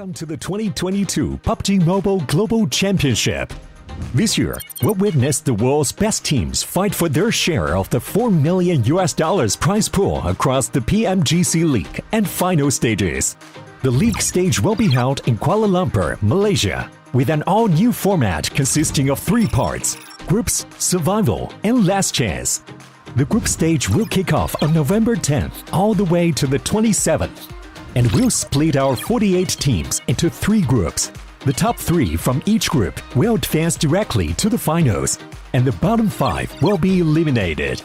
Welcome to the 2022 PUBG Mobile Global Championship. This year, we'll witness the world's best teams fight for their share of the $4 million prize pool across the PMGC League and final stages. The league stage will be held in Kuala Lumpur, Malaysia, with an all-new format consisting of 3 parts: groups, survival, and last chance. The group stage will kick off on November 10th all the way to the 27th. And we'll split our 48 teams into 3 groups. The top 3 from each group will advance directly to the finals, and the bottom 5 will be eliminated.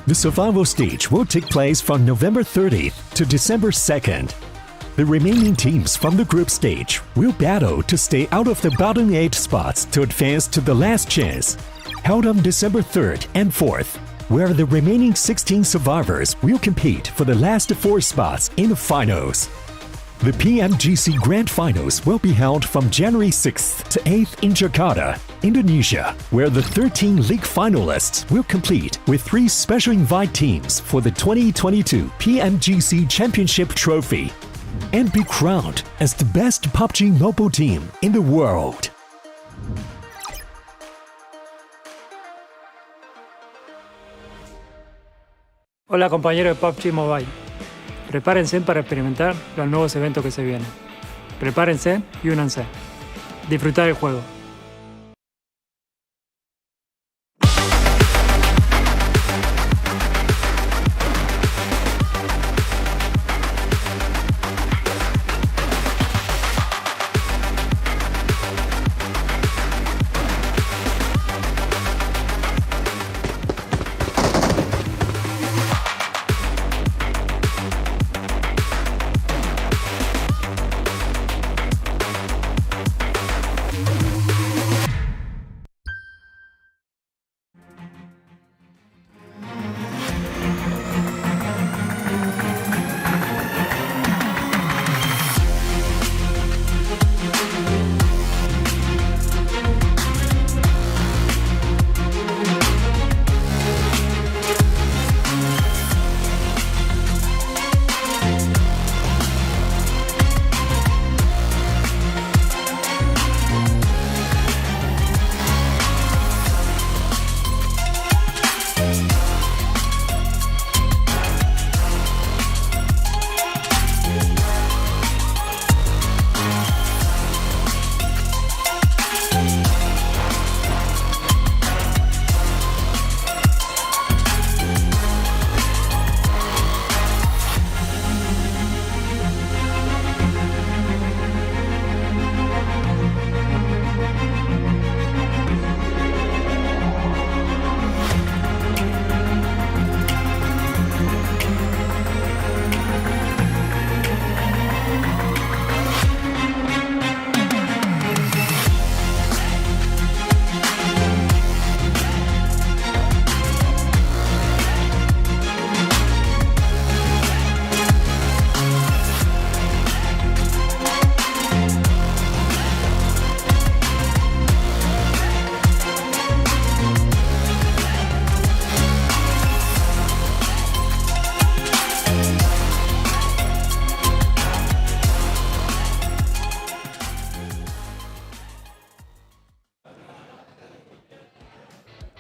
The survival stage will take place from November 30th to December 2nd. The remaining teams from the group stage will battle to stay out of the bottom 8 spots to advance to the last chance, held on December 3rd and 4th, where the remaining 16 survivors will compete for the last 4 spots in the finals. The PMGC Grand Finals will be held from January 6th to 8th in Jakarta, Indonesia, where the 13 league finalists will compete with 3 special invite teams for the 2022 PMGC Championship Trophy and be crowned as the best PUBG Mobile team in the world. Hola compañeros de PUBG Mobile, prepárense para experimentar los nuevos eventos que se vienen. Prepárense y únanse. Disfrutar el juego.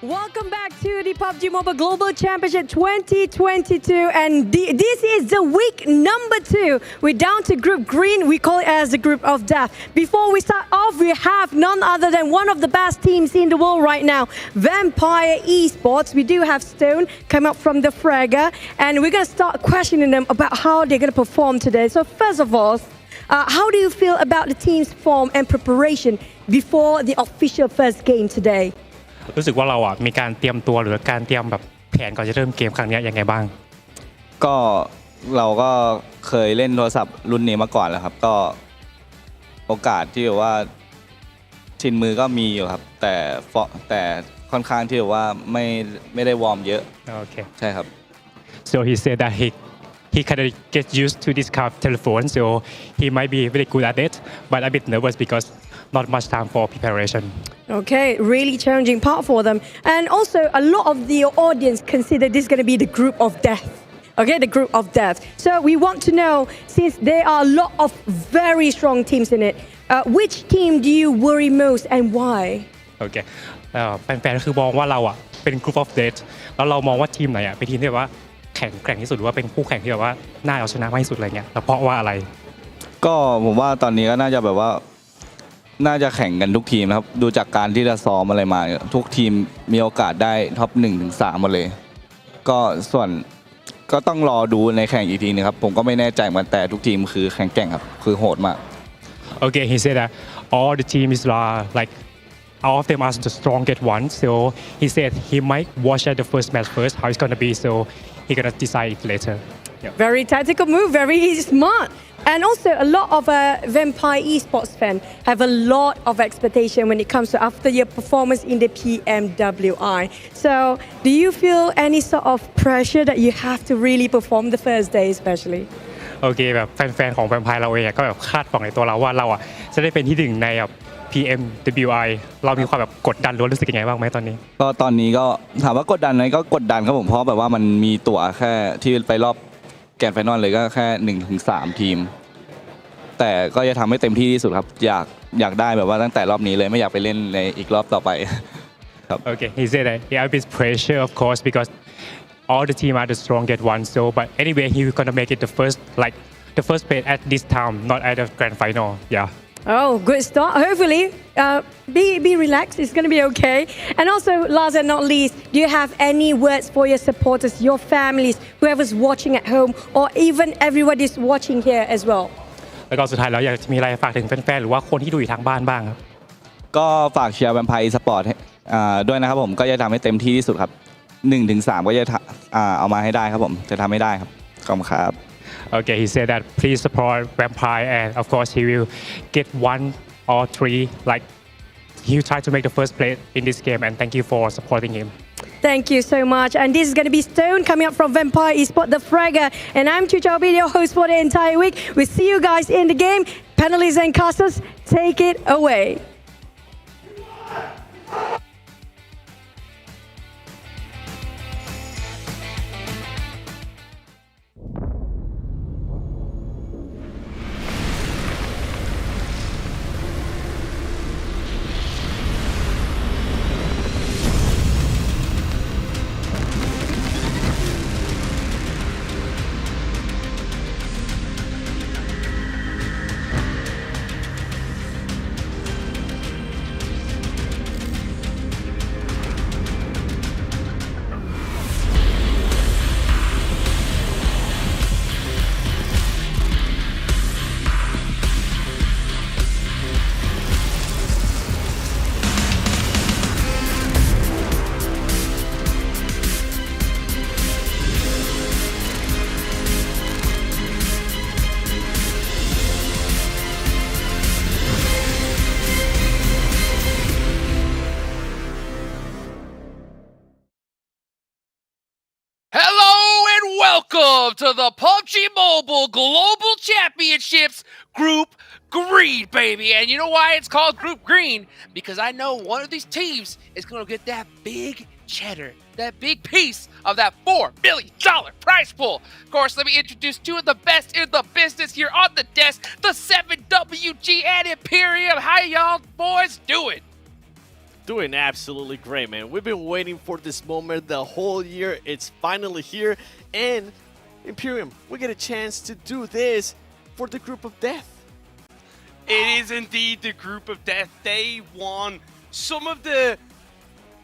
Welcome back to the PUBG Mobile Global Championship 2022, and this is the week number 2. We're down to Group Green. We call it as the Group of Death. Before we start off, we have none other than one of the best teams in the world right now, Vampire Esports. We do have Stone come up from the Fragger, and we're going to start questioning them about how they're going to perform today. So first of all, how do you feel about the team's form and preparation before the official first game today? รู้สึกว่าเรามีการเตรียมตัวหรือการเตรียมแบบแผนก่อนจะเริ่มเกมครั้งนี้ยังไงบ้างก็เราก็เคยเล่นโทรศัพท์รุ่นนี้มาก่อนแล้วครับก็โอกาสที่แบบว่าชินมือก็มีอยู่ครับแต่ค่อนข้างที่แบบว่าไม่ได้วอร์มเยอะโอเคใช่ครับ so he said that he kind of gets used to this kind of telephone so he might be very good at it but a bit nervous because not much time for preparation. Okay, really challenging part for them. And also, a lot of the audience consider this going to be the group of death. Okay, the group of death. So we want to know, since there are a lot of very strong teams in it, which team do you worry most and why? โอเคแฟนๆคือมองว่าเราอ่ะเป็น group of death แล้วเรามองว่าทีมไหนอ่ะเป็นทีมที่แบบว่าแข่งแกร่งที่สุดหรือว่าเป็นคู่แข่งที่แบบว่าน่าเอาชนะมากที่สุดอะไรเงี้ยแล้วเพราะว่าอะไรก็ผมว่าตอนนี้ก็น่าจะแบบว่าน่าจะแข่งกันทุกทีมนะครับดูจากการที่เราซ้อมอะไรมาทุกทีมมีโอกาสได้ท็อป1 ถึง 3หมดเลยก็ส่วนก็ต้องรอดูในแข่งอีกทีนึงครับผมก็ไม่แน่ใจเหมือนแต่ทุกทีมคือแข่งแกร่งครับคือโหดมาก Okay, he said that all the teams are like all of them are the strongest ones. So he said he might watch at the first match first how it's gonna be. So he gonna decide it later. Yeah. Very tactical move, very smart. And also, a lot of Vampire esports fans have a lot of expectation when it comes to after your performance in the PMWI. So, do you feel any sort of pressure that you have to really perform the first day, especially? โอเคแบบแฟนๆของแวมไพร์เราเองก็แบบคาดหวังในตัวเราว่าเราอ่ะจะได้เป็นที่หนึ่งในแบบ PMWI เรามีความแบบกดดันหรือรู้สึกยังไงบ้างไหมตอนนี้ก็ตอนนี้ก็ถามว่ากดดันไหมก็กดดันครับผมเพราะแบบว่ามันมีตั๋วแค่ที่ไปรอบแกรนด์ไฟนอลเลยก็แค่1 ถึง 3 ทีมแต่ก็จะทำให้เต็มที่ที่สุดครับอยากได้แบบว่าตั้งแต่รอบนี้เลยไม่อยากไปเล่นในอีกรอบต่อไปครับ Okay, he said that yeah, it's pressure of course because all the team are the strongest ones. So, but anyway, he's gonna make it the first place at this time, not at the grand final. Yeah. Oh, good start. Hopefully, be relaxed. It's going to be okay. And also, last but not least, do you have any words for your supporters, your families, whoever's watching at home, or even everybody's watching here as well? แล้วก็สุดท้ายแล้วอยากจะมีอะไรฝากถึงแฟนๆหรือว่าคนที่ดูอยู่ทางบ้านบ้างครับก็ฝากเชียร์แวมไพร์อีสปอร์ตด้วยนะครับผมก็จะทำให้เต็มที่ที่สุดครับ1 ถึง 3ก็จะเอามาให้ได้ครับผมจะทำให้ได้ครับขอบคุณครับ Okay, he said that please support Vampire and of course he will get 1 or 3 like he will try to make the first place in this game and thank you for supporting him. Thank you so much. And this is going to be Stone coming up from Vampire Esports, the Fragger. And I'm Chucho, your host for the entire week. We'll see you guys in the game. Panelists and casters, take it away. Welcome to the PUBG Mobile Global Championships Group Green, baby. And you know why it's called Group Green? Because I know one of these teams is going to get that big cheddar, that big piece of that $4 million prize pool. Of course, let me introduce two of the best in the business here on the desk, the 7WG and Imperium. How y'all boys doing? Doing absolutely great, man. We've been waiting for this moment the whole year. It's finally here. And Imperium, we get a chance to do this for the Group of Death. It is indeed the Group of Death. They won some of the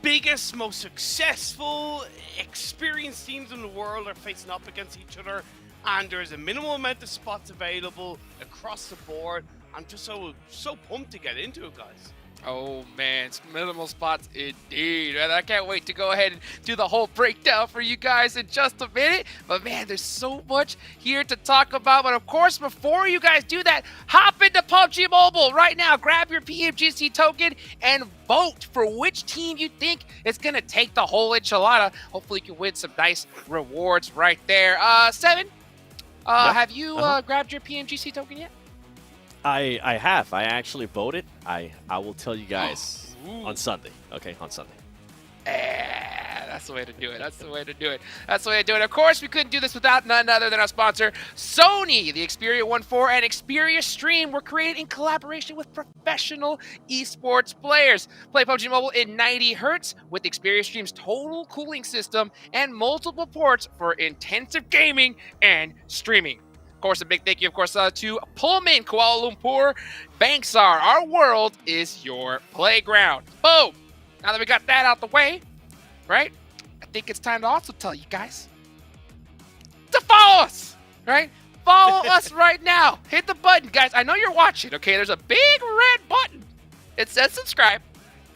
biggest, most successful, experienced teams in the world are facing up against each other. And there's a minimal amount of spots available across the board. I'm just so pumped to get into it, guys. Oh man, it's minimal spots indeed. And I can't wait to go ahead and do the whole breakdown for you guys in just a minute. But man, there's so much here to talk about. But of course, before you guys do that, hop into PUBG Mobile right now. Grab your PMGC token and vote for which team you think is going to take the whole enchilada. Hopefully you can win some nice rewards right there. Seven, have you grabbed your PMGC token yet? I have. I actually voted. I will tell you guys on Sunday. Okay, on Sunday. That's the way to do it. That's the way to do it. That's the way to do it. Of course, we couldn't do this without none other than our sponsor, Sony. The Xperia 1.4 and Xperia Stream were created in collaboration with professional esports players. Play PUBG Mobile in 90 Hz with Xperia Stream's total cooling system and multiple ports for intensive gaming and streaming. Of course, a big thank you, of course, to Pullman, Kuala Lumpur, Banksar. Our world is your playground. Boom! Now that we got that out the way, right? I think it's time to also tell you guys to follow us, right? Follow us right now. Hit the button, guys. I know you're watching, okay? There's a big red button. It says subscribe.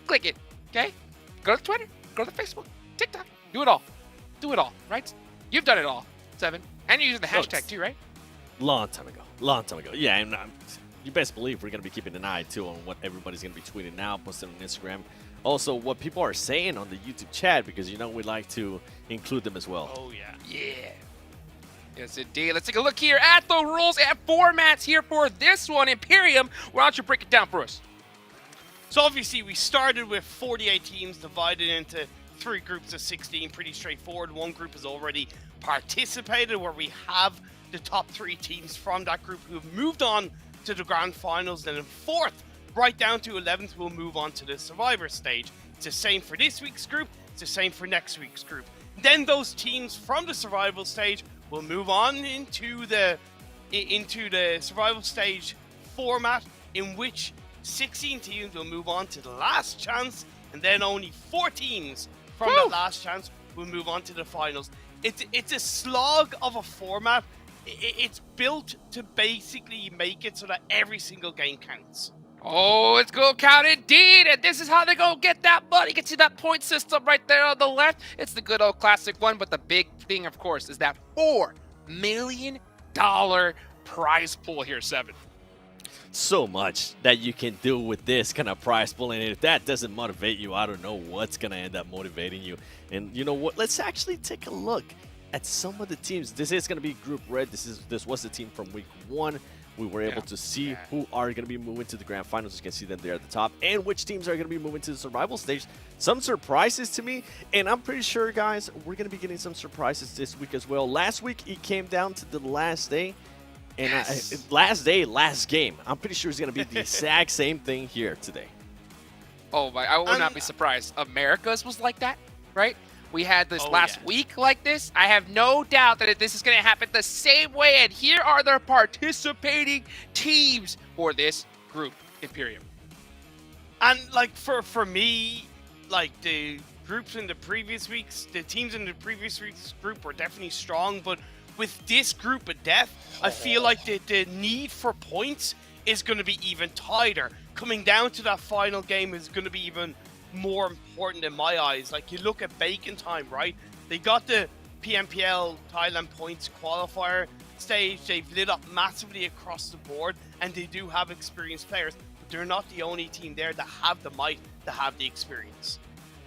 Click it, okay? Go to Twitter. Go to Facebook. TikTok. Do it all. Do it all, right? You've done it all, Seven. And you're using the hashtag too, right? Long time ago. Long time ago. Yeah, and you best believe we're going to be keeping an eye, too, on what everybody's going to be tweeting now, posting on Instagram. Also, what people are saying on the YouTube chat, because, you know, we like to include them as well. Oh, yeah. Yeah. Yes, indeed. Let's take a look here at the rules and formats here for this one. Imperium, why don't you break it down for us? So obviously we started with 48 teams divided into 3 groups of 16. Pretty straightforward. One group has already participated, where we have the top 3 teams from that group who have moved on to the grand finals. Then in 4th, right down to 11th, we'll move on to the survivor stage. It's the same for this week's group. It's the same for next week's group. Then those teams from the survival stage will move on into the survival stage format, in which 16 teams will move on to the last chance, and then only 4 teams from that last chance will move on to the finals. It's a slog of a format. It's built to basically make it so that every single game counts. Oh, it's going to count indeed, and this is how they go get that money. You can see that point system right there on the left. It's the good old classic one, but the big thing, of course, is that $4 million prize pool here, Seven. So much that you can do with this kind of prize pool, and if that doesn't motivate you, I don't know what's going to end up motivating you. And you know what? Let's actually take a look at some of the teams. This is going to be Group Red. This was the team from Week 1. We were able to see who are going to be moving to the grand finals. You can see them there at the top, and which teams are going to be moving to the survival stage. Some surprises to me, and I'm pretty sure, guys, we're going to be getting some surprises this week as well. Last week, it came down to the last day, and last day, last game. I'm pretty sure it's going to be the exact same thing here today. Oh, my, I would not be surprised. America's was like that, right? We had this last week like this. I have no doubt that this is going to happen the same way. And here are the participating teams for this group, Imperium. And like for me, like the groups in the previous weeks, the teams in the previous week's group were definitely strong. But with this group of death, I feel like the need for points is going to be even tighter. Coming down to that final game is going to be even more important in my eyes. Like, you look at Bacon Time, right? They got the PMPL Thailand points qualifier stage. They've lit up massively across the board, and they do have experienced players, but they're not the only team there that have the might to have the experience.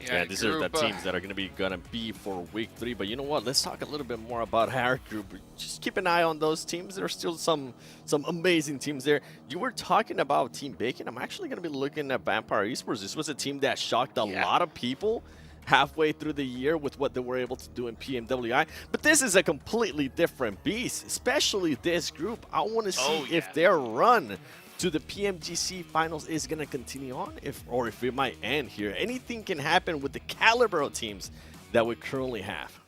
Yeah, these are the teams that are going to be for Week 3. But you know what? Let's talk a little bit more about our group. Just keep an eye on those teams. There are still some amazing teams there. You were talking about Team Bacon. I'm actually going to be looking at Vampire Esports. This was a team that shocked a lot of people halfway through the year with what they were able to do in PMWI. But this is a completely different beast, especially this group. I want to see if their run to the PMGC Finals is going to continue on, or if it might end here. Anything can happen with the caliber of teams that we currently have.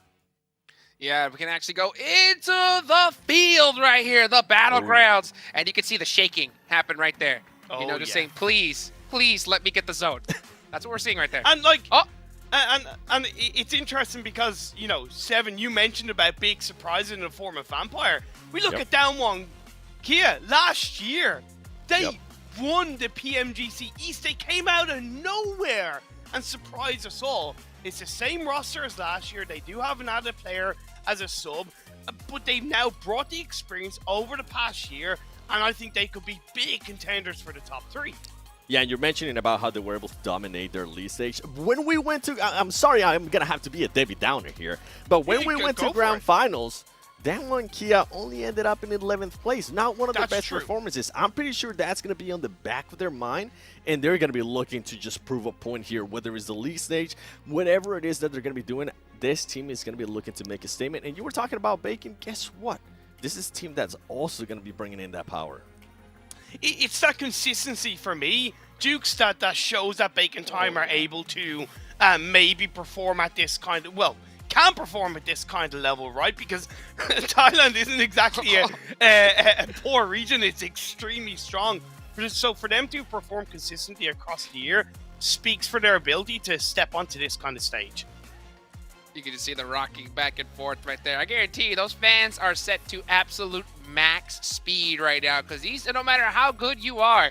Yeah, we can actually go into the field right here, the battlegrounds, and you can see the shaking happen right there. You know, just saying, please, please let me get the zone. That's what we're seeing right there. And like, and it's interesting because, you know, Seven, you mentioned about big surprises in the form of Vampire. We look at Down One Kia last year. They won the PMGC East. They came out of nowhere and surprised us all. It's the same roster as last year. They do have an added player as a sub, but they've now brought the experience over the past year, and I think they could be big contenders for the top 3. Yeah, and you're mentioning about how they were able to dominate their league stage. When we went to, I'm sorry, I'm going to have to be a Debbie Downer here, but when we went to grand finals, that one Kia only ended up in 11th place. Not one of the That's best true. performances. I'm pretty sure that's going to be on the back of their mind, and they're going to be looking to just prove a point here, whether it's the league stage, whatever it is that they're going to be doing. This team is going to be looking to make a statement. And you were talking about Bacon. Guess what? This is a team that's also going to be bringing in that power. It's that consistency for me, Dukes, that shows that Bacon Time are able to maybe perform at this kind of, well, can perform at this kind of level, right? Because Thailand isn't exactly a poor region. It's extremely strong. So for them to perform consistently across the year speaks for their ability to step onto this kind of stage. You can just see the rocking back and forth right there. I guarantee you, those fans are set to absolute max speed right now, because these, no matter how good you are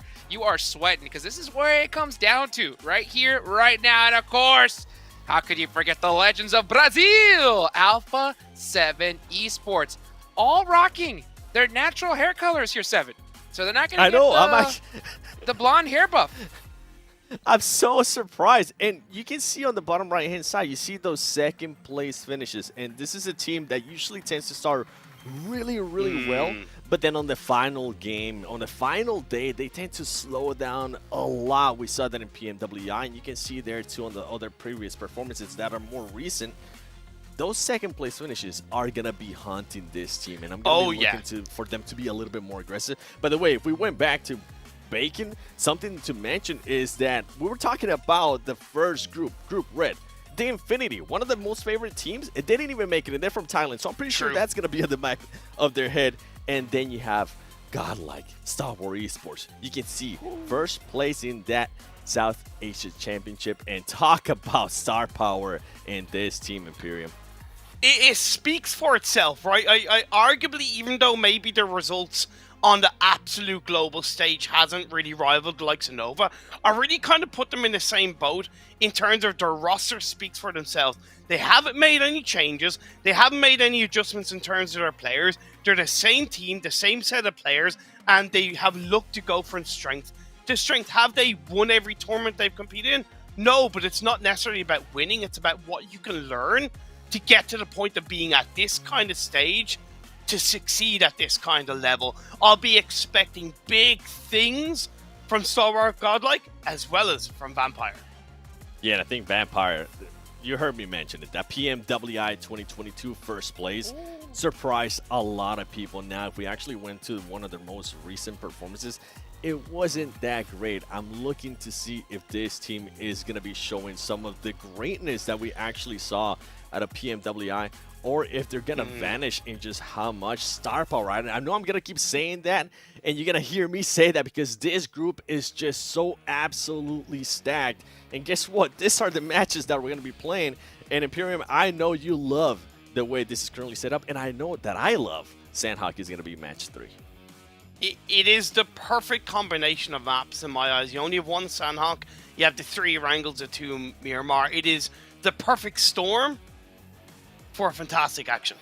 sweating, because this is where it comes down to, right here, right now. And of course, how could you forget the legends of Brazil? Alpha 7 Esports, all rocking their natural hair colors here, 7. So they're not going to get the blonde hair buff. I'm so surprised. And you can see on the bottom right-hand side, you see those second place finishes. And this is a team that usually tends to start really, really well. But then on the final game, on the final day, they tend to slow down a lot. We saw that in PMWI, and you can see there too on the other previous performances that are more recent. Those second place finishes are going to be haunting this team. And I'm going to be looking for them to be a little bit more aggressive. By the way, if we went back to Bacon, something to mention is that we were talking about the first group Red, the Infinity, one of the most favorite teams. They didn't even make it, and they're from Thailand, so I'm pretty sure that's going to be at the back of their head. And then you have godlike Star Wars Esports. You can see first place in that South Asia Championship, and talk about star power in this team, Imperium. It speaks for itself, right? I arguably, even though maybe the results on the absolute global stage hasn't really rivaled the likes of Nova, I really kind of put them in the same boat in terms of their roster speaks for themselves. They haven't made any changes. They haven't made any adjustments in terms of their players. They're the same team, the same set of players, and they have looked to go from strength to strength. Have they won every tournament they've competed in? No, but it's not necessarily about winning. It's about what you can learn to get to the point of being at this kind of stage, to succeed at this kind of level. I'll be expecting big things from Star Wars Godlike as well as from Vampire. Yeah, and I think Vampire, you heard me mention it, that PMWI 2022 first place surprised a lot of people. Now, if we actually went to one of their most recent performances, it wasn't that great. I'm looking to see if this team is going to be showing some of the greatness that we actually saw at a PMWI, or if they're going to vanish in just how much star power. Right? I know I'm going to keep saying that, and you're going to hear me say that because this group is just so absolutely stacked. And guess what? These are the matches that we're going to be playing. And Imperium, I know you love the way this is currently set up, and I know that I love Sandhawk is going to be match 3. It is the perfect combination of maps in my eyes. You only have one Sandhawk, you have the 3 Wrangles, the 2 Miramar. It is the perfect storm for fantastic action.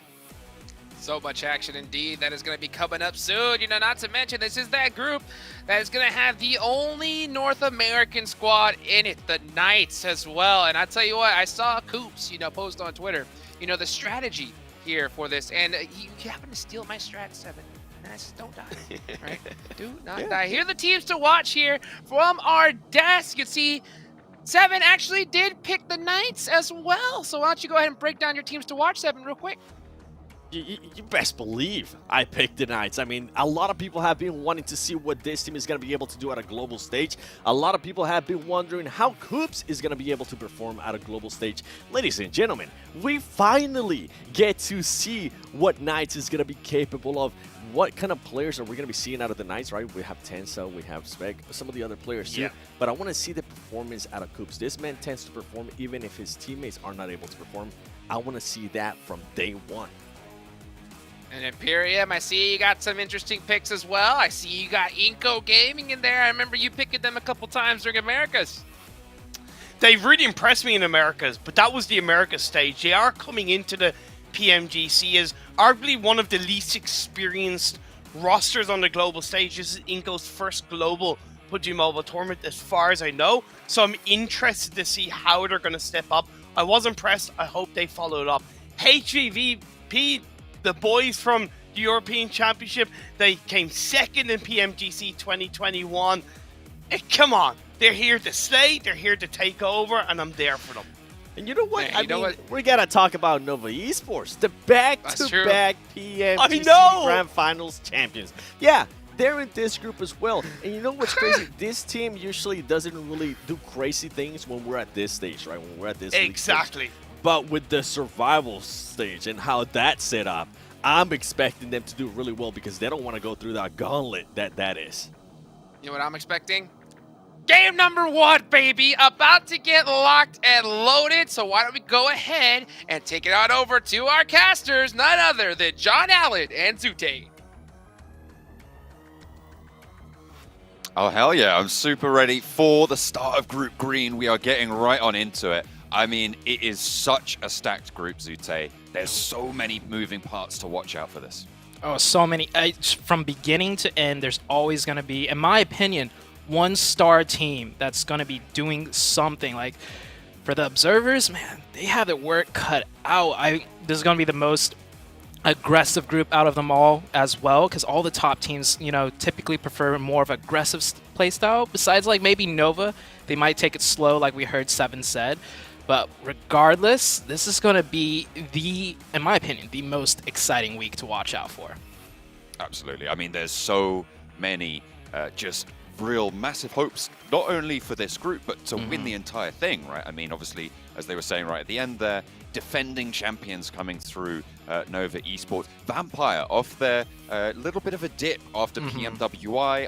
So much action indeed that is going to be coming up soon. You know, not to mention, this is that group that is going to have the only North American squad in it, the Knights as well. And I tell you what, I saw Coops, post on Twitter, the strategy here for this. And he happened to steal my strat 7. And I said, don't die, right? Do not die. Here are the teams to watch here from our desk. You can see 7 actually did pick the Knights as well. So why don't you go ahead and break down your teams to watch, 7, real quick. You best believe I picked the Knights. I mean, a lot of people have been wanting to see what this team is going to be able to do at a global stage. A lot of people have been wondering how Coops is going to be able to perform at a global stage. Ladies and gentlemen, we finally get to see what Knights is going to be capable of. What kind of players are we going to be seeing out of the Knights, right? We have Tensa, we have Spec, some of the other players too. But I want to see the performance out of Coops. This man tends to perform even if his teammates are not able to perform. I want to see that from day one. And Imperium, I see you got some interesting picks as well. I see you got Inco Gaming in there. I remember you picking them a couple times during Americas. They've really impressed me in Americas, but that was the Americas stage. They are coming into the PMGC as arguably one of the least experienced rosters on the global stage. This is Inco's first global PUBG Mobile tournament as far as I know. So I'm interested to see how they're going to step up. I was impressed. I hope they follow it up. HVVP, The boys from the European Championship, they came second in PMGC 2021. Come on, they're here to stay, they're here to take over, and I'm there for them. And you know what? Man, you know what? We gotta talk about Nova Esports, the back-to-back PMGC I know! Grand Finals champions. Yeah, they're in this group as well. And you know what's crazy? This team usually doesn't really do crazy things when we're at this stage, right? When we're at this league Exactly. stage. But with the survival stage and how that's set up, I'm expecting them to do really well because they don't want to go through that gauntlet that is. You know what I'm expecting? Game number 1, baby, about to get locked and loaded. So why don't we go ahead and take it on over to our casters, none other than John Allen and Zute. Oh, hell yeah. I'm super ready for the start of Group Green. We are getting right on into it. I mean, it is such a stacked group, Zute. There's so many moving parts to watch out for this. Oh, so many. From beginning to end, there's always going to be, in my opinion, one star team that's going to be doing something. Like, for the observers, man, they have their work cut out. This is going to be the most aggressive group out of them all as well, because all the top teams, you know, typically prefer more of aggressive play style. Besides, like, maybe Nova, they might take it slow, like we heard Seven said. But regardless, this is going to be in my opinion, the most exciting week to watch out for. Absolutely. I mean, there's so many just real massive hopes, not only for this group, but to win the entire thing, right? I mean, obviously, as they were saying right at the end there, defending champions coming through Nova Esports. Vampire off their little bit of a dip after PMWI,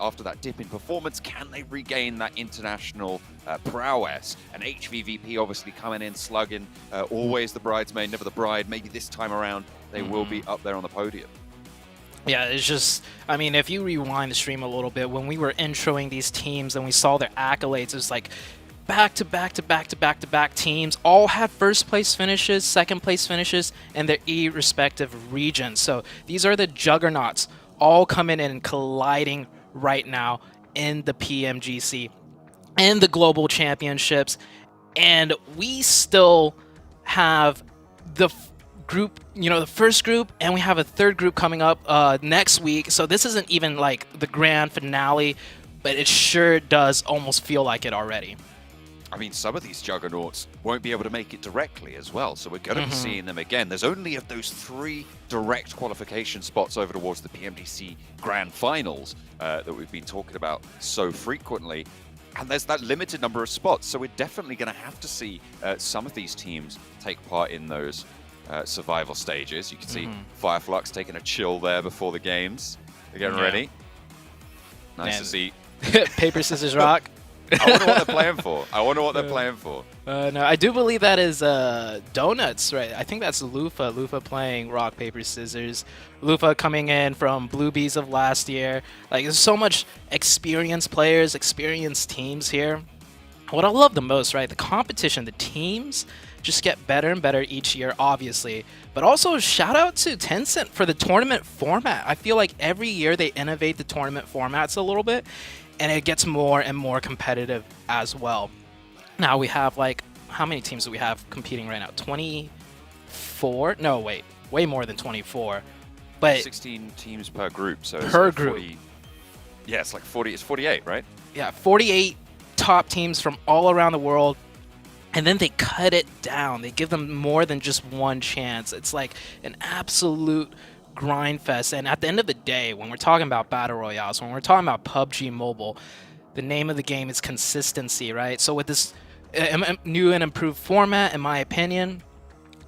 after that dip in performance. Can they regain that international prowess? And HVVP obviously coming in, slugging, always the bridesmaid, never the bride. Maybe this time around they will be up there on the podium. Yeah, it's just, I mean, if you rewind the stream a little bit, when we were introing these teams and we saw their accolades, it was like back-to-back teams all had first place finishes, second place finishes, and their respective regions. So these are the juggernauts all coming in and colliding right now in the PMGC and the global championships. And we still have the group, you know, the first group, and we have a third group coming up next week. So this isn't even like the grand finale, but it sure does almost feel like it already. I mean, some of these juggernauts won't be able to make it directly as well, so we're going to be seeing them again. There's only of those 3 direct qualification spots over towards the PMGC Grand Finals that we've been talking about so frequently, and there's that limited number of spots, so we're definitely going to have to see some of these teams take part in those survival stages. You can see Fireflux taking a chill there before the games. They're getting ready. Nice to see. Paper, scissors, rock. I wonder what they're playing for. No, I do believe that is Donuts, right? I think that's Lufa. Lufa playing rock, paper, scissors. Lufa coming in from Blue Bees of last year. Like, there's so much experienced players, experienced teams here. What I love the most, right? The competition, the teams just get better and better each year, obviously. But also, shout out to Tencent for the tournament format. I feel like every year they innovate the tournament formats a little bit, and it gets more and more competitive as well. Now we have, like, how many teams do we have competing right now? 24? No, wait. Way more than 24. But 16 teams per group, so it's per like group. 40, yeah, it's like 40. It's 48, right? Yeah, 48 top teams from all around the world. And then they cut it down. They give them more than just one chance. It's like an absolute grind fest. And at the end of the day, when we're talking about battle royales, when we're talking about PUBG Mobile, the name of the game is consistency, right? So with this new and improved format, in my opinion,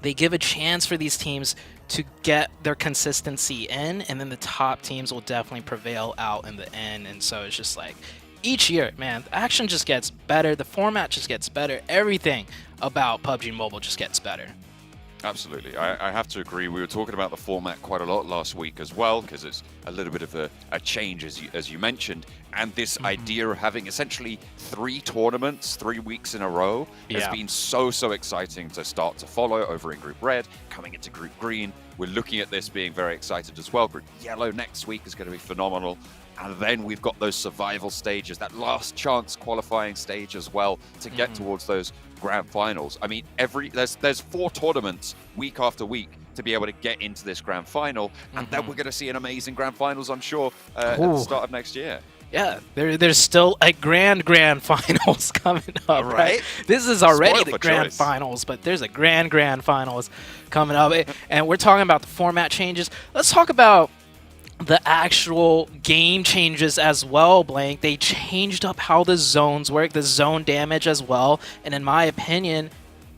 they give a chance for these teams to get their consistency in, and then the top teams will definitely prevail out in the end. And so it's just like, each year, man, the action just gets better, the format just gets better, everything about PUBG Mobile just gets better. Absolutely. I have to agree. We were talking about the format quite a lot last week as well, because it's a little bit of a change, as you mentioned. And this idea of having essentially 3 tournaments, 3 weeks in a row, has been so exciting to start to follow over in Group Red, coming into Group Green. We're looking at this being very excited as well. Group Yellow next week is going to be phenomenal. And then we've got those survival stages, that last chance qualifying stage as well to get towards those grand finals. I mean, there's 4 tournaments week after week to be able to get into this grand final, and then we're going to see an amazing grand finals, I'm sure, at the start of next year. Yeah, there's still a grand finals coming up, right? This is already the grand finals, but there's a grand finals coming up. And we're talking about the format changes. Let's talk about the actual game changes as well, Blank. They changed up how the zones work, the zone damage as well. And in my opinion,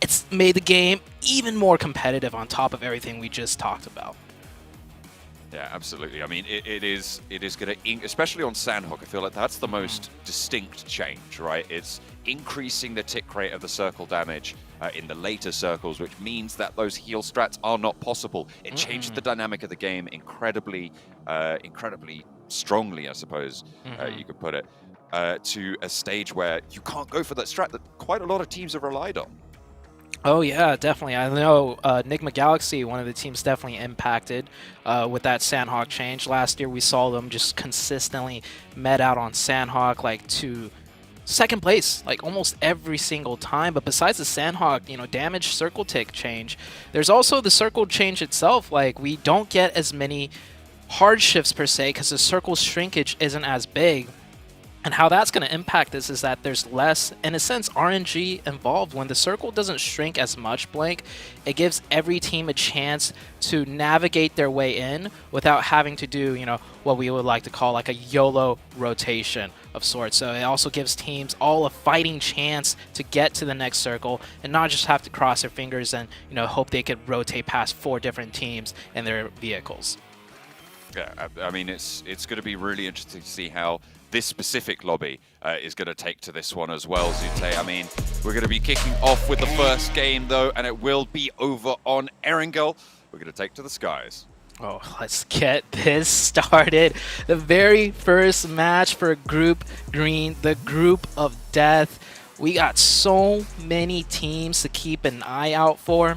it's made the game even more competitive on top of everything we just talked about. Yeah, absolutely. I mean, it is going to, especially on Sandhawk, I feel like that's the most distinct change, right? It's increasing the tick rate of the circle damage in the later circles, which means that those heal strats are not possible. It changes the dynamic of the game incredibly strongly, I suppose you could put it, to a stage where you can't go for that strat that quite a lot of teams have relied on. Oh yeah, definitely. I know Enigma Galaxy, one of the teams definitely impacted with that Sandhawk change. Last year we saw them just consistently met out on Sandhawk like to second place like almost every single time. But besides the Sandhawk, damage circle tick change, there's also the circle change itself. Like we don't get as many hard shifts per se because the circle shrinkage isn't as big. And how that's going to impact this is that there's less, in a sense, RNG involved. When the circle doesn't shrink as much, Blank, it gives every team a chance to navigate their way in without having to do, what we would like to call like a YOLO rotation of sorts. So it also gives teams all a fighting chance to get to the next circle and not just have to cross their fingers and, hope they could rotate past 4 different teams in their vehicles. Yeah, I mean, it's going to be really interesting to see how this specific lobby is going to take to this one as well, Zute. I mean, we're going to be kicking off with the first game, though, and it will be over on Erangel. We're going to take to the skies. Oh, let's get this started. The very first match for Group Green, the Group of Death. We got so many teams to keep an eye out for.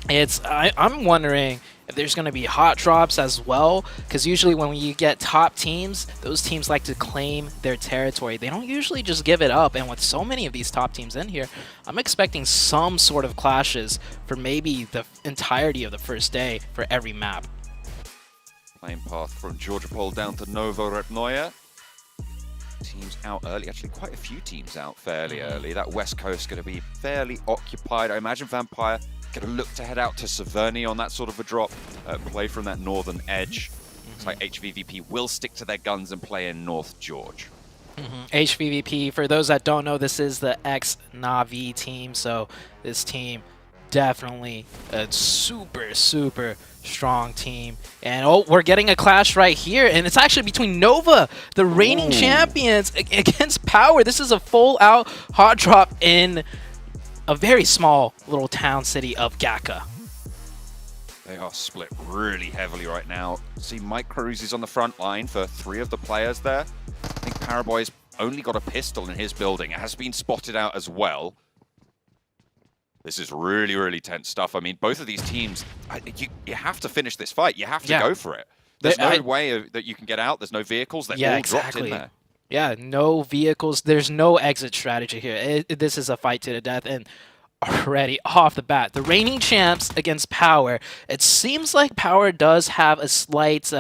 I'm wondering if there's going to be hot drops as well, because usually when you get top teams, those teams like to claim their territory. They don't usually just give it up, and with so many of these top teams in here, I'm expecting some sort of clashes for maybe the entirety of the first day for every map. Playing path from Georgia Pole down to Novo Repnoya. Teams out early, actually quite a few teams out fairly early. That west coast going to be fairly occupied. I imagine Vampire going to look to head out to Severny on that sort of a drop, play from that northern edge. Looks like HVVP will stick to their guns and play in North George. HVVP, for those that don't know, this is the ex-Na'Vi team, so this team definitely a super strong team. And we're getting a clash right here, and it's actually between Nova, the reigning champions, against Power. This is a full-out hot drop in a very small little town city of Gaka. They are split really heavily right now. See, Mike Cruz is on the front line for 3 of the players there. I think Paraboy's only got a pistol in his building. It has been spotted out as well. This is really tense stuff. I mean, both of these teams, you have to finish this fight. You have to go for it. There's no way that you can get out. There's no vehicles. They're all dropped in there. Yeah, no vehicles. There's no exit strategy here. This is a fight to the death, and already off the bat, the reigning champs against Power. It seems like Power does have a slight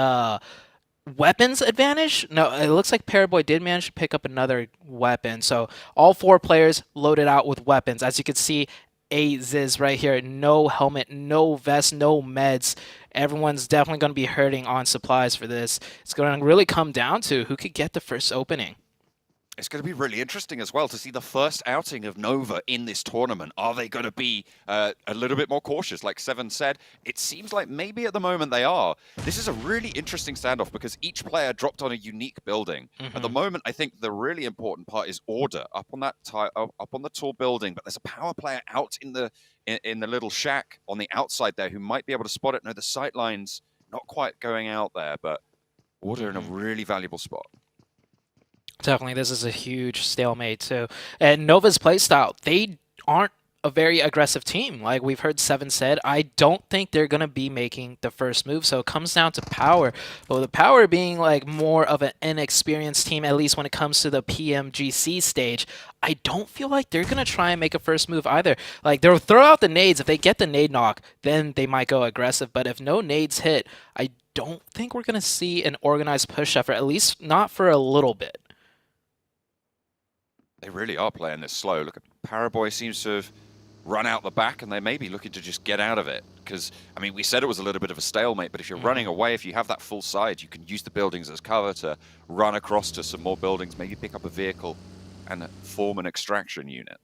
weapons advantage. No, it looks like Paraboy did manage to pick up another weapon. So all 4 players loaded out with weapons. As you can see, Ziz right here, no helmet, no vest, no meds. Everyone's definitely going to be hurting on supplies for this. It's going to really come down to who could get the first opening. It's going to be really interesting as well to see the first outing of Nova in this tournament. Are they going to be a little bit more cautious? Like Seven said, it seems like maybe at the moment they are. This is a really interesting standoff because each player dropped on a unique building. At the moment, I think the really important part is order up on that up on the tall building. But there's a Power player out in the little shack on the outside there who might be able to spot it. No, the sight line's not quite going out there, but order in a really valuable spot. Definitely, this is a huge stalemate too. And Nova's playstyle, they aren't a very aggressive team. Like we've heard Seven said, I don't think they're going to be making the first move. So it comes down to Power. But with the Power being like more of an inexperienced team, at least when it comes to the PMGC stage, I don't feel like they're going to try and make a first move either. Like they'll throw out the nades. If they get the nade knock, then they might go aggressive. But if no nades hit, I don't think we're going to see an organized push effort, at least not for a little bit. They really are playing this slow. Look, Paraboy seems to have run out the back, and they may be looking to just get out of it. Because, I mean, we said it was a little bit of a stalemate, but if you're running away, if you have that full side, you can use the buildings as cover to run across to some more buildings, maybe pick up a vehicle and form an extraction unit.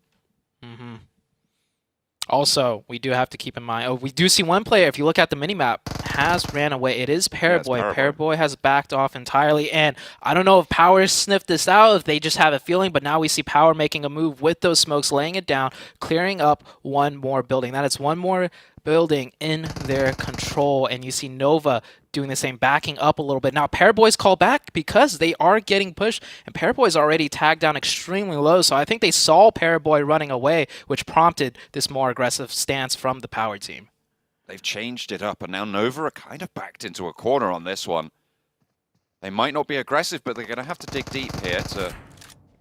Also, we do have to keep in mind, we do see one player, if you look at the minimap, has ran away. It is Paraboy. Yeah, Paraboy has backed off entirely, and I don't know if Power sniffed this out, if they just have a feeling, but now we see Power making a move with those smokes, laying it down, clearing up one more building. That is one more building in their control, and you see Nova doing the same, backing up a little bit. Now Paraboy's called back because they are getting pushed, and Paraboy's already tagged down extremely low, so I think they saw Paraboy running away, which prompted this more aggressive stance from the Power team. They've changed it up, and now Nova are kind of backed into a corner on this one. They might not be aggressive, but they're going to have to dig deep here to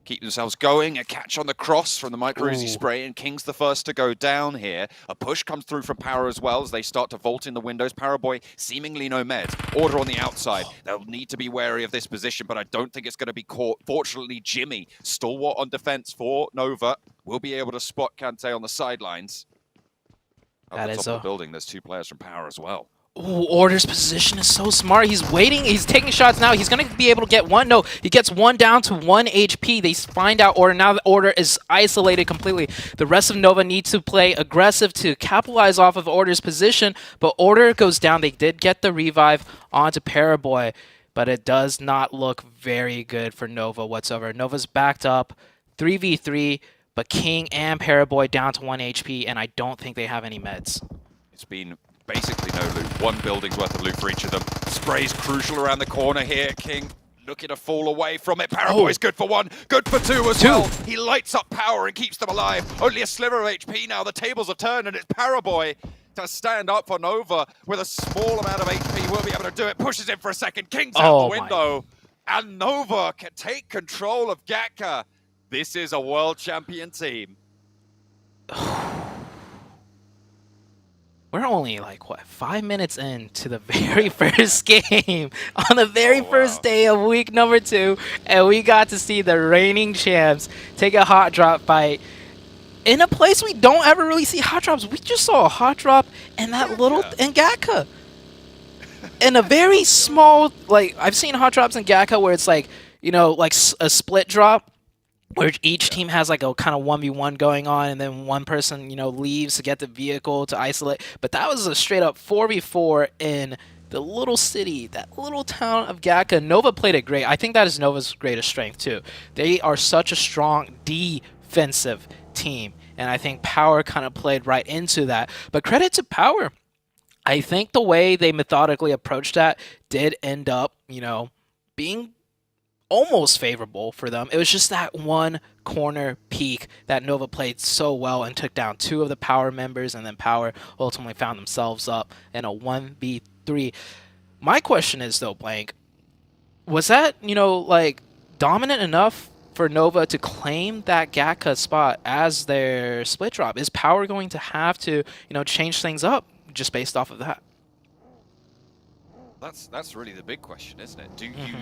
keep themselves going. A catch on the cross from the Micro Uzi spray, and King's the first to go down here. A push comes through from Power as well as they start to vault in the windows. Paraboy seemingly no meds. Order on the outside. They'll need to be wary of this position, but I don't think it's going to be caught. Fortunately, Jimmy, stalwart on defense for Nova, will be able to spot Kante on the sidelines. At the top of the building, there's two players from Power as well. Ooh, Order's position is so smart. He's waiting. He's taking shots now. He's going to be able to get one. No, he gets one down to 1 HP. They find out Order. Now the Order is isolated completely. The rest of Nova need to play aggressive to capitalize off of Order's position, but Order goes down. They did get the revive onto Paraboy, but it does not look very good for Nova whatsoever. Nova's backed up 3v3, but King and Paraboy down to 1 HP, and I don't think they have any meds. It's been basically no loot. One building's worth of loot for each of them. Spray's crucial around the corner here. King looking to fall away from it. Paraboy's good for one, good for two as well. He lights up Power and keeps them alive. Only a sliver of HP now. The tables have turned, and it's Paraboy to stand up for Nova with a small amount of HP. Will be able to do it. Pushes in for a second. King's out the window. And Nova can take control of Gatka. This is a world champion team. We're only like, what, 5 minutes into the very first game on the very first day of week number 2, and we got to see the reigning champs take a hot drop fight in a place we don't ever really see hot drops. We just saw a hot drop in that little, in Gatka. In a very small, like, I've seen hot drops in Gatka where it's like, you know, like a split drop, where each team has like a kind of 1v1 going on, and then one person, you know, leaves to get the vehicle to isolate. But that was a straight up 4v4 in the little city, that little town of Gatka. Nova played it great. I think that is Nova's greatest strength too. They are such a strong defensive team, and I think Power kind of played right into that. But credit to Power. I think the way they methodically approached that did end up, you know, being almost favorable for them. It was just that one corner peak that Nova played so well and took down 2 of the Power members, and then Power ultimately found themselves up in a 1v3. My question is though, Blank, was that, you know, like dominant enough for Nova to claim that Gatka spot as their split drop? Is Power going to have to, you know, change things up just based off of that? That's really the big question, isn't it? Do you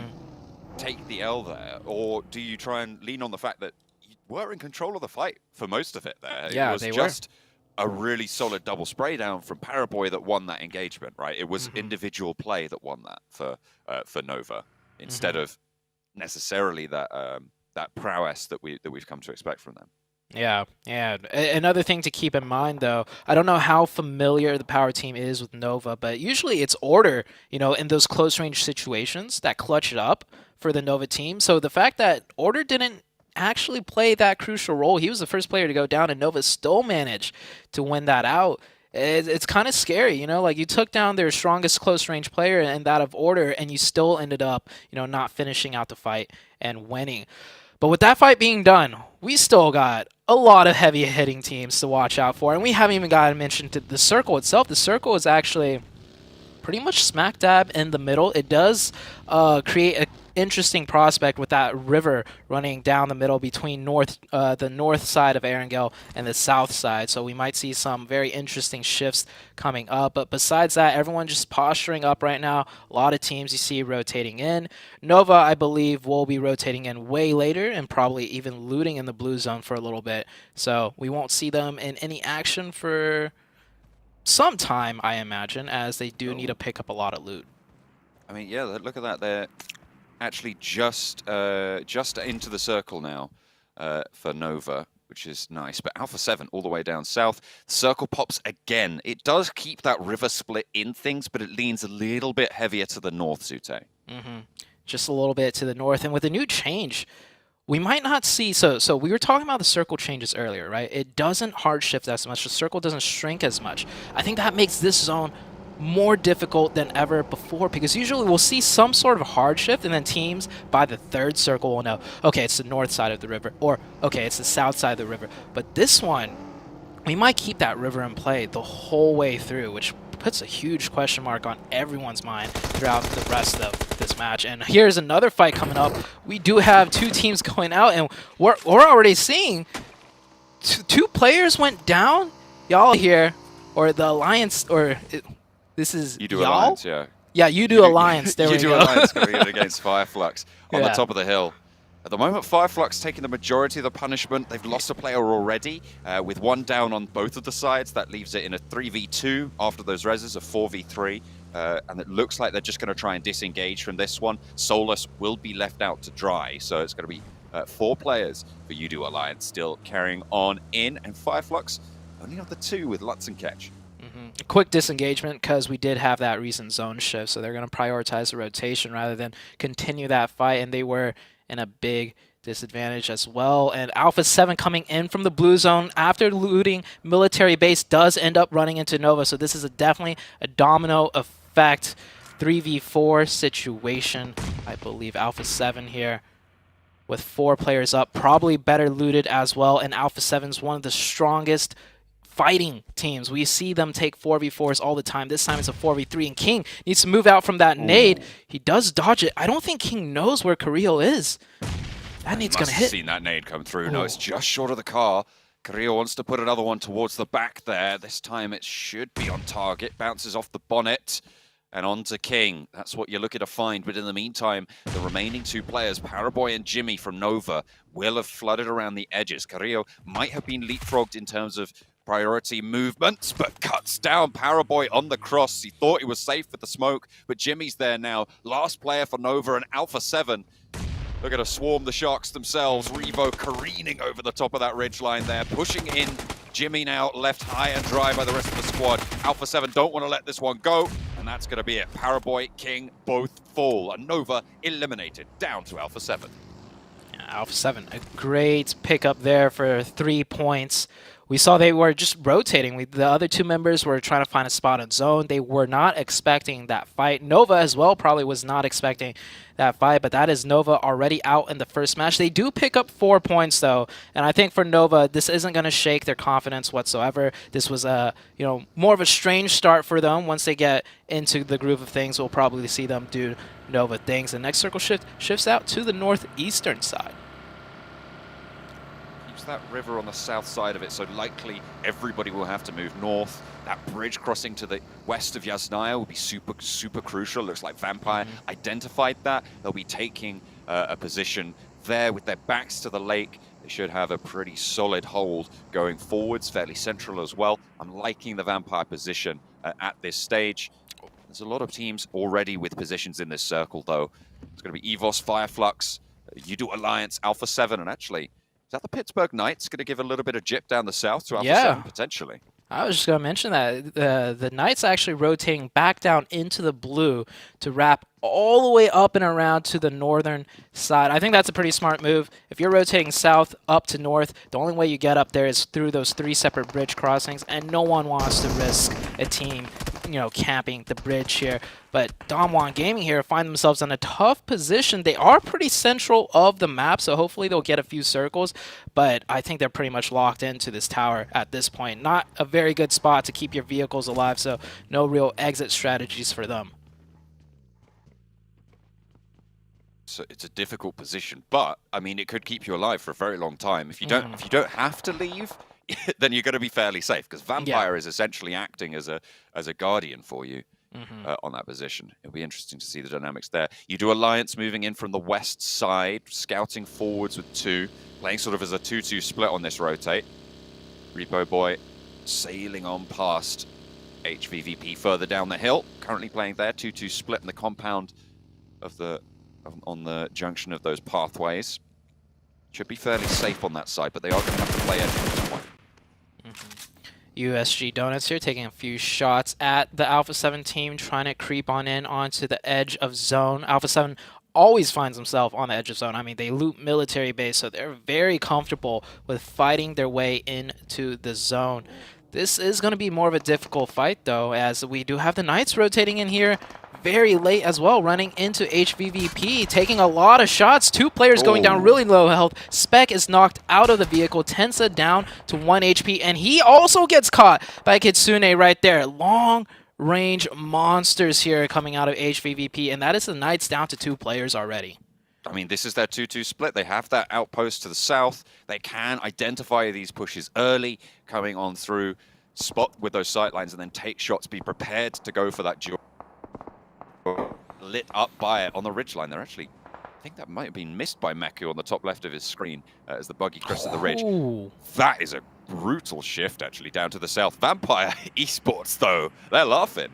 take the L there, or do you try and lean on the fact that you were in control of the fight for most of it there? Yeah, it was just a really solid double spray down from Paraboy that won that engagement, right? It was individual play that won that for Nova, instead of necessarily that that prowess that we've come to expect from them. Yeah. Another thing to keep in mind, though, I don't know how familiar the Power team is with Nova, but usually it's Order, you know, in those close-range situations that clutch it up for the Nova team. So the fact that Order didn't actually play that crucial role, he was the first player to go down, and Nova still managed to win that out. It's kind of scary, you know, like you took down their strongest close-range player and that of Order, and you still ended up, you know, not finishing out the fight and winning. But with that fight being done, we still got a lot of heavy hitting teams to watch out for. And we haven't even gotten mentioned to the circle itself. The circle is actually pretty much smack dab in the middle. It does create an interesting prospect with that river running down the middle between the north side of Erangel and the south side. So we might see some very interesting shifts coming up. But besides that, everyone just posturing up right now. A lot of teams you see rotating in. Nova, I believe, will be rotating in way later and probably even looting in the blue zone for a little bit. So we won't see them in any action for some time, I imagine, as they do need to pick up a lot of loot. I mean, yeah, look at that. They're actually just into the circle now for Nova, which is nice. But Alpha 7 all the way down south. Circle pops again. It does keep that river split in things, but it leans a little bit heavier to the north, Zute. Just a little bit to the north. And with a new change, we might not see, so we were talking about the circle changes earlier, right? It doesn't hard shift as much. The circle doesn't shrink as much. I think that makes this zone more difficult than ever before, because usually we'll see some sort of hard shift and then teams by the third circle will know, okay, it's the north side of the river, or okay, it's the south side of the river. But this one, we might keep that river in play the whole way through, which puts a huge question mark on everyone's mind throughout the rest of this match. And here's another fight coming up. We do have two teams going out, and we're already seeing two players went down. Y'all here, or the Alliance, or this is You do y'all? Alliance, yeah. Yeah, you do Alliance. There you we do go. Alliance coming in against Fireflux on the Yeah. top of the hill. At the moment, Fireflux taking the majority of the punishment. They've lost a player already, with one down on both of the sides. That leaves it in a 3v2 after those reses, a 4v3. And it looks like they're just going to try and disengage from this one. Solus will be left out to dry, so it's going to be 4 players for Udo Alliance still carrying on in. And Fireflux only on the 2 with Lutz and Ketch. Quick disengagement because we did have that recent zone shift, so they're going to prioritize the rotation rather than continue that fight, and they were in a big disadvantage as well. And Alpha 7 coming in from the blue zone after looting military base does end up running into Nova, so this is definitely a domino effect 3v4 situation. I believe Alpha 7 here with 4 players up, probably better looted as well, and Alpha 7's one of the strongest fighting teams. We see them take 4v4s all the time. This time it's a 4v3, and King needs to move out from that nade. He does dodge it. I don't think King knows where Carrillo is. That nade's going to hit. Seen that nade come through. No, it's just short of the car. Carrillo wants to put another one towards the back there. This time it should be on target. Bounces off the bonnet and on to King. That's what you're looking to find. But in the meantime, the remaining 2 players, Paraboy and Jimmy from Nova, will have flooded around the edges. Carrillo might have been leapfrogged in terms of priority movements, but cuts down Paraboy on the cross. He thought he was safe with the smoke, but Jimmy's there now. Last player for Nova and Alpha 7. They're going to swarm the Sharks themselves. Revo careening over the top of that ridgeline there, pushing in. Jimmy now left high and dry by the rest of the squad. Alpha 7 don't want to let this one go, and that's going to be it. Paraboy, King, both fall. And Nova eliminated, down to Alpha 7. Yeah, Alpha 7, a great pickup there for 3 points. We saw they were just rotating. The other 2 members were trying to find a spot in zone. They were not expecting that fight. Nova as well probably was not expecting that fight, but that is Nova already out in the first match. They do pick up 4 points though, and I think for Nova, this isn't going to shake their confidence whatsoever. This was a more of a strange start for them. Once they get into the groove of things, we'll probably see them do Nova things. The next circle shifts out to the northeastern side. That river on the south side of it, so likely everybody will have to move north. That bridge crossing to the west of Yasnaya will be super crucial. Looks like Vampire identified that. They'll be taking a position there with their backs to the lake. They should have a pretty solid hold going forwards, fairly central as well. I'm liking the Vampire position at this stage. There's a lot of teams already with positions in this circle, though. It's going to be EVOS, Fireflux, Udo Alliance, Alpha 7, and actually, is that the Pittsburgh Knights going to give a little bit of jip down the south to Alpha 7, potentially? I was just going to mention that. The Knights actually rotating back down into the blue to wrap all the way up and around to the northern side. I think that's a pretty smart move. If you're rotating south up to north, the only way you get up there is through those 3 separate bridge crossings, and no one wants to risk a team camping the bridge here. But Damwon Gaming here find themselves in a tough position. They are pretty central of the map, so hopefully they'll get a few circles. But I think they're pretty much locked into this tower at this point. Not a very good spot to keep your vehicles alive, so no real exit strategies for them. So it's a difficult position, but I mean, it could keep you alive for a very long time. If you don't have to leave, then you're going to be fairly safe, because Vampire is essentially acting as a guardian for you on that position. It'll be interesting to see the dynamics there. You do Alliance moving in from the west side, scouting forwards with 2, playing sort of as a 2-2 split on this rotate. Repo Boy sailing on past HVVP further down the hill, currently playing there, 2-2 split in the compound of on the junction of those pathways. Should be fairly safe on that side, but they are going to have to play edge from this point. USG Donuts here taking a few shots at the Alpha 7 team, trying to creep on in onto the edge of zone. Alpha 7 always finds himself on the edge of zone. I mean, they loot military base, so they're very comfortable with fighting their way into the zone. This is going to be more of a difficult fight, though, as we do have the Knights rotating in here very late as well, running into HVVP, taking a lot of shots. 2 players going down really low health. Spec is knocked out of the vehicle. Tensa down to 1 HP, and he also gets caught by Kitsune right there. Long range monsters here coming out of HVVP, and that is the Knights down to 2 players already. I mean, this is their 2-2 split. They have that outpost to the south. They can identify these pushes early, coming on through, spot with those sightlines, and then take shots, be prepared to go for that duel. Lit up by it on the ridgeline. They're actually, I think that might have been missed by Meku on the top left of his screen as the buggy crested the ridge. That is a brutal shift, actually, down to the south. Vampire Esports, though, they're laughing.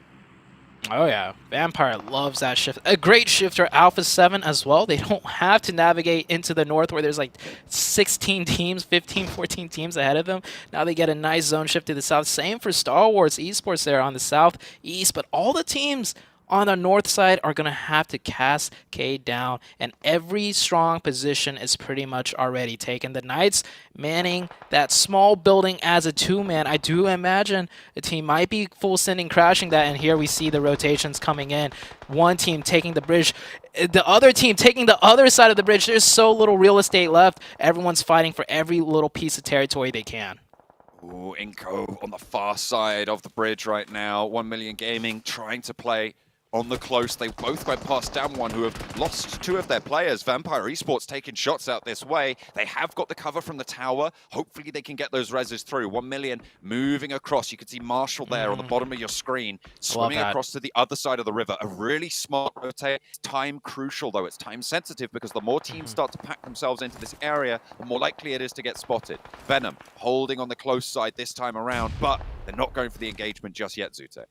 Oh yeah, Vampire loves that shift. A great shift for Alpha 7 as well. They don't have to navigate into the north where there's like 16 teams, 15, 14 teams ahead of them. Now they get a nice zone shift to the south. Same for Star Wars Esports there on the southeast, but all the teams on the north side are going to have to cascade down, and every strong position is pretty much already taken. The Knights manning that small building as a 2-man. I do imagine the team might be full sending crashing that, and here we see the rotations coming in. One team taking the bridge, the other team taking the other side of the bridge. There's so little real estate left. Everyone's fighting for every little piece of territory they can. Ooh, Inko on the far side of the bridge right now. 1 Million Gaming trying to play on the close. They both went past Damwon, who have lost 2 of their players. Vampire Esports taking shots out this way. They have got the cover from the tower. Hopefully they can get those reses through. 1 Million moving across. You can see Marshall there on the bottom of your screen, swimming across to the other side of the river. A really smart rotate. It's time crucial, though. It's time sensitive, because the more teams start to pack themselves into this area, the more likely it is to get spotted. Venom holding on the close side this time around, but they're not going for the engagement just yet, Zute.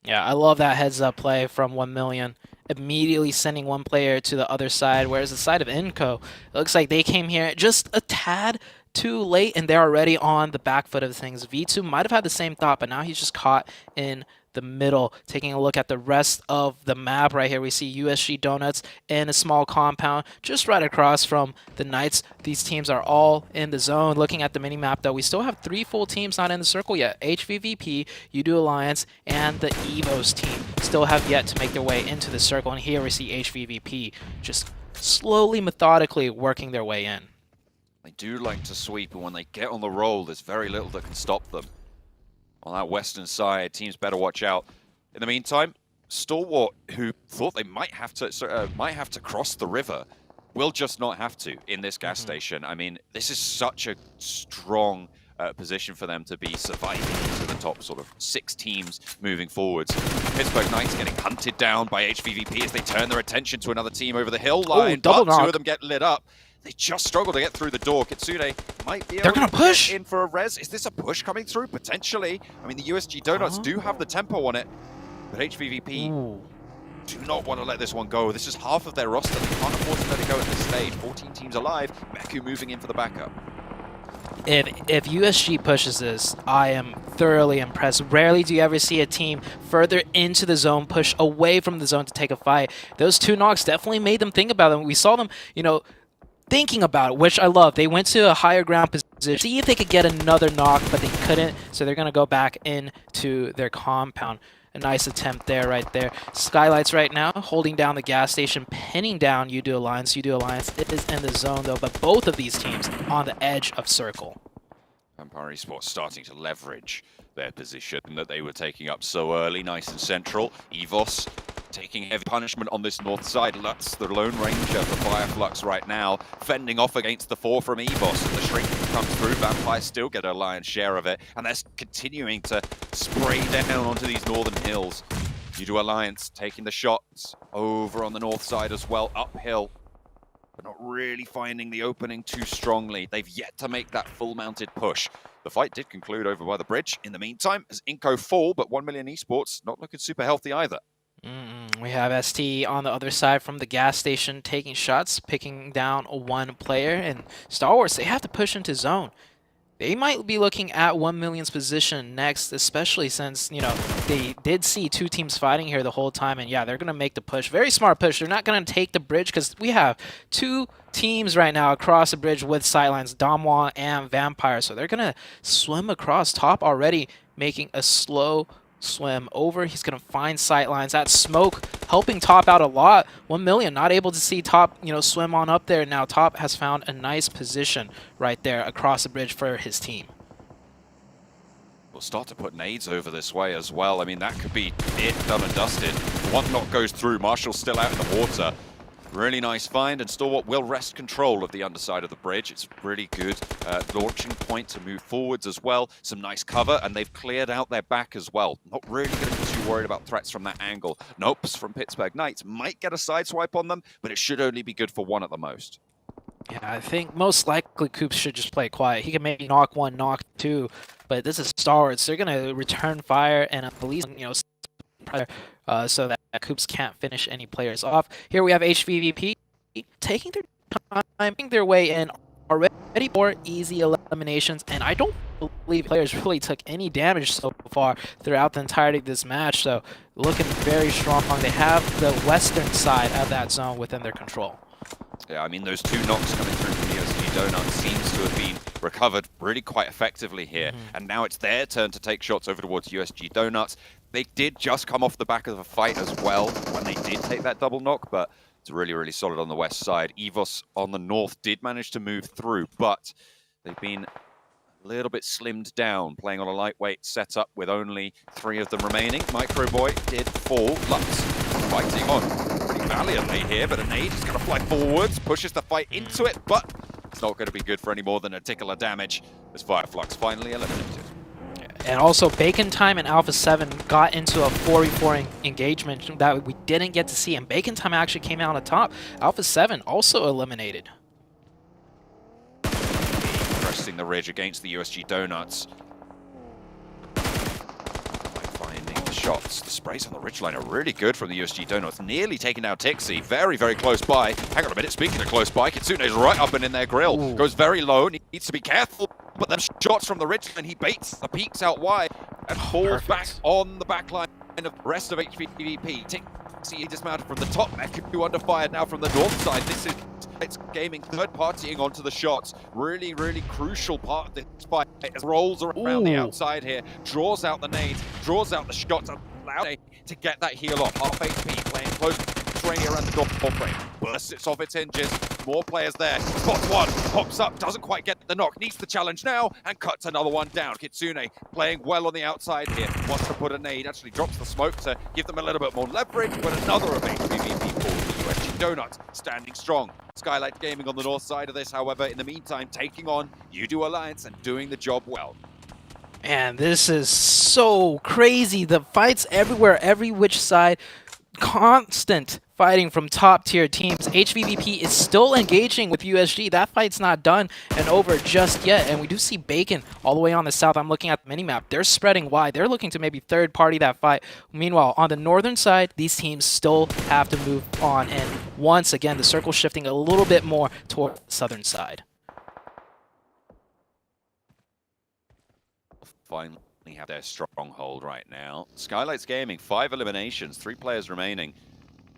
Yeah, I love that heads-up play from 1 Million. Immediately sending one player to the other side, whereas the side of Inco, it looks like they came here just a tad too late, and they're already on the back foot of things. V2 might have had the same thought, but now he's just caught in the middle. Taking a look at the rest of the map right here, we see USG Donuts in a small compound just right across from the Knights. These teams are all in the zone. Looking at the mini map, though, we still have 3 full teams not in the circle yet. HVVP, Udo Alliance, and the EVOS team still have yet to make their way into the circle. And here we see HVVP just slowly, methodically working their way in. They do like to sweep, and when they get on the roll, there's very little that can stop them. On that western side, teams better watch out. In the meantime, Stalwart, who thought they might have to cross the river, will just not have to in this gas station. I mean, this is such a strong position for them to be surviving into the top sort of 6 teams moving forwards. Pittsburgh Knights getting hunted down by HVVP as they turn their attention to another team over the hill line. Double knock. 2 of them get lit up. They just struggle to get through the door. Kitsune might be able They're gonna to push get in for a res. Is this a push coming through? Potentially. I mean, the USG Donuts do have the tempo on it, but HVVP do not want to let this one go. This is half of their roster. They can't afford to let it go at this stage. 14 teams alive. Meku moving in for the backup. If USG pushes this, I am thoroughly impressed. Rarely do you ever see a team further into the zone push away from the zone to take a fight. Those 2 knocks definitely made them think about it. We saw them, thinking about it, which I love. They went to a higher ground position, see if they could get another knock, but they couldn't, so they're going to go back into their compound. A nice attempt there, right there. Skylights right now holding down the gas station, pinning down UDO Alliance. UDO Alliance is in the zone though, but both of these teams on the edge of circle. Vampire Esports starting to leverage their position that they were taking up so early, nice and central. EVOS taking heavy punishment on this north side. Lutz, the Lone Ranger for Fireflux right now, fending off against the 4 from EVOS. And the shrink comes through. Vampire still get a lion's share of it, and they're continuing to spray down onto these northern hills. UDO Alliance taking the shots over on the north side as well, uphill, but not really finding the opening too strongly. They've yet to make that full-mounted push. The fight did conclude over by the bridge. In the meantime, as Inco fall, but 1 million esports not looking super healthy either. We have ST on the other side from the gas station taking shots, picking down one player. And Star Wars, they have to push into zone. They might be looking at 1 million's position next, especially since, you know, they did see 2 teams fighting here the whole time. And yeah, they're going to make the push. Very smart push. They're not going to take the bridge because we have 2 teams right now across the bridge with sidelines, Damwon and Vampire. So they're going to swim across top already, making a slow swim over. He's going to find sightlines. That smoke helping Top out a lot. 1 million not able to see Top, you know, swim on up there. Now Top has found a nice position right there across the bridge for his team. We'll start to put nades over this way as well. I mean, that could be it, done and dusted. One knock goes through. Marshall's still out in the water. Really nice find, and Stalwart will wrest control of the underside of the bridge. It's a really good launching point to move forwards as well. Some nice cover, and they've cleared out their back as well. Not really going to be too worried about threats from that angle. Nopes from Pittsburgh Knights might get a sideswipe on them, but it should only be good for one at the most. Yeah, I think most likely Coops should just play quiet. He can maybe knock 1, knock 2, but this is Star Wars. They're going to return fire and at least, you know, pressure, so that Coops can't finish any players off. Here we have HVVP taking their time, making their way in already for easy eliminations, and I don't believe players really took any damage so far throughout the entirety of this match, so looking very strong. They have the western side of that zone within their control. Yeah, I mean, those 2 knocks coming through from USG Donut seems to have been recovered really quite effectively here. And now it's their turn to take shots over towards USG Donuts. They did just come off the back of a fight as well when they did take that double knock, but it's really, really solid on the west side. EVOS on the north did manage to move through, but they've been a little bit slimmed down, playing on a lightweight setup with only 3 of them remaining. Microboy did fall. Lux fighting on pretty valiantly here, but a nade is going to fly forwards, pushes the fight into it, but it's not going to be good for any more than a tickle of damage as Fireflux finally eliminated. And also, Bacon Time and Alpha 7 got into a 4v4 engagement that we didn't get to see, and Bacon Time actually came out on top. Alpha 7 also eliminated. Pressing the ridge against the USG Donuts. Finding the shots. The sprays on the ridgeline are really good from the USG Donuts. Nearly taking down Tixie. Very, very close by. Hang on a minute. Speaking of close by, Kitsune's right up and in their grill. Ooh. Goes very low and he needs to be careful. But then shots from the ridgeline, he baits the peaks out wide and falls back on the backline of the rest of HVVP. Tixie dismounted from the top, Meku under fire now from the north side. This is it's gaming third partying onto the shots. Really, really crucial part of this fight. It rolls around the outside here, draws out the nades, draws out the shots, allowed to get that heal off. Half HP, playing close training around the door frame. Bursts it off its hinges. More players there. Spots one, pops up, doesn't quite get the knock. Needs the challenge now and cuts another one down. Kitsune playing well on the outside here. Wants to put a nade, actually drops the smoke to give them a little bit more leverage, but another of HVVP for the USG Donuts standing strong. Skylight Gaming on the north side of this, however, in the meantime, taking on UDO Alliance and doing the job well. Man, this is so crazy. The fights everywhere, every which side. Constant fighting from top tier teams. HVVP is still engaging with USG. That fight's not done and over just yet. And we do see Bacon all the way on the south. I'm looking at the minimap. They're spreading wide. They're looking to maybe third party that fight. Meanwhile, on the northern side, these teams still have to move on. And once again, the circle shifting a little bit more toward the southern side. Finally have their stronghold right now. Skylights Gaming, 5 eliminations, 3 players remaining.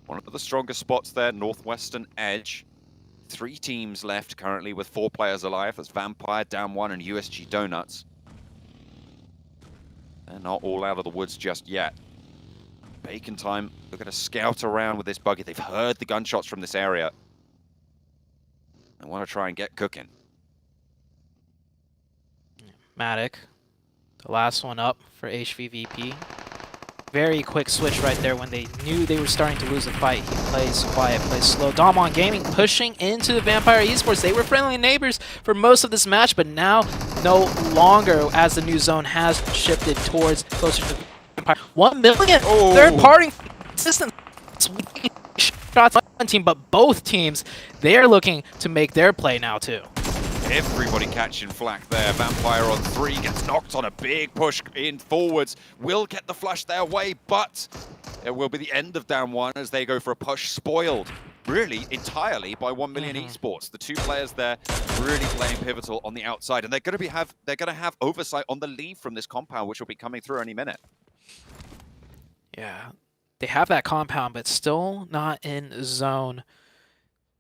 One of the strongest spots there, northwestern edge. 3 teams left currently with 4 players alive. That's Vampire, Damwon, and USG Donuts. They're not all out of the woods just yet. Bacon Time, they're going to scout around with this buggy. They've heard the gunshots from this area. They want to try and get cooking. Matic, the last one up for HVVP. Very quick switch right there when they knew they were starting to lose the fight. He plays quiet, plays slow. Domon Gaming pushing into the Vampire Esports. They were friendly neighbors for most of this match, but now no longer, as the new zone has shifted towards closer to the Vampire. 1 million third party assistance shots on one team, but both teams, they are looking to make their play now too. Everybody catching flack there. Vampire on 3 gets knocked on a big push in forwards. Will get the flush their way, but it will be the end of down 1 as they go for a push, spoiled really entirely by 1 million esports. The 2 players there really playing pivotal on the outside, and they're going to have oversight on the lead from this compound, which will be coming through any minute. Yeah, they have that compound, but still not in zone.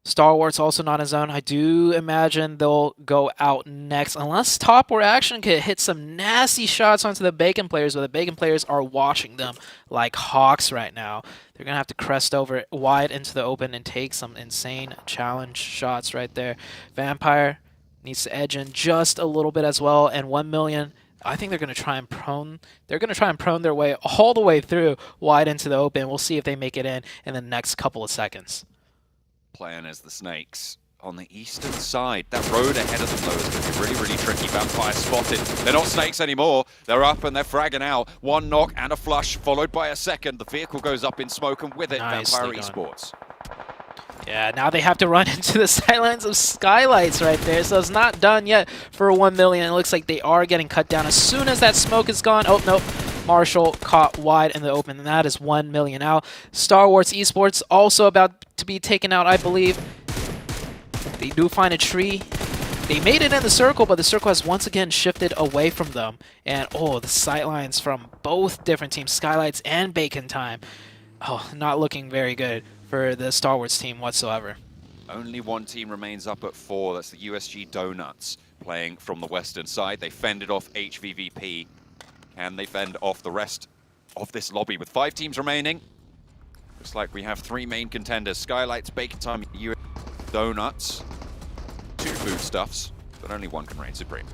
Star Wars also not in zone. I do imagine they'll go out next, unless Top or Action can hit some nasty shots onto the Bacon players, but the Bacon players are watching them like hawks right now. They're going to have to crest over wide into the open and take some insane challenge shots right there. Vampire needs to edge in just a little bit as well, and 1 million, I think they're going to try and prone. They're going to try and prone their way all the way through wide into the open. We'll see if they make it in the next couple of seconds. Playing as the Snakes on the eastern side. That road ahead of them, though, is going to be really, really tricky. Vampire spotted. They're not Snakes anymore. They're up and they're fragging out. 1 knock and a flush, followed by a second. The vehicle goes up in smoke, and with it, Vampire Esports. Yeah, now they have to run into the sidelines of Skylights right there, so it's not done yet for 1 million. It looks like they are getting cut down as soon as that smoke is gone. Oh, nope. Marshall caught wide in the open, and that is 1 million out. Star Wars Esports also about to be taken out, I believe. They do find a tree. They made it in the circle, but the circle has once again shifted away from them. And, oh, the sightlines from both different teams, Skylights and Bacon Time. Oh, not looking very good for the Star Wars team whatsoever. Only 1 team remains up at 4. That's the USG Donuts playing from the western side. They fended off HVVP. And they fend off the rest of this lobby with 5 teams remaining. Looks like we have 3 main contenders: Skylights, Bacon Time, Donuts, 2 foodstuffs, but only 1 can reign supreme.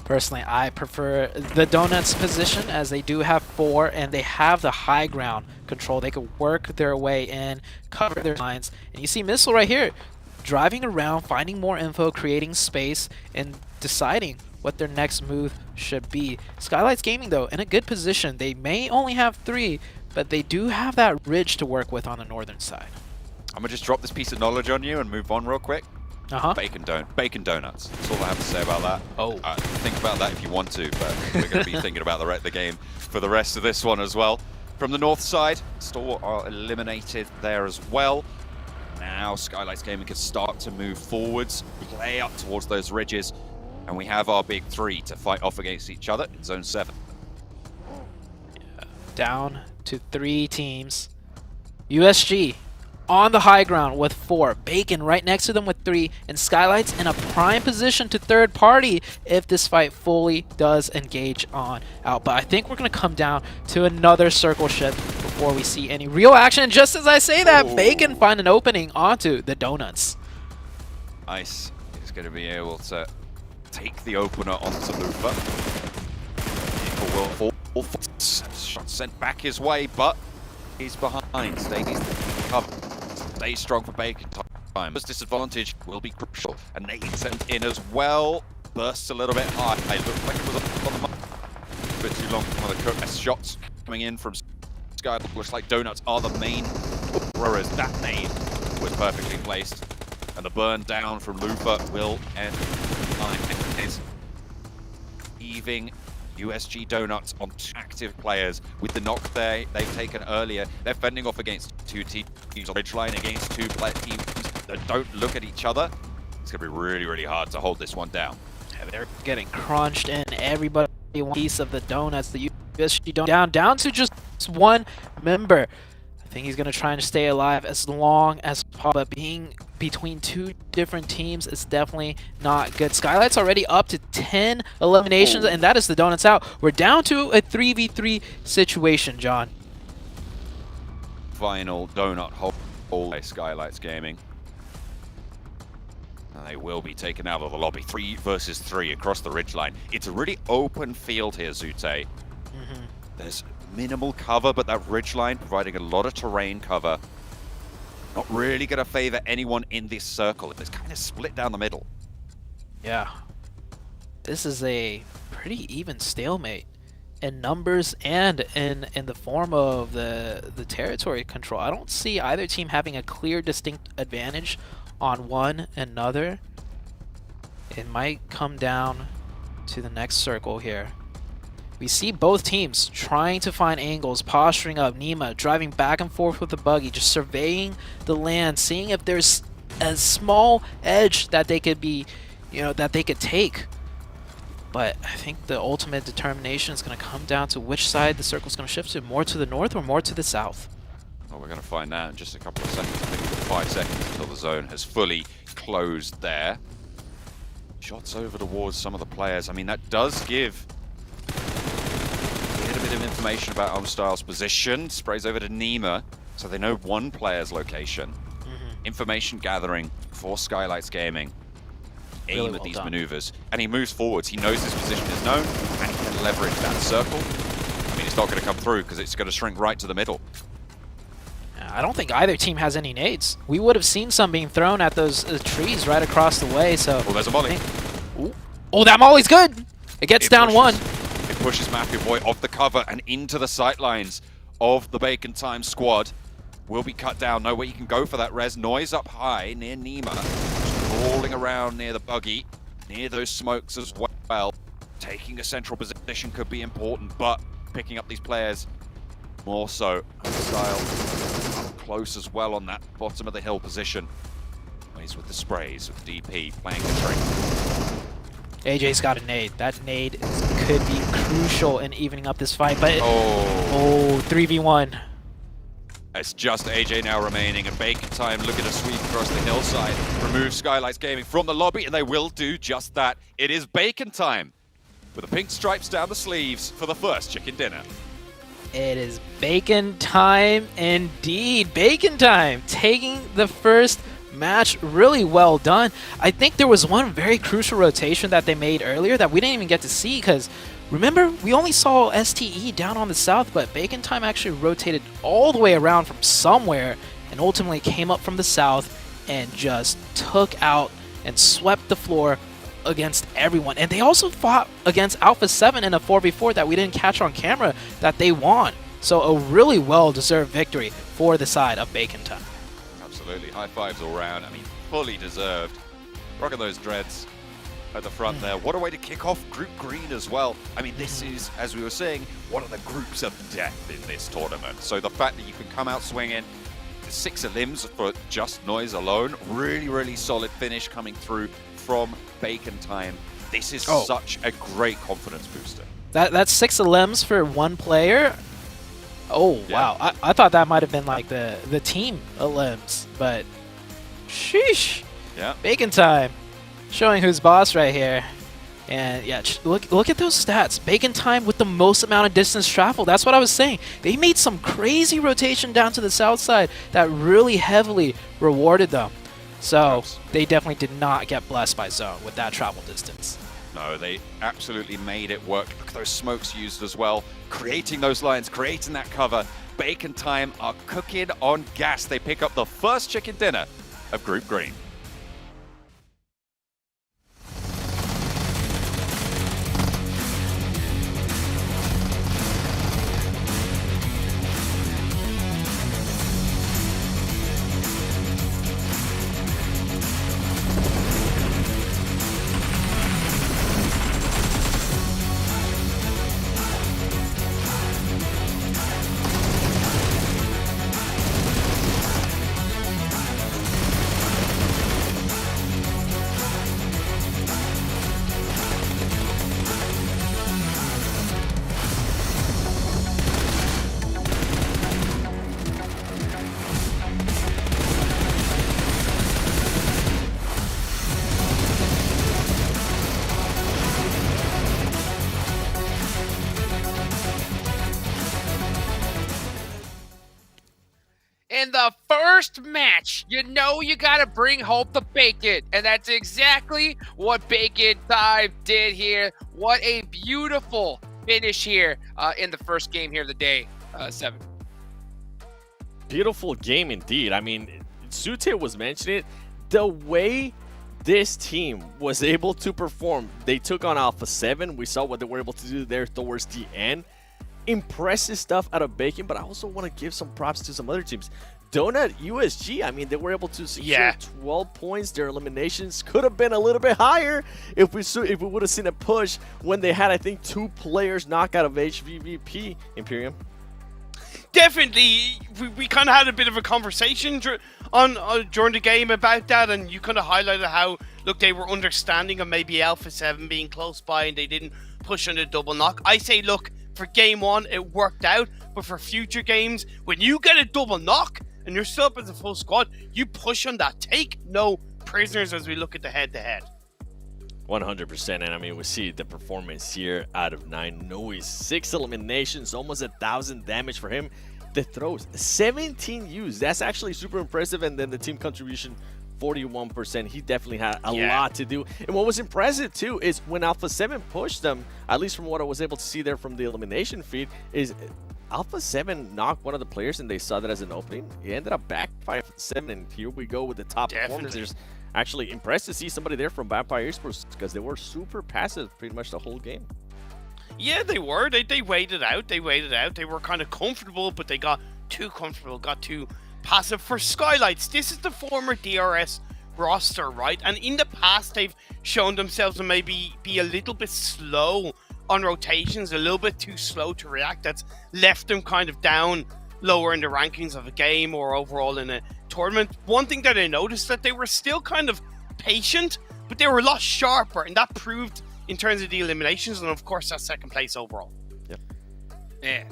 Personally, I prefer the Donuts position, as they do have 4, and they have the high ground control. They could work their way in, cover their lines, and you see Missile right here, driving around, finding more info, creating space, and deciding what their next move should be. Skylights Gaming, though, in a good position. They may only have 3, but they do have that ridge to work with on the northern side. I'm going to just drop this piece of knowledge on you and move on real quick. Bacon Donuts. That's all I have to say about that. Oh. Think about that if you want to, but we're going to be thinking about the game for the rest of this one as well. From the north side, Store are eliminated there as well. Now Skylights Gaming can start to move forwards, play up towards those ridges. And we have our big 3 to fight off against each other in Zone 7. Yeah. Down to 3 teams. USG on the high ground with 4. Bacon right next to them with 3. And Skylights in a prime position to third party if this fight fully does engage on out. But I think we're going to come down to another circle shift before we see any real action. And just as I say that, Bacon find an opening onto the Donuts. Ice is going to be able to take the opener onto Lufa. Vehicle will fall. Shot sent back his way, but he's behind. Stay needs to cover. Stay strong for Bacon Time. This disadvantage will be crucial. And Nate sent in as well. Bursts a little bit high. It looked like it was on the mark. A bit too long for the cook. Shots coming in from Sky. Looks like Donuts are the main. Whereas that nade was perfectly placed. And the burn down from Lufa will end. Is heaving USG Donuts on 2 active players with the knock they've taken earlier. They're fending off against 2 teams on ridgeline against 2 teams that don't look at each other. It's going to be really, really hard to hold this one down. Yeah, they're getting crunched in. Everybody wants a piece of the Donuts. The USG down to just 1 member. I I think he's going to try and stay alive as long as possible, but being between two different teams is definitely not good. Skylight's already up to 10 eliminations, and that is the Donuts out. We're down to a 3v3 situation, John. Final donut hole by Skylights Gaming. And they will be taken out of the lobby. 3 versus 3 across the ridgeline. It's a really open field here, Zute. There's minimal cover, but that ridgeline providing a lot of terrain cover. Not really going to favor anyone in this circle. It's kind of split down the middle. Yeah. This is a pretty even stalemate in numbers and in the form of the territory control. I don't see either team having a clear, distinct advantage on one another. It might come down to the next circle here. We see both teams trying to find angles, posturing up. Nima driving back and forth with the buggy, just surveying the land, seeing if there's a small edge that they could be, that they could take. But I think the ultimate determination is going to come down to which side the circle's going to shift to, more to the north or more to the south. Well, we're going to find out in just a couple of seconds. I think we've got 5 seconds until the zone has fully closed there. Shots over towards some of the players. I mean, that does give a bit of information about Homestyle's position. Sprays over to Nima, so they know one player's location. Information gathering for Skylights Gaming. Aim at these maneuvers, and he moves forwards. He knows his position is known, and he can leverage that circle. I mean, it's not going to come through because it's going to shrink right to the middle. I don't think either team has any nades. We would have seen some being thrown at those trees right across the way, so... Oh, there's a molly. Oh, that molly's good! It gets down one. It pushes Mafia Boy off the cover and into the sightlines of the Bacon Time squad. Will be cut down. No way you can go for that res. Noise up high near Nima. Crawling around near the buggy, near those smokes as well. Taking a central position could be important, but picking up these players more so. Style up close as well on that bottom of the hill position. He's with the sprays, with DP, playing the trick. AJ's got a nade. That nade could be crucial in evening up this fight, but... Oh, 3v1. It's just AJ now remaining, and Bacon Time looking to sweep across the hillside, remove Skylights Gaming from the lobby, and they will do just that. It is Bacon Time, with the pink stripes down the sleeves for the first chicken dinner. It is Bacon Time indeed. Bacon Time taking the first match. Really well done. I think there was one very crucial rotation that they made earlier that we didn't even get to see, because remember, we only saw STE down on the south, but Bacon Time actually rotated all the way around from somewhere and ultimately came up from the south and just took out and swept the floor against everyone. And they also fought against Alpha 7 in a 4v4 that we didn't catch on camera that they won. So a really well-deserved victory for the side of Bacon Time. Absolutely. High fives all round. I mean, fully deserved. Rocking those dreads at the front there. What a way to kick off Group Green as well. I mean, this is, as we were saying, one of the groups of death in this tournament. So the fact that you can come out swinging, 6 elims for just Noise alone, really, really solid finish coming through from Bacon Time. This is such a great confidence booster. That's 6 elims for one player. Oh, yeah. Wow. I thought that might have been like the team elims, but sheesh. Yeah. Bacon Time. Showing who's boss right here. And yeah, look at those stats. Bacon Time with the most amount of distance traveled. That's what I was saying. They made some crazy rotation down to the south side that really heavily rewarded them. So they definitely did not get blessed by zone with that travel distance. No, they absolutely made it work. Look at those smokes used as well. Creating those lines, creating that cover. Bacon Time are cooking on gas. They pick up the first chicken dinner of Group Green. in the first match, you know you gotta bring home the bacon. And that's exactly what Bacon Time did here. What a beautiful finish here in the first game here of the day, 7. Beautiful game indeed. I mean, Sute was mentioning it. The way this team was able to perform, they took on Alpha 7. We saw what they were able to do there towards the end. Impressive stuff out of Bacon, but I also want to give some props to some other teams. Donut, USG, I mean, they were able to secure 12 points. Their eliminations could have been a little bit higher if we would have seen a push when they had, I think, 2 players knock out of HVVP, Imperium. Definitely, we kind of had a bit of a conversation during the game about that, and you kind of highlighted how, look, they were understanding of maybe Alpha 7 being close by and they didn't push on the double knock. I say, look, for game 1, it worked out, but for future games, when you get a double knock and you're still up as a full squad, you push on that. Take no prisoners as we look at the head-to-head. 100%, and I mean, we see the performance here out of 9. Noise, 6 eliminations, almost 1,000 damage for him. The throws, 17 use. That's actually super impressive, and then the team contribution, 41%. He definitely had a lot to do. And what was impressive, too, is when Alpha 7 pushed them, at least from what I was able to see there from the elimination feed, is Alpha 7 knocked one of the players, and they saw that as an opening. He ended up back 5-7, and here we go with the top performers. Actually impressed to see somebody there from Vampire Esports because they were super passive pretty much the whole game. Yeah, they were. They waited out. They were kind of comfortable, but they got too comfortable, got too passive. For Skylights, this is the former DRS roster, right? And in the past, they've shown themselves to maybe be a little bit slow on rotations, a little bit too slow to react. That's left them kind of down lower in the rankings of a game or overall in a tournament. One thing that I noticed that they were still kind of patient, but they were a lot sharper, and that proved in terms of the eliminations, and of course that second place overall. Yep. Man,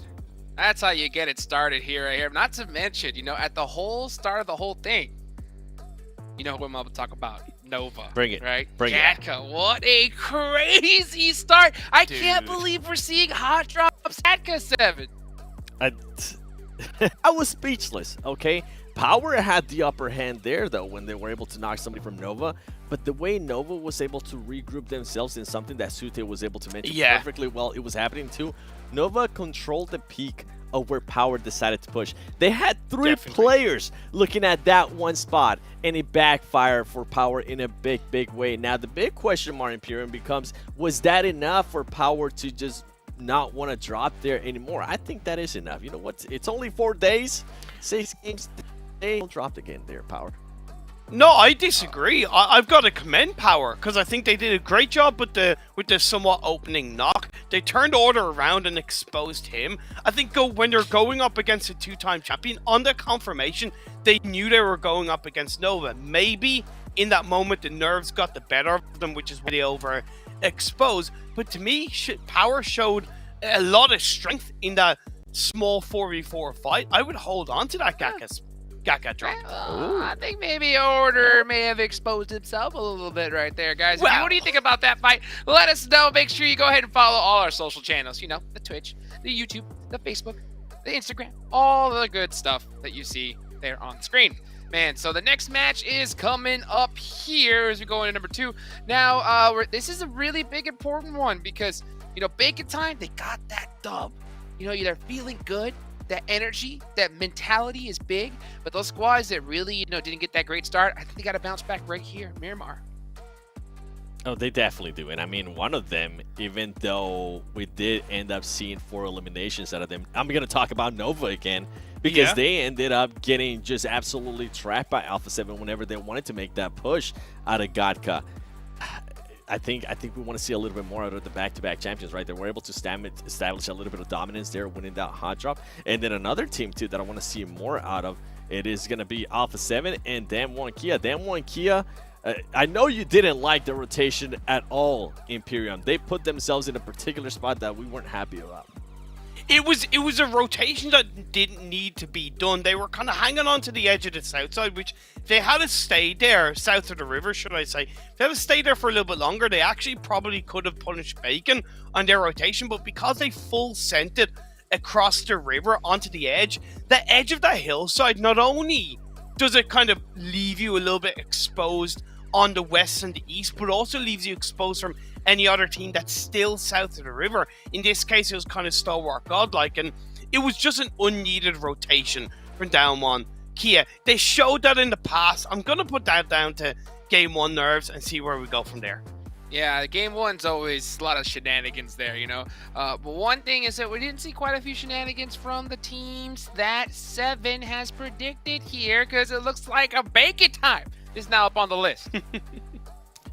that's how you get it started here, right here. Not to mention, you know, at the whole start of the whole thing, you know what I'm about to talk about? Nova. Bring it. Right? Bring Gatka, what a crazy start. I can't believe we're seeing hot drops at Gatka 7. I was speechless, okay? Power had the upper hand there, though, when they were able to knock somebody from Nova. But the way Nova was able to regroup themselves in something that Sute was able to mention perfectly well, it was happening too. Nova controlled the peak of where Power decided to push. They had 3 players looking at that one spot, and it backfired for Power in a big, big way. Now, the big question mark, Imperium, becomes, was that enough for Power to just not want to drop there anymore? I think that is enough. You know what? It's only 4 days, 6 games. They don't drop again there, Power. No, I disagree. I've got to commend Power because I think they did a great job with the somewhat opening knock. They turned order around and exposed him. I think when they're going up against a 2-time champion on the confirmation, they knew they were going up against Nova. Maybe in that moment the nerves got the better of them, which is why they overexposed. But to me, Power showed a lot of strength in that small 4v4 fight. I would hold on to that Gatka drop. I think maybe Order may have exposed himself a little bit right there, guys. Well, what do you think about that fight? Let us know. Make sure you go ahead and follow all our social channels. You know, the Twitch, the YouTube, the Facebook, the Instagram, all the good stuff that you see there on the screen. Man, so the next match is coming up here as we go into number 2. Now, this is a really big, important one because, you know, Bacon Time, they got that dub. You know, they're feeling good. That energy, that mentality is big, but those squads that really, you know, didn't get that great start, I think they got to bounce back right here, Miramar. Oh, they definitely do. And I mean, one of them, even though we did end up seeing 4 eliminations out of them, I'm going to talk about Nova again because they ended up getting just absolutely trapped by Alpha 7 whenever they wanted to make that push out of Gatka. I think we want to see a little bit more out of the back-to-back champions, right? They were able to establish a little bit of dominance there, winning that hot drop. And then another team, too, that I want to see more out of, it is going to be Alpha 7 and Damwon Kia. Damwon Kia, I know you didn't like the rotation at all, Imperium. They put themselves in a particular spot that we weren't happy about. It was a rotation that didn't need to be done. They were kind of hanging on to the edge of the south side, which they had to stay there, south of the river, should I say. If they had to stay there for a little bit longer, they actually probably could have punished Bacon on their rotation, but because they full scented across the river onto the edge of that hillside, not only does it kind of leave you a little bit exposed on the west and the east, but also leaves you exposed from any other team that's still south of the river. In this case, it was kind of Stalwart Godlike, and it was just an unneeded rotation from down one. Kia, they showed that in the past. I'm going to put that down to game one nerves and see where we go from there. Yeah, game one's always a lot of shenanigans there, you know. But one thing is that we didn't see quite a few shenanigans from the teams that Seven has predicted here, because it looks like a bacon time is now up on the list.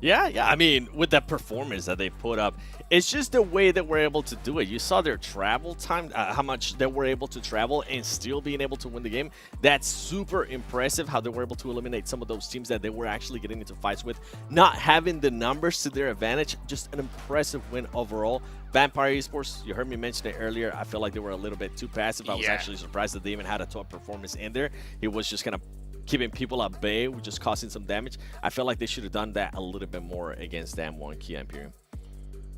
Yeah. I mean, with that performance that they put up, it's just the way that we're able to do it. You saw their travel time, how much they were able to travel and still being able to win the game. That's super impressive how they were able to eliminate some of those teams that they were actually getting into fights with. Not having the numbers to their advantage, just an impressive win overall. Vampire Esports, you heard me mention it earlier. I feel like they were a little bit too passive. I was actually surprised that they even had a top performance in there. It was just kind of keeping people at bay, just causing some damage. I feel like they should have done that a little bit more against them one Kia Imperium.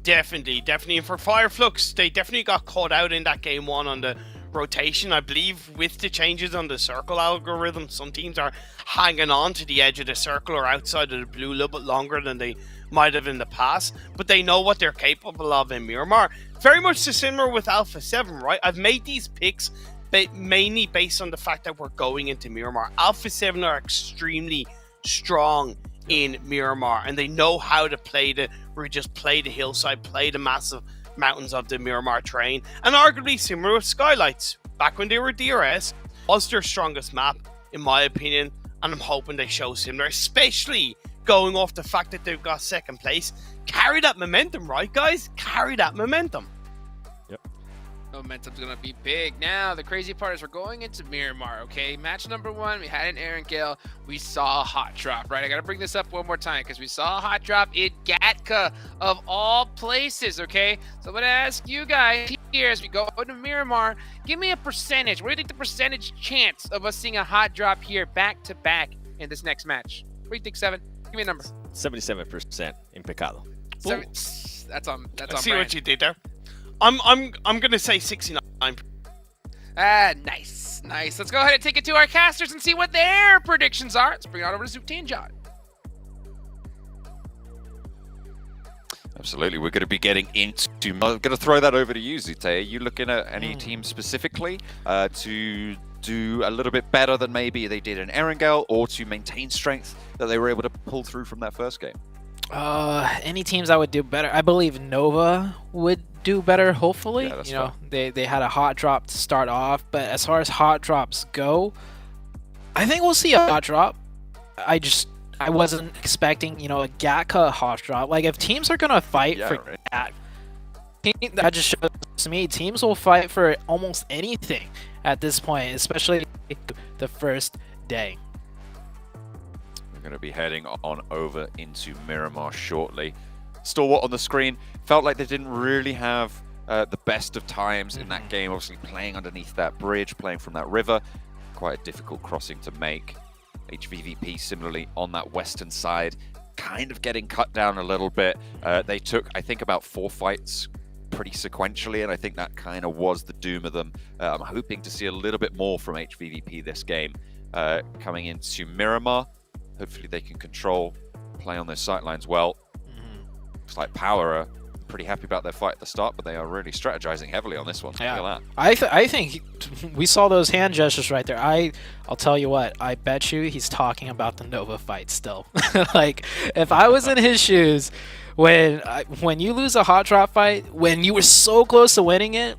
Definitely. And for Fireflux, they definitely got caught out in that game one on the rotation. I believe with the changes on the circle algorithm, some teams are hanging on to the edge of the circle or outside of the blue a little bit longer than they might have in the past, but they know what they're capable of in Miramar. Very much similar with Alpha 7, right? I've made these picks mainly based on the fact that we're going into Miramar. Alpha 7 are extremely strong in Miramar, and they know how to play the hillside, play the massive mountains of the Miramar terrain, and arguably similar with Skylights. Back when they were DRS, was their strongest map, in my opinion, and I'm hoping they show similar, especially going off the fact that they've got second place. Carry that momentum, right, guys? Carry that momentum. Momentum's gonna be big. Now the crazy part is we're going into Miramar. Okay, match number one, we had an Aaron Gale, we saw a hot drop, right? I gotta bring this up one more time because we saw a hot drop in Gatka of all places. Okay, so I'm gonna ask you guys here as we go to Miramar, give me a percentage. What do you think the percentage chance of us seeing a hot drop here back to back in this next match? What do you think, Seven? Give me a number. 77% in Pecado. That's on I see brand. what you did there. I'm gonna say 69. Nice. Let's go ahead and take it to our casters and see what their predictions are. Let's bring it on over to Zukti and John. Absolutely, we're going to be getting into. I'm going to throw that over to you, Zute. Are you looking at any team specifically to do a little bit better than maybe they did in Erangel, or to maintain strength that they were able to pull through from that first game? Any teams that would do better, I believe Nova would do better, hopefully. Yeah, you know, they had a hot drop to start off, but as far as hot drops go, I think we'll see a hot drop. I wasn't expecting, you know, a Gatka hot drop. Like, if teams are gonna fight for Gat, that just shows to me teams will fight for almost anything at this point, especially the first day. We're going to be heading on over into Miramar shortly. Stalwart on the screen. Felt like they didn't really have the best of times in that game. Obviously playing underneath that bridge, playing from that river. Quite a difficult crossing to make. HVVP similarly on that western side, kind of getting cut down a little bit. They took, I think, about 4 fights pretty sequentially, and I think that kind of was the doom of them. I'm hoping to see a little bit more from HVVP this game. Coming into Miramar, hopefully they can control, play on their sightlines well. Looks like Power are pretty happy about their fight at the start, but they are really strategizing heavily on this one. Yeah. Look at that. I think we saw those hand gestures right there. I'll tell you what, I bet you he's talking about the Nova fight still. Like, if I was in his shoes, when you lose a hot drop fight, when you were so close to winning it,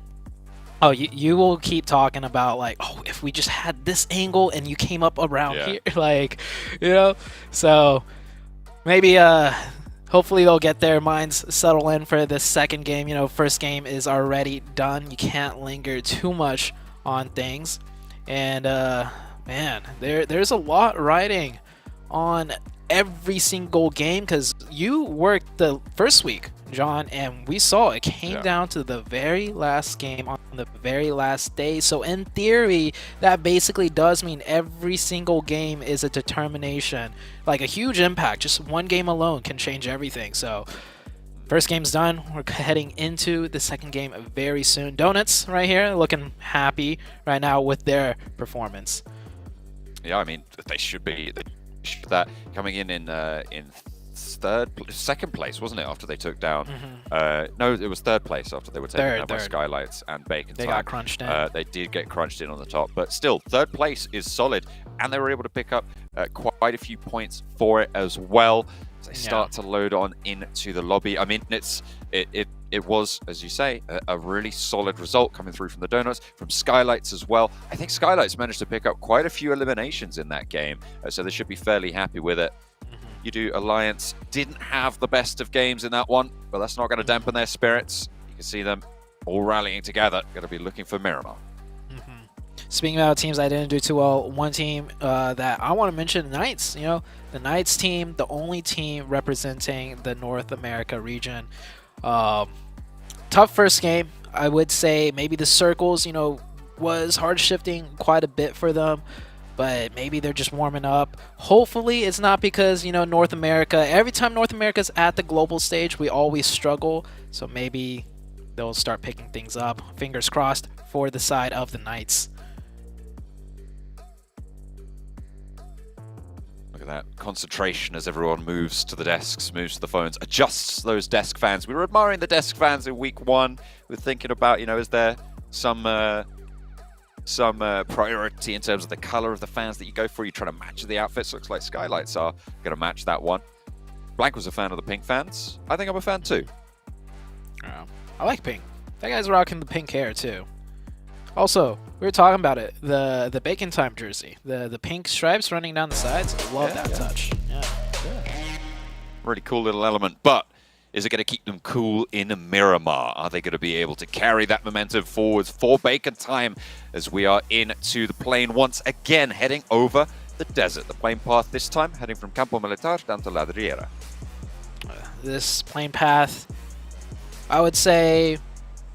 oh, you will keep talking about, like, oh, if we just had this angle and you came up around here, like, you know. So maybe hopefully they'll get their minds settle in for this second game. You know, first game is already done. You can't linger too much on things. And man, there's a lot riding on every single game, because you worked the first week, John, and we saw it came down to the very last game on the very last day. So in theory, that basically does mean every single game is a determination, like a huge impact. Just one game alone can change everything. So First game's done. We're heading into the second game very soon. Donuts right here looking happy right now with their performance. Yeah, I mean, they should be. That coming in second place, wasn't it? After they took down, no, it was third place after they were taken down by Skylights and Bacon. They got crunched in. They did get crunched in on the top, but still, third place is solid, and they were able to pick up quite a few points for it as well. As they start to load on into the lobby. I mean, it was, as you say, a really solid result coming through from the Donuts, from Skylights as well. I think Skylights managed to pick up quite a few eliminations in that game, so they should be fairly happy with it. You do Alliance didn't have the best of games in that one, but that's not going to dampen their spirits. You can see them all rallying together. Going to be looking for Miramar. Speaking about teams that didn't do too well, one team that I want to mention, the Knights. You know, the Knights team, the only team representing the North America region. Tough first game. I would say maybe the circles, you know, was hard shifting quite a bit for them, but maybe they're just warming up. Hopefully it's not because, you know, North America, every time North America's at the global stage, we always struggle. So maybe they'll start picking things up. Fingers crossed for the side of the Knights. Look at that concentration as everyone moves to the desks, moves to the phones, adjusts those desk fans. We were admiring the desk fans in week one. We're thinking about, you know, is there some priority in terms of the color of the fans that you go for? You're trying to match the outfits. Looks like Skylights are going to match that one. Blank was a fan of the pink fans. I think I'm a fan too. I like pink. That guy's rocking the pink hair too. Also, we were talking about it, the Bacon Time jersey, the pink stripes running down the sides. I love that touch. Really cool little element, but is it going to keep them cool in Miramar? Are they going to be able to carry that momentum forwards for Bacon Time as we are into the plane once again, heading over the desert? The plane path this time heading from Campo Militar down to La Riera. This plane path, I would say,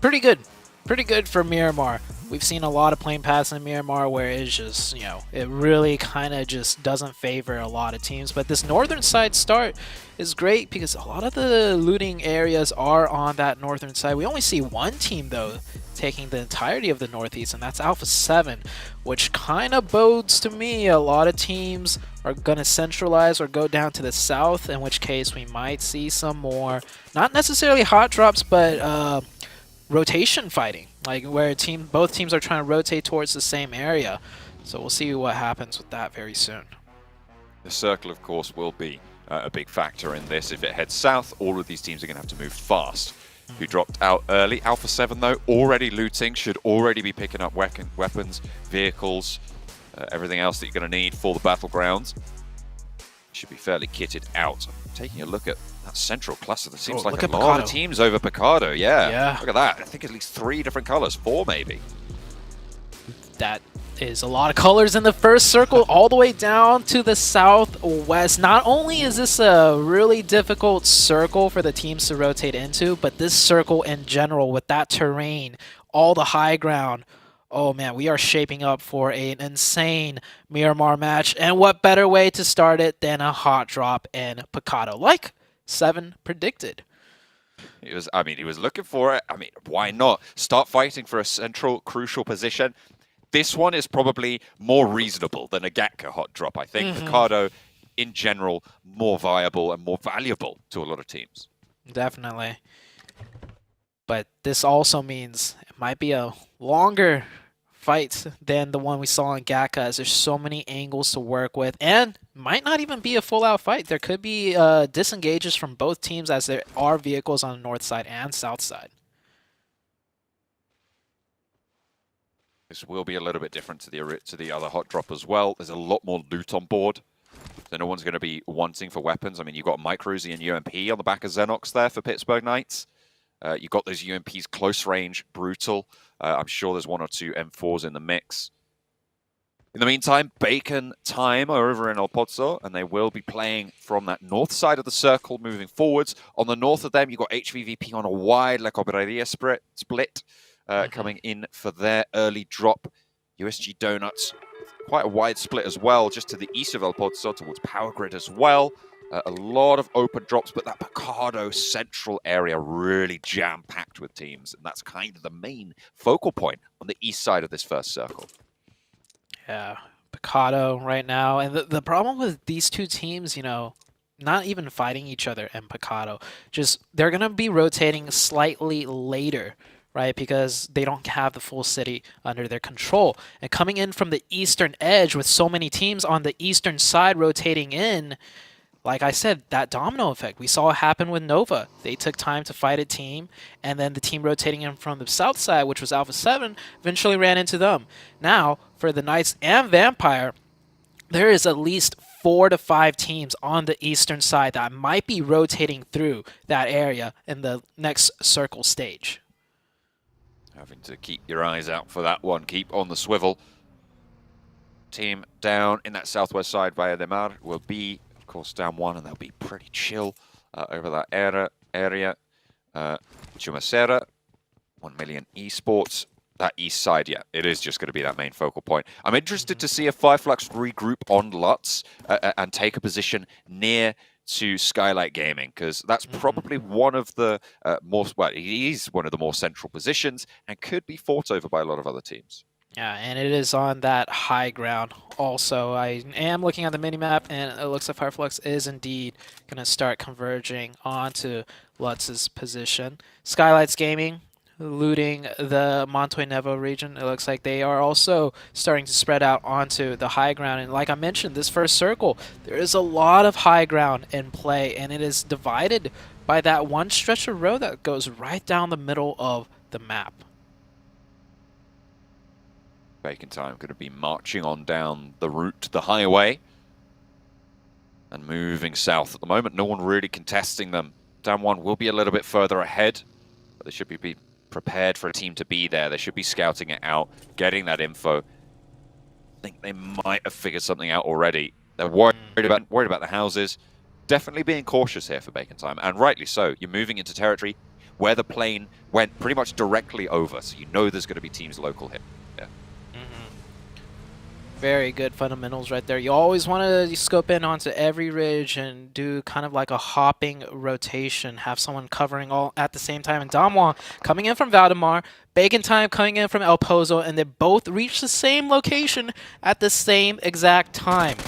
pretty good. Pretty good for Miramar. We've seen a lot of plane paths in Miramar where it's just, you know, it really kind of just doesn't favor a lot of teams. But this northern side start is great because a lot of the looting areas are on that northern side. We only see one team, though, taking the entirety of the northeast, and that's Alpha 7, which kind of bodes to me a lot of teams are going to centralize or go down to the south, in which case we might see some more, not necessarily hot drops, but rotation fighting, like where both teams are trying to rotate towards the same area. So we'll see what happens with that very soon. The circle, of course, will be a big factor in this. If it heads south, all of these teams are going to have to move fast. Who dropped out early. Alpha 7, though, already looting, should already be picking up weapons, vehicles, everything else that you're going to need for the battlegrounds. Should be fairly kitted out. Taking a look at that central cluster, there seems like a lot of teams over Picado. Yeah, look at that. I think at least 3 different colors, 4 maybe. That is a lot of colors in the first circle, all the way down to the southwest. Not only is this a really difficult circle for the teams to rotate into, but this circle in general with that terrain, all the high ground, oh man, we are shaping up for an insane Miramar match. And what better way to start it than a hot drop in Picado, like 7 predicted. He was looking for it. I mean, why not? Start fighting for a central, crucial position. This one is probably more reasonable than a Gatka hot drop, I think. Picado, in general, more viable and more valuable to a lot of teams. Definitely. But this also means it might be a longer fight than the one we saw in Gatka, as there's so many angles to work with, and might not even be a full-out fight. There could be disengages from both teams, as there are vehicles on the north side and south side. This will be a little bit different to the other hot drop as well. There's a lot more loot on board, so no one's going to be wanting for weapons. I mean, you've got Microzy and UMP on the back of Xenox there for Pittsburgh Knights. You've got those UMPs close range, brutal. I'm sure there's 1 or 2 M4s in the mix. In the meantime, Bacon Time are over in El Pozo, and they will be playing from that north side of the circle moving forwards. On the north of them, you've got HVVP on a wide La Cobreria split coming in for their early drop. USG Donuts, quite a wide split as well, just to the east of El Pozo towards Power Grid as well. A lot of open drops, but that Picado central area really jam-packed with teams, and that's kind of the main focal point on the east side of this first circle. Yeah, Picado right now. And the problem with these two teams, you know, not even fighting each other and Picado, just they're going to be rotating slightly later, right? Because they don't have the full city under their control. And coming in from the eastern edge with so many teams on the eastern side rotating in, like I said, that domino effect. We saw it happen with Nova. They took time to fight a team, and then the team rotating in from the south side, which was Alpha 7, eventually ran into them. Now, for the Knights and Vampire, there is at least 4 to 5 teams on the eastern side that might be rotating through that area in the next circle stage. Having to keep your eyes out for that one. Keep on the swivel. Team down in that southwest side via the Mar will be, of course, down 1, and they'll be pretty chill over that area. Chumacera, 1 million esports. That east side, yeah, it is just going to be that main focal point. I'm interested to see if Fireflux regroup on Lutz and take a position near to Skylight Gaming, because that's probably one of the it is one of the more central positions and could be fought over by a lot of other teams. Yeah, and it is on that high ground also. I am looking at the minimap, and it looks like Fireflux is indeed going to start converging onto Lutz's position. Skylights Gaming looting the Montoy Nevo region. It looks like they are also starting to spread out onto the high ground. And like I mentioned, this first circle, there is a lot of high ground in play, and it is divided by that one stretch of road that goes right down the middle of the map. Bacon Time going to be marching on down the route to the highway and moving south at the moment. No one really contesting them. Down 1 will be a little bit further ahead, but they should be prepared for a team to be there. They should be scouting it out, getting that info. I think they might have figured something out already. They're worried about the houses. Definitely being cautious here for Bacon Time, and rightly so. You're moving into territory where the plane went pretty much directly over, so you know there's going to be teams local here. Yeah. Very good fundamentals right there. You always want to scope in onto every ridge and do kind of like a hopping rotation, have someone covering all at the same time. And Damwon coming in from Valdemar, Bacon Time coming in from El Pozo, and they both reach the same location at the same exact time.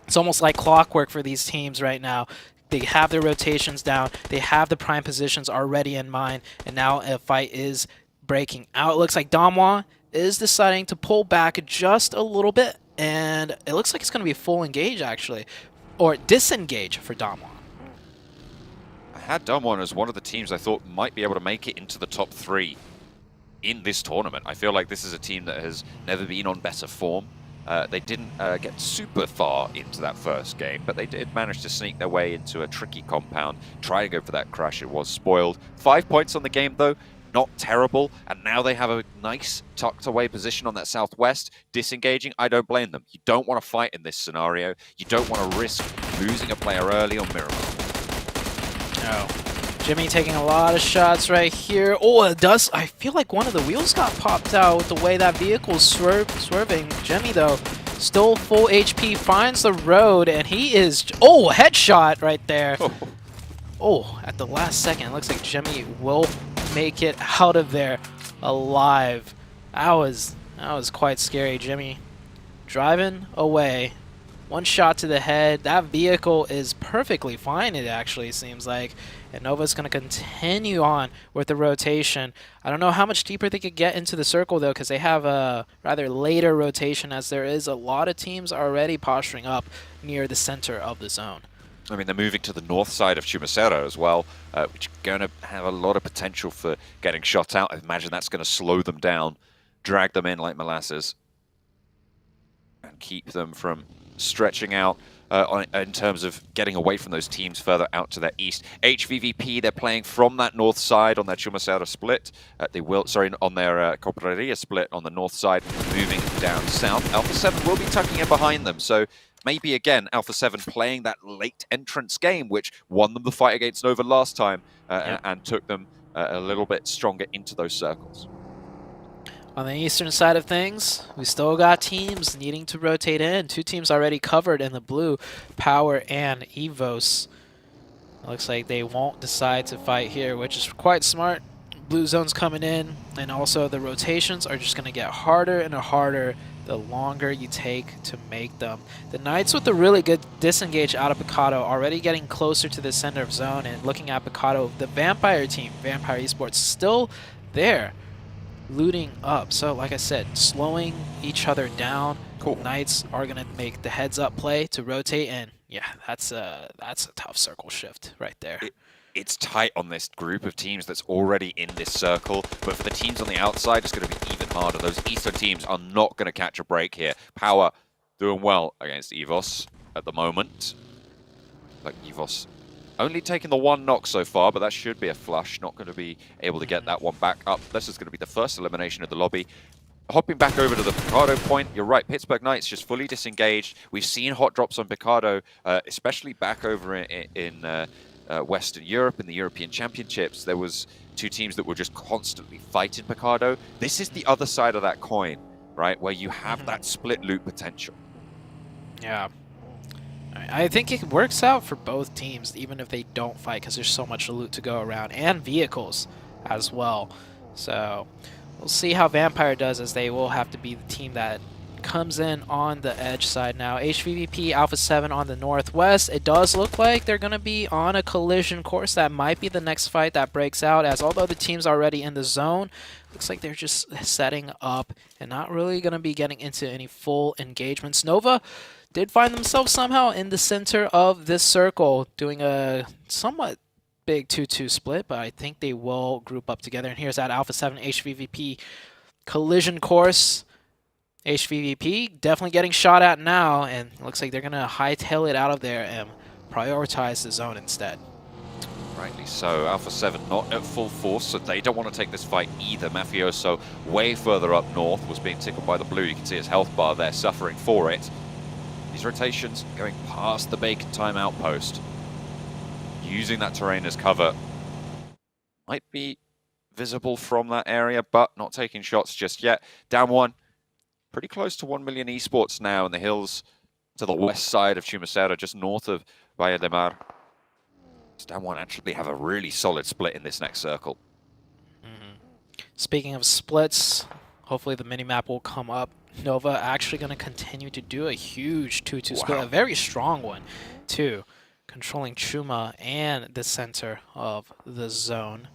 It's almost like clockwork for these teams right now. They have their rotations down, they have the prime positions already in mind, and now a fight is breaking out. It looks like Damwon is deciding to pull back just a little bit, and it looks like it's going to be full engage, actually, or disengage for Damwon. I had Damwon as one of the teams I thought might be able to make it into the top 3 in this tournament. I feel like this is a team that has never been on better form. They didn't get super far into that first game, but they did manage to sneak their way into a tricky compound, try to go for that crash. It was spoiled. 5 points on the game, though. Not terrible, and now they have a nice tucked away position on that southwest. Disengaging, I don't blame them. You don't want to fight in this scenario. You don't want to risk losing a player early on Miramar. No. Jimmy taking a lot of shots right here. Oh, it does. I feel like one of the wheels got popped out with the way that vehicle's swerving. Jimmy, though, still full HP, finds the road, and he is... Oh, headshot right there. Oh, at the last second, it looks like Jimmy will make it out of there alive. That was quite scary. Jimmy driving away. One shot to the head. That vehicle is perfectly fine, it actually seems like. And Nova's going to continue on with the rotation. I don't know how much deeper they could get into the circle, though, because they have a rather later rotation, as there is a lot of teams already posturing up near the center of the zone. I mean, they're moving to the north side of Chumacera as well, which is going to have a lot of potential for getting shot out. I imagine that's going to slow them down, drag them in like molasses, and keep them from stretching out in terms of getting away from those teams further out to their east. HVVP, they're playing from that north side on their Chumacera split. They will, sorry, on their Copraria split on the north side, moving down south. Alpha 7 will be tucking in behind them, so maybe, again, Alpha 7 playing that late entrance game, which won them the fight against Nova last time and took them a little bit stronger into those circles. On the eastern side of things, we still got teams needing to rotate in. 2 teams already covered in the blue, Power and EVOS. Looks like they won't decide to fight here, which is quite smart. Blue zone's coming in, and also the rotations are just going to get harder and harder the longer you take to make them. The Knights with a really good disengage out of Picado, already getting closer to the center of zone, and looking at Picado, the Vampire team, Vampire Esports, still there, looting up. So like I said, slowing each other down. Cool. Knights are going to make the heads-up play to rotate in. Yeah, that's a tough circle shift right there. It's tight on this group of teams that's already in this circle, but for the teams on the outside, it's going to be even harder. Those Eastern teams are not going to catch a break here. Power doing well against EVOS at the moment. Like EVOS only taking the 1 knock so far, but that should be a flush. Not going to be able to get that one back up. This is going to be the first elimination of the lobby. Hopping back over to the Picado point, you're right, Pittsburgh Knights just fully disengaged. We've seen hot drops on Picado, especially back over in Western Europe in the European Championships. There was 2 teams that were just constantly fighting Picado. This is the other side of that coin, right, where you have that split loot potential. Yeah. I think it works out for both teams, even if they don't fight, because there's so much loot to go around, and vehicles as well. So we'll see how Vampire does, as they will have to be the team that comes in on the edge side now. HVVP Alpha 7 on the northwest. It does look like they're going to be on a collision course. That might be the next fight that breaks out, as although the team's already in the zone, looks like they're just setting up and not really going to be getting into any full engagements. Nova did find themselves somehow in the center of this circle, doing a somewhat big 2-2 split, but I think they will group up together. And here's that Alpha 7 HVVP collision course. HVVP definitely getting shot at now, and looks like they're going to hightail it out of there and prioritize the zone instead. Rightly so. Alpha 7 not at full force, so they don't want to take this fight either. Mafioso, way further up north, was being tickled by the blue. You can see his health bar there, suffering for it. These rotations going past the Bacon Time outpost. Using that terrain as cover. Might be visible from that area, but not taking shots just yet. Down 1. Pretty close to 1 million esports now in the hills to the west side of Chumacera, just north of Valle de Mar. Down 1 actually have a really solid split in this next circle. Speaking of splits, hopefully the minimap will come up. Nova actually going to continue to do a huge 2-2 split, a very strong one too, controlling Chuma and the center of the zone.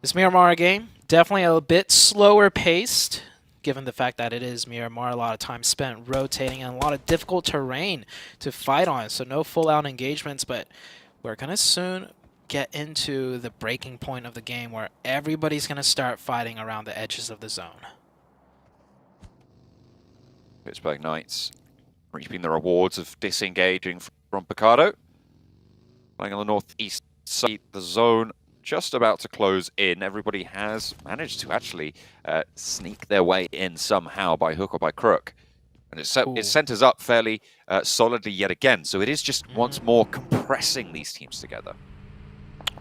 This Miramar game, definitely a bit slower paced, given the fact that it is Miramar, a lot of time spent rotating and a lot of difficult terrain to fight on, so no full-out engagements, but we're going to soon get into the breaking point of the game where everybody's going to start fighting around the edges of the zone. Pittsburgh Knights reaping the rewards of disengaging from Picado. Playing on the northeast side, the zone just about to close in. Everybody has managed to actually sneak their way in somehow by hook or by crook. And it centers up fairly solidly yet again. So it is just once more compressing these teams together.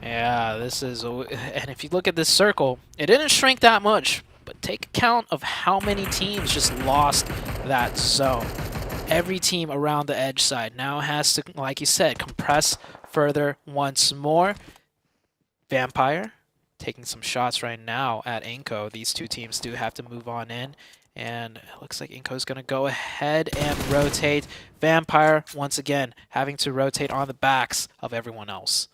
Yeah, this is... And if you look at this circle, it didn't shrink that much. But take account of how many teams just lost that zone. Every team around the edge side now has to, like you said, compress further once more. Vampire taking some shots right now at Inco. These 2 teams do have to move on in. And it looks like Inco's going to go ahead and rotate. Vampire, once again, having to rotate on the backs of everyone else.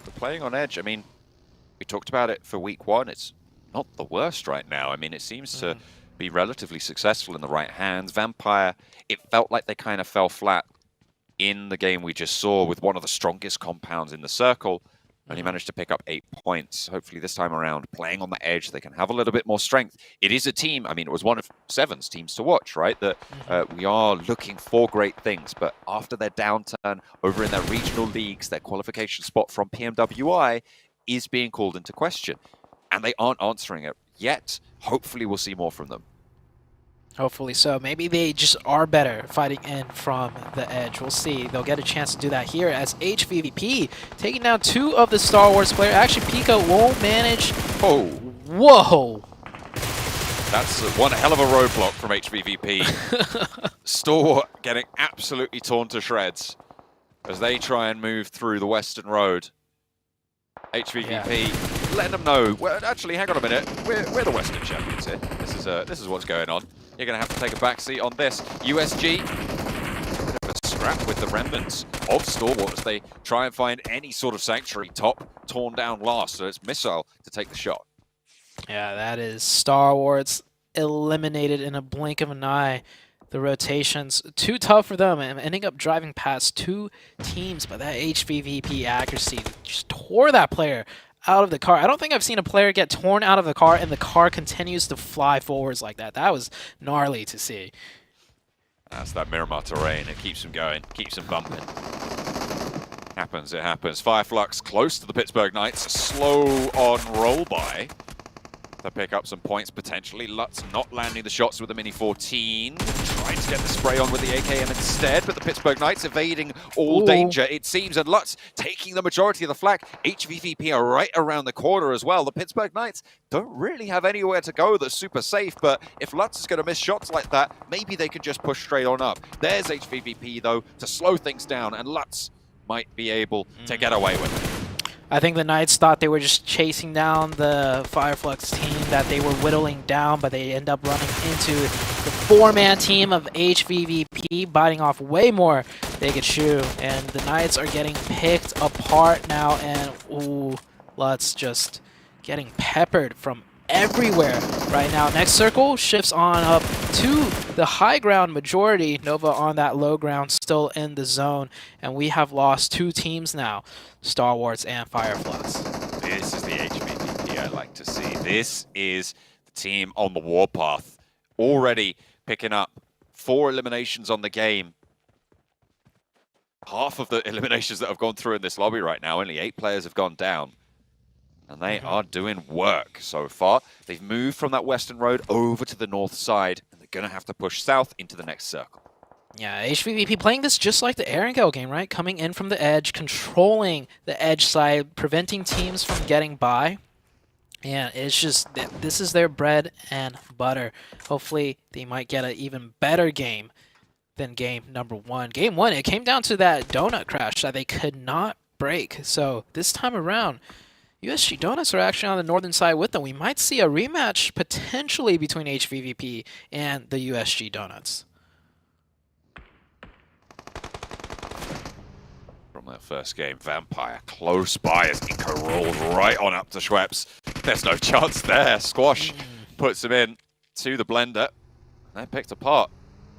But playing on edge, I mean, we talked about it for week 1. It's not the worst right now. I mean, it seems to be relatively successful in the right hands. Vampire, it felt like they kind of fell flat in the game we just saw with one of the strongest compounds in the circle. And he managed to pick up 8 points. Hopefully this time around, playing on the edge, they can have a little bit more strength. It is a team, I mean, it was one of Seven's teams to watch, right? That we are looking for great things. But after their downturn over in their regional leagues, their qualification spot from PMWI is being called into question. And they aren't answering it yet. Hopefully we'll see more from them. Hopefully so. Maybe they just are better fighting in from the edge. We'll see. They'll get a chance to do that here as HVVP taking down 2 of the Star Wars players. Actually, Pika won't manage. Oh. Whoa. That's one hell of a roadblock from HVVP. Store getting absolutely torn to shreds as they try and move through the Western Road. HVVP letting them know, well, actually, hang on a minute, we're the Western champions here. This is what's going on. You're going to have to take a backseat on this. USG, a bit of a scrap with the remnants of Stalwart as they try and find any sort of sanctuary. Top torn down last, so it's Missile to take the shot. Yeah, that is Star Wars eliminated in a blink of an eye. The rotations too tough for them and ending up driving past 2 teams, but that HVVP accuracy just tore that player out of the car. I don't think I've seen a player get torn out of the car and the car continues to fly forwards like that. That was gnarly to see. That's that Miramar terrain. It keeps him going, keeps him bumping. Happens, it happens. Fireflux close to the Pittsburgh Knights. Slow on roll by. To pick up some points potentially. Lutz not landing the shots with the Mini 14. Trying to get the spray on with the AKM instead, but the Pittsburgh Knights evading all danger, it seems, and Lutz taking the majority of the flak. HVVP are right around the corner as well. The Pittsburgh Knights don't really have anywhere to go that's super safe, but if Lutz is going to miss shots like that, maybe they could just push straight on up. There's HVVP, though, to slow things down, and Lutz might be able to get away with it. I think the Knights thought they were just chasing down the Fireflux team that they were whittling down, but they end up running into the 4-man team of HVVP, biting off way more they could chew. And the Knights are getting picked apart now, and ooh, Lutz just getting peppered from everywhere right now. Next circle shifts on up to the high ground majority. Nova on that low ground, still in the zone, and we have lost 2 teams now, Star Wars and Fireflux. This is the HVVP I like to see. This is the team on the warpath, already picking up 4 eliminations on the game. Half of the eliminations that have gone through in this lobby right now, only 8 players have gone down. And they are doing work so far. They've moved from that western road over to the north side, and they're going to have to push south into the next circle. Yeah, HVVP playing this just like the Erangel game, right? Coming in from the edge, controlling the edge side, preventing teams from getting by. And it's just, this is their bread and butter. Hopefully, they might get an even better game than game number 1. Game 1, it came down to that donut crash that they could not break. So this time around, USG Donuts are actually on the northern side with them. We might see a rematch potentially between HVVP and the USG Donuts. From that first game, Vampire close by as Inco rolls right on up to Schweppes. There's no chance there. Squash puts him in to the blender. They're picked apart.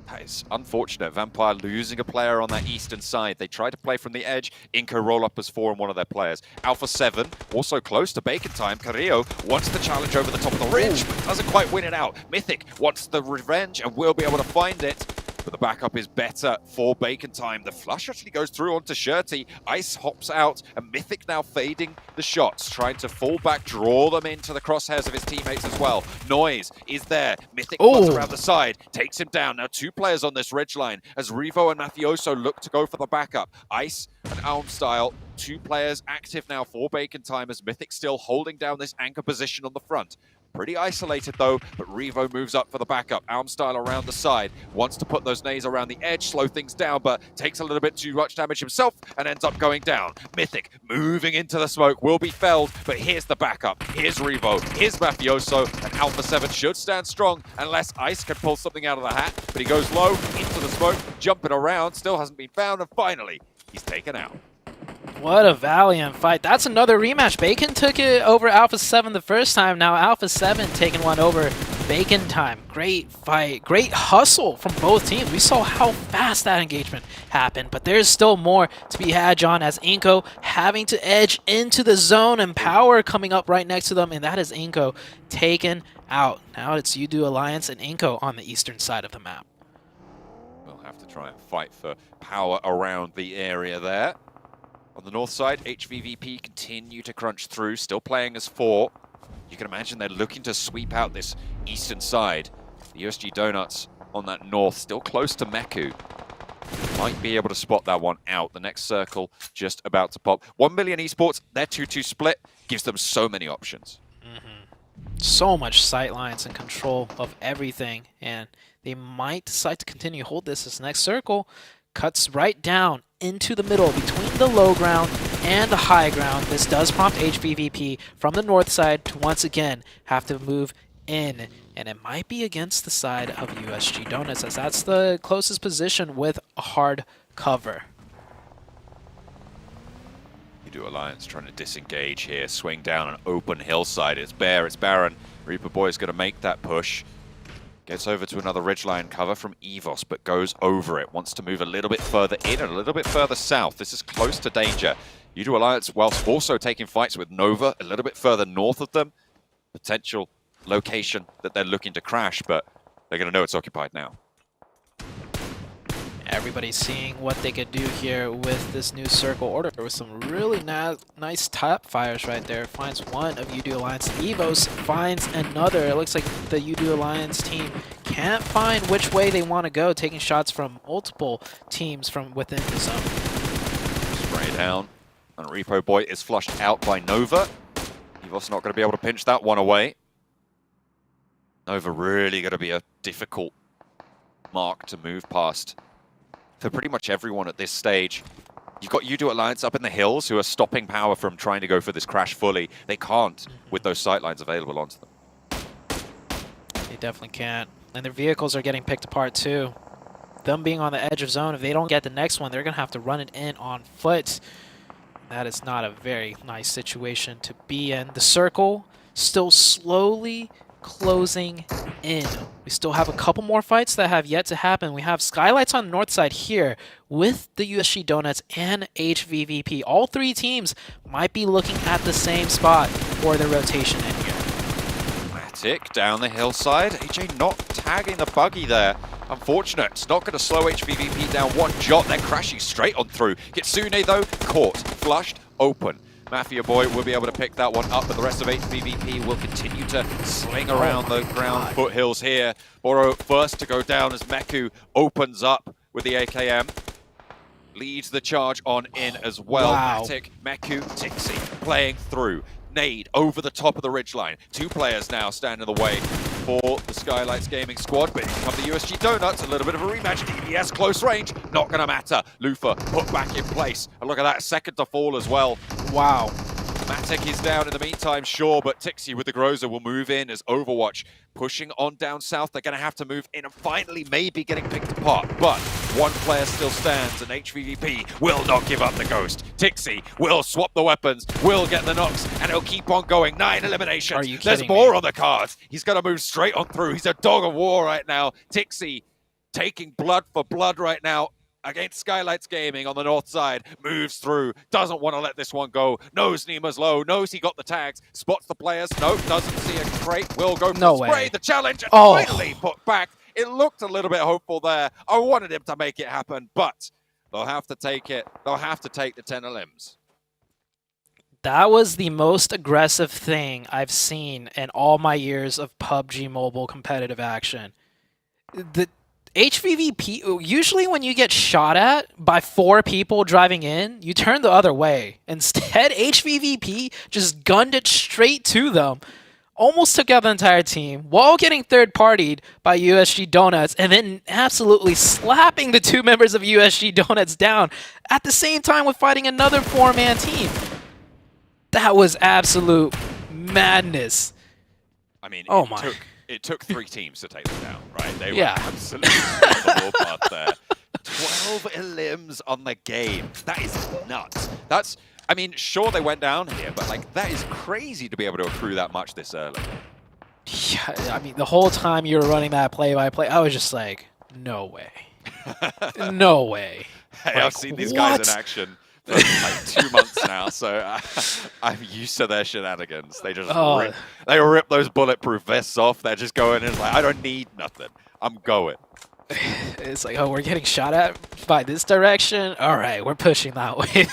That is unfortunate. Vampire losing a player on that eastern side. They try to play from the edge. Inco roll up as 4 on one of their players. Alpha 7, also close to Bacon time. Carrillo wants the challenge over the top of the ridge, but doesn't quite win it out. Mythic wants the revenge and will be able to find it. But the backup is better for Bacon time. The flush actually goes through onto Shirty. Ice hops out, and Mythic now fading the shots, trying to fall back, draw them into the crosshairs of his teammates as well. Noise is there. Mythic runs around the side, takes him down. Now 2 players on this ridge line as Revo and Mafioso look to go for the backup. Ice and Almstyle, 2 players active now for Bacon time as Mythic still holding down this anchor position on the front. Pretty isolated though, but Revo moves up for the backup. Almstyle around the side, wants to put those nades around the edge, slow things down, but takes a little bit too much damage himself and ends up going down. Mythic moving into the smoke, will be felled, but here's the backup. Here's Revo, here's Mafioso, and Alpha 7 should stand strong unless Ice can pull something out of the hat, but he goes low, into the smoke, jumping around, still hasn't been found, and finally, he's taken out. What a valiant fight. That's another rematch. Bacon took it over Alpha 7 the first time. Now Alpha 7 taking one over Bacon time. Great fight. Great hustle from both teams. We saw how fast that engagement happened, but there's still more to be had, John, as Inco having to edge into the zone and Power coming up right next to them, and that is Inco taken out. Now it's Udo Alliance and Inco on the eastern side of the map. We'll have to try and fight for Power around the area there. On the north side, HVVP continue to crunch through, still playing as 4. You can imagine they're looking to sweep out this eastern side. The USG Donuts on that north, still close to Meku. Might be able to spot that one out. The next circle just about to pop. 1 million esports, their 2-2 split gives them so many options. So much sight lines and control of everything, and they might decide to continue to hold this next circle. Cuts right down into the middle between the low ground and the high ground. This does prompt HVVP from the north side to once again have to move in, and it might be against the side of USG Donuts, as that's the closest position with a hard cover. Alliance trying to disengage here, swing down an open hillside. It's bare, it's barren. Reaper Boy's going to make that push. Gets over to another ridgeline cover from Evos, but goes over it. Wants to move a little bit further in and a little bit further south. This is close to danger. Udo Alliance, whilst also taking fights with Nova a little bit further north of them. Potential location that they're looking to crash, but they're going to know it's occupied now. Everybody's seeing what they could do here with this new circle order with some really nice top fires right there. Finds one of UD Alliance. Evos finds another. It looks like the UD Alliance team can't find which way they want to go, taking shots from multiple teams from within the zone. Spray down, and Repo Boy is flushed out by Nova. Evos not going to be able to pinch that one away. Nova really going to be a difficult mark to move past for pretty much everyone at this stage. You've got UDO Alliance up in the hills who are stopping power from trying to go for this crash fully. They can't with those sightlines available onto them. They definitely can't. And their vehicles are getting picked apart too. Them being on the edge of zone, if they don't get the next one, they're going to have to run it in on foot. That is not a very nice situation to be in. The circle still slowly closing in. We still have a couple more fights that have yet to happen. We have Skylights on the north side here with the USG Donuts and HVVP. All three teams might be looking at the same spot for the rotation in here. Matic down the hillside. AJ not tagging the buggy there. Unfortunate. It's not going to slow HVVP down one jot. They're crashing straight on through. Kitsune though, caught, flushed, open. Mafia Boy will be able to pick that one up, but the rest of HVVP will continue to sling around the ground foothills here. Boro first to go down as Meku opens up with the AKM. Leads the charge on in as well. Wow. Matic, Meku, Tixi playing through. Nade over the top of the ridgeline. Two players now stand in the way for the Skylights Gaming squad, but here come the USG Donuts, a little bit of a rematch. DBS close range, not gonna matter. Lufa put back in place, and look at that, second to fall as well. Wow. Matic is down in the meantime, sure, but Tixi with the Groza will move in as Overwatch pushing on down south. They're going to have to move in and finally maybe getting picked apart, but one player still stands and HVVP will not give up the ghost. Tixi will swap the weapons, will get the knocks, and he'll keep on going. 9 eliminations. Are you There's kidding more me? on the cards. He's going to move straight on through. He's a dog of war right now. Tixi taking blood for blood right now against Skylights Gaming on the north side, moves through, doesn't want to let this one go, knows Nima's low, knows he got the tags, spots the players, nope, doesn't see a crate, will go for No the spray, way. the challenge, and Oh. finally put back. It looked a little bit hopeful there. I wanted him to make it happen, but they'll have to take it. They'll have to take the 10 limbs. That was the most aggressive thing I've seen in all my years of PUBG Mobile competitive action. The HVVP, usually when you get shot at by 4 people driving in, you turn the other way. Instead, HVVP just gunned it straight to them. Almost took out the entire team while getting third-partied by USG Donuts and then absolutely slapping the 2 members of USG Donuts down at the same time with fighting another 4-man team. That was absolute madness. I mean, Oh my. It took 3 teams to take them down, right? They Yeah. were absolutely on the warpath there. 12 limbs on the game. That is nuts. That's, I mean, sure they went down here, but like that is crazy to be able to accrue that much this early. Yeah, I mean, the whole time you were running that play-by-play, I was just like, no way. No way. Hey, Like, I've seen these guys what? in action for like 2 months now, so I'm used to their shenanigans. They just rip those bulletproof vests off. They're just going in like, I don't need nothing. I'm going. It's like, oh, we're getting shot at by this direction. All right, we're pushing that way.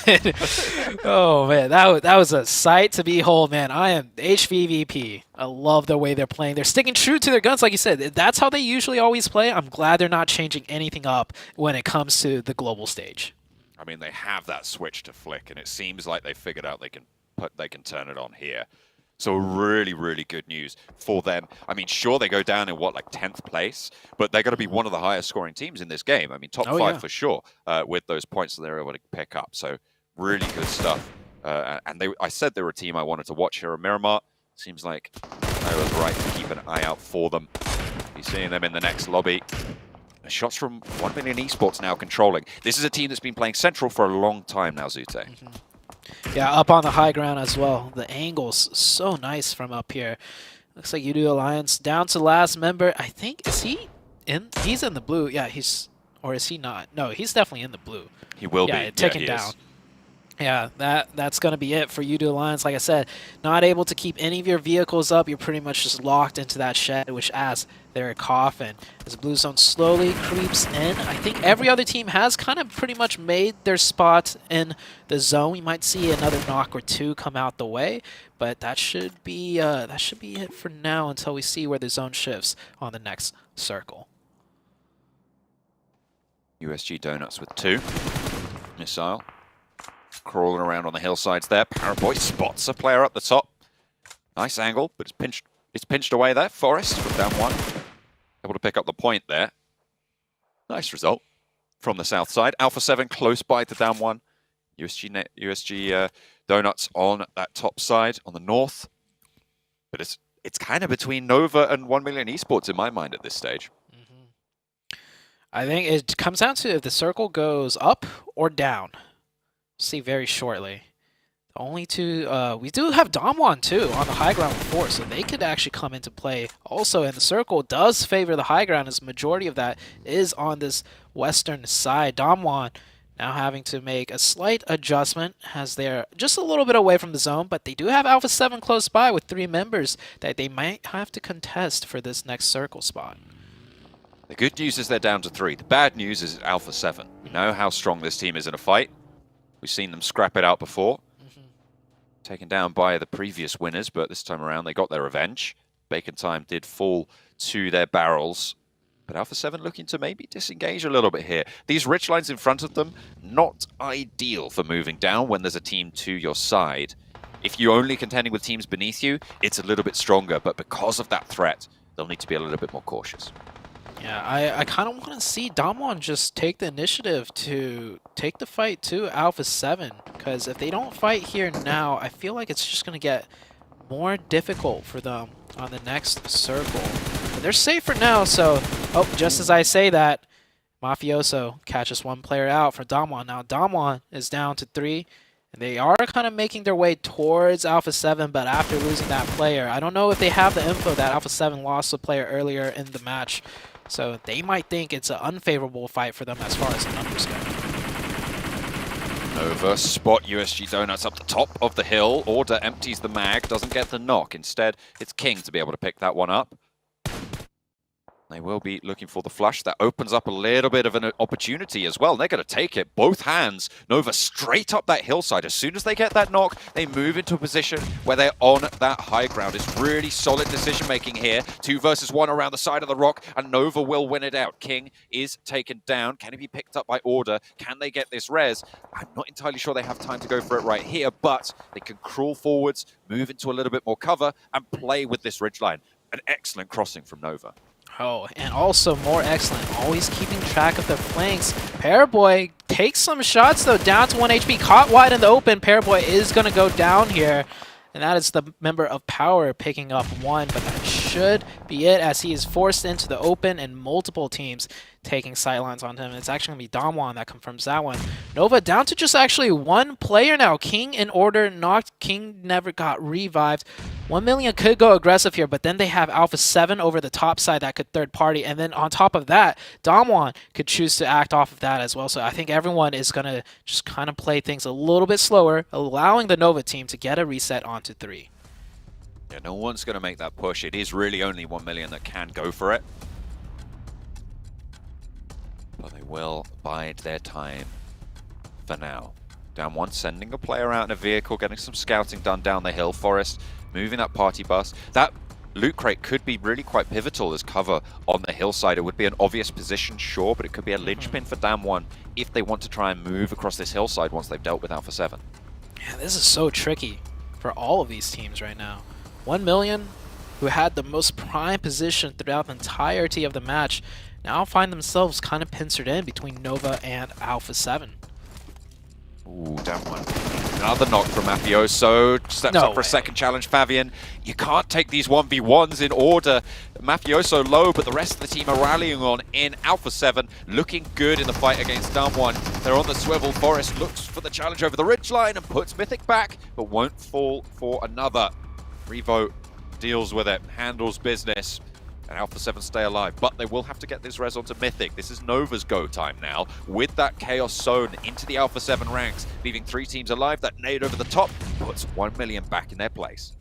Oh man, that was a sight to behold, man. I am HVVP. I love the way they're playing. They're sticking true to their guns, like you said. That's how they usually always play. I'm glad they're not changing anything up when it comes to the global stage. I mean, they have that switch to flick, and it seems like they figured out they can turn it on here. So really, really good news for them. I mean, sure, they go down in what, like 10th place, but they're going to be one of the highest scoring teams in this game. I mean, top 5 for sure with those points that they're able to pick up. So really good stuff. And I said they were a team I wanted to watch here at Miramar. Seems like I was right to keep an eye out for them. Be seeing them in the next lobby. Shots from 1 Million Esports now controlling. This is a team that's been playing Central for a long time now, Zute. Yeah, up on the high ground as well. The angle's so nice from up here. Looks like U2 Alliance down to last member. I think, is he in? He's in the blue. Yeah, or is he not? No, he's definitely in the blue. He will be. Taken down. Yeah, that's going to be it for U2 Alliance. Like I said, not able to keep any of your vehicles up. You're pretty much just locked into that shed, which adds their coffin. As Blue Zone slowly creeps in, I think every other team has kind of pretty much made their spot in the zone. We might see another knock or two come out the way, but that should be it for now until we see where the zone shifts on the next circle. USG Donuts with 2. Missile. Crawling around on the hillsides there. Paraboy spots a player up the top. Nice angle, but it's pinched away there. Forrest from down 1. Able to pick up the point there. Nice result from the south side. Alpha 7 close by to down 1. USG Donuts on that top side on the north. But it's kind of between Nova and 1 Million Esports in my mind at this stage. I think it comes down to if the circle goes up or down. See very shortly. The only two, we do have Damwon too on the high ground with 4, so they could actually come into play also, and the circle does favor the high ground as majority of that is on this western side. Damwon now having to make a slight adjustment as they're just a little bit away from the zone, but they do have Alpha 7 close by with 3 members that they might have to contest for this next circle spot. The good news is they're down to 3. The bad news is Alpha 7. We know how strong this team is in a fight. We've seen them scrap it out before. Taken down by the previous winners, but this time around they got their revenge. Bacon Time did fall to their barrels. But Alpha 7 looking to maybe disengage a little bit here. These ridge lines in front of them, not ideal for moving down when there's a team to your side. If you're only contending with teams beneath you, it's a little bit stronger, but because of that threat, they'll need to be a little bit more cautious. Yeah, I kind of want to see Damwon just take the initiative to take the fight to Alpha 7, because if they don't fight here now, I feel like it's just going to get more difficult for them on the next circle. But they're safe for now, so, oh, just as I say that, Mafioso catches 1 player out for Damwon. Now Damwon is down to 3, and they are kind of making their way towards Alpha 7, but after losing that player, I don't know if they have the info that Alpha 7 lost a player earlier in the match. So they might think it's an unfavorable fight for them as far as the numbers go. Nova spot USG Donuts up the top of the hill. Order empties the mag, doesn't get the knock. Instead, it's King to be able to pick that one up. They will be looking for the flush. That opens up a little bit of an opportunity as well. They're going to take it. Both hands. Nova straight up that hillside. As soon as they get that knock, they move into a position where they're on that high ground. It's really solid decision-making here. 2 versus 1 around the side of the rock, and Nova will win it out. King is taken down. Can he be picked up by Order? Can they get this res? I'm not entirely sure they have time to go for it right here, but they can crawl forwards, move into a little bit more cover, and play with this ridgeline. An excellent crossing from Nova. Oh, and also more excellent, always keeping track of the flanks. Paraboy takes some shots, though, down to 1 HP. Caught wide in the open. Paraboy is going to go down here. And that is the member of Power picking up 1, but that should be it as he is forced into the open and multiple teams taking sightlines on him. It's actually going to be Damwon that confirms that one. Nova down to just actually 1 player now. King in Order knocked. King never got revived. 1 Million could go aggressive here, but then they have Alpha 7 over the top side that could third party. And then on top of that, Damwon could choose to act off of that as well. So I think everyone is going to just kind of play things a little bit slower, allowing the Nova team to get a reset onto 3. Yeah, no one's going to make that push. It is really only 1 Million that can go for it. but they will bide their time for now. Down one, sending a player out in a vehicle, getting some scouting done down the hill. Forest moving that party bus. That loot crate could be really quite pivotal as cover on the hillside. It would be an obvious position, sure, but it could be a linchpin for Dam 1 if they want to try and move across this hillside once they've dealt with Alpha 7. Yeah, this is so tricky for all of these teams right now. 1 million, who had the most prime position throughout the entirety of the match, now find themselves kind of pincered in between Nova and Alpha 7. Ooh, down one. Another knock from Mafioso. Steps up for a second challenge, Fabian. You can't take these 1v1s in order. Mafioso low, but the rest of the team are rallying on in. Alpha 7 looking good in the fight against Down 1. They're on the swivel. Forest looks for the challenge over the ridgeline and puts Mythic back, but won't fall for another. Revo deals with it, handles business. And Alpha 7 stay alive, but they will have to get this res onto Mythic. This is Nova's go time now, with that Chaos Zone into the Alpha 7 ranks, leaving 3 teams alive. That nade over the top puts 1 million back in their place.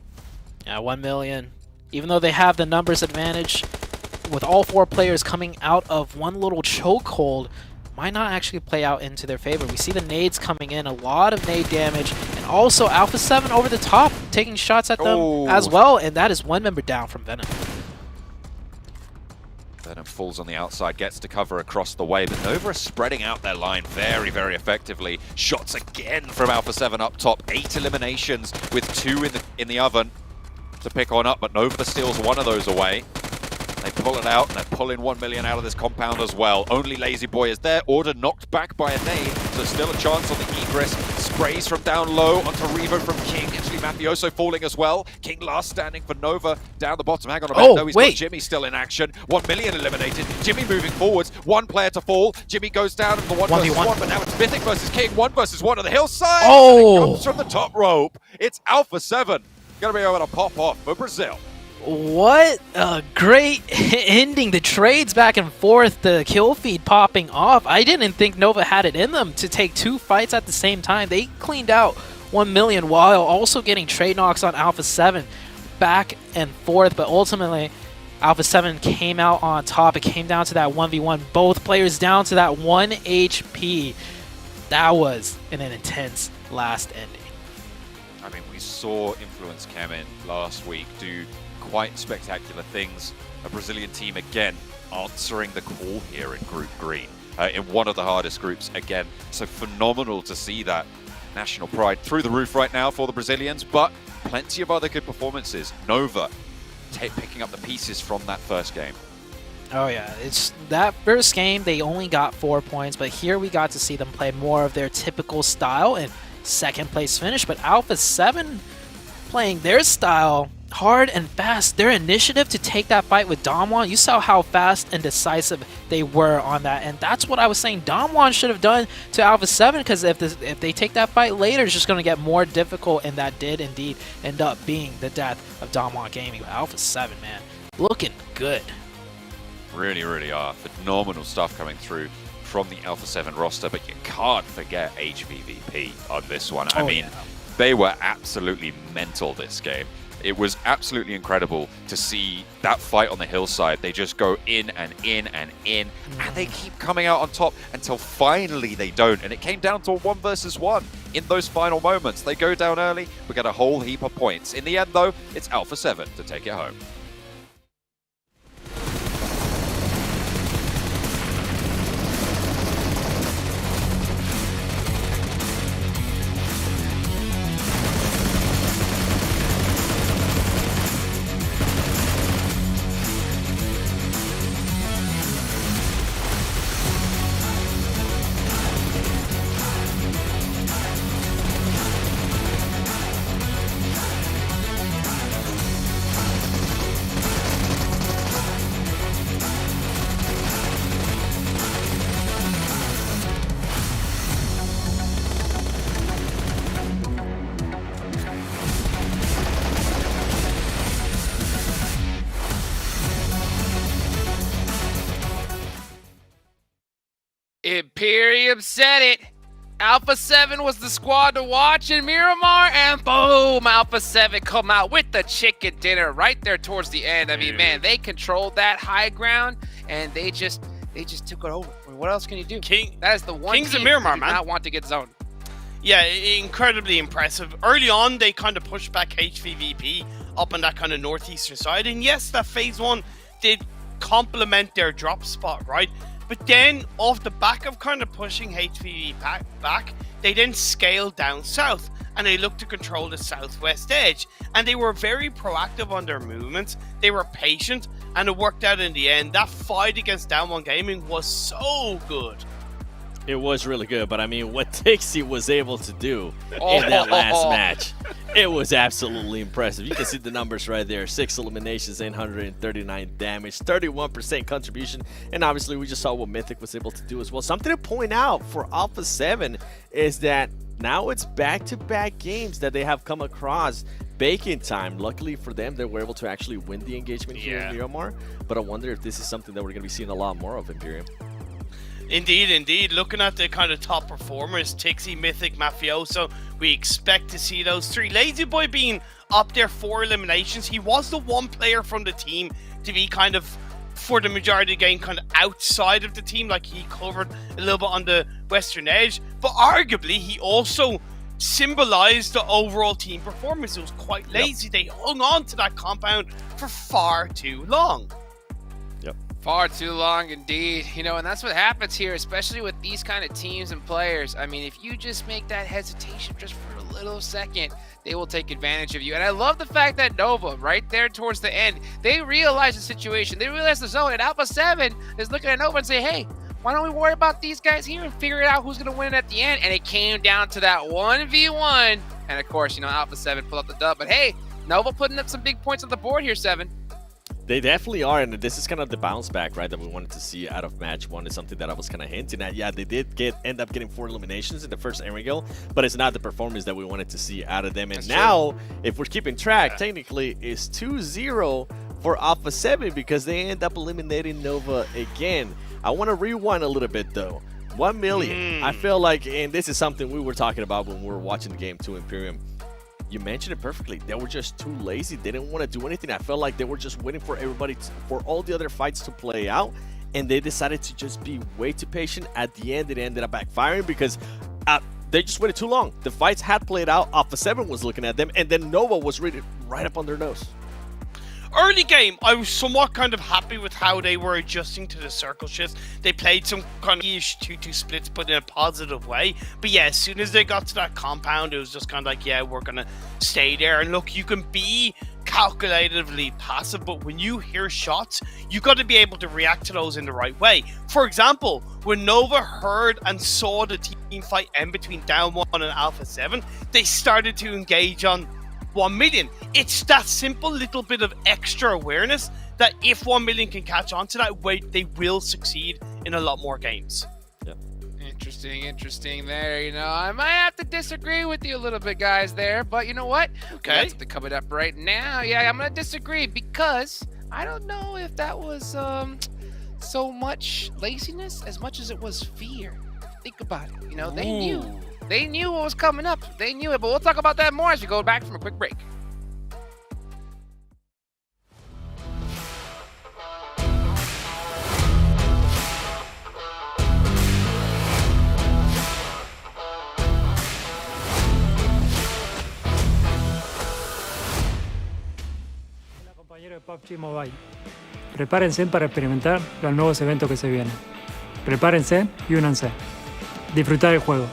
Yeah, 1 million. Even though they have the numbers advantage, with all 4 players coming out of one little chokehold, might not actually play out into their favor. We see the nades coming in, a lot of nade damage, and also Alpha 7 over the top, taking shots at them as well, and that is 1 member down from Venom. Venom falls on the outside, gets to cover across the way, but Nova are spreading out their line very, very effectively. Shots again from Alpha 7 up top. 8 eliminations with 2 in the oven to pick on up, but Nova steals one of those away. They pull it out, and they're pulling 1 million out of this compound as well. Only Lazy Boy is there. Order knocked back by a nade, so still a chance on the egress. Sprays from down low onto Revo from King. Actually, Mafioso falling as well. King last standing for Nova down the bottom. Hang on a minute. No, he's got Jimmy still in action. 1 million eliminated. Jimmy moving forwards. 1 player to fall. Jimmy goes down for 1 versus 1, but now it's Mythic versus King. 1 versus 1 on the hillside. And it comes from the top rope. It's Alpha 7. Gonna be able to pop off for Brazil. What a great ending. The trades back and forth, the kill feed popping off. I didn't think Nova had it in them to take 2 fights at the same time. They cleaned out 1 million while also getting trade knocks on Alpha 7 back and forth, but ultimately Alpha 7 came out on top. It came down to that 1v1. Both players down to that 1 HP. That was an intense last ending. I mean, we saw Influence Kemen last week do quite spectacular things. A Brazilian team again answering the call here in Group Green, in one of the hardest groups again. So phenomenal to see that. National pride through the roof right now for the Brazilians, but plenty of other good performances. Nova picking up the pieces from that first game. Oh yeah, it's that first game they only got 4 points, but here we got to see them play more of their typical style and second place finish. But Alpha 7 playing their style hard and fast. Their initiative to take that fight with Damwon, you saw how fast and decisive they were on that, and that's what I was saying Damwon should have done to Alpha 7, because if they take that fight later, it's just going to get more difficult, and that did indeed end up being the death of Damwon Gaming. But Alpha 7, man, looking good. Really, really are. Phenomenal stuff coming through from the Alpha 7 roster, but you can't forget HVVP on this one. I mean, they were absolutely mental this game. It was absolutely incredible to see that fight on the hillside. They just go in and in and in, and they keep coming out on top until finally they don't. And it came down to a 1 versus 1 in those final moments. They go down early, we get a whole heap of points. In the end, though, it's Alpha 7 to take it home. Imperium said it. Alpha 7 was the squad to watch in Miramar, and boom, Alpha 7 come out with the chicken dinner right there towards the end. I mean, man, they controlled that high ground, and they just took it over. mean, what else can you do? King, that is the one Kings team of Miramar, you do man. not want to get zoned. Yeah, incredibly impressive. Early on, they kind of pushed back HVVP up on that kind of northeastern side. And yes, that phase one did complement their drop spot, right? But then, off the back of kind of pushing HVV back, they then scaled down south. And they looked to control the southwest edge. And they were very proactive on their movements. They were patient. And it worked out in the end. That fight against Down One Gaming was so good. It was really good, but I mean, what Dixie was able to do in that last match, it was absolutely impressive. You can see the numbers right there. 6 eliminations, 839 damage, 31% contribution, and obviously we just saw what Mythic was able to do as well. Something to point out for Alpha 7 is that now it's back-to-back games that they have come across Bacon time. Luckily for them, they were able to actually win the engagement here in Miramar, but I wonder if this is something that we're going to be seeing a lot more of, Imperium. Indeed, indeed. Looking at the kind of top performers, Tixie, Mythic, Mafioso, we expect to see those three. Lazy Boy being up there 4 eliminations. He was the one player from the team to be kind of, for the majority of the game, kind of outside of the team. Like, he covered a little bit on the western edge. But arguably, he also symbolized the overall team performance. It was quite lazy. They hung on to that compound for far too long. Far too long indeed. You know, and that's what happens here, especially with these kind of teams and players. I mean, if you just make that hesitation just for a little second, they will take advantage of you. And I love the fact that Nova, right there towards the end, they realize the situation. They realize the zone. And Alpha 7 is looking at Nova and say, hey, why don't we worry about these guys here and figure out who's going to win at the end? And it came down to that 1v1. And of course, you know, Alpha 7 pulled up the dub. But hey, Nova putting up some big points on the board here, 7. They definitely are, and this is kind of the bounce back, right, that we wanted to see out of match 1. Is something that I was kind of hinting at. Yeah, they did end up getting 4 eliminations in the first Erangel, but it's not the performance that we wanted to see out of them. And now, if we're keeping track, technically, it's 2-0 for Alpha 7 because they end up eliminating Nova again. I want to rewind a little bit, though. 1 million. I feel like, and this is something we were talking about when we were watching the game too, Imperium. You mentioned it perfectly. They were just too lazy. They didn't want to do anything. I felt like they were just waiting for everybody, for all the other fights to play out, and they decided to just be way too patient. At the end, it ended up backfiring because they just waited too long. The fights had played out. Alpha 7 was looking at them, and then Nova was really right up on their nose. Early game, I was somewhat kind of happy with how they were adjusting to the circle shifts. They played some kind of 2-2 splits, but in a positive way. But yeah, as soon as they got to that compound, it was just kind of like, yeah, we're going to stay there. And look, you can be calculatively passive, but when you hear shots, you got to be able to react to those in the right way. For example, when Nova heard and saw the team fight end between Down 1 and Alpha 7, they started to engage on 1 million. It's that simple little bit of extra awareness that if 1 million can catch on to that, they will succeed in a lot more games. Yeah. Interesting there. You know, I might have to disagree with you a little bit, guys, there, but you know what? Okay. That's something coming up right now. Yeah, I'm going to disagree because I don't know if that was so much laziness as much as it was fear. Think about it. You know, they knew. They knew what was coming up. They knew it, but we'll talk about that more as we go back from a quick break. Hola compañeros de PUBG Mobile. Prepárense para experimentar los nuevos eventos que se vienen. Prepárense y únanse. Disfrutar el juego.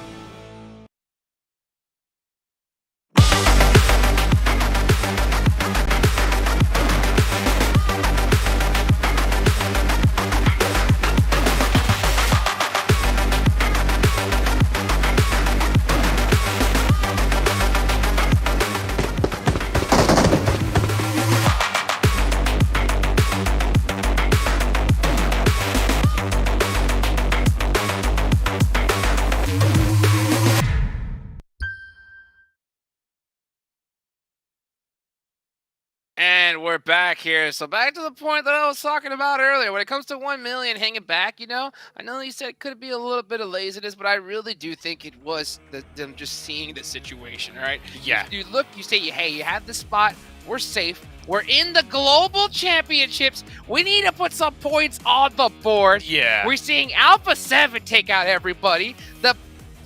And we're back here. So back to the point that I was talking about earlier. When it comes to 1 million hanging back, I know you said it could be a little bit of laziness, but I really do think it was them just seeing the situation, all right? Yeah. You look, you say, hey, you have the spot. We're safe. We're in the global championships. We need to put some points on the board. Yeah. We're seeing Alpha 7 take out everybody. The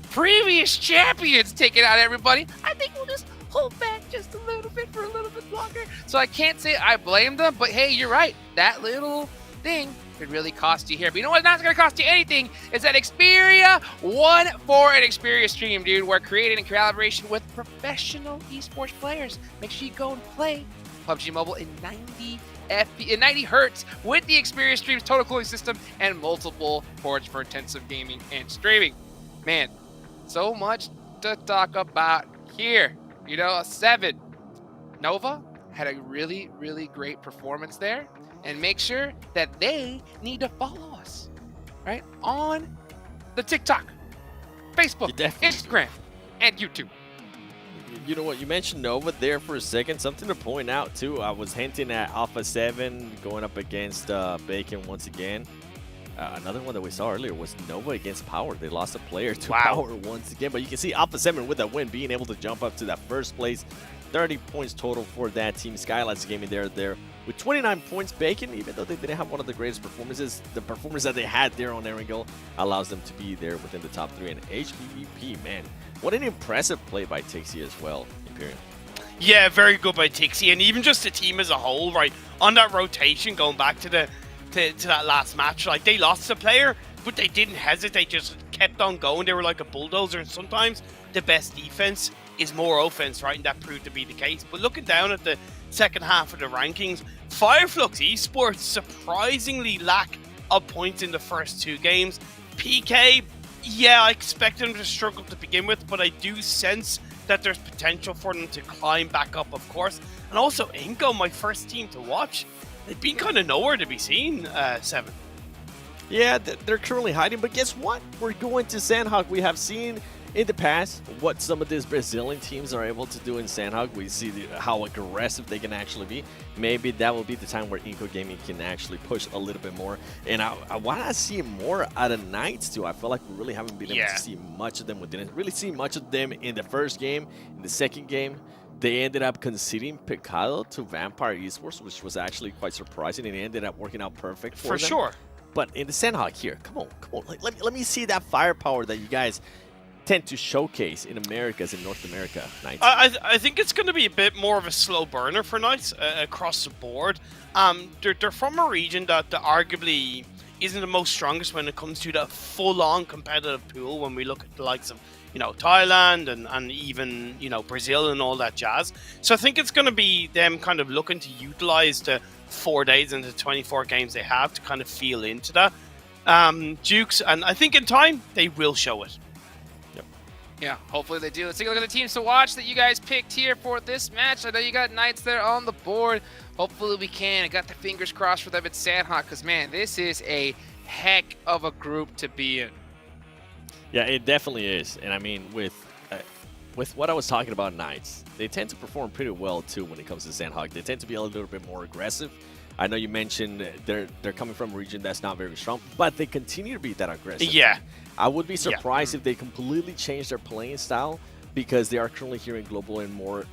previous champions taking out everybody. I think we'll just hold back just a little bit for a little bit longer. So I can't say I blame them, but hey, you're right. That little thing could really cost you here. But you know what's not going to cost you anything is that Xperia 1-4 and Xperia Stream, dude. We're created in collaboration with professional esports players. Make sure you go and play PUBG Mobile in 90 hertz with the Xperia Stream's total cooling system and multiple ports for intensive gaming and streaming. Man, so much to talk about here. 7. Nova had a really, really great performance there. And make sure that they need to follow us, right? On the TikTok, Facebook, Instagram, and YouTube. You know what? You mentioned Nova there for a second. Something to point out, too. I was hinting at Alpha 7 going up against Bacon once again. Another one that we saw earlier was Nova against Power. They lost a player to Power once again. But you can see Alpha 7 with that win being able to jump up to that first place. 30 points total for that team. Skylights Gaming there with 29 points. Bacon, even though they didn't have one of the greatest performances, the performance that they had there on Erangel allows them to be there within the top 3. And HPVP, man, what an impressive play by Tixie as well, Imperium. Yeah, very good by Tixie, and even just the team as a whole, right? On that rotation, going back to that last match, like, they lost a player, but they didn't hesitate, just kept on going. They were like a bulldozer, and sometimes the best defense is more offense, right? And that proved to be the case. But looking down at the second half of the rankings, Fireflux Esports surprisingly lack of points in the first 2 games. PK, yeah, I expected them to struggle to begin with, but I do sense that there's potential for them to climb back up, of course. And also Inco, my first team to watch. They've been kind of nowhere to be seen, 7. Yeah, they're currently hiding, but guess what? We're going to Sandhawk. We have seen in the past what some of these Brazilian teams are able to do in Sandhawk. We see how aggressive they can actually be. Maybe that will be the time where Inco Gaming can actually push a little bit more. And I want to see more out of Knights too. I feel like we really haven't been able to see much of them. We didn't really see much of them in the first game. In the second game, they ended up conceding Pecado to Vampire Esports, which was actually quite surprising, and it ended up working out perfect for them. For sure. But in the Sandhawk here, come on. Like, let me see that firepower that you guys tend to showcase in Americas, in North America. Knights. I think it's going to be a bit more of a slow burner for Knights across the board. They're from a region that arguably isn't the most strongest when it comes to the full-on competitive pool when we look at the likes of Thailand and even Brazil and all that jazz. So I think it's going to be them kind of looking to utilize the 4 days and the 24 games they have to kind of feel into that. Dukes, and I think in time they will show it. Yeah, hopefully they do. Let's take a look at the teams to watch that you guys picked here for this match. I know you got Knights there on the board. Hopefully we can. I got the fingers crossed for them at Sandhawk because, man, this is a heck of a group to be in. Yeah, it definitely is. And I mean, with what I was talking about Knights, they tend to perform pretty well too when it comes to Sandhawk. They tend to be a little bit more aggressive. I know you mentioned they're coming from a region that's not very strong, but they continue to be that aggressive. Yeah. I would be surprised if they completely change their playing style because they are currently here in Global and more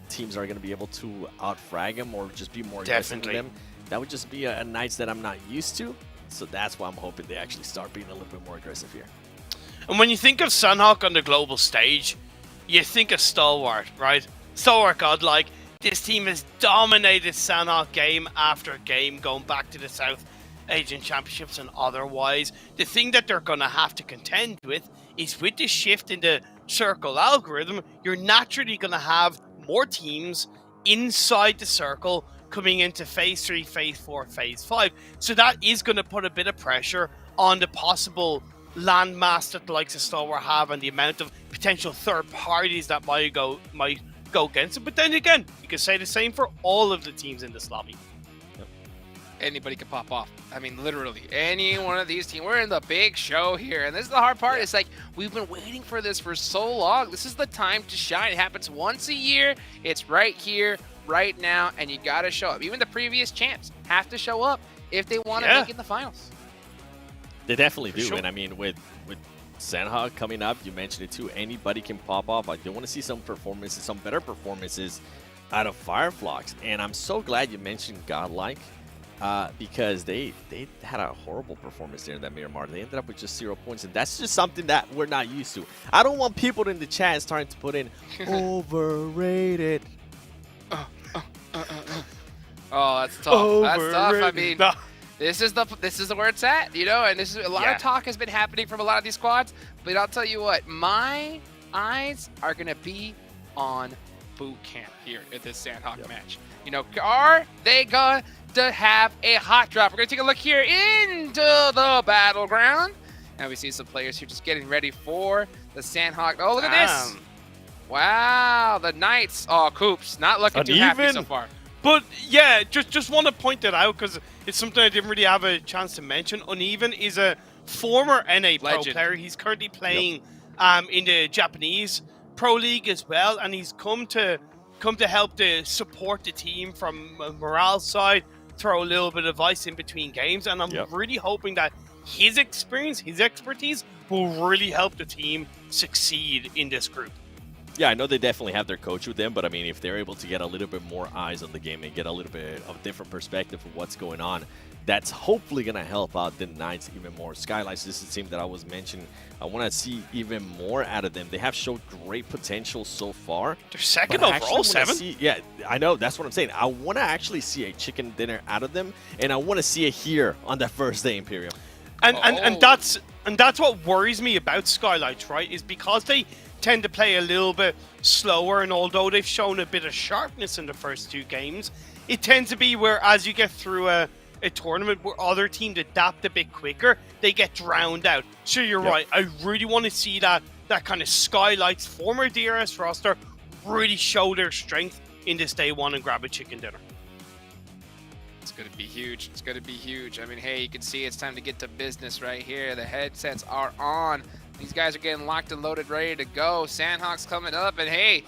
teams are going to be able to out-frag them or just be more aggressive with them. That would just be a Knights that I'm not used to. So that's why I'm hoping they actually start being a little bit more aggressive here. And when you think of Sandhawk on the global stage, you think of Stalwart, right? Stalwart godlike. This team has dominated Sandhawk game after game, going back to the South Asian Championships and otherwise. The thing that they're going to have to contend with is with the shift in the circle algorithm, you're naturally going to have more teams inside the circle coming into Phase 3, Phase 4, Phase 5. So that is going to put a bit of pressure on the possible landmass that the likes of Stalwart have and the amount of potential third parties that might go against it. But then again, you can say the same for all of the teams in this lobby. Anybody can pop off. I mean, literally, any one of these teams. We're in the big show here, and this is the hard part. It's like, we've been waiting for this for so long. This is the time to shine. It happens once a year. It's right here, right now, and you got to show up. Even the previous champs have to show up if they want to make it in the finals. They definitely do. sure. And I mean, with Sandhog coming up, you mentioned it too, anybody can pop off. I do want to see some performances, some better performances out of Fireflux. And I'm so glad you mentioned Godlike because they had a horrible performance there in that Miramar. They ended up with just 0 points, and that's just something that we're not used to. I don't want people in the chat starting to put in overrated. Oh, that's tough. That's tough. I mean, this is the where it's at, you know, and this is a lot of talk has been happening from a lot of these squads. But I'll tell you what, my eyes are gonna be on boot camp here at this Sandhawk match. You know, are they going to have a hot drop? We're gonna take a look here into the battleground, and we see some players here just getting ready for the Sandhawk. Oh, look at this! Wow, the Knights. Oh, Coops, not looking too happy so far. But yeah, just want to point that out because it's something I didn't really have a chance to mention. Uneven is a former NA pro player. He's currently playing in the Japanese Pro League as well, and he's come to help to support the team from a morale side, throw a little bit of advice in between games, and I'm really hoping that his experience, his expertise will really help the team succeed in this group. Yeah, I know they definitely have their coach with them, but I mean, if they're able to get a little bit more eyes on the game and get a little bit of a different perspective of what's going on, that's hopefully going to help out the Knights even more. Skylights, this is the team that I was mentioning. I want to see even more out of them. They have showed great potential so far. They're second overall, 7. Yeah, I know. That's what I'm saying. I want to actually see a chicken dinner out of them, and I want to see it here on that first day, Imperium. And that's what worries me about Skylights, right? Is because they tend to play a little bit slower, and although they've shown a bit of sharpness in the first 2 games, it tends to be where as you get through a tournament where other teams adapt a bit quicker, they get drowned out. So you're right. I really want to see that kind of Skylights former DRS roster really show their strength in this day 1 and grab a chicken dinner. It's going to be huge. It's going to be huge. I mean, hey, you can see it's time to get to business right here. The headsets are on. These guys are getting locked and loaded, ready to go. Sandhawk's coming up, and hey,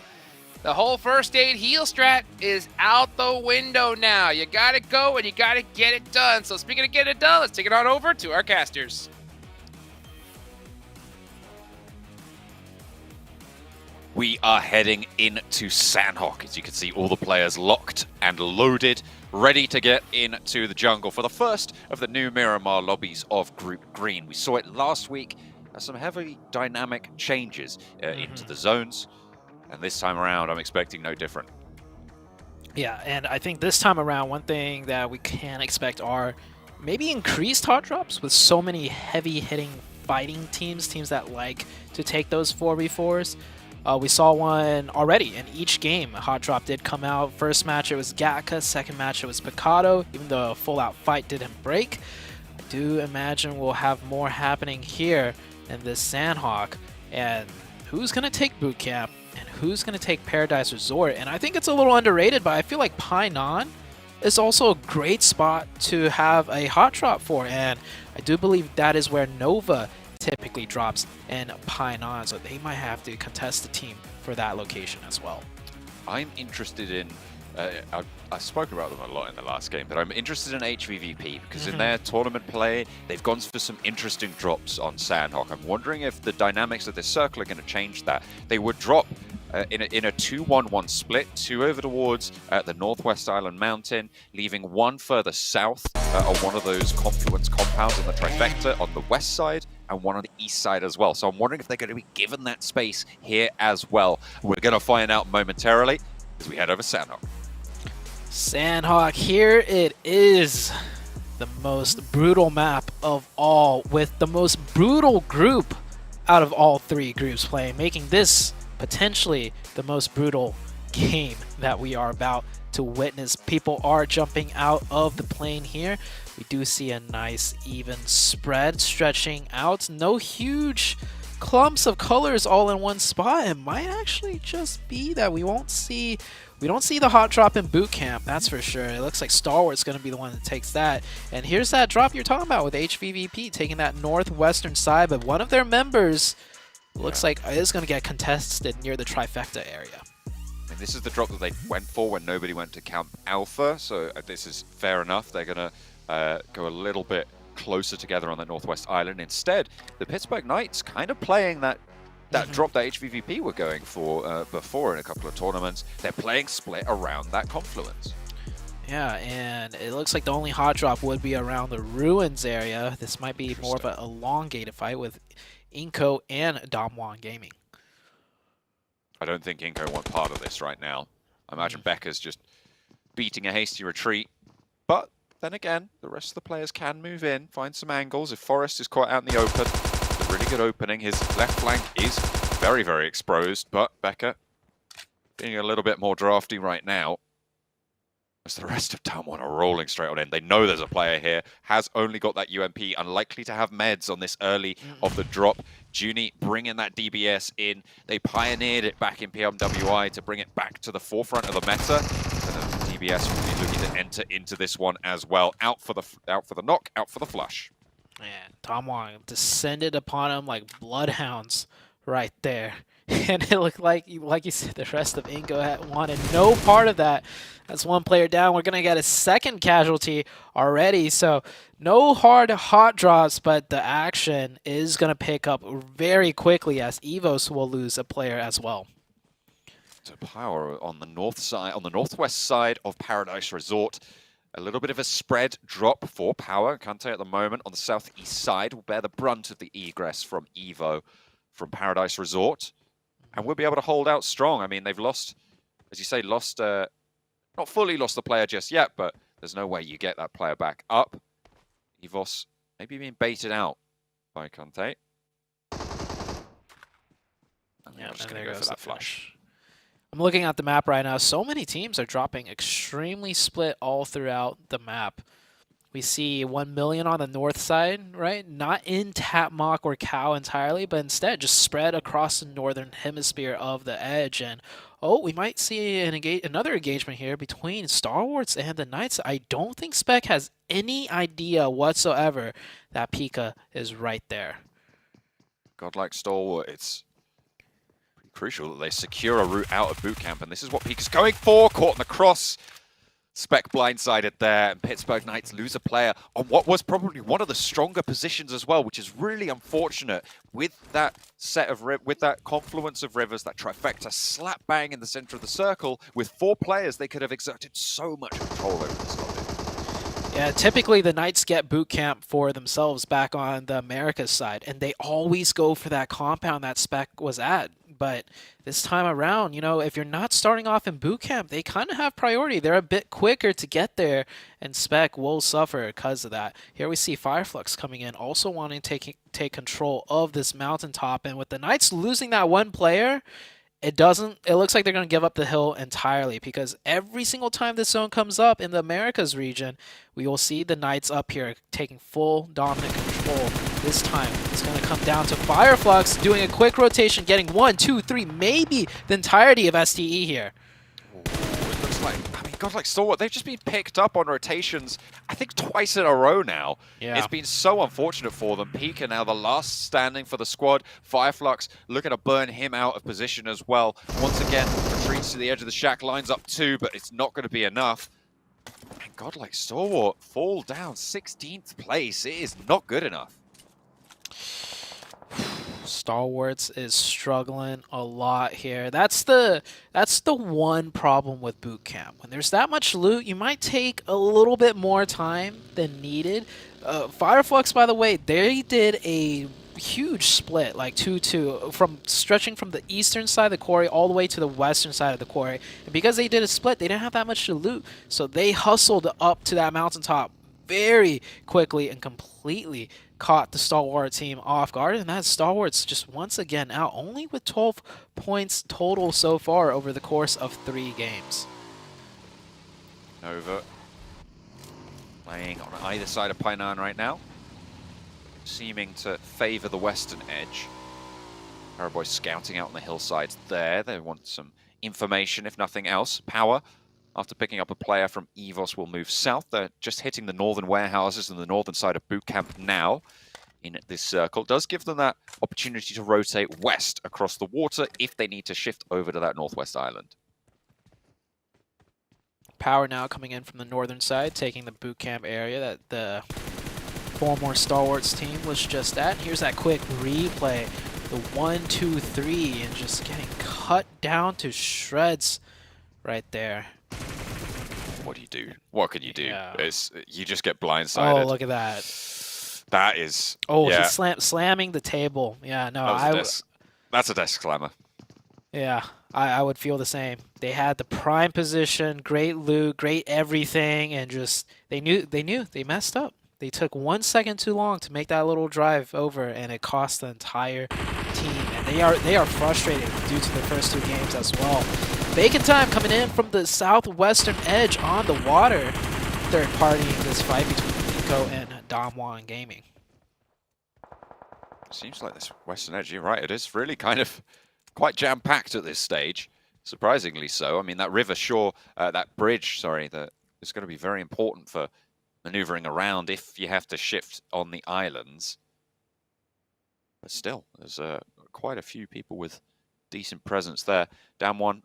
the whole first aid heal strat is out the window now. You got to go, and you got to get it done. So speaking of getting it done, let's take it on over to our casters. We are heading into Sandhawk. As you can see, all the players locked and loaded, ready to get into the jungle for the first of the new Miramar lobbies of Group Green. We saw it last week. Some heavy dynamic changes into the zones, and this time around I'm expecting no different. Yeah, and I think this time around one thing that we can expect are maybe increased hot drops with so many heavy hitting fighting teams that like to take those 4v4s. We saw one already in each game. A hot drop did come out. First match it was Gatka, second match it was Picado, even though a full out fight didn't break. I do imagine we'll have more happening here in this Sandhawk, and who's going to take boot camp and who's going to take Paradise Resort. And I think it's a little underrated, but I feel like Painan is also a great spot to have a hot drop for, and I do believe that is where Nova typically drops in Painan, so they might have to contest the team for that location as well. I'm interested in I spoke about them a lot in the last game, but I'm interested in HVVP because in their tournament play, they've gone for some interesting drops on Sandhawk. I'm wondering if the dynamics of this circle are going to change that. They would drop in a 2-1-1 split, 2 over towards the Northwest Island Mountain, leaving 1 further south on one of those confluence compounds on the trifecta on the west side, and 1 on the east side as well. So I'm wondering if they're going to be given that space here as well. We're going to find out momentarily as we head over Sandhawk. Sandhawk, here it is. The most brutal map of all, with the most brutal group out of all 3 groups playing, making this potentially the most brutal game that we are about to witness. People are jumping out of the plane here. We do see a nice even spread stretching out. No huge clumps of colors all in one spot. It might actually just be that we don't see the hot drop in boot camp, that's for sure. It looks like Star Wars is going to be the one that takes that. And here's that drop you're talking about with HVVP taking that northwestern side, but one of their members looks like is going to get contested near the trifecta area. mean, this is the drop that they went for when nobody went to Camp Alpha, so this is fair enough. They're going to go a little bit closer together on the Northwest Island. Instead, the Pittsburgh Knights kind of playing that drop that HVVP were going for before in a couple of tournaments. They're playing split around that confluence. Yeah, and it looks like the only hot drop would be around the Ruins area. This might be more of an elongated fight with Inco and Damwon Gaming. I don't think Inco want part of this right now. I imagine Becca's just beating a hasty retreat. But then again, the rest of the players can move in, find some angles. If Forrest is caught out in the open, it's a really good opening. His left flank is very, very exposed, but Becca being a little bit more drafty right now. As the rest of Damwon are rolling straight on in. They know there's a player here, has only got that UMP, unlikely to have meds on this early of the drop. Junie bringing that DBS in. They pioneered it back in PMWI to bring it back to the forefront of the meta. And the DBS will be looking to enter into this one as well. Out for the knock, out for the flush. Man, Damwon descended upon him like bloodhounds right there. And it looked like you said, the rest of Inco wanted no part of that. That's one player down. We're going to get a second casualty already. So no hard hot drops, but the action is going to pick up very quickly as Evos will lose a player as well. So Power on the north side, on the northwest side of Paradise Resort. A little bit of a spread drop for Power. Kante at the moment on the southeast side will bear the brunt of the egress from Evo from Paradise Resort. And we'll be able to hold out strong. I mean, they've lost, as you say, not fully lost the player just yet, but there's no way you get that player back up. Evos maybe being baited out by Kante. And they're just going to go for that flush. I'm looking at the map right now. So many teams are dropping extremely split all throughout the map. We see 1 million on the north side, right? Not in Tapmock or Cow entirely, but instead just spread across the northern hemisphere of the edge. And we might see another engagement here between Star Wars and the Knights. I don't think Spec has any idea whatsoever that Pika is right there. Godlike Stalwart, it's pretty crucial that they secure a route out of boot camp, and this is what Pika's going for. Caught in the cross. Spec blindsided there, and Pittsburgh Knights lose a player on what was probably one of the stronger positions as well, which is really unfortunate with that with that confluence of rivers, that trifecta slap bang in the center of the circle. With 4 players, they could have exerted so much control over this lobby. Yeah, typically the Knights get boot camp for themselves back on the Americas side, and they always go for that compound that Spec was at. But this time around, you know, if you're not starting off in boot camp, they kind of have priority. They're a bit quicker to get there, and Spec will suffer because of that. Here we see Fireflux coming in, also wanting to take control of this mountaintop. And with the Knights losing that one player, it looks like they're going to give up the hill entirely, because every single time this zone comes up in the Americas region, we will see the Knights up here taking full dominant control. This time, it's going to come down to Fireflux doing a quick rotation, getting 1, 2, 3, maybe the entirety of STE here. Ooh, it looks like, I mean, Godlike Stalwart, they've just been picked up on rotations, I think twice in a row now. Yeah. It's been so unfortunate for them. Pika now the last standing for the squad. Fireflux looking to burn him out of position as well. Once again, retreats to the edge of the shack, lines up 2, but it's not going to be enough. And Godlike Stalwart fall down 16th place. It is not good enough. Stalwarts is struggling a lot here. That's the one problem with boot camp. When there's that much loot, you might take a little bit more time than needed. Fireflux, by the way, they did a huge split, like 2-2, from stretching from the eastern side of the quarry all the way to the western side of the quarry. And because they did a split, they didn't have that much to loot, so they hustled up to that mountaintop very quickly and completely caught the Stalwart team off guard, and that Stalwart's just once again out, only with 12 points total so far over the course of 3 games. Nova playing on either side of Painan right now, seeming to favor the western edge. Paraboy scouting out on the hillsides there. They want some information, if nothing else. Power, after picking up a player from Evos, will move south. They're just hitting the northern warehouses and the northern side of boot camp now in this circle. Does give them that opportunity to rotate west across the water if they need to shift over to that northwest island. power now coming in from the northern side, taking the boot camp area that the former Stalwarts team was just at. Here's that quick replay. The 1, 2, 3, and just getting cut down to shreds right there. What do you do? What can you do? Yeah. You just get blindsided. Oh, look at that. That is... Oh, yeah. he's slamming the table. Yeah, no, That's a desk slammer. Yeah, I would feel the same. They had the prime position, great loot, great everything, and just they knew they messed up. They took 1 second too long to make that little drive over, and it cost the entire team. And they are frustrated due to the first 2 games as well. Bacon Time coming in from the southwestern edge on the water. Third party in this fight between Nico and Damwon Gaming. Seems like this western edge, you're right, it is really kind of quite jam-packed at this stage. Surprisingly so. I mean, that river shore, that bridge, sorry, that is going to be very important for maneuvering around if you have to shift on the islands. But still, there's quite a few people with decent presence there. Damwon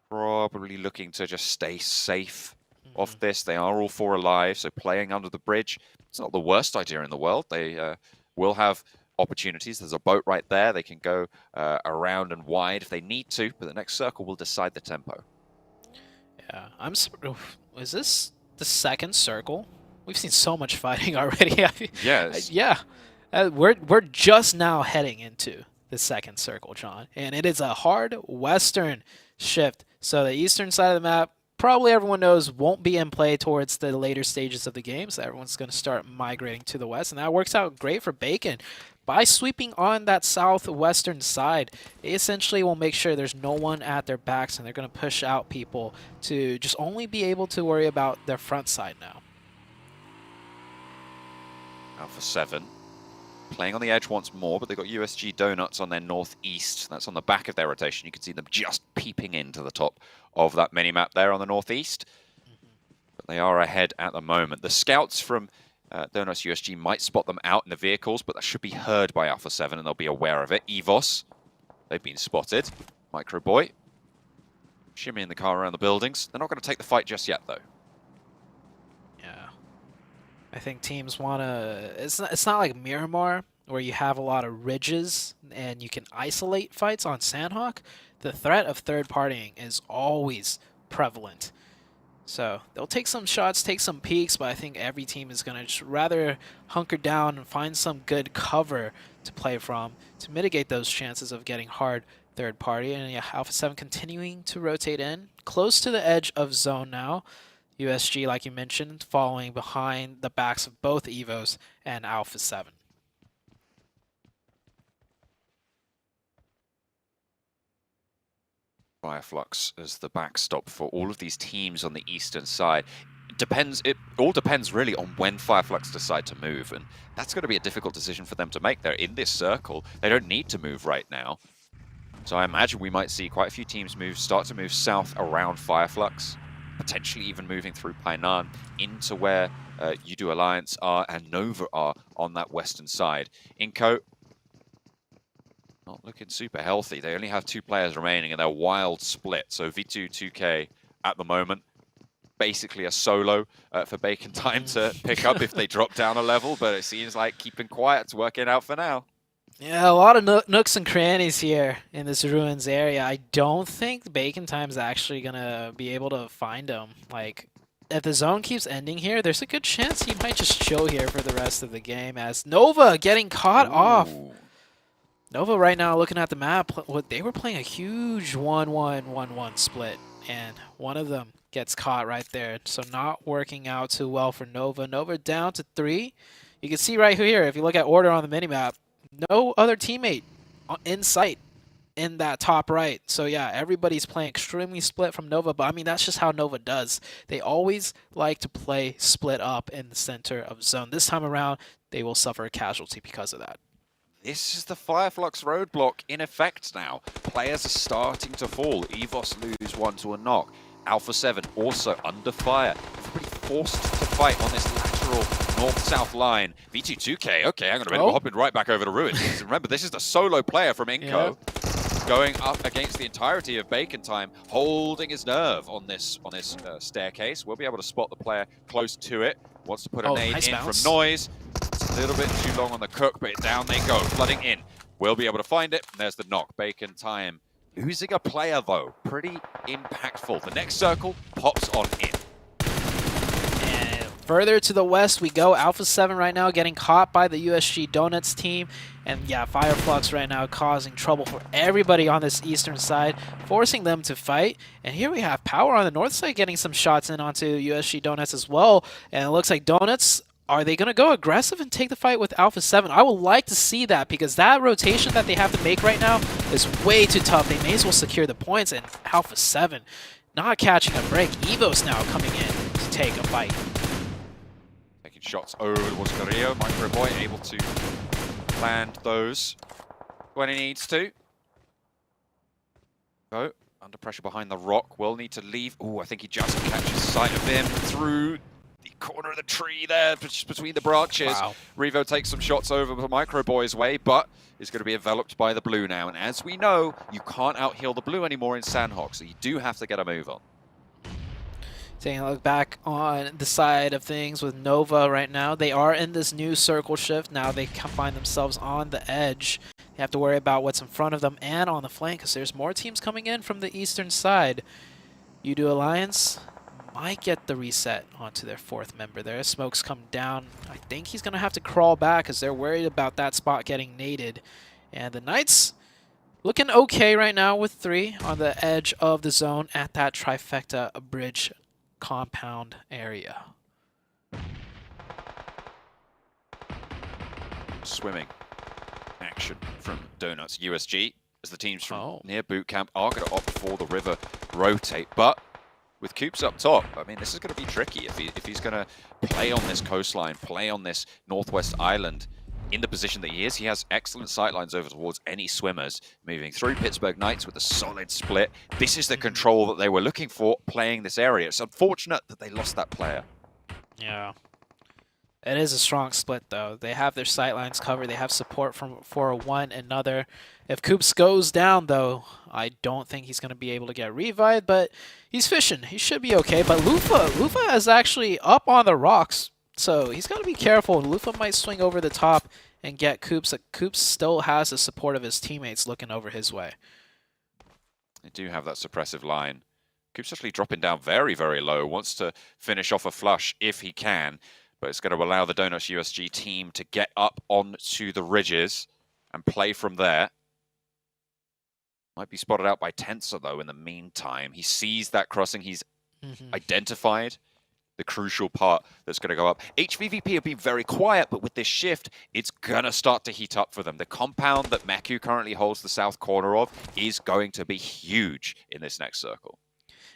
probably looking to just stay safe off this. They are all 4 alive, so playing under the bridge, it's not the worst idea in the world. They will have opportunities. There's a boat right there. They can go around and wide if they need to, but the next circle will decide the tempo. Yeah, is this the second circle? We've seen so much fighting already. Yes. Yeah. We're just now heading into the second circle, John, and it is a hard western shift. So the eastern side of the map, probably everyone knows, won't be in play towards the later stages of the game, so everyone's going to start migrating to the west, and that works out great for Bacon. By sweeping on that southwestern side, they essentially will make sure there's no one at their backs, and they're going to push out people to just only be able to worry about their front side now. Alpha 7 playing on the edge once more, but they've got USG Donuts on their northeast. That's on the back of their rotation. You can see them just peeping into the top of that mini-map there on the northeast. But they are ahead at the moment. The scouts from Donuts USG might spot them out in the vehicles, but that should be heard by Alpha 7 and they'll be aware of it. EVOS, they've been spotted. Micro Boy, shimmying the car around the buildings. They're not going to take the fight just yet, though. Yeah. I think teams want to... It's not like Miramar, where you have a lot of ridges and you can isolate fights on Sandhawk. The threat of third partying is always prevalent. So they'll take some shots, take some peeks, but I think every team is going to just rather hunker down and find some good cover to play from to mitigate those chances of getting hard third party. And yeah, Alpha 7 continuing to rotate in, close to the edge of zone now. USG, like you mentioned, following behind the backs of both Evos and Alpha 7. Fireflux as the backstop for all of these teams on the eastern side. It all depends really on when Fireflux decide to move, and that's going to be a difficult decision for them to make. They're in this circle. They don't need to move right now. So I imagine we might see quite a few teams start to move south around Fireflux, potentially even moving through Painan into where Udo Alliance are and Nova are on that western side. Inco, not looking super healthy. They only have 2 players remaining and they're wild split. So V2 2K at the moment, basically a solo for Bacon Time to pick up if they drop down a level, but it seems like keeping quiet's working out for now. Yeah, a lot of nooks and crannies here in this ruins area. I don't think Bacon Time's actually going to be able to find them. Like, if the zone keeps ending here, there's a good chance he might just chill here for the rest of the game, as Nova getting caught off. Nova right now, looking at the map, they were playing a huge 1-1-1-1 split, and one of them gets caught right there. So not working out too well for Nova. Nova down to 3. You can see right here, if you look at order on the minimap, no other teammate in sight in that top right. So yeah, everybody's playing extremely split from Nova, but I mean, that's just how Nova does. They always like to play split up in the center of zone. This time around, they will suffer a casualty because of that. This is the Fireflux roadblock in effect now. Players are starting to fall. EVOS lose 1 to a knock. Alpha 7 also under fire. Everybody forced to fight on this lateral north-south line. V2 2K, okay, I'm going to hopping right back over to Ruins. Remember, this is the solo player from Inco. going up against the entirety of Bacon Time, holding his nerve on this staircase. We'll be able to spot the player close to it. Wants to put a nade nice in bounce. from Noise. It's a little bit too long on the Cook, but down they go, flooding in. We'll be able to find it. There's the knock. Bacon Time losing a player, though. Pretty impactful. The next circle pops on in. And further to the west we go. Alpha 7 right now getting caught by the USG Donuts team. And yeah, Fireflux right now causing trouble for everybody on this eastern side, forcing them to fight. And here we have Power on the north side getting some shots in onto USG Donuts as well. And it looks like Donuts, are they going to go aggressive and take the fight with Alpha 7? I would like to see that, because that rotation that they have to make right now is way too tough. They may as well secure the points, and Alpha 7 not catching a break. Evos now coming in to take a fight. Taking shots over towards Carrillo. Microboy able to land those when he needs to. Go under pressure behind the rock. Will need to leave. Oh, I think he just catches sight of him through the corner of the tree there, just between the branches. Wow. Revo takes some shots over the Microboy's way, but is going to be enveloped by the blue now. And as we know, you can't out-heal the blue anymore in Sandhawk, so you do have to get a move on. Taking a look back on the side of things with Nova right now. They are in this new circle shift. Now they can find themselves on the edge. They have to worry about what's in front of them and on the flank, because there's more teams coming in from the eastern side. Udo Alliance might get the reset onto their fourth member there. Smoke's come down. I think he's going to have to crawl back, because they're worried about that spot getting naded. And the Knights looking okay right now with 3 on the edge of the zone at that trifecta bridge compound area. Swimming action from Donuts USG as the teams from near boot camp are going to opt for the river rotate, but with Coops up top, I mean, this is going to be tricky if he's going to play on this coastline, play on this northwest island in the position that he is. He has excellent sightlines over towards any swimmers. Moving through Pittsburgh Knights with a solid split. This is the control that they were looking for playing this area. It's unfortunate that they lost that player. Yeah. It is a strong split, though. They have their sightlines covered. They have support for one another. If Coops goes down, though, I don't think he's going to be able to get revived, but he's fishing. He should be okay. But Lufa is actually up on the rocks, so he's got to be careful. Lufa might swing over the top and get Coops. Coops still has the support of his teammates looking over his way. They do have that suppressive line. Coops actually dropping down very, very low. Wants to finish off a flush if he can, but it's going to allow the Donuts USG team to get up onto the ridges and play from there. Might be spotted out by Tensor, though, in the meantime. He sees that crossing. He's identified the crucial part that's going to go up. HVVP have been very quiet, but with this shift, it's going to start to heat up for them. The compound that Meku currently holds the south corner of is going to be huge in this next circle.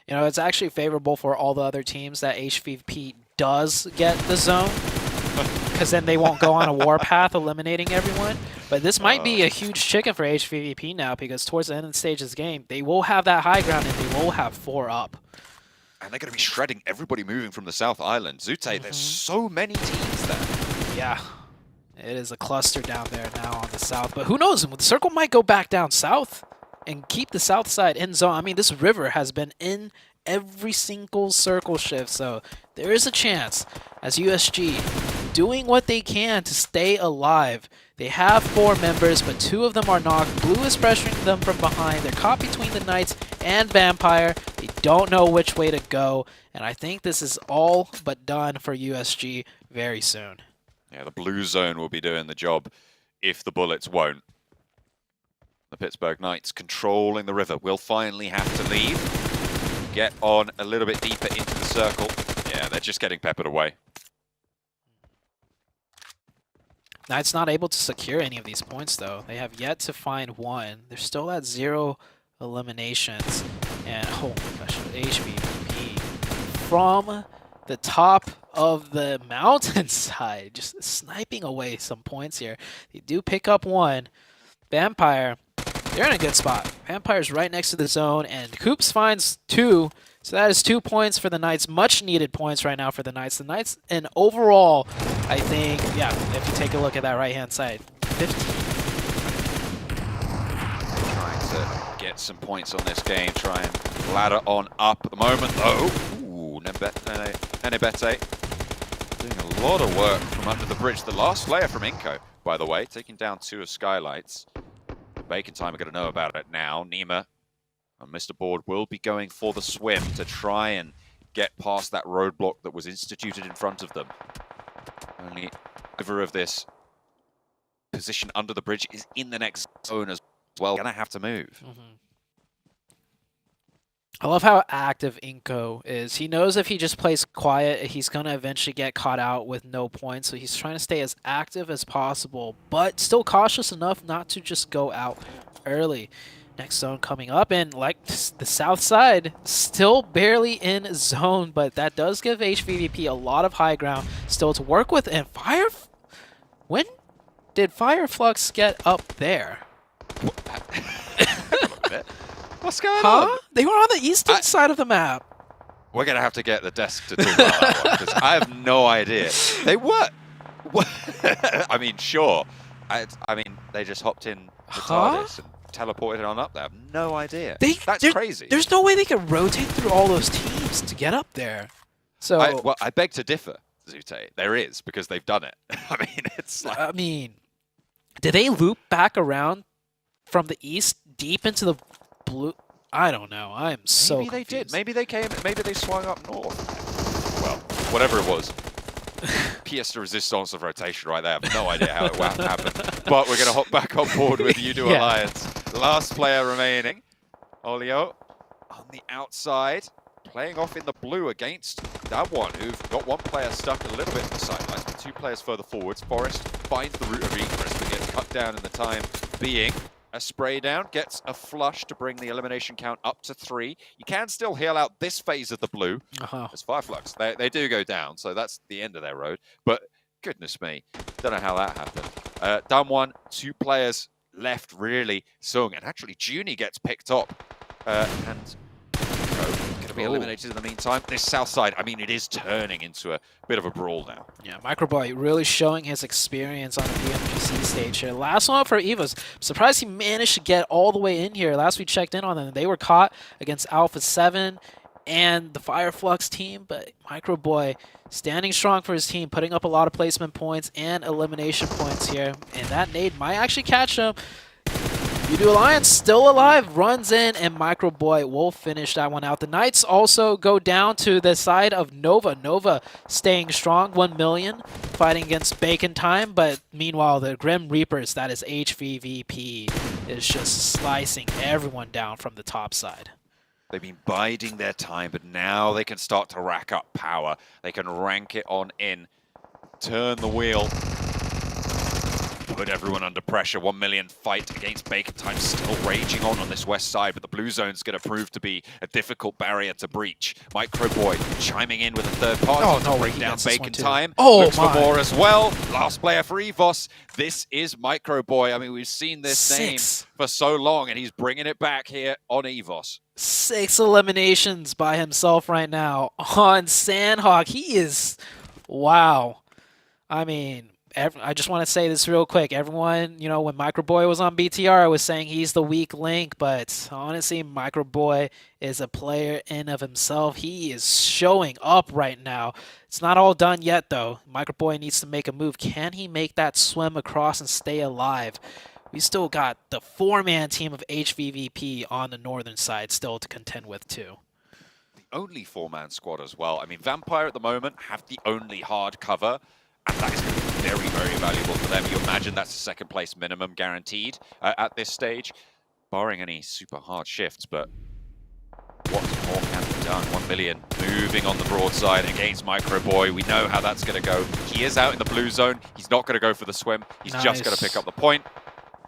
You know, it's actually favorable for all the other teams that HVP does get the zone, because then they won't go on a warpath eliminating everyone. But this might be a huge chicken for HVP now, because towards the end of the stage of this game, they will have that high ground and they will have 4 up. And they're going to be shredding everybody moving from the South Island. Zute, there's so many teams there. Yeah, it is a cluster down there now on the south. But who knows? The circle might go back down south and keep the south side in zone. I mean, this river has been in every single circle shift, so there is a chance as USG doing what they can to stay alive. They have 4 members, but 2 of them are knocked. Blue is pressuring them from behind. They're caught between the Knights and Vampire. They don't know which way to go, and I think this is all but done for USG very soon. Yeah, the blue zone will be doing the job if the bullets won't. The Pittsburgh Knights controlling the river will finally have to leave. Get on a little bit deeper into the circle. Yeah, they're just getting peppered away. Knights not able to secure any of these points, though. They have yet to find one. They're still at 0 eliminations. And, oh my gosh, HVP from the top of the mountainside, just sniping away some points here. They do pick up 1. Vampire, they're in a good spot. Vampire's right next to the zone, and Coops finds 2. So that is 2 points for the Knights. Much needed points right now for the Knights. The Knights, and overall, I think, yeah, if you take a look at that right-hand side, 15. Trying to get some points on this game. Try and ladder on up at the moment, though. Ooh, Nenebete doing a lot of work from under the bridge. The last player from Inco, by the way, taking down 2 of Skylights. Bacon Time are going to know about it now. Nima and Mr. Board will be going for the swim to try and get past that roadblock that was instituted in front of them. Only over of this position under the bridge is in the next zone as well. Gonna have to move. I love how active Inco is. He knows if he just plays quiet, he's going to eventually get caught out with no points. So he's trying to stay as active as possible, but still cautious enough not to just go out early. Next zone coming up, and like the south side, still barely in zone, but that does give HVVP a lot of high ground still to work with. And when did Fireflux get up there? What's going on? They were on the eastern side of the map. We're going to have to get the desk to talk about that one, because I have no idea. They were... I mean, sure. I mean, they just hopped in the TARDIS and teleported on up there. I have no idea. That's crazy. There's no way they could rotate through all those teams to get up there. So well, I beg to differ, Zute. There is, because they've done it. I mean, it's like... I mean, did they loop back around from the east deep into the blue? I don't know. I'm so Maybe they confused. did. Maybe they came. Maybe they swung up north. Well, whatever it was. Pièce de resistance of rotation right there. I have no idea how it happened. But we're going to hop back on board with Udo Alliance. Last player remaining. Olio on the outside. Playing off in the blue against that one, who've got one player stuck a little bit in the sidelines, but 2 players further forwards. Forest finds the route of egress, but gets cut down in the time being. A spray down, gets a flush to bring the elimination count up to 3. You can still heal out this phase of the blue. As Fireflux, they do go down, so that's the end of their road. But goodness me, don't know how that happened. Done one, 2 players left really. Sung, and actually Junie gets picked up. And going to be eliminated in the meantime. This south side, I mean, it is turning into a bit of a brawl now. Yeah, Microboy really showing his experience on the PMGC stage here. Last one for Evos. I'm surprised he managed to get all the way in here. Last we checked in on them, they were caught against Alpha 7 and the Fireflux team, but Microboy standing strong for his team, putting up a lot of placement points and elimination points here. And that nade might actually catch him. Udo Alliance still alive, runs in, and Microboy will finish that one out. The Knights also go down to the side of Nova. Nova staying strong, 1 million, fighting against Bacon Time, but meanwhile, the Grim Reapers, that is HVVP, is just slicing everyone down from the top side. They've been biding their time, but now they can start to rack up power. They can rank it on in, turn the wheel, put everyone under pressure. 1 million fight against Bacon Time still raging on this west side, but the blue zone's going to prove to be a difficult barrier to breach. Microboy chiming in with a third party to bring down Bacon Time. Looks for more as well. Last player for Evos. This is Microboy. I mean, we've seen this name for so long, and he's bringing it back here on Evos. 6 eliminations by himself right now on Sandhawk. He is, wow. I mean, I just want to say this real quick. Everyone, you know, when Microboy was on BTR, I was saying he's the weak link, but honestly, Microboy is a player in of himself. He is showing up right now. It's not all done yet, though. Microboy needs to make a move. Can he make that swim across and stay alive? We still got the 4-man team of HVVP on the northern side still to contend with, too. The only 4-man squad as well. I mean, Vampire at the moment have the only hard cover, and that is going to be very, very valuable for them. You imagine that's a second place minimum guaranteed at this stage, barring any super hard shifts, but what more can be done? 1 million moving on the broadside against Microboy. We know how that's going to go. He is out in the blue zone. He's not going to go for the swim. He's just going to pick up the point.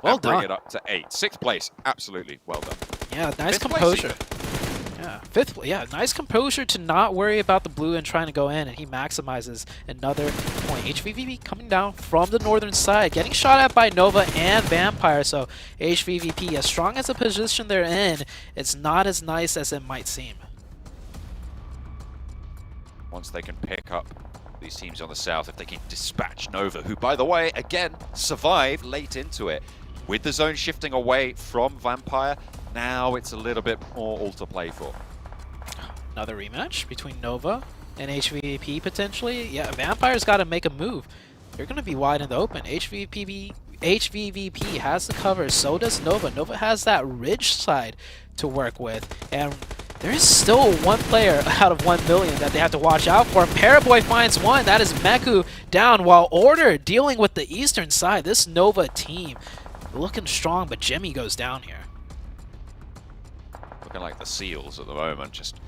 Well done. Bring it up to 8. 6th place. Absolutely well done. Yeah, nice composure. Yeah, 5th. Yeah, nice composure to not worry about the blue and trying to go in, and he maximizes another point. HVVP coming down from the northern side, getting shot at by Nova and Vampire. So HVVP, as strong as the position they're in, it's not as nice as it might seem. Once they can pick up these teams on the south, if they can dispatch Nova, who, by the way, again, survived late into it. with the zone shifting away from Vampire, now it's a little bit more all to play for. Another rematch between Nova and HVVP potentially. Yeah, Vampire's got to make a move. They're going to be wide in the open. HVVP has the cover, so does Nova. Nova has that ridge side to work with, and there is still one player out of 1 million that they have to watch out for. Paraboy finds one. That is Meku down, while Order dealing with the eastern side. This Nova team looking strong, but Jimmy goes down here. Looking like the seals at the moment, just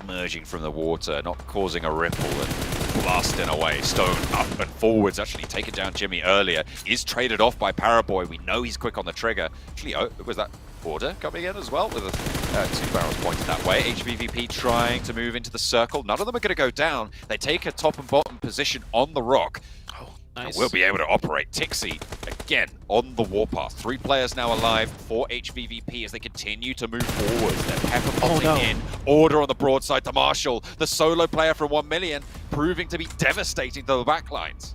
emerging from the water, not causing a ripple and blasting away. Stone up and forwards, actually taken down Jimmy earlier. Is traded off by Paraboy. We know he's quick on the trigger. Actually, was that Order coming in as well with 2 barrels pointed that way? HVVP trying to move into the circle. None of them are going to go down. They take a top and bottom position on the rock. Oh, nice. And we'll be able to operate. Tixie, again, on the warpath. 3 players now alive for HVVP as they continue to move forwards. They're pepper potting in. Order on the broadside to Marshall. The solo player from 1 million, proving to be devastating to the backlines.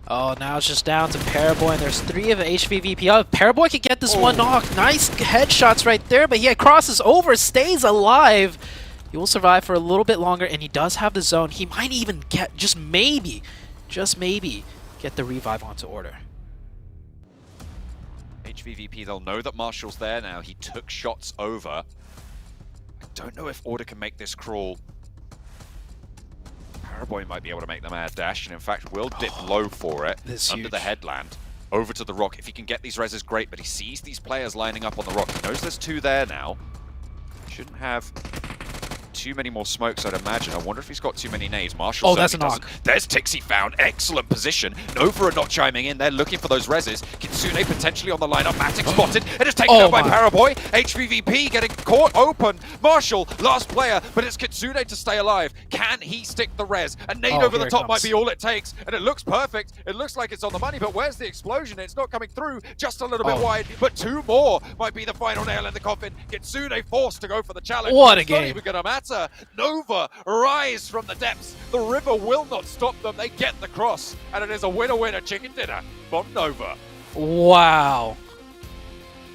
Oh, now it's just down to Paraboy, and there's 3 of HVVP up. Paraboy could get this one knock. Nice headshots right there, but he crosses over, stays alive. He will survive for a little bit longer, and he does have the zone. He might even get, just maybe, get the revive onto Order. HVVP, they'll know that Marshall's there now. He took shots over. I don't know if Order can make this crawl. Paraboy might be able to make the mad dash, and in fact will dip low for it under the headland. Over to the rock. If he can get these reses, great, but he sees these players lining up on the rock. He knows there's 2 there now. Shouldn't have too many more smokes, I'd imagine. I wonder if he's got too many nades. Marshall that's a knock. There's Tixie found. Excellent position. Nova are not chiming in. They're looking for those reses. Kitsune potentially on the lineup. Matic spotted. It is taken down by Paraboy. HVVP getting caught open. Marshall, last player, but it's Kitsune to stay alive. Can he stick the res? A nade over the top might be all it takes, and it looks perfect. It looks like it's on the money, but where's the explosion? It's not coming through. Just a little bit wide, but 2 more might be the final nail in the coffin. Kitsune forced to go for the challenge. What a it's game. not even gonna matter. Nova rise from the depths. The river will not stop them. They get the cross, and it is a winner-winner chicken dinner from Nova. Wow.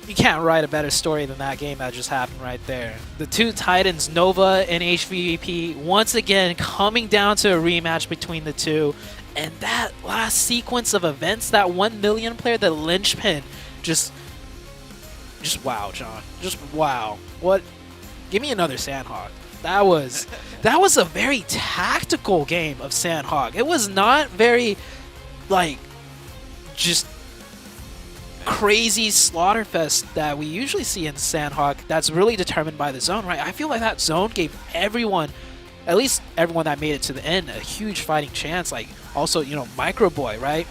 You can't write a better story than that game that just happened right there. The 2 Titans, Nova and HVVP, once again coming down to a rematch between the 2. And that last sequence of events, that 1 million player, the linchpin, just wow, John. Just wow. What? Give me another Sandhawk. That was a very tactical game of Sandhawk. It was not very, like, just crazy slaughterfest that we usually see in Sandhawk that's really determined by the zone, right? I feel like that zone gave everyone, at least everyone that made it to the end, a huge fighting chance. Like, also, you know, Microboy, right?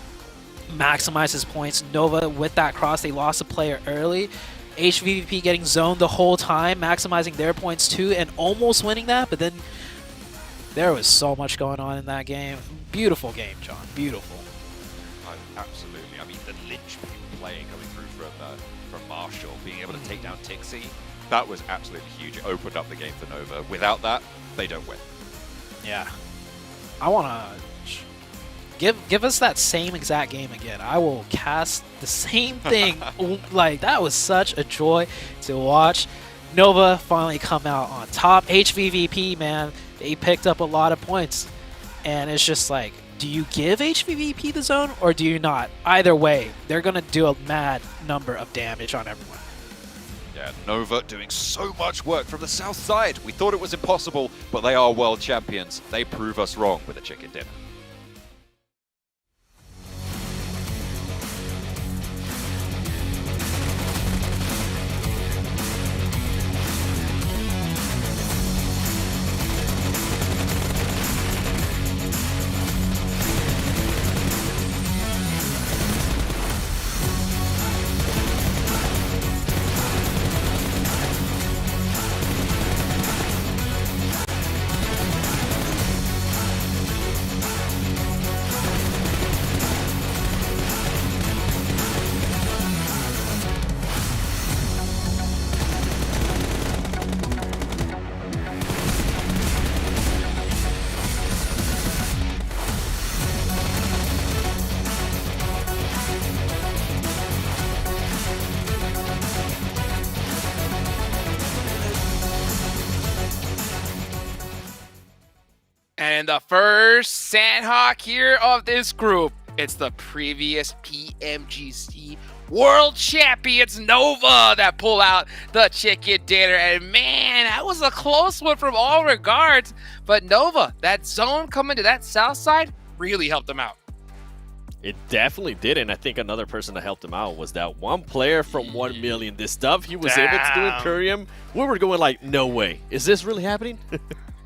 Maximizes points. Nova, with that cross, they lost a player early. HVVP getting zoned the whole time, maximizing their points too, and almost winning that, but then there was so much going on in that game. Beautiful game, John. Beautiful. Absolutely. I mean, the linchpin play coming through from Marshall, being able to take down Tixie, that was absolutely huge. It opened up the game for Nova. Without that, they don't win. Yeah. I want to give us that same exact game again. I will cast the same thing. Like, that was such a joy to watch. Nova finally come out on top. HVVP, man, they picked up a lot of points. And it's just like, do you give HVVP the zone or do you not? Either way, they're going to do a mad number of damage on everyone. Yeah, Nova doing so much work from the south side. We thought it was impossible, but they are world champions. They prove us wrong with a chicken dinner. And the first Sandhawk here of this group, it's the previous PMGC World Champions Nova that pull out the chicken dinner. And man, that was a close one from all regards. But Nova, that zone coming to that south side really helped them out. It definitely did, and I think another person that helped him out was that one player from 1 million. This stuff he was able to do in Imperium, we were going like, no way. Is this really happening?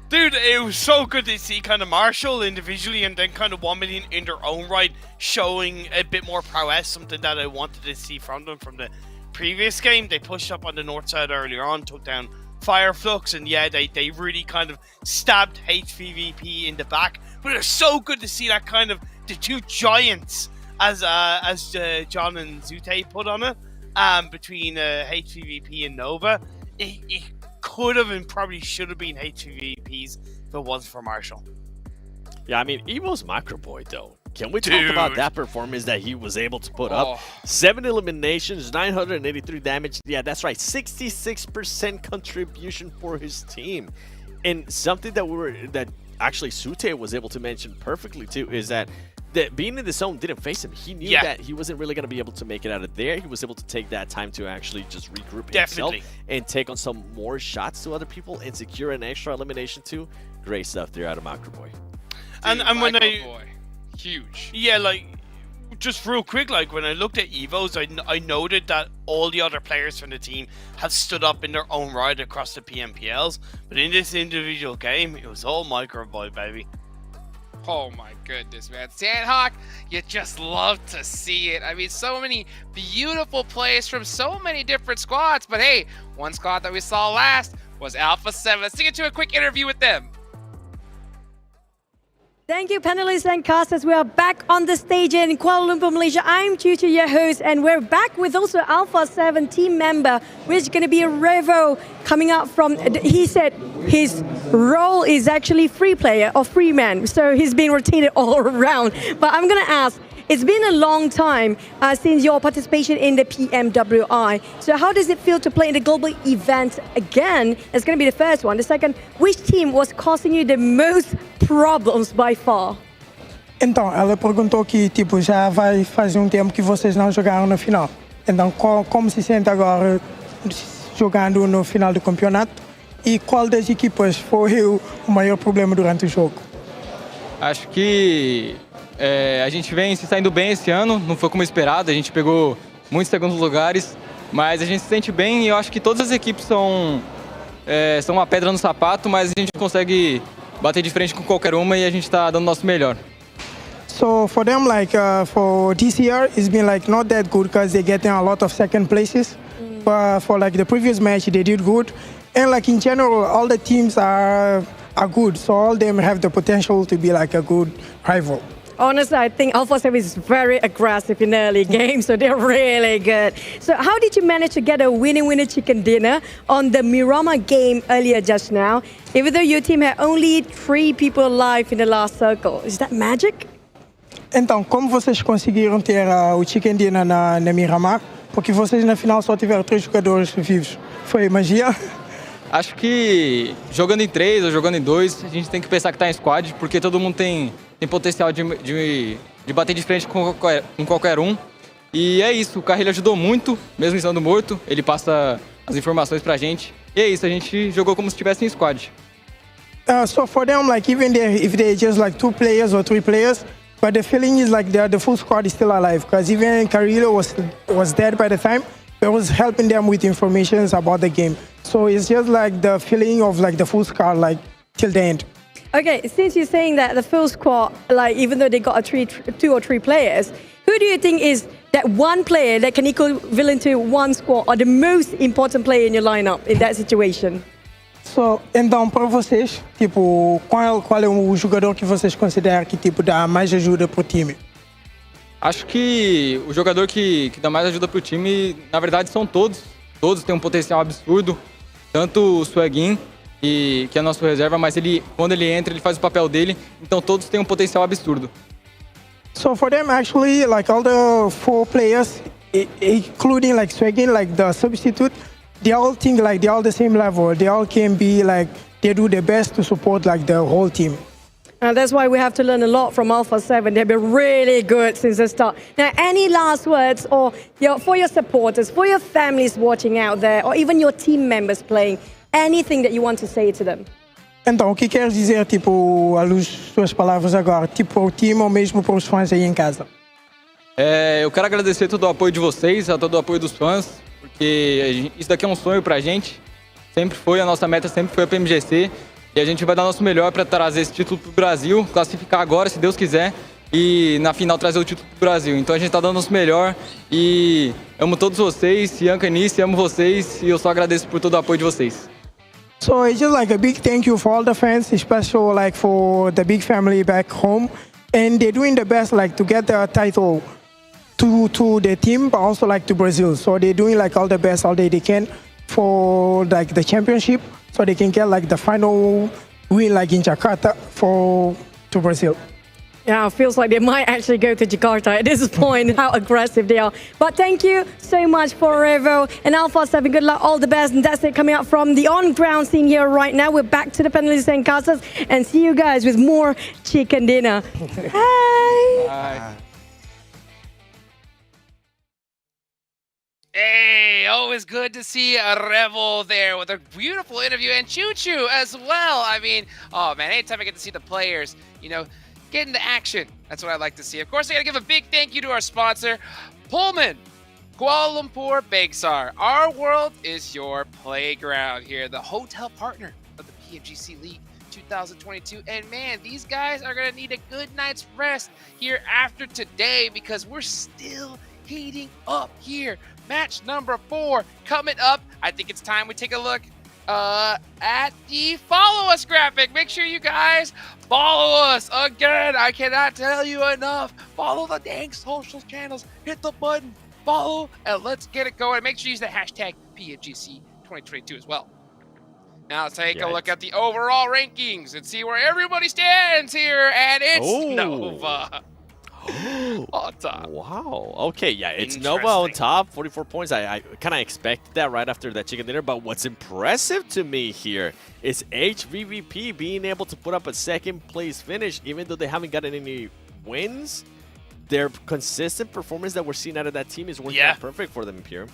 Dude, it was so good to see kind of Marshall individually and then kind of 1 million in their own right, showing a bit more prowess, something that I wanted to see from them from the previous game. They pushed up on the north side earlier on, took down Fireflux, and yeah, they really kind of stabbed HVVP in the back. But it was so good to see that kind of the two giants, as John and Zute put on it, between HVVP and Nova. It could have and probably should have been HVVP's if it wasn't for Marshall. Yeah, I mean, Evo's Microboy, though. Can we talk about that performance that he was able to put up? 7 eliminations, 983 damage. Yeah, that's right. 66% contribution for his team. And something that actually Sute was able to mention perfectly, too, is that being in the zone didn't face him. He knew that he wasn't really going to be able to make it out of there. He was able to take that time to actually just regroup himself and take on some more shots to other people and secure an extra elimination too. Great stuff there out of Microboy. And when huge. Yeah, like, just real quick, like, when I looked at Evos, I noted that all the other players from the team have stood up in their own right across the PMPLs. But in this individual game, it was all Microboy, baby. Oh my goodness, man. Sandhawk, you just love to see it. I mean, so many beautiful plays from so many different squads. But hey, one squad that we saw last was Alpha 7. Let's get into a quick interview with them. Thank you, panelists and casters. We are back on the stage in Kuala Lumpur, Malaysia. I'm Chuchu, your host, and we're back with also Alpha 7 team member, which is going to be Revo coming up from, he said his role is actually free player or free man, so he's being rotated all around. But I'm going to ask, it's been a long time since your participation in the PMWI. So how does it feel to play in the global event again? It's going to be the first one. The second, which team was causing you the most problems by far? Então, ela perguntou que tipo já vai fazer tempo que vocês não jogaram na final. Então, como se sente agora jogando no final do campeonato? E qual das equipas foi o maior problema durante o jogo? Acho que a gente vem se saindo bem esse ano, não foi como esperado, a gente pegou muitos segundos lugares, mas a gente se sente bem e eu acho que todas as equipes são uma pedra no sapato, mas a gente consegue bater de frente com qualquer uma e a gente está dando o nosso melhor. So for them, like for this year, it's been like not that good because they're getting a lot of second places. But for like the previous match, they did good, and like in general, all the teams are good. So all of them have the potential to be like a good rival. Honestly, I think Alpha 7 is very aggressive in early games, so they're really good. So how did you manage to get a winner chicken dinner on the Miramar game earlier just now, even though your team had only 3 people alive in the last circle? Is that magic? Então, como vocês conseguiram ter o chicken dinner na Miramar? Porque vocês na final só tiveram 3 jogadores vivos. Foi magia? Acho que jogando em 3 ou jogando em 2, a gente tem que pensar que tá em squad, porque todo mundo tem potencial de bater de frente com qualquer um. E é isso, o Carrilho ajudou muito, mesmo estando morto, ele passa as informações pra gente. E é isso, a gente jogou como se estivesse em squad. So for them, like even if they just like 2 players or 3 players, but the feeling is like the full squad is still alive, because even Carrillo was dead by the time, but was helping them with information about the game. So it's just like the feeling of like the full squad, like till the end. Okay, since you're saying that the full squad, like even though they got 2 or 3 players, who do you think is that one player that can equivalent to one squad or the most important player in your lineup in that situation? So, então, para vocês, tipo, qual é o jogador que vocês consideram que tipo dá mais ajuda pro time? Acho que o jogador que dá mais ajuda pro time, na verdade, são todos. Todos têm um potencial absurdo. Tanto o Swaggin, que é nosso reserva, mas quando ele entra, ele faz o papel dele. Então todos têm um potencial absurdo. So for them, actually, like all the 4 players, including like Swaggin, like the substitute, they all think like they're all the same level. They all can be like, they do their best to support like the whole team. That's why we have to learn a lot from Alpha 7. They've been really good since the start. Now, any last words or for your supporters, for your families watching out there, or even your team members playing, anything that you want to say to them? Então, o que queres dizer, tipo, à luz das suas palavras agora, tipo, para o time ou mesmo para os fãs aí em casa? Eu quero agradecer todo o apoio de vocês, a todo o apoio dos fãs, porque isso daqui é um sonho pra gente. Sempre foi, a nossa meta sempre foi a PMGC. E a gente vai dar o nosso melhor para trazer esse título pro Brasil, classificar agora, se Deus quiser, e na final trazer o título pro Brasil. Então a gente tá dando o nosso melhor e amo todos vocês, Ianca, Nice, amo vocês e eu só agradeço por todo o apoio de vocês. So it's just like a big thank you for all the fans, especially like for the big family back home. And they're doing the best like to get the title to the team, but also like to Brazil. So they're doing like all the best all they can for like the championship, so they can get like the final win like in Jakarta to Brazil. Yeah, it feels like they might actually go to Jakarta at this point, how aggressive they are. But thank you so much for Revo and Alpha 7. Good luck, all the best. And that's it coming up from the on-ground scene here right now. We're back to the penalties and casas and see you guys with more chicken dinner. Bye. Bye. Hey, always good to see a Revel there with a beautiful interview, and Choo Choo as well. I mean, oh man, anytime I get to see the players, get into action, that's what I like to see. Of course, I gotta give a big thank you to our sponsor, Pullman, Kuala Lumpur, Bagsar. Our world is your playground here, the hotel partner of the PMGC League 2022. And man, these guys are gonna need a good night's rest here after today because we're still heating up here. Match number 4 coming up. I think it's time we take a look at the follow us graphic. Make sure you guys follow us. Again, I cannot tell you enough. Follow the dang social channels. Hit the button, follow, and let's get it going. Make sure you use the hashtag PMGC 2022 as well. Now let's take a look at the overall rankings and see where everybody stands here. And it's Nova on top. Wow. Okay, yeah, it's Nova on top, 44 points. I kind of expected that right after that chicken dinner, but what's impressive to me here is HVVP being able to put up a second place finish, even though they haven't gotten any wins. Their consistent performance that we're seeing out of that team is working out perfect for them, Imperium.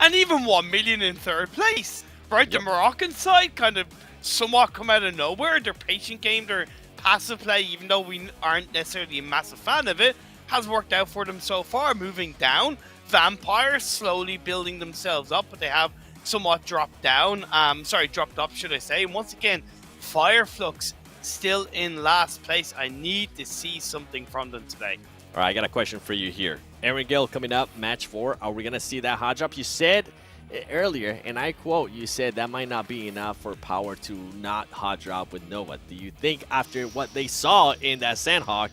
And even 1 million in third place, right? The Moroccan side kind of somewhat come out of nowhere. Their patient game, their passive play, even though we aren't necessarily a massive fan of it, has worked out for them so far. Moving down, Vampires slowly building themselves up, but they have somewhat dropped up, should I say. And once again, Fireflux still in last place. I need to see something from them today. All right, I got a question for you here. Aaron Gill coming up, match 4. Are we going to see that hot drop? You said earlier, and I quote, you said that might not be enough for Power to not hot drop with Nova. Do you think after what they saw in that Sandhawk,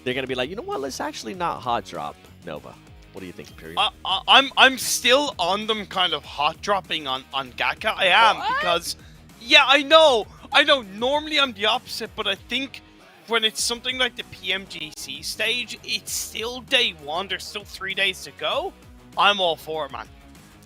they're going to be like, you know what, let's actually not hot drop Nova? What do you think, Imperium? I'm still on them kind of hot dropping on Gaka. I am, because, yeah, I know, normally I'm the opposite, but I think when it's something like the PMGC stage, it's still day 1, there's still 3 days to go. I'm all for it, man.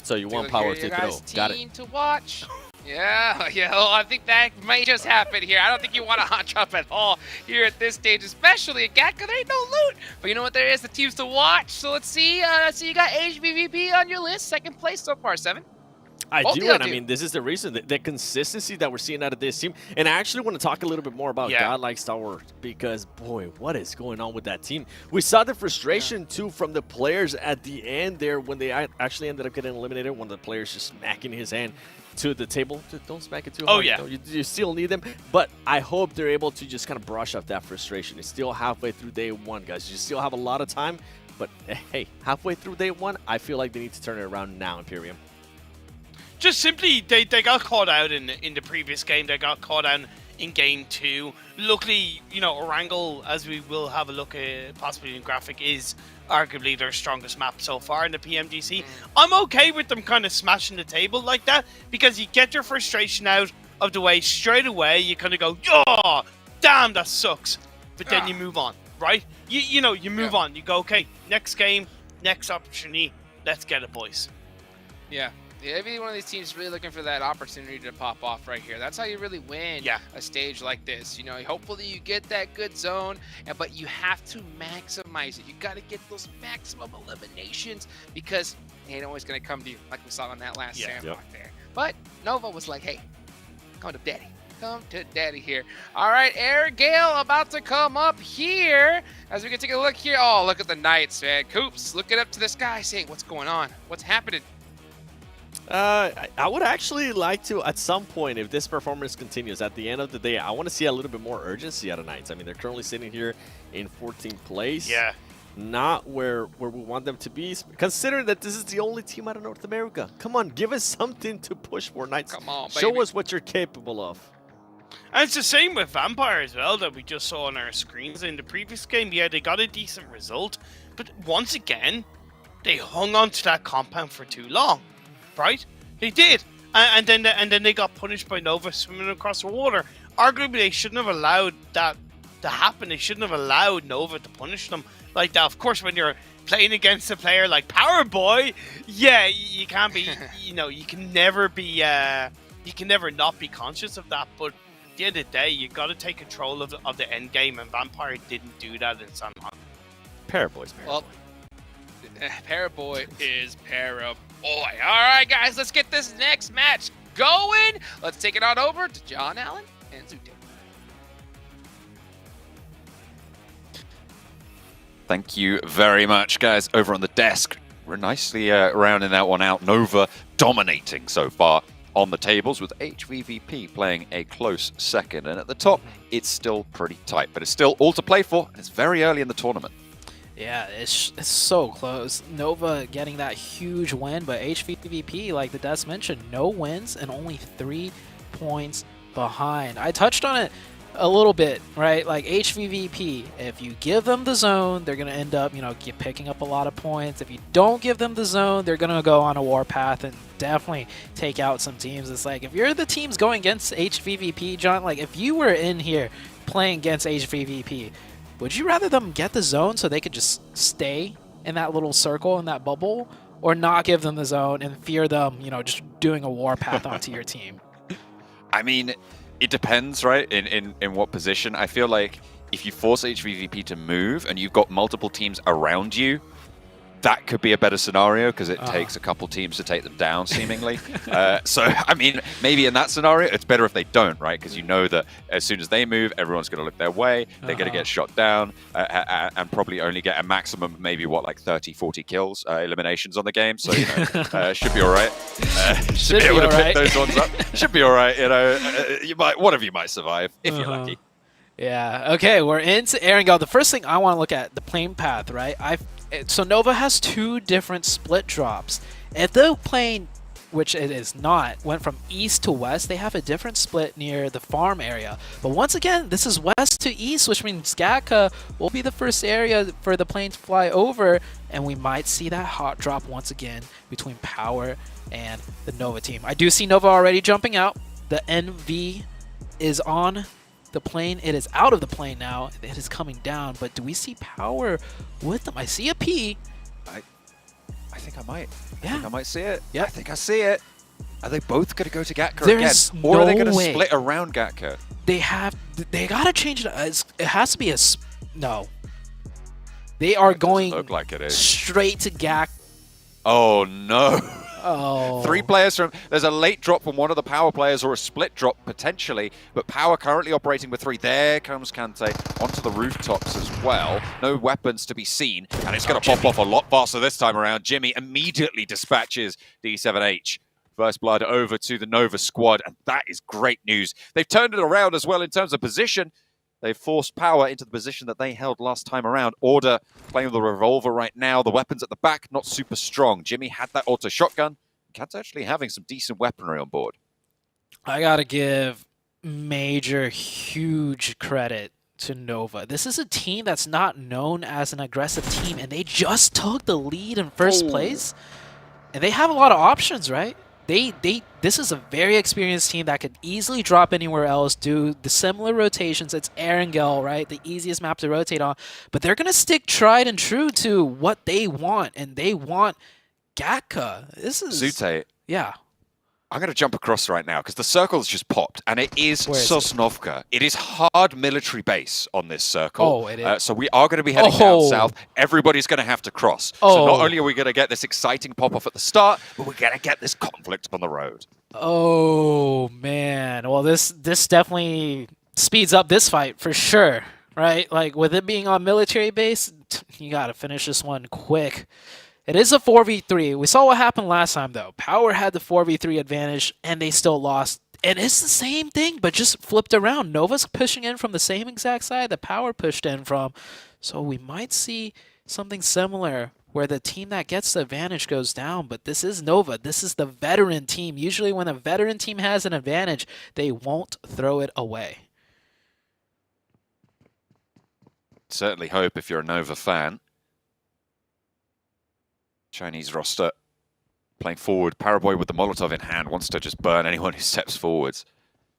So you want Power to go. Got it. To watch. Yeah, well, I think that may just happen here. I don't think you want to hot drop at all here at this stage, especially at Gatka. There ain't no loot. But you know what? There is the teams to watch. So let's see. So you got HVVP on your list, second place so far, 7. I do, and I mean, this is the reason, the consistency that we're seeing out of this team. And I actually want to talk a little bit more about Godlike Star Wars, because, boy, what is going on with that team? We saw the frustration, too, from the players at the end there when they actually ended up getting eliminated, one of the players just smacking his hand to the table. Just don't smack it too hard. Oh, yeah. You still need them. But I hope they're able to just kind of brush off that frustration. It's still halfway through day 1, guys. You still have a lot of time. But, hey, halfway through day 1, I feel like they need to turn it around now, Imperium. Just simply, they got caught out in the previous game. They got caught out in game 2. Luckily, Orangel, as we will have a look at possibly in graphic, is arguably their strongest map so far in the PMGC. I'm okay with them kind of smashing the table like that, because you get your frustration out of the way straight away. You kind of go, oh, damn, that sucks. But then you move on, right? You move on. You go, okay, next game, next opportunity. Let's get it, boys. Yeah. Every one of these teams is really looking for that opportunity to pop off right here. That's how you really win a stage like this. You know, hopefully you get that good zone, but you have to maximize it. You got to get those maximum eliminations because it ain't always going to come to you like we saw on that last sandbox there. But Nova was like, hey, come to daddy. Come to daddy here. All right, Air Gale about to come up here as we can take a look here. Oh, look at the Knights, man. Coops looking up to the sky saying, what's going on? What's happening? I would actually like to, at some point, if this performance continues, at the end of the day, I want to see a little bit more urgency out of Knights. I mean, they're currently sitting here in 14th place. Yeah. Not where we want them to be, considering that this is the only team out of North America. Come on, give us something to push for, Knights. Come on, baby. Show us what you're capable of. And it's the same with Vampire as well that we just saw on our screens in the previous game. Yeah, they got a decent result, but once again, they hung on to that compound for too long. Right? They did. And then they got punished by Nova swimming across the water. Arguably, they shouldn't have allowed that to happen. They shouldn't have allowed Nova to punish them like that. Of course, when you're playing against a player like Power Boy, yeah, you can't be, you know, you can never not be conscious of that. But at the end of the day, you got to take control of the end game, and Vampire didn't do that in San Juan. Paraboy's Well, Paraboy is Paraboy. All right, guys, let's get this next match going. Let's take it on over to John Allen and Zute. Thank you very much, guys. Over on the desk, we're nicely rounding that one out. Nova dominating so far on the tables with HVVP playing a close second. And at the top, it's still pretty tight, but it's still all to play for, and it's very early in the tournament. Yeah, it's so close. Nova getting that huge win, but HVVP, like the Des mentioned, no wins and only 3 points behind. I touched on it a little bit, right? Like HVVP, if you give them the zone, they're going to end up, you know, picking up a lot of points. If you don't give them the zone, they're going to go on a warpath and definitely take out some teams. It's like, if you're the teams going against HVVP, John, like if you were in here playing against HVVP, would you rather them get the zone so they could just stay in that little circle, in that bubble, or not give them the zone and fear them, you know, just doing a warpath onto your team? I mean, it depends, right, in what position. I feel like if you force HVVP to move and you've got multiple teams around you, that could be a better scenario because it takes a couple teams to take them down, seemingly. So, I mean, maybe in that scenario, it's better if they don't, right? Because you know that as soon as they move, everyone's going to look their way. They're going to get shot down and probably only get a maximum, maybe, what, like 30, 40 kills, eliminations on the game. So, you know, should be all right. Should be able to pick those ones up. Should be all right, you know. One of you might survive, if you're lucky. Yeah, okay, we're into Erangel. The first thing I want to look at, the plane path, right? So Nova has 2 different split drops. If the plane, which it is not, went from east to west, they have a different split near the farm area. But once again, this is west to east, which means Gatka will be the first area for the plane to fly over, and we might see that hot drop once again between Power and the Nova team. I do see Nova already jumping out. The NV is on the plane. It is out of the plane now. It is coming down, but do we see Power with them? I see a P. I think I might. Yeah. I think I might see it. Yeah. I think I see it. Are they both going to go to Gatka There's again? Or are they going to no way. split around Gatka? They got to change it. It has to be a... No. They are going look like it is. straight to Gak. Oh, no. Oh. 3 players from... There's a late drop from one of the Power players or a split drop, potentially. But Power currently operating with 3. There comes Kante onto the rooftops as well. No weapons to be seen. And it's going to pop off a lot faster this time around. Jimmy immediately dispatches D7H. First blood over to the Nova squad. And that is great news. They've turned it around as well in terms of position. They've forced Power into the position that they held last time around. Order playing with the revolver right now. The weapons at the back, not super strong. Jimmy had that auto shotgun. Cat's actually having some decent weaponry on board. I got to give major, huge credit to Nova. This is a team that's not known as an aggressive team, and they just took the lead in first place. And they have a lot of options, right? This is a very experienced team that could easily drop anywhere else, do the similar rotations. It's Erangel, right? The easiest map to rotate on. But they're going to stick tried and true to what they want, and they want Gatka. This is... Zute, Yeah. I'm going to jump across right now because the circle's just popped, and it is Where is Sosnovka. It is hard military base on this circle. Oh, it is. So we are going to be heading down south. Everybody's going to have to cross. So not only are we going to get this exciting pop-off at the start, but we're going to get this conflict on the road. Oh, man. Well, this definitely speeds up this fight for sure, right? Like, with it being on military base, you got to finish this one quick. It is a 4v3. We saw what happened last time, though. Power had the 4v3 advantage, and they still lost. And it's the same thing, but just flipped around. Nova's pushing in from the same exact side that Power pushed in from. So we might see something similar where the team that gets the advantage goes down. But this is Nova. This is the veteran team. Usually when a veteran team has an advantage, they won't throw it away. Certainly hope if you're a Nova fan. Chinese roster playing forward. Paraboy with the Molotov in hand wants to just burn anyone who steps forwards.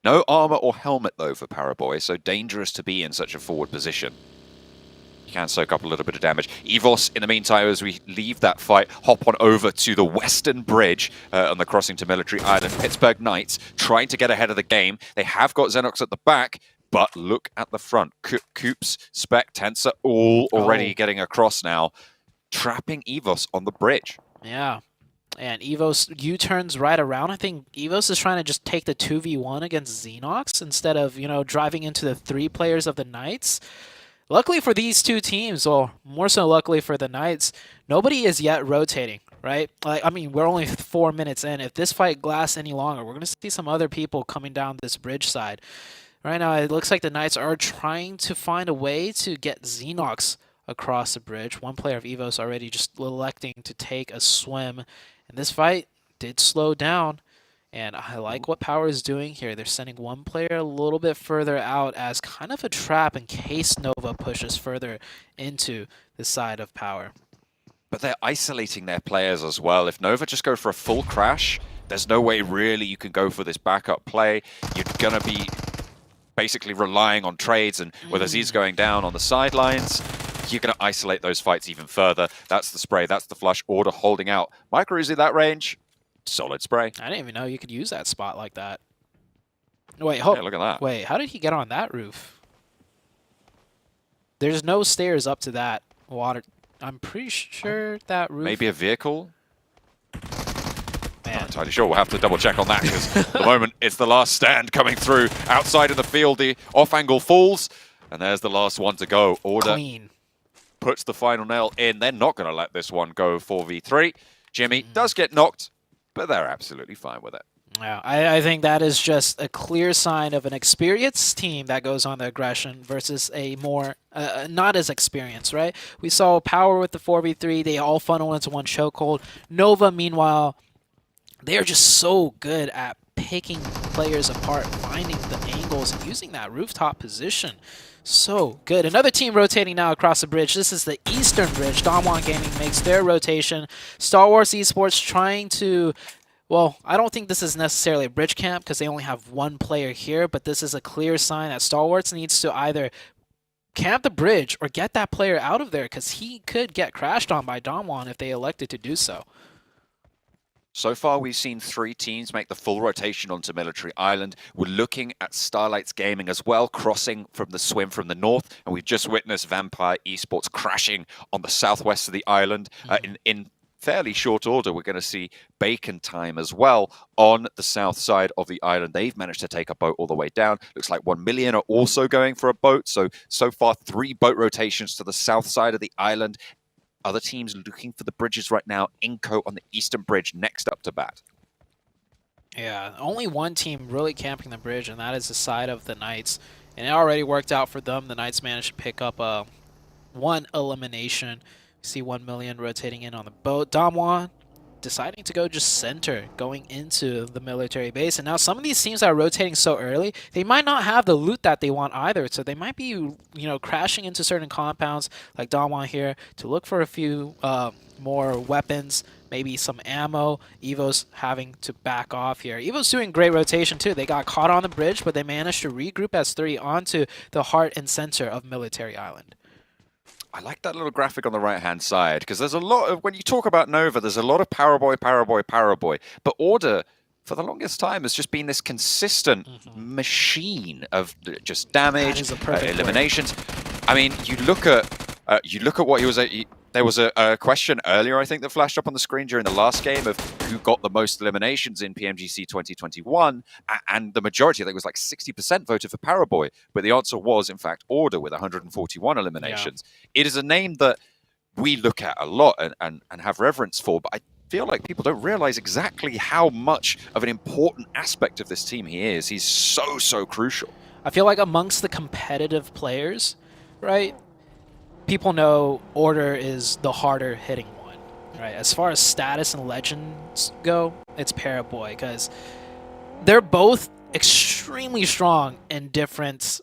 No armor or helmet though for Paraboy, so dangerous to be in such a forward position. He can soak up a little bit of damage. Evos, in the meantime, as we leave that fight, hop on over to the western bridge on the crossing to Military Island. Pittsburgh Knights trying to get ahead of the game. They have got Xenox at the back, but look at the front. Coops, Spec, Tensor, all already getting across now, trapping Evos on the bridge. Yeah. And Evos U-turns right around. I think Evos is trying to just take the 2v1 against Xenox instead of, you know, driving into the 3 players of the Knights. Luckily for these two teams, or more so luckily for the Knights, nobody is yet rotating, right? Like, I mean, we're only 4 minutes in. If this fight lasts any longer, we're going to see some other people coming down this bridge side. Right now, it looks like the Knights are trying to find a way to get Xenox across the bridge. One player of Evos already just electing to take a swim. And this fight did slow down. And I like what Power is doing here. They're sending one player a little bit further out as kind of a trap in case Nova pushes further into the side of Power. But they're isolating their players as well. If Nova just go for a full crash, there's no way really you can go for this backup play. You're going to be basically relying on trades, and with Aziz going down on the sidelines, you're going to isolate those fights even further. That's the spray, that's the flush, Order holding out. Micro is in that range, solid spray. I didn't even know you could use that spot like that. Wait, hold. Yeah, look at that. Wait, how did he get on that roof? There's no stairs up to that water. I'm pretty sure that roof... Maybe a vehicle? Not entirely sure. We'll have to double check on that because at the moment it's the last stand coming through. Outside of the field, the off angle falls, and there's the last one to go. Order Clean. Puts the final nail in. They're not going to let this one go 4v3. Jimmy does get knocked, but they're absolutely fine with it. Yeah, I think that is just a clear sign of an experienced team that goes on the aggression versus a more not as experienced, right? We saw Power with the 4v3. They all funnel into one chokehold. Nova, meanwhile, they are just so good at picking players apart, finding the angles, and using that rooftop position. So good. Another team rotating now across the bridge. This is the Eastern Bridge. Damwon Gaming makes their rotation. Star Wars Esports trying to... Well, I don't think this is necessarily a bridge camp because they only have one player here, but this is a clear sign that Star Wars needs to either camp the bridge or get that player out of there because he could get crashed on by Damwon if they elected to do so. So far, we've seen 3 teams make the full rotation onto Military Island. We're looking at Starlights Gaming as well, crossing from the swim from the north. And we've just witnessed Vampire Esports crashing on the southwest of the island. In fairly short order, we're going to see Bacon Time as well on the south side of the island. They've managed to take a boat all the way down. Looks like 1 million are also going for a boat. So far, 3 boat rotations to the south side of the island. Other teams looking for the bridges right now. Inco on the Eastern Bridge next up to bat. Yeah, only one team really camping the bridge, and that is the side of the Knights. And it already worked out for them. The Knights managed to pick up one elimination. See 1 million rotating in on the boat. Damwon deciding to go just center, going into the military base. And now some of these teams that are rotating so early, they might not have the loot that they want either. So they might be, you know, crashing into certain compounds like Damwon here to look for a few more weapons, maybe some ammo. Evo's having to back off here. Evo's doing great rotation too. They got caught on the bridge, but they managed to regroup as 3 onto the heart and center of Military Island. I like that little graphic on the right-hand side, because there's a lot of, when you talk about Nova, there's a lot of Power Boy, but Order, for the longest time, has just been this consistent machine of just damage, eliminations. I mean, you look at what he was. There was a question earlier, I think, that flashed up on the screen during the last game of who got the most eliminations in PMGC 2021, and the majority, I think it was like 60% voted for Paraboy, but the answer was, in fact, Order with 141 eliminations. Yeah. It is a name that we look at a lot and have reverence for, but I feel like people don't realize exactly how much of an important aspect of this team he is. He's so crucial. I feel like amongst the competitive players, right? People know Order is the harder hitting one, right? As far as status and legends go, it's Paraboy, because they're both extremely strong in different,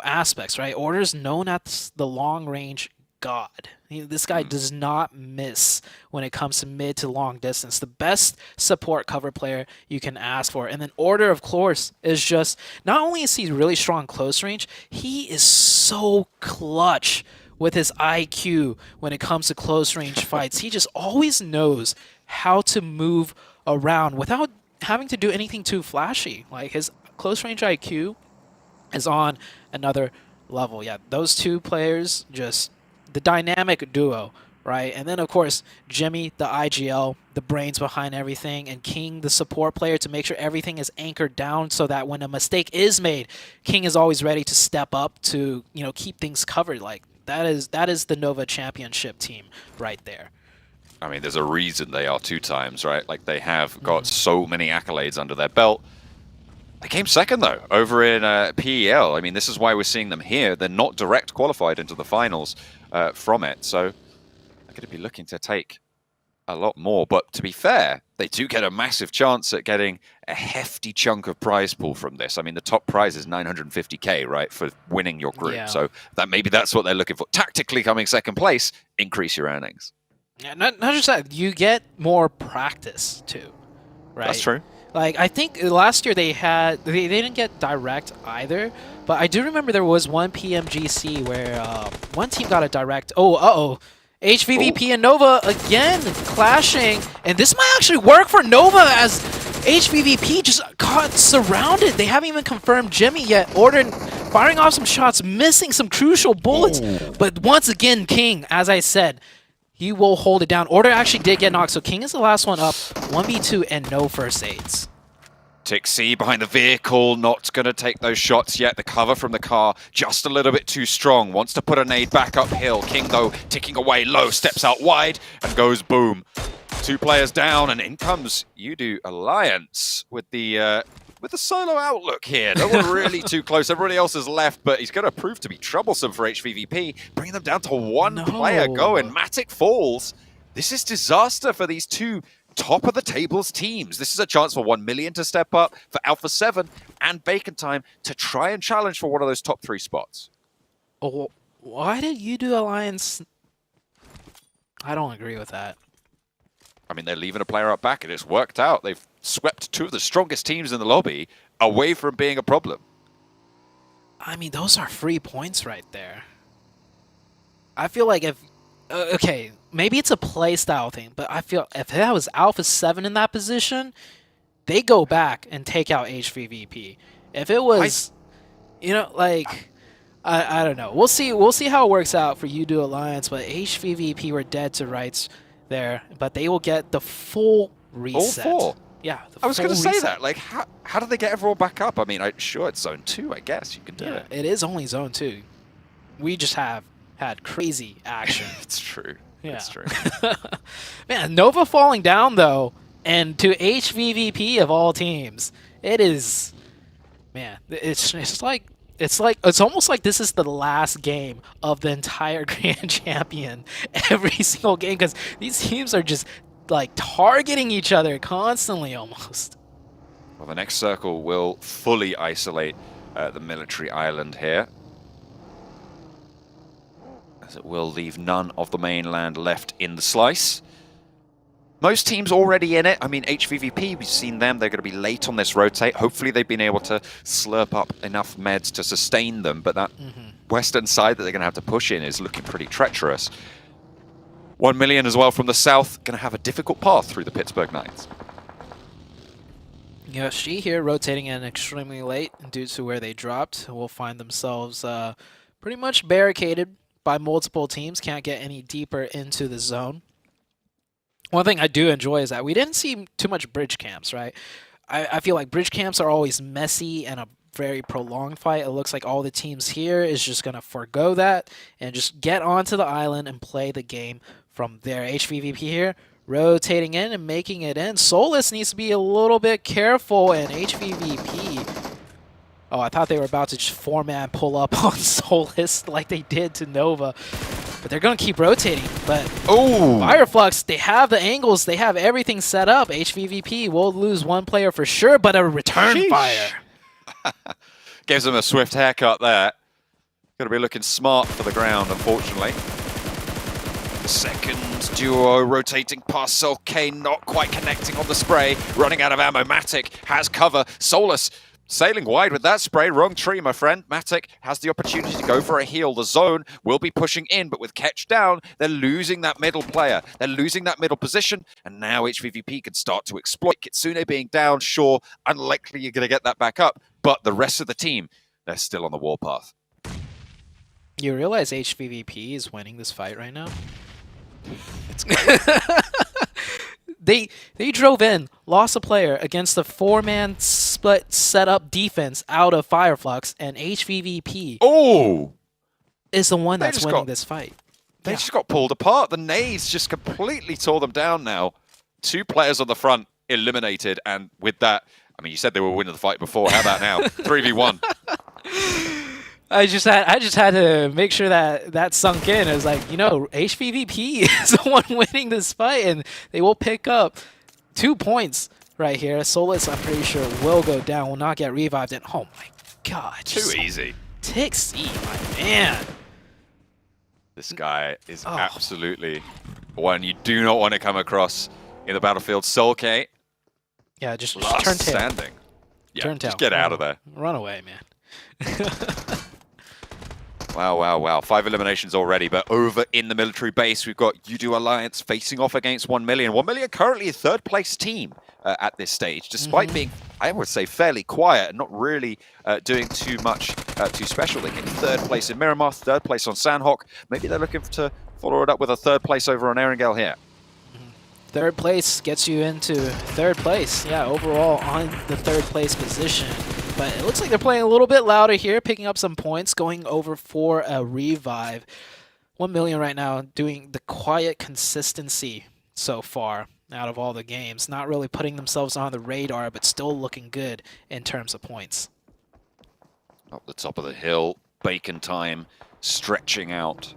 aspects, right? Order's known as the long-range god. This guy does not miss when it comes to mid to long distance. The best support cover player you can ask for. And then Order, of course, is just, not only is he really strong close range, he is so clutch with his IQ when it comes to close range fights. He just always knows how to move around without having to do anything too flashy. Like, his close range IQ is on another level. Yeah, those two players, just the dynamic duo, right? And then, of course, Jimmy, the IGL, the brains behind everything, and King, the support player, to make sure everything is anchored down so that when a mistake is made, King is always ready to step up to, keep things covered. Like, that is the Nova Championship team right there. I mean, there's a reason they are 2 times, right? Like, they have got so many accolades under their belt. They came second, though, over in PEL. I mean, this is why we're seeing them here. They're not direct qualified into the finals from it, so they're going to be looking to take a lot more. But to be fair, they do get a massive chance at getting a hefty chunk of prize pool from this. I mean, the top prize is 950k, right, for winning your group. Yeah. So maybe that's what they're looking for. Tactically coming second place, increase your earnings. Yeah, not just that, you get more practice too, right? That's true. Like, I think last year they didn't get direct either, but I do remember there was one PMGC where one team got a direct. HVVP and Nova again clashing, and this might actually work for Nova as HVVP just got surrounded. They haven't even confirmed Jimmy yet. Order firing off some shots, missing some crucial bullets, but once again, King, as I said, he will hold it down. Order actually did get knocked, so King is the last one up, 1v2 and no first aids. Tixi behind the vehicle, not going to take those shots yet. The cover from the car just a little bit too strong. Wants to put a nade back uphill. King, though, ticking away low, steps out wide and goes boom. 2 players down, and in comes Udo Alliance with the solo outlook here. No one really too close. Everybody else is left, but he's going to prove to be troublesome for HVVP, bringing them down to 1 player going. Matic falls. This is disaster for these 2 top-of-the-tables teams. This is a chance for 1 million to step up, for Alpha 7 and Bacon Time to try and challenge for one of those top 3 spots. Oh, why did Udo Alliance? I don't agree with that. I mean, they're leaving a player up back, and it's worked out. They've swept 2 of the strongest teams in the lobby away from being a problem. I mean, those are free points right there. I feel like if... okay, maybe it's a play style thing, but I feel if that was Alpha 7 in that position, they go back and take out HVVP. If it was, I don't know. We'll see how it works out for Udo Alliance, but HVVP were dead to rights there, but they will get the full reset. All 4? Yeah, I was going to say that. Like, how do they get everyone back up? I mean, sure, it's Zone 2, I guess. You can do it. It is only Zone 2. We just have had crazy action. It's true. Yeah. It's true. Man, Nova falling down, though, and to HVVP of all teams, it is... Man, it's almost like this is the last game of the entire Grand Champion every single game, because these teams are just like targeting each other constantly almost. Well, the next circle will fully isolate the military island here, as it will leave none of the mainland left in the slice. most teams already in it. I mean, HVVP, we've seen them. They're going to be late on this rotate. Hopefully they've been able to slurp up enough meds to sustain them, but that western side that they're going to have to push in is looking pretty treacherous. 1 million as well from the south, going to have a difficult path through the Pittsburgh Knights. Yeah, She here rotating in extremely late due to where they dropped. Will find themselves pretty much barricaded by multiple teams. Can't get any deeper into the zone. One thing I do enjoy is that we didn't see too much bridge camps, right? I feel like bridge camps are always messy and a very prolonged fight. It looks like all the teams here is just going to forego that and just get onto the island and play the game from there. HVVP here rotating in and making it in. Solus needs to be a little bit careful, and HVVP... Oh, I thought they were about to just 4-man pull up on Solus like they did to Nova. But they're going to keep rotating. But Fireflux, they have the angles. They have everything set up. HVVP will lose one player for sure, but a return fire. Gives them a swift haircut there. Going to be looking smart for the ground, unfortunately. The second duo rotating past Sol K, not quite connecting on the spray. Running out of ammo. Matic has cover. Solus sailing wide with that spray. Wrong tree, my friend. Matic has the opportunity to go for a heal. The zone will be pushing in, but with Ketch down, they're losing that middle player. They're losing that middle position, and now HVVP can start to exploit. Kitsune being down, sure, unlikely you're going to get that back up, but the rest of the team, they're still on the warpath. You realize HVVP is winning this fight right now? They drove in, lost a player against the 4-man split setup defense out of Fireflux, and HVVP is the one that's winning this fight. They just got pulled apart. The nades just completely tore them down now. 2 players on the front eliminated, and with that, I mean, you said they were winning the fight before. How about now? 3v1. I just had to make sure that sunk in. It was like, you know, HVVP is the one winning this fight, and they will pick up 2 points right here. Solus, I'm pretty sure, will go down, will not get revived. And oh my god. Too easy. Tixie, my man. This guy is absolutely one you do not want to come across in the battlefield. Sol K. Yeah, just last turn tail. standing. Yeah, turn tail. Just get out of there. Run away, man. Wow, wow, wow. 5 eliminations already, but over in the military base, we've got Udo Alliance facing off against 1 million. 1 million currently a third-place team at this stage, despite being, I would say, fairly quiet and not really doing too much too special. They get 3rd place in Miramar, 3rd place on Sandhawk. Maybe they're looking to follow it up with a 3rd place over on Erangel here. 3rd place gets you into 3rd place. Yeah, overall on the 3rd place position. But it looks like they're playing a little bit louder here, picking up some points, going over for a revive. 1 million right now, doing the quiet consistency so far out of all the games. Not really putting themselves on the radar, but still looking good in terms of points. Up the top of the hill, Bacon Time stretching out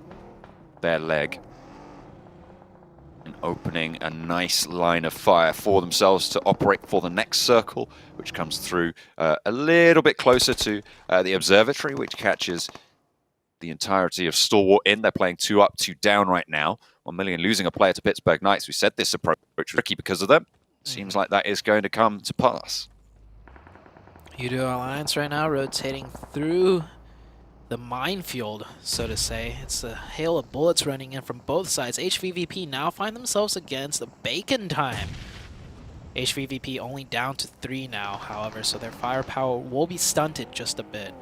their leg. And opening a nice line of fire for themselves to operate for the next circle, which comes through a little bit closer to the observatory, which catches the entirety of Stalwart in. They're playing 2 up, 2 down right now. 1 million losing a player to Pittsburgh Knights. We said this approach was tricky because of them. Seems like that is going to come to pass. Udo Alliance right now rotating through the minefield, so to say. It's a hail of bullets running in from both sides. HVVP now find themselves against the Bacon Time. HVVP only down to 3 now, however, so their firepower will be stunted just a bit.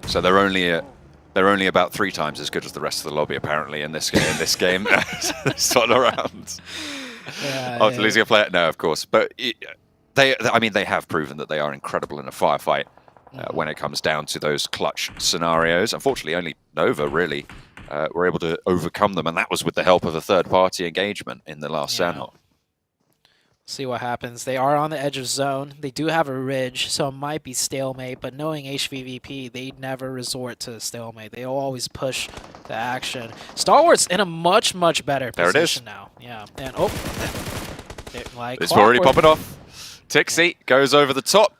So they're only about 3 times as good as the rest of the lobby, apparently, in this game. Sort of around. After losing a player, no, of course, but I mean, they have proven that they are incredible in a firefight. When it comes down to those clutch scenarios. Unfortunately, only Nova really were able to overcome them, and that was with the help of a third-party engagement in the last Sandhawk. See what happens. They are on the edge of zone. They do have a ridge, so it might be stalemate, but knowing HVVP, they never resort to stalemate. They always push the action. Star Wars in a much, much better position now. Yeah, and it's already popping off. Tixie goes over the top.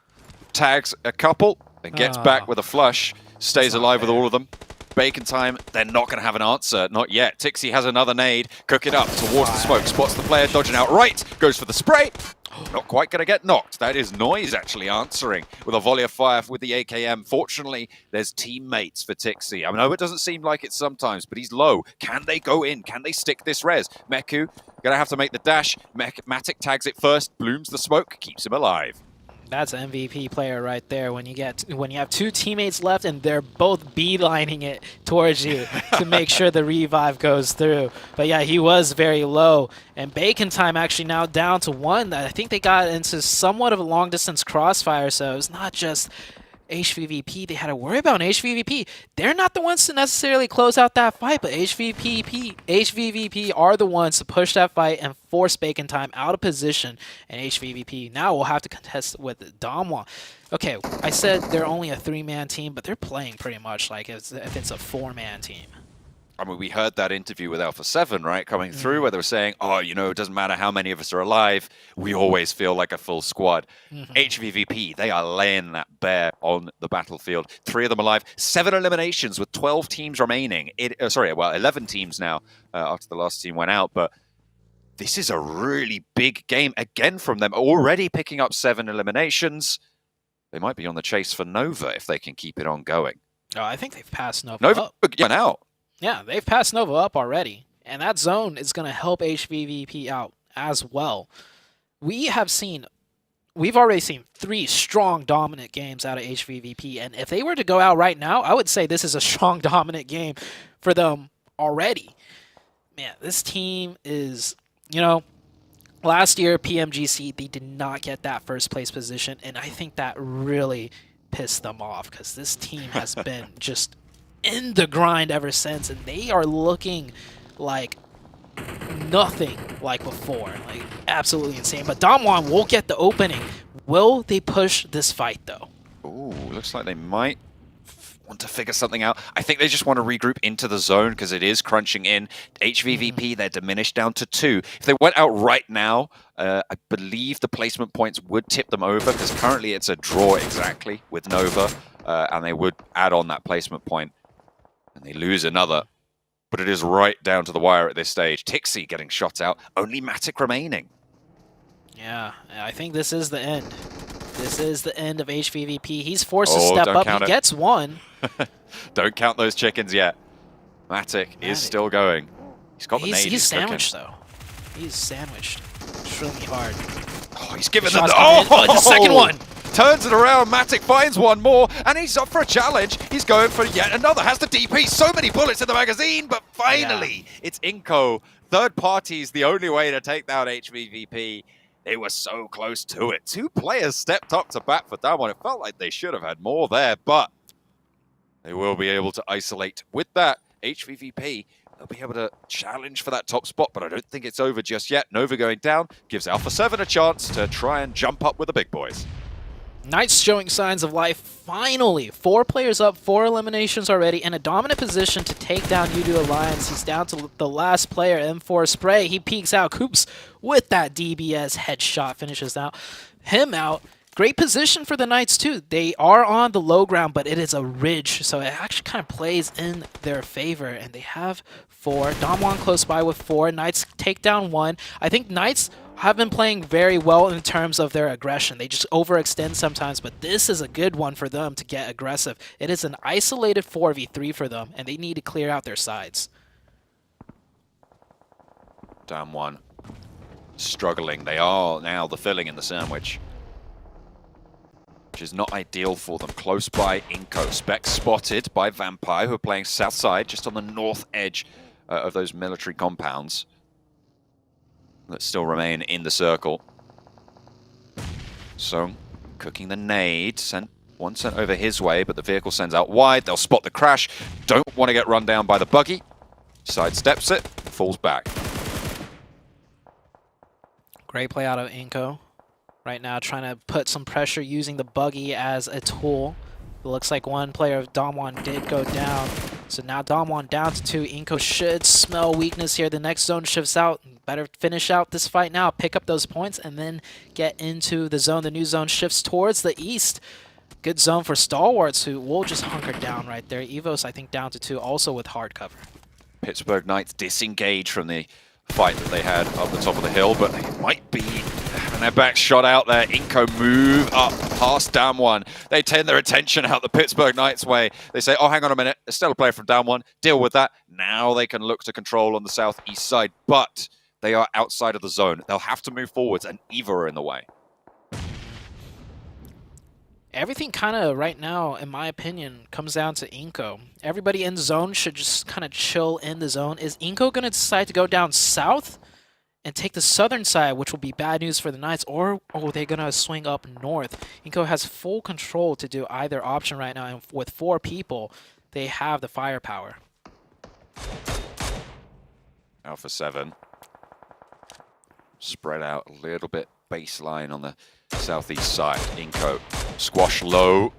Tags a couple and gets back with a flush. Stays alive with all of them. Bacon time, they're not going to have an answer. Not yet. Tixi has another nade. Cook it up towards the smoke. Spots the player dodging out right. Goes for the spray. Not quite going to get knocked. That is Noise actually answering with a volley of fire with the AKM. Fortunately, there's teammates for Tixi. I know it doesn't seem like it sometimes, but he's low. Can they go in? Can they stick this res? Meku going to have to make the dash. Matic tags it first. Blooms the smoke. Keeps him alive. That's an MVP player right there. When you have two teammates left and they're both beelining it towards you to make sure the revive goes through. But yeah, he was very low. And Bacon time actually now down to 1. I think they got into somewhat of a long distance crossfire, so it's not just HVVP they had to worry about. HVVP, they're not the ones to necessarily close out that fight, but HVVP are the ones to push that fight and force Bacon time out of position. And HVVP now will have to contest with Damwon. Okay, I said they're only a 3-man team, but they're playing pretty much like if it's a 4-man team. I mean, we heard that interview with Alpha 7, right, coming through, where they were saying, oh, you know, it doesn't matter how many of us are alive, we always feel like a full squad. HVVP, they are laying that bare on the battlefield. 3 of them alive, 7 eliminations with 12 teams remaining. 11 teams now after the last team went out, but this is a really big game again from them, already picking up 7 eliminations. They might be on the chase for Nova if they can keep it on going. Oh, I think they've passed Nova Nova up. went out. Yeah, they've passed Nova up already, and that zone is going to help HVVP out as well. We've already seen 3 strong dominant games out of HVVP, and if they were to go out right now, I would say this is a strong dominant game for them already. Man, this team is, you know, last year PMGC, they did not get that first place position, and I think that really pissed them off because this team has been just in the grind ever since, and they are looking like nothing like before. Like, absolutely insane. But Damwon will get the opening. Will they push this fight, though? Ooh, looks like they might want to figure something out. I think they just want to regroup into the zone because it is crunching in. HVVP, they're diminished down to 2. If they went out right now, I believe the placement points would tip them over because currently it's a draw exactly with Nova, and they would add on that placement point. And they lose another, but it is right down to the wire at this stage. Tixi getting shot out, only Matic remaining. Yeah, I think this is the end. This is the end of HVVP. He's forced to step up. He gets 1. Don't count those chickens yet. Matic is still going. He's got the nade. He's sandwiched, though. He's sandwiched extremely hard. Oh, he's given them the second one. Turns it around, Matic finds one more, and he's up for a challenge. He's going for yet another, has the DP, so many bullets in the magazine, but finally, it's Inco. Third party's the only way to take down HVVP. They were so close to it. 2 players stepped up to bat for Damwon. It felt like they should have had more there, but they will be able to isolate. With that, HVVP, they'll be able to challenge for that top spot, but I don't think it's over just yet. Nova going down gives Alpha 7 a chance to try and jump up with the big boys. Knights showing signs of life, finally. 4 players up, 4 eliminations already, in a dominant position to take down Yudu Alliance. He's down to the last player, M4 Spray. He peeks out. Coops with that DBS headshot finishes him out. Great position for the Knights, too. They are on the low ground, but it is a ridge, so it actually kind of plays in their favor, and they have 4. Damwon close by with 4. Knights take down 1. I think Knights have been playing very well in terms of their aggression. They just overextend sometimes, but this is a good one for them to get aggressive. It is an isolated 4v3 for them, and they need to clear out their sides. Damwon struggling. They are now the filling in the sandwich, which is not ideal for them. Close by Inco. Spec spotted by Vampire, who are playing south side, just on the north edge of those military compounds that still remain in the circle. So, cooking the nade. One sent over his way, but the vehicle sends out wide. They'll spot the crash. Don't want to get run down by the buggy. Sidesteps it, falls back. Great play out of Inco. Right now, trying to put some pressure using the buggy as a tool. It looks like one player of Damwon did go down. So now Damwon down to 2. Inco should smell weakness here. The next zone shifts out. Better finish out this fight now. Pick up those points and then get into the zone. The new zone shifts towards the east. Good zone for Stalwarts, who will just hunker down right there. Evos, I think, down to 2, also with hard cover. Pittsburgh Knights disengage from the fight that they had up the top of the hill, but they might be having their back shot out there. Inco move up past down 1. They turn their attention out the Pittsburgh Knights way. They say, oh, hang on a minute, there's still a player from down 1. Deal with that. Now they can look to control on the southeast side, but they are outside of the zone. They'll have to move forwards, and Eva are in the way. Everything kind of right now, in my opinion, comes down to Inco. Everybody in zone should just kind of chill in the zone. Is Inco going to decide to go down south and take the southern side, which will be bad news for the Knights, or are they going to swing up north? Inco has full control to do either option right now, and with 4 people, they have the firepower. Alpha 7. Spread out a little bit baseline on the southeast side. Inco squash low.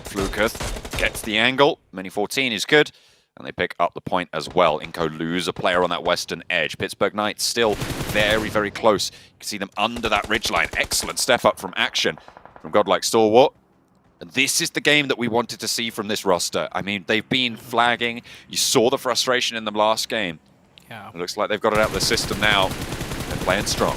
Fluketh gets the angle. Mini 14 is good. And they pick up the point as well. Inco lose a player on that western edge. Pittsburgh Knights still very, very close. You can see them under that ridgeline. Excellent step up from action from Godlike Stalwart. And this is the game that we wanted to see from this roster. I mean, they've been flagging. You saw the frustration in the last game. Yeah. It looks like they've got it out of the system now. They're playing strong.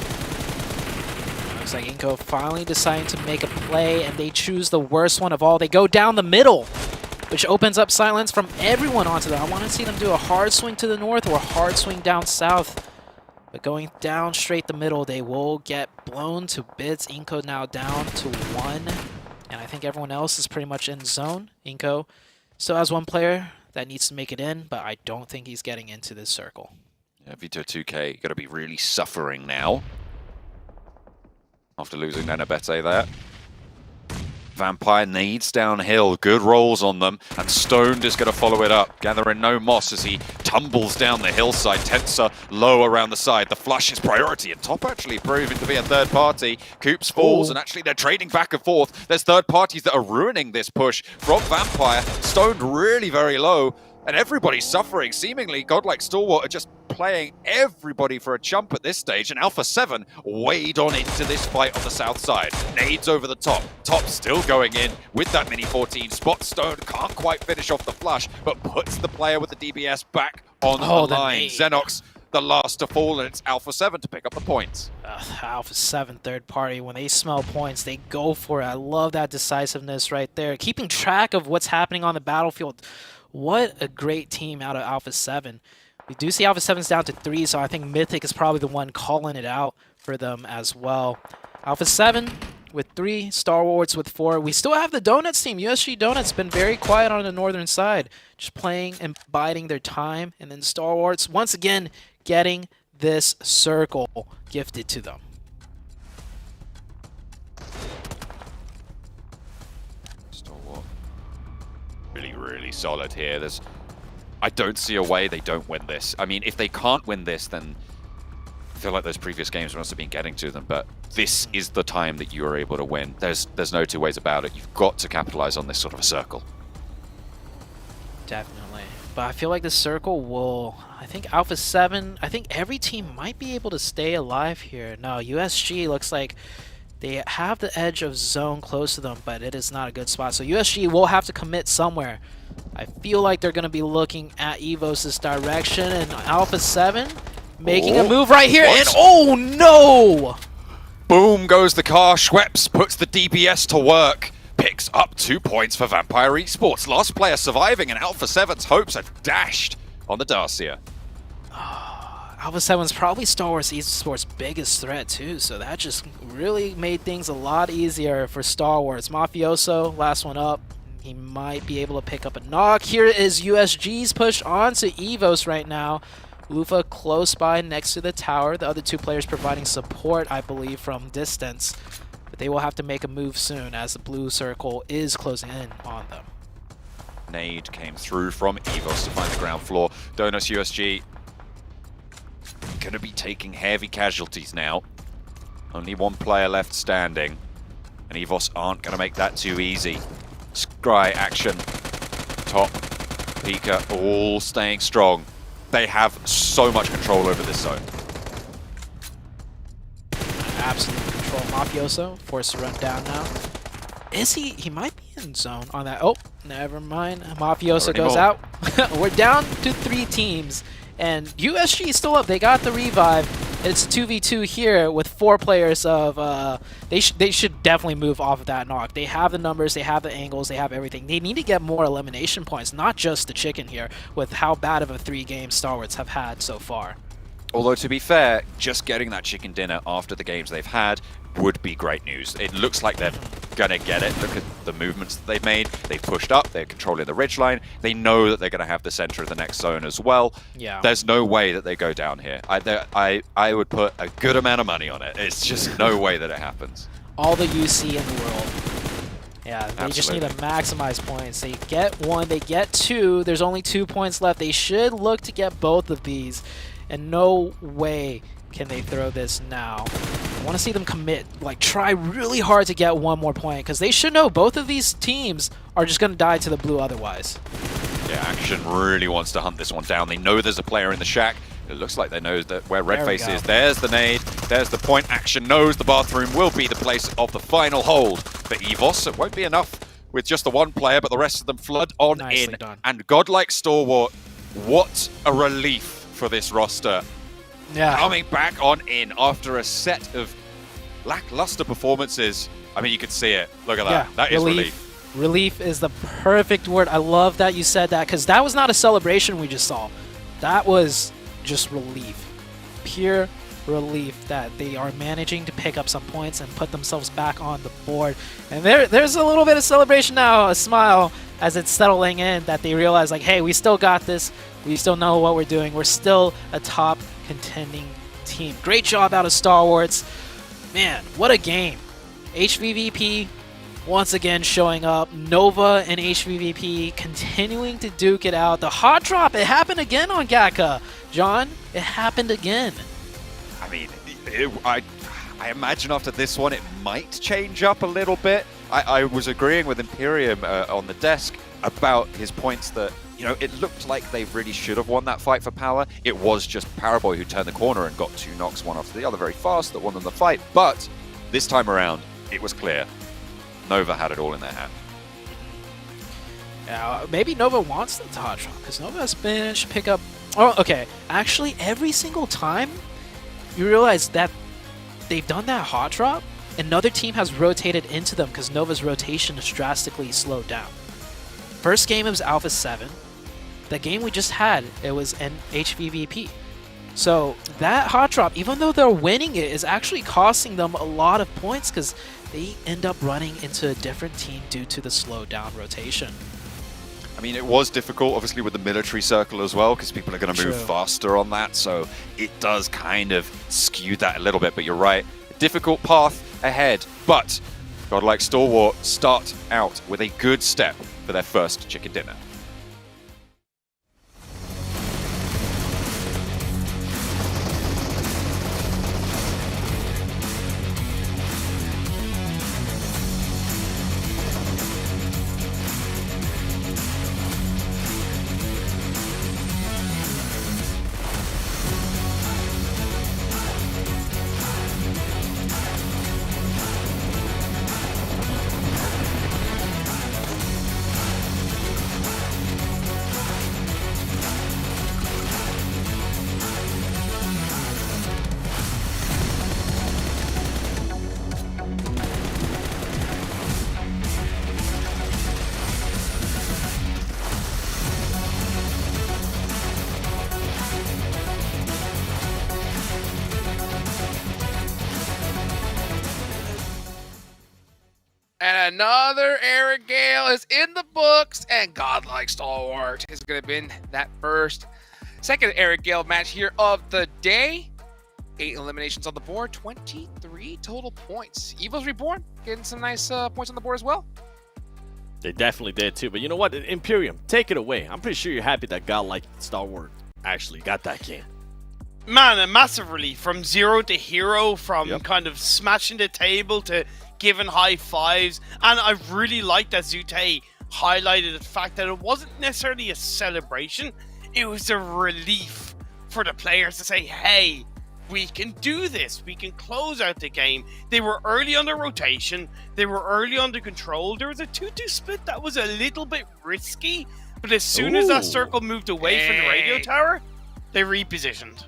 Looks like Inco finally deciding to make a play, and they choose the worst one of all. They go down the middle, which opens up silence from everyone onto them. I want to see them do a hard swing to the north or a hard swing down south. But going down straight the middle, they will get blown to bits. Inco now down to 1. And I think everyone else is pretty much in zone. Inco still has 1 player that needs to make it in, but I don't think he's getting into this circle. Yeah, Vito 2K got to be really suffering now after losing Nenabete there. Vampire needs downhill, good rolls on them, and Stoned is going to follow it up, gathering no moss as he tumbles down the hillside. Tensa low around the side. The flush is priority, and top actually proving to be a third party. Coops falls, and actually they're trading back and forth. There's third parties that are ruining this push from Vampire. Stoned really very low, and everybody's suffering. Seemingly, Godlike Stalwart are just playing everybody for a chump at this stage, and Alpha 7 wade on into this fight on the south side. Nades over the top. Top still going in with that Mini 14. Spot Stone can't quite finish off the flush, but puts the player with the DBS back on the line. Xenox, the last to fall, and it's Alpha 7 to pick up the points. Alpha 7 third party, when they smell points, they go for it. I love that decisiveness right there. Keeping track of what's happening on the battlefield. What a great team out of Alpha 7. We do see Alpha 7's down to 3, so I think Mythic is probably the one calling it out for them as well. Alpha 7 with 3, Star Wars with 4. We still have the Donuts team. USG Donuts been very quiet on the northern side, just playing and biding their time. And then Star Wars, once again, getting this circle gifted to them. Stalwart really, really solid here. I don't see a way they don't win this. I mean, if they can't win this, then I feel like those previous games must have been getting to them, but this is the time that you are able to win. There's no 2 ways about it. You've got to capitalize on this sort of a circle. Definitely. But I feel like the circle will... I think Alpha 7... I think every team might be able to stay alive here. No, USG looks like they have the edge of zone close to them, but it is not a good spot. So USG will have to commit somewhere. I feel like they're going to be looking at Evos' direction, and Alpha 7 making a move right here, and oh no! Boom goes the car. Schweppes puts the DBS to work. Picks up 2 points for Vampire Esports. Last player surviving, and Alpha 7's hopes are dashed on the Dacia. Alpha 7's probably Star Wars Esports' biggest threat too, so that just really made things a lot easier for Star Wars. Mafioso, last one up. He might be able to pick up a knock. Here is USG's push onto Evos right now. Lufa close by next to the tower. The other 2 players providing support, I believe, from distance. But they will have to make a move soon as the blue circle is closing in on them. Nade came through from Evos to find the ground floor. Donuts USG going to be taking heavy casualties now. Only 1 player left standing. And Evos aren't going to make that too easy. Scry action. Top. Pika all staying strong. They have so much control over this zone. Absolute control. Mafioso forced to run down now. Is he? He might be in zone on that. Oh, never mind. Mafioso Not goes anymore. out. We're down to 3 teams. And USG is still up. They got the revive. It's 2v2 here with 4 players of... They should definitely move off of that knock. They have the numbers, they have the angles, they have everything. They need to get more elimination points, not just the chicken here, with how bad of a 3-game Stalwarts have had so far. Although, to be fair, just getting that chicken dinner after the games they've had would be great news. It looks like they're going to get it. Look at the movements that they've made. They've pushed up. They're controlling the ridgeline. They know that they're going to have the center of the next zone as well. Yeah. There's no way that they go down here. I would put a good amount of money on it. It's just no way that it happens. All the UC in the world. Yeah, they just need to maximize points. They get 1, they get 2. There's only 2 points left. They should look to get both of these. And no way can they throw this now. I want to see them commit, like try really hard to get 1 more point, because they should know both of these teams are just going to die to the blue otherwise. Yeah, Action really wants to hunt this one down. They know there's a player in the shack. It looks like they know that where Redface is. There's the nade. There's the point. Action knows the bathroom will be the place of the final hold for EVOS. It won't be enough with just the 1 player, but the rest of them flood on Nicely in. done. And godlike Stalwart, what a relief for this roster. Yeah. Coming back on in after a set of lackluster performances. I mean, you could see it. Look at that. Yeah, That is relief. Relief is the perfect word. I love that you said that, because that was not a celebration we just saw. That was just relief. Pure relief that they are managing to pick up some points and put themselves back on the board. And there's a little bit of celebration now, a smile, as it's settling in, that they realize, like, hey, we still got this. We still know what we're doing. We're still a top contending team. Great job out of Stalwarts. Man, what a game. HVVP once again showing up. Nova and HVVP continuing to duke it out. The hot drop, it happened again on Gaka. John, it happened again. I mean, I imagine after this one it might change up a little bit. I was agreeing with Imperium on the desk about his points that, you know, it looked like they really should have won that fight for power. It was just Paraboy who turned the corner and got 2 knocks, one after the other, very fast, that won them the fight. But this time around, it was clear. Nova had it all in their hand. Yeah, maybe Nova wants them to hot drop, because Nova has managed to pick up... Oh, okay. Actually, every single time you realize that they've done that hot drop, another team has rotated into them, because Nova's rotation is drastically slowed down. First game, it was Alpha 7. The game we just had, it was an HVVP. So that hot drop, even though they're winning it, is actually costing them a lot of points, because they end up running into a different team due to the slowed down rotation. I mean, it was difficult, obviously, with the military circle as well, because people are going to move faster on that, so it does kind of skew that a little bit, but you're right. A difficult path ahead, but godlike Stalwart start out with a good step for their first chicken dinner. And another Eric Gale is in the books, and godlike Stalwart is going to win that second Eric Gale match here of the day. 8 eliminations on the board, 23 total points. Evo's Reborn getting some nice points on the board as well. They definitely did too, but you know what? Imperium, take it away. I'm pretty sure you're happy that godlike Stalwart actually got that game. Man, a massive relief from 0 to hero, from kind of smashing the table to giving high fives. And I really like that Zute highlighted the fact that it wasn't necessarily a celebration, it was a relief for the players to say, hey, we can do this. We can close out the game. They were early on the rotation. They were early on the control. There was a 2-2 split that was a little bit risky, but as soon as that circle moved away from the radio tower, they repositioned.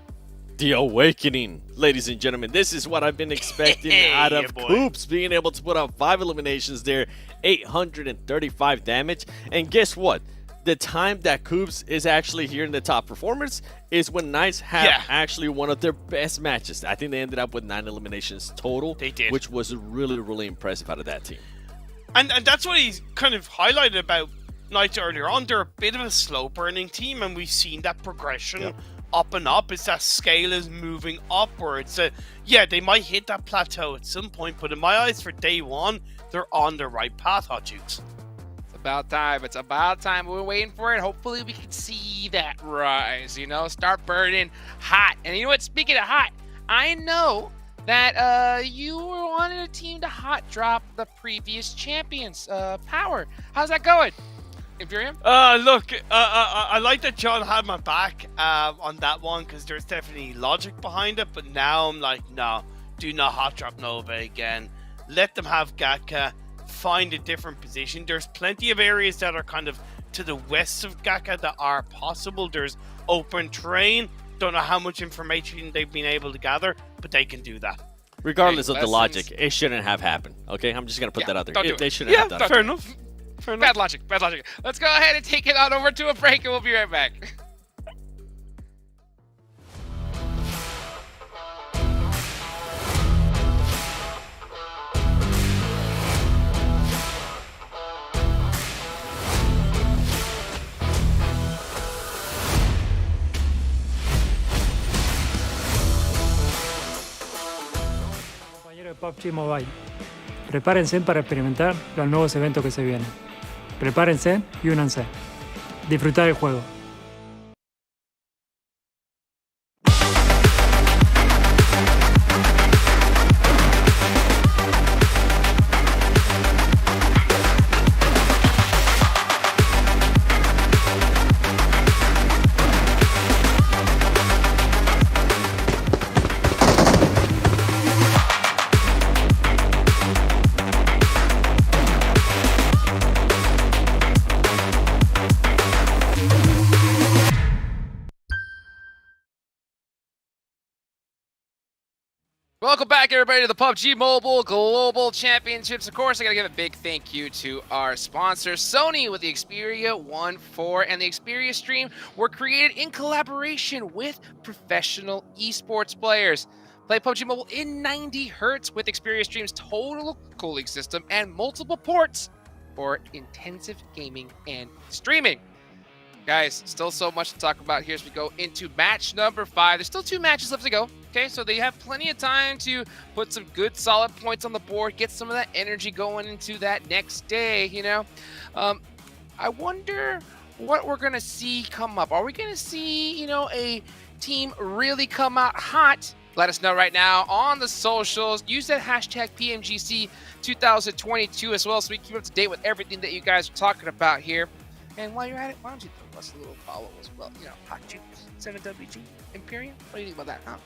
The awakening, ladies and gentlemen. This is what I've been expecting out of Coops, being able to put out 5 eliminations there, 835 damage. And guess what? The time that Coops is actually here in the top performers is when Knights have actually one of their best matches. I think they ended up with 9 eliminations total. They did. Which was really, really impressive out of that team. And that's what he's kind of highlighted about Knights earlier on. They're a bit of a slow-burning team, and we've seen that progression up and up. It's that scale is moving upwards. Yeah, they might hit that plateau at some point, but in my eyes, for day one, they're on the right path, Hot Jukes. About time. It's about time. We're waiting for it. Hopefully we can see that rise, you know, start burning hot. And you know what? Speaking of hot, I know that you wanted a team to hot drop the previous champions, Power. How's that going, Imperium? Look, I like that John had my back on that one, because there's definitely logic behind it, but now I'm like, no, do not hot drop Nova again. Let them have Gatka. Find a different position. There's plenty of areas that are kind of to the west of Gatka that are possible. There's open terrain. Don't know how much information they've been able to gather, but they can do that. Regardless of the logic, it shouldn't have happened. Okay, I'm just gonna put that out there. Don't do They it. shouldn't have done it. Fair enough. Fair enough. Bad logic. Bad logic. Let's go ahead and take it on over to a break, and we'll be right back. PUBG Mobile. Prepárense para experimentar los nuevos eventos que se vienen. Prepárense y únanse. Disfrutar el juego. Welcome back, everybody, to the PUBG Mobile Global Championships. Of course, I gotta give a big thank you to our sponsor, Sony, with the Xperia 1.4 and the Xperia Stream were created in collaboration with professional esports players. Play PUBG Mobile in 90 Hz with Xperia Stream's total cooling system and multiple ports for intensive gaming and streaming. Guys, still so much to talk about here as we go into match number 5. There's still 2 matches left to go. Okay, so they have plenty of time to put some good solid points on the board, get some of that energy going into that next day, you know. I wonder what we're going to see come up. Are we going to see, you know, a team really come out hot? Let us know right now on the socials. Use that hashtag PMGC 2022 as well, so we can keep up to date with everything that you guys are talking about here. And while you're at it, why don't you throw us a little follow as well? You know, Hot Jukes, 7WG, Imperium. What do you think about that, huh?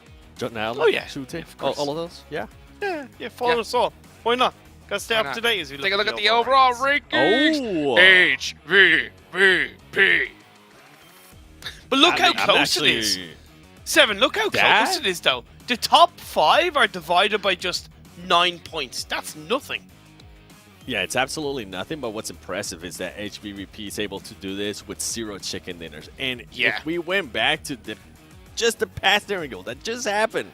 Now, shooting. All of those? Yeah. Yeah, follow us all. Why not? Gotta stay up to date as we take a look at the overall rankings. HVVP. But look how close it is. 7, look how close it is, though. The top 5 are divided by just 9 points. That's nothing. Yeah, it's absolutely nothing, but what's impressive is that HVVP is able to do this with 0 chicken dinners. And if we went back to just the past there and go, that just happened.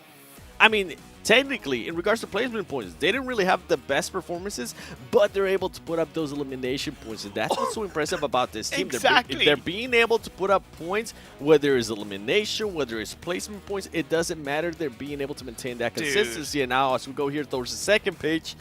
I mean, technically, in regards to placement points, they didn't really have the best performances, but they're able to put up those elimination points, and that's what's so impressive about this team. Exactly. They're being able to put up points, whether it's elimination, whether it's placement points, it doesn't matter. They're being able to maintain that consistency. And now, as we go here towards the second page,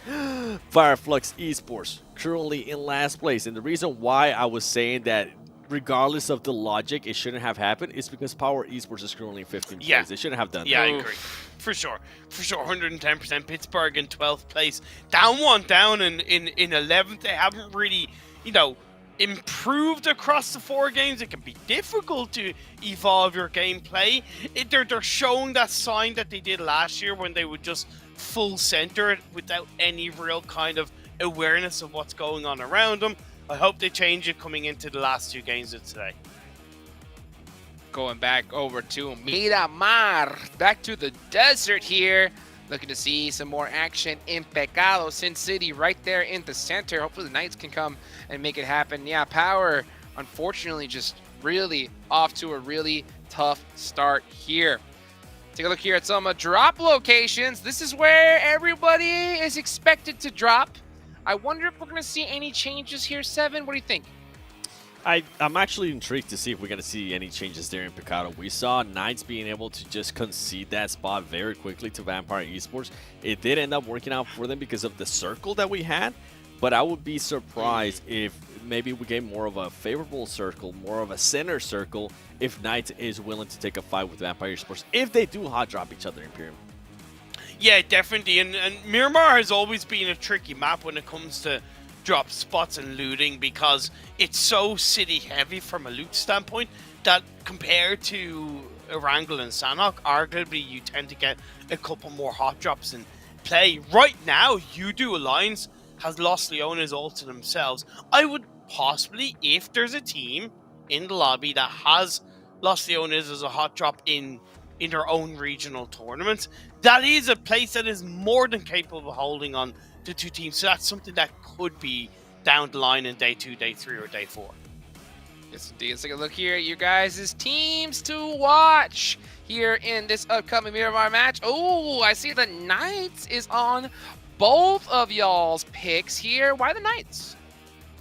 Fireflux Esports currently in last place. And the reason why I was saying that regardless of the logic, it shouldn't have happened is because Power Esports is currently in 15th place. They shouldn't have done that. Yeah, I agree. For sure. For sure, 110%. Pittsburgh in 12th place. Down in 11th. They haven't really, you know, improved across the 4 games. It can be difficult to evolve your gameplay. They're showing that sign that they did last year when they would just full center it without any real kind of awareness of what's going on around them. I hope they change it coming into the last 2 games of today. Going back over to Miramar, back to the desert here. Looking to see some more action in Pecado, Sin City right there in the center. Hopefully the Knights can come and make it happen. Yeah, Power, unfortunately, just really off to a really tough start here. Take a look here at some drop locations. This is where everybody is expected to drop. I wonder if we're going to see any changes here, Seven. What do you think? I'm actually intrigued to see if we're going to see any changes there in Picado. We saw Knights being able to just concede that spot very quickly to Vampire Esports. It did end up working out for them because of the circle that we had, but I would be surprised if maybe we get more of a favorable circle, more of a center circle, if Knights is willing to take a fight with Vampire Esports, if they do hot drop each other in Imperium. Yeah, definitely. And Miramar has always been a tricky map when it comes to drop spots and looting, because it's so city heavy from a loot standpoint that compared to Erangel and Sanhok, arguably you tend to get a couple more hot drops in play. Right now, Udo Alliance has lost Leona's all to themselves. I would possibly, if there's a team in the lobby that has lost Leona's as a hot drop in their own regional tournaments, that is a place that is more than capable of holding on to 2 teams. So that's something that could be down the line in day 2, day 3, or day 4. Yes, indeed. Let's take a look here at you guys' teams to watch here in this upcoming Miramar match. Oh, I see the Knights is on both of y'all's picks here. Why the Knights?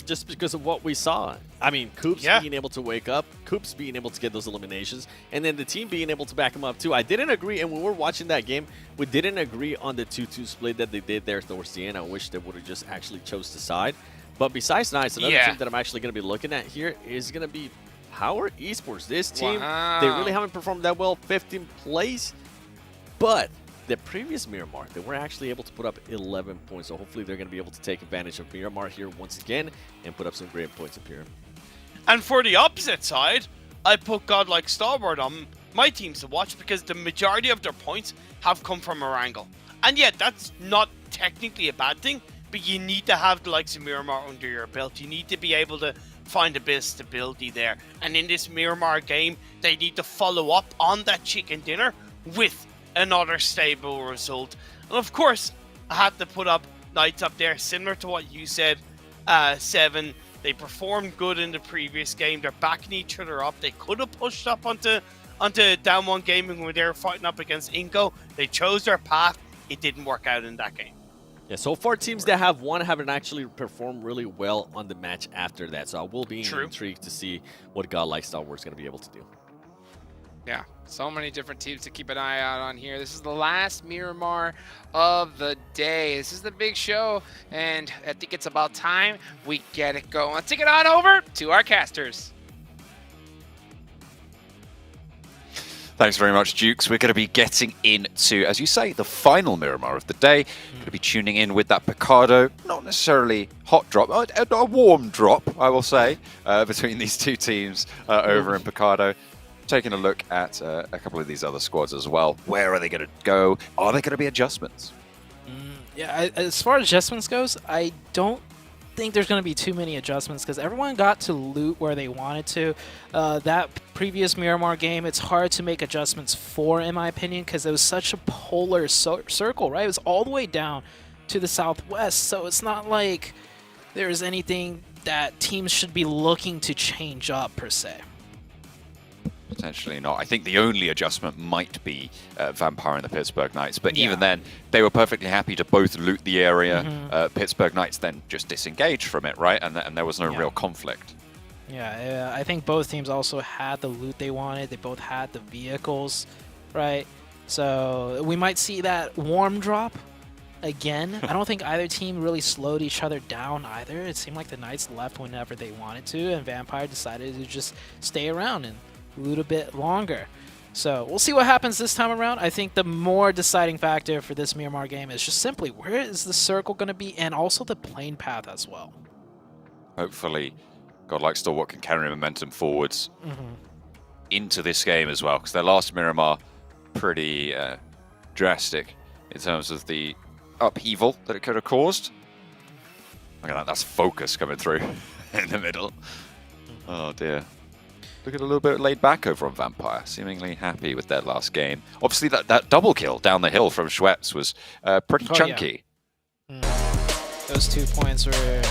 Just because of what we saw. I mean, Coops being able to wake up, Coops being able to get those eliminations, and then the team being able to back him up too. I didn't agree, and when we were watching that game, we didn't agree on the 2-2 split that they did there towards the end. I wish they would have just actually chose to side. But besides Knights, another team that I'm actually going to be looking at here is going to be Power Esports. This team, they really haven't performed that well, 15th place, but the previous Miramar, they were actually able to put up 11 points. So hopefully they're going to be able to take advantage of Miramar here once again and put up some great points up here. And for the opposite side, I put Godlike Stalwart on my teams to watch because the majority of their points have come from Erangel. And yet, that's not technically a bad thing, but you need to have the likes of Miramar under your belt. You need to be able to find a bit of stability there. And in this Miramar game, they need to follow up on that chicken dinner with another stable result. And of course, I had to put up Knights up there, similar to what you said, Seven. They performed good in the previous game. They're backing each other up. They could have pushed up onto Down 1 Gaming when they were fighting up against Inco. They chose their path. It didn't work out in that game. Yeah, so far teams that have won haven't actually performed really well on the match after that. So I will be intrigued to see what Godlike Stalwart's going to be able to do. Yeah, so many different teams to keep an eye out on here. This is the last Miramar of the day. This is the big show, and I think it's about time we get it going. Let's take it on over to our casters. Thanks very much, Dukes. We're going to be getting into, as you say, the final Miramar of the day. Going to be tuning in with that Picado, not necessarily hot drop, a warm drop, I will say, between these 2 teams over in Picado. Taking a look at a couple of these other squads as well. Where are they going to go? Are there going to be adjustments? Yeah, as far as adjustments goes, I don't think there's going to be too many adjustments because everyone got to loot where they wanted to. That previous Miramar game, it's hard to make adjustments for, in my opinion, because it was such a polar circle, right? It was all the way down to the southwest, so it's not like there's anything that teams should be looking to change up, per se. Potentially not. I think the only adjustment might be Vampire and the Pittsburgh Knights, but even then, they were perfectly happy to both loot the area. Pittsburgh Knights then just disengaged from it, right? And there was no real conflict. Yeah, I think both teams also had the loot they wanted. They both had the vehicles, right? So we might see that warm drop again. I don't think either team really slowed each other down either. It seemed like the Knights left whenever they wanted to, and Vampire decided to just stay around and loot a bit longer. So we'll see what happens this time around. I think the more deciding factor for this Miramar game is just simply where is the circle going to be, and also the plane path as well. Hopefully God, like Stalwart can carry momentum forwards into this game as well, because their last Miramar pretty drastic in terms of the upheaval that it could have caused. Look at that, that's focus coming through in the middle. Oh dear. Look at a little bit laid back over on Vampire, seemingly happy with their last game. Obviously that double kill down the hill from Schweppes was pretty chunky. Those 2 points were,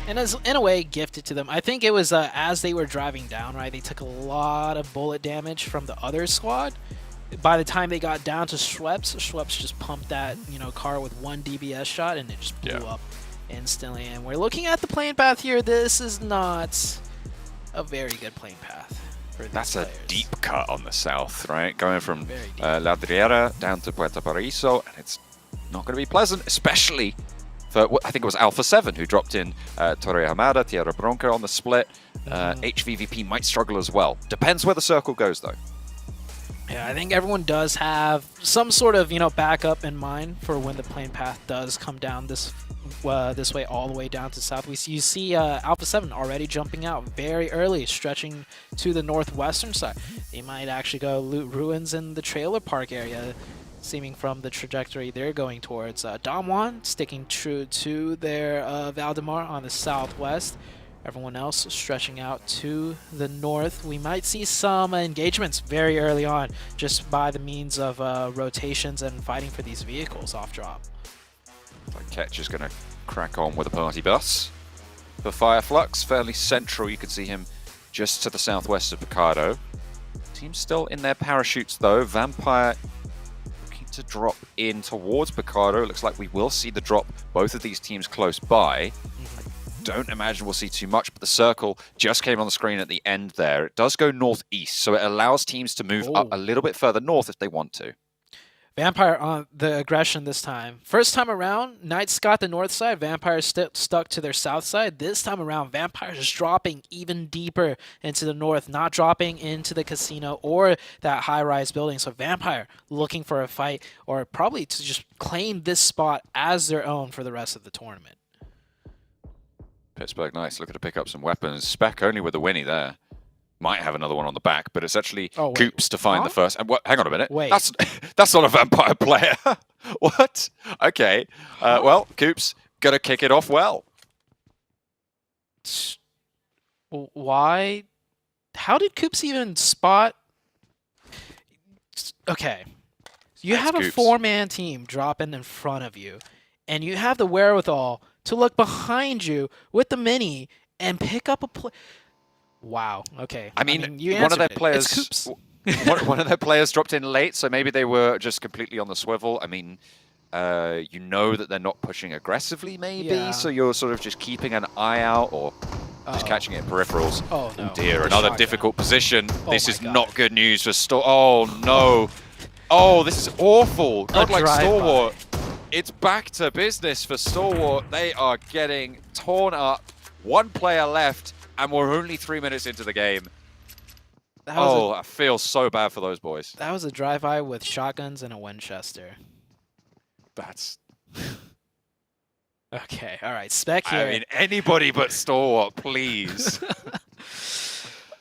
in a way, gifted to them. I think it was as they were driving down, right? They took a lot of bullet damage from the other squad. By the time they got down to Schweppes just pumped that car with 1 DBS shot, and it just blew up instantly. And we're looking at the playing path here. This is not a very good playing path for these That's players. a deep cut on the south, right? Going from Ladriera down to Puerto Paraíso, and it's not going to be pleasant, especially for, I think it was Alpha 7 who dropped in Torre Hamada, Tierra Bronca on the split. HVVP might struggle as well. Depends where the circle goes, though. Yeah, I think everyone does have some sort of backup in mind for when the plane path does come down this way all the way down to south. You see Alpha 7 already jumping out very early, stretching to the northwestern side. They might actually go loot ruins in the trailer park area, seeming from the trajectory they're going towards. Damwon sticking true to their Valdemar on the southwest. Everyone else stretching out to the north. We might see some engagements very early on, just by the means of rotations and fighting for these vehicles off drop. Like Ketch is going to crack on with a party bus. For Fireflux, fairly central, you can see him just to the southwest of Picardo. Team's still in their parachutes though. Vampire looking to drop in towards Picardo. Looks like we will see the drop, both of these teams close by. Don't imagine we'll see too much, but the circle just came on the screen at the end there. It does go northeast, so it allows teams to move up a little bit further north if they want to. Vampire on the aggression this time. First time around, Knights got the north side, Vampire stuck to their south side. This time around, Vampire is dropping even deeper into the north, not dropping into the casino or that high-rise building. So Vampire looking for a fight, or probably to just claim this spot as their own for the rest of the tournament. Pittsburgh Knights looking to pick up some weapons. Spec only with the Winnie there. Might have another one on the back, but it's actually Coops to find the first. And what? Hang on a minute. Wait. That's not a Vampire player. What? Okay. Well, Coops gonna kick it off well. Why? How did Coops even spot? Okay. You have a 4-man team dropping in front of you, and you have the wherewithal to look behind you with the mini and pick up a play. Wow. Okay. I mean you one of their answered it. players, It's one of their players dropped in late, so maybe they were just completely on the swivel. I mean, you know that they're not pushing aggressively, maybe, so you're sort of just keeping an eye out or just catching it in peripherals. Oh no! Dear, another difficult position. This is not good news for Oh no! Oh, this is awful. God, like Stalwart. It's back to business for Stalwart. They are getting torn up. 1 player left, and we're only 3 minutes into the game. I feel so bad for those boys. That was a drive-by with shotguns and a Winchester. That's... Okay, all right. Spec here. I mean, anybody but Stalwart, please.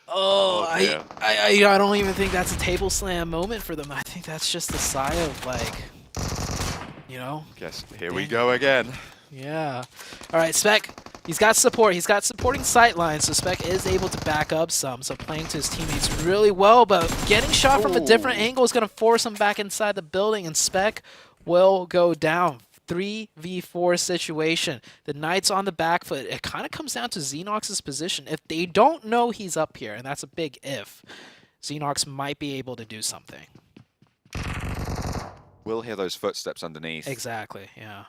I don't even think that's a table slam moment for them. I think that's just a sigh of, like... Guess here we go again. Yeah. All right, Spec. He's got support. He's got supporting sight lines, so Spec is able to back up some. So playing to his teammates really well, but getting shot from a different angle is going to force him back inside the building, and Spec will go down. 3v4 situation. The Knights on the back foot. It kind of comes down to Xenox's position. If they don't know he's up here, and that's a big if, Xenox might be able to do something. We'll hear those footsteps underneath. Exactly, yeah.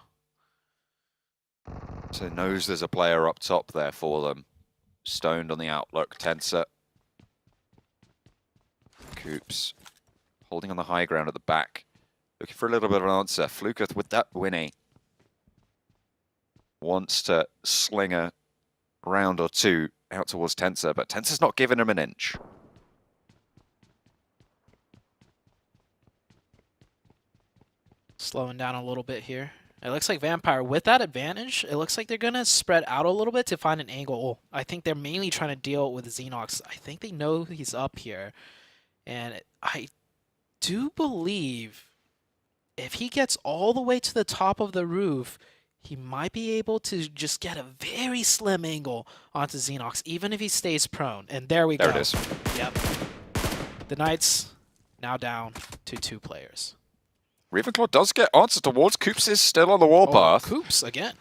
So knows there's a player up top there for them. Stoned on the outlook. Tensor. Coops holding on the high ground at the back. Looking for a little bit of an answer. Fluketh with that Winnie. Wants to sling a round or two out towards Tensor, but Tensor's not giving him an inch. Slowing down a little bit here. It looks like Vampire, with that advantage, it looks like they're going to spread out a little bit to find an angle. I think they're mainly trying to deal with Xenox. I think they know he's up here. And I do believe if he gets all the way to the top of the roof, he might be able to just get a very slim angle onto Xenox, even if he stays prone. And there we go. There it is. Yep. The Knights now down to 2 players. Ravenclaw does get answer towards. Coops is still on the warpath. Coops again.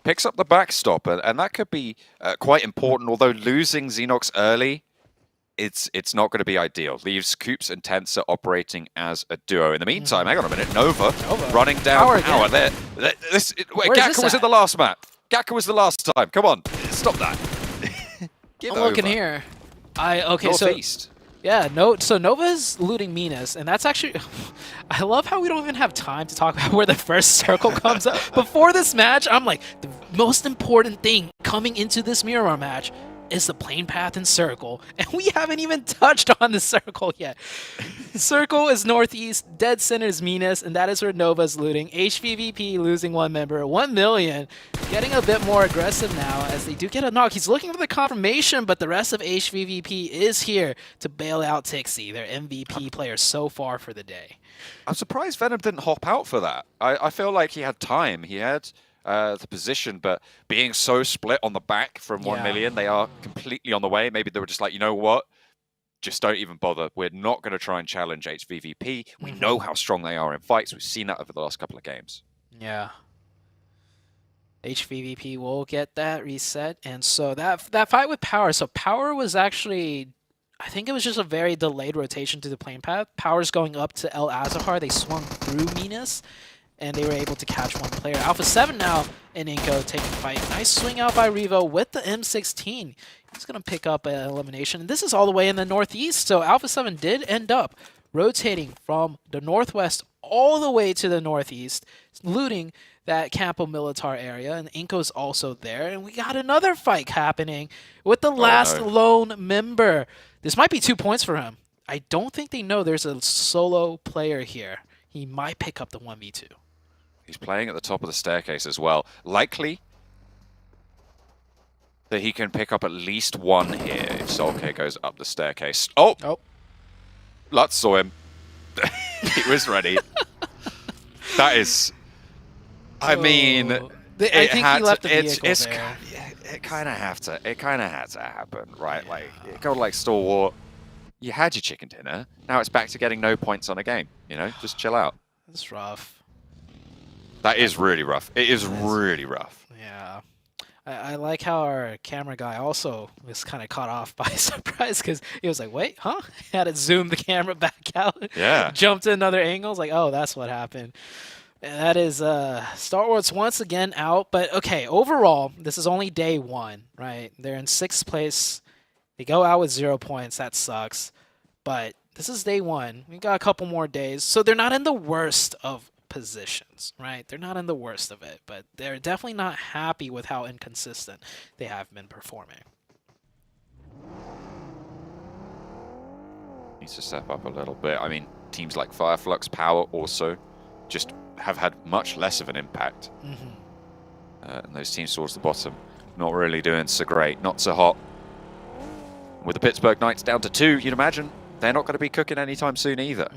Picks up the backstop, and that could be quite important, although losing Xenox early, it's not going to be ideal. Leaves Coops and Tensor operating as a duo. In the meantime, hang on a minute, Nova running down power. Wait, Gakka was in the last map. Gakka was the last time. Come on, stop that. I'm looking here. Northeast. Yeah, so Nova's looting Minas, and that's actually... I love how we don't even have time to talk about where the first circle comes up. Before this match, I'm like, the most important thing coming into this Mirror match is the plane path and circle, and we haven't even touched on the circle yet. Circle is northeast, dead center is Minas, and that is where Nova's looting. HVVP losing 1 member, 1 million, getting a bit more aggressive now as they do get a knock. He's looking for the confirmation, but the rest of HVVP is here to bail out Tixie, their MVP player so far for the day. I'm surprised Venom didn't hop out for that. I feel like he had time. He had the position, but being so split on the back from 1 million, they are completely on the way. Maybe they were just like, you know what? Just don't even bother. We're not going to try and challenge HVVP. We know how strong they are in fights. We've seen that over the last couple of games. Yeah. HVVP will get that reset. And so that fight with Power. So Power was actually, I think it was just a very delayed rotation to the plane path. Power's going up to El Azahar. They swung through Minas, and they were able to catch 1 player. Alpha 7 now in Inko taking fight. Nice swing out by Revo with the M16. He's going to pick up an elimination. And this is all the way in the northeast, so Alpha 7 did end up rotating from the northwest all the way to the northeast, looting that Campo Militar area, and Inko's also there. And we got another fight happening with the last lone member. This might be 2 points for him. I don't think they know there's a solo player here. He might pick up the 1v2. He's playing at the top of the staircase as well. Likely that he can pick up at least 1 here if Solke goes up the staircase. Oh! Lutz saw him. He was ready. That is... I mean... I think he left the vehicle there. It kind of had to happen, right? Yeah. Like, it got like Stalwart. You had your chicken dinner. Now it's back to getting no points on a game. You know, just chill out. That's rough. That is really rough. It is really rough. Yeah. I like how our camera guy also was kind of caught off by surprise because he was like, wait, huh? Had to zoom the camera back out. Yeah. Jumped to another angle. Like, oh, that's what happened. And that is Star Wars once again out. But, okay, overall, this is only day 1, right? They're in 6th place. They go out with 0 points. That sucks. But this is day 1. We got a couple more days. So they're not in the worst of positions, right? They're not in the worst of it, but they're definitely not happy with how inconsistent they have been performing. Needs to step up a little bit. I mean, teams like Fireflux, Power also just have had much less of an impact. And those teams towards the bottom not really doing so great, not so hot. With the Pittsburgh Knights down to 2, you'd imagine they're not going to be cooking anytime soon either.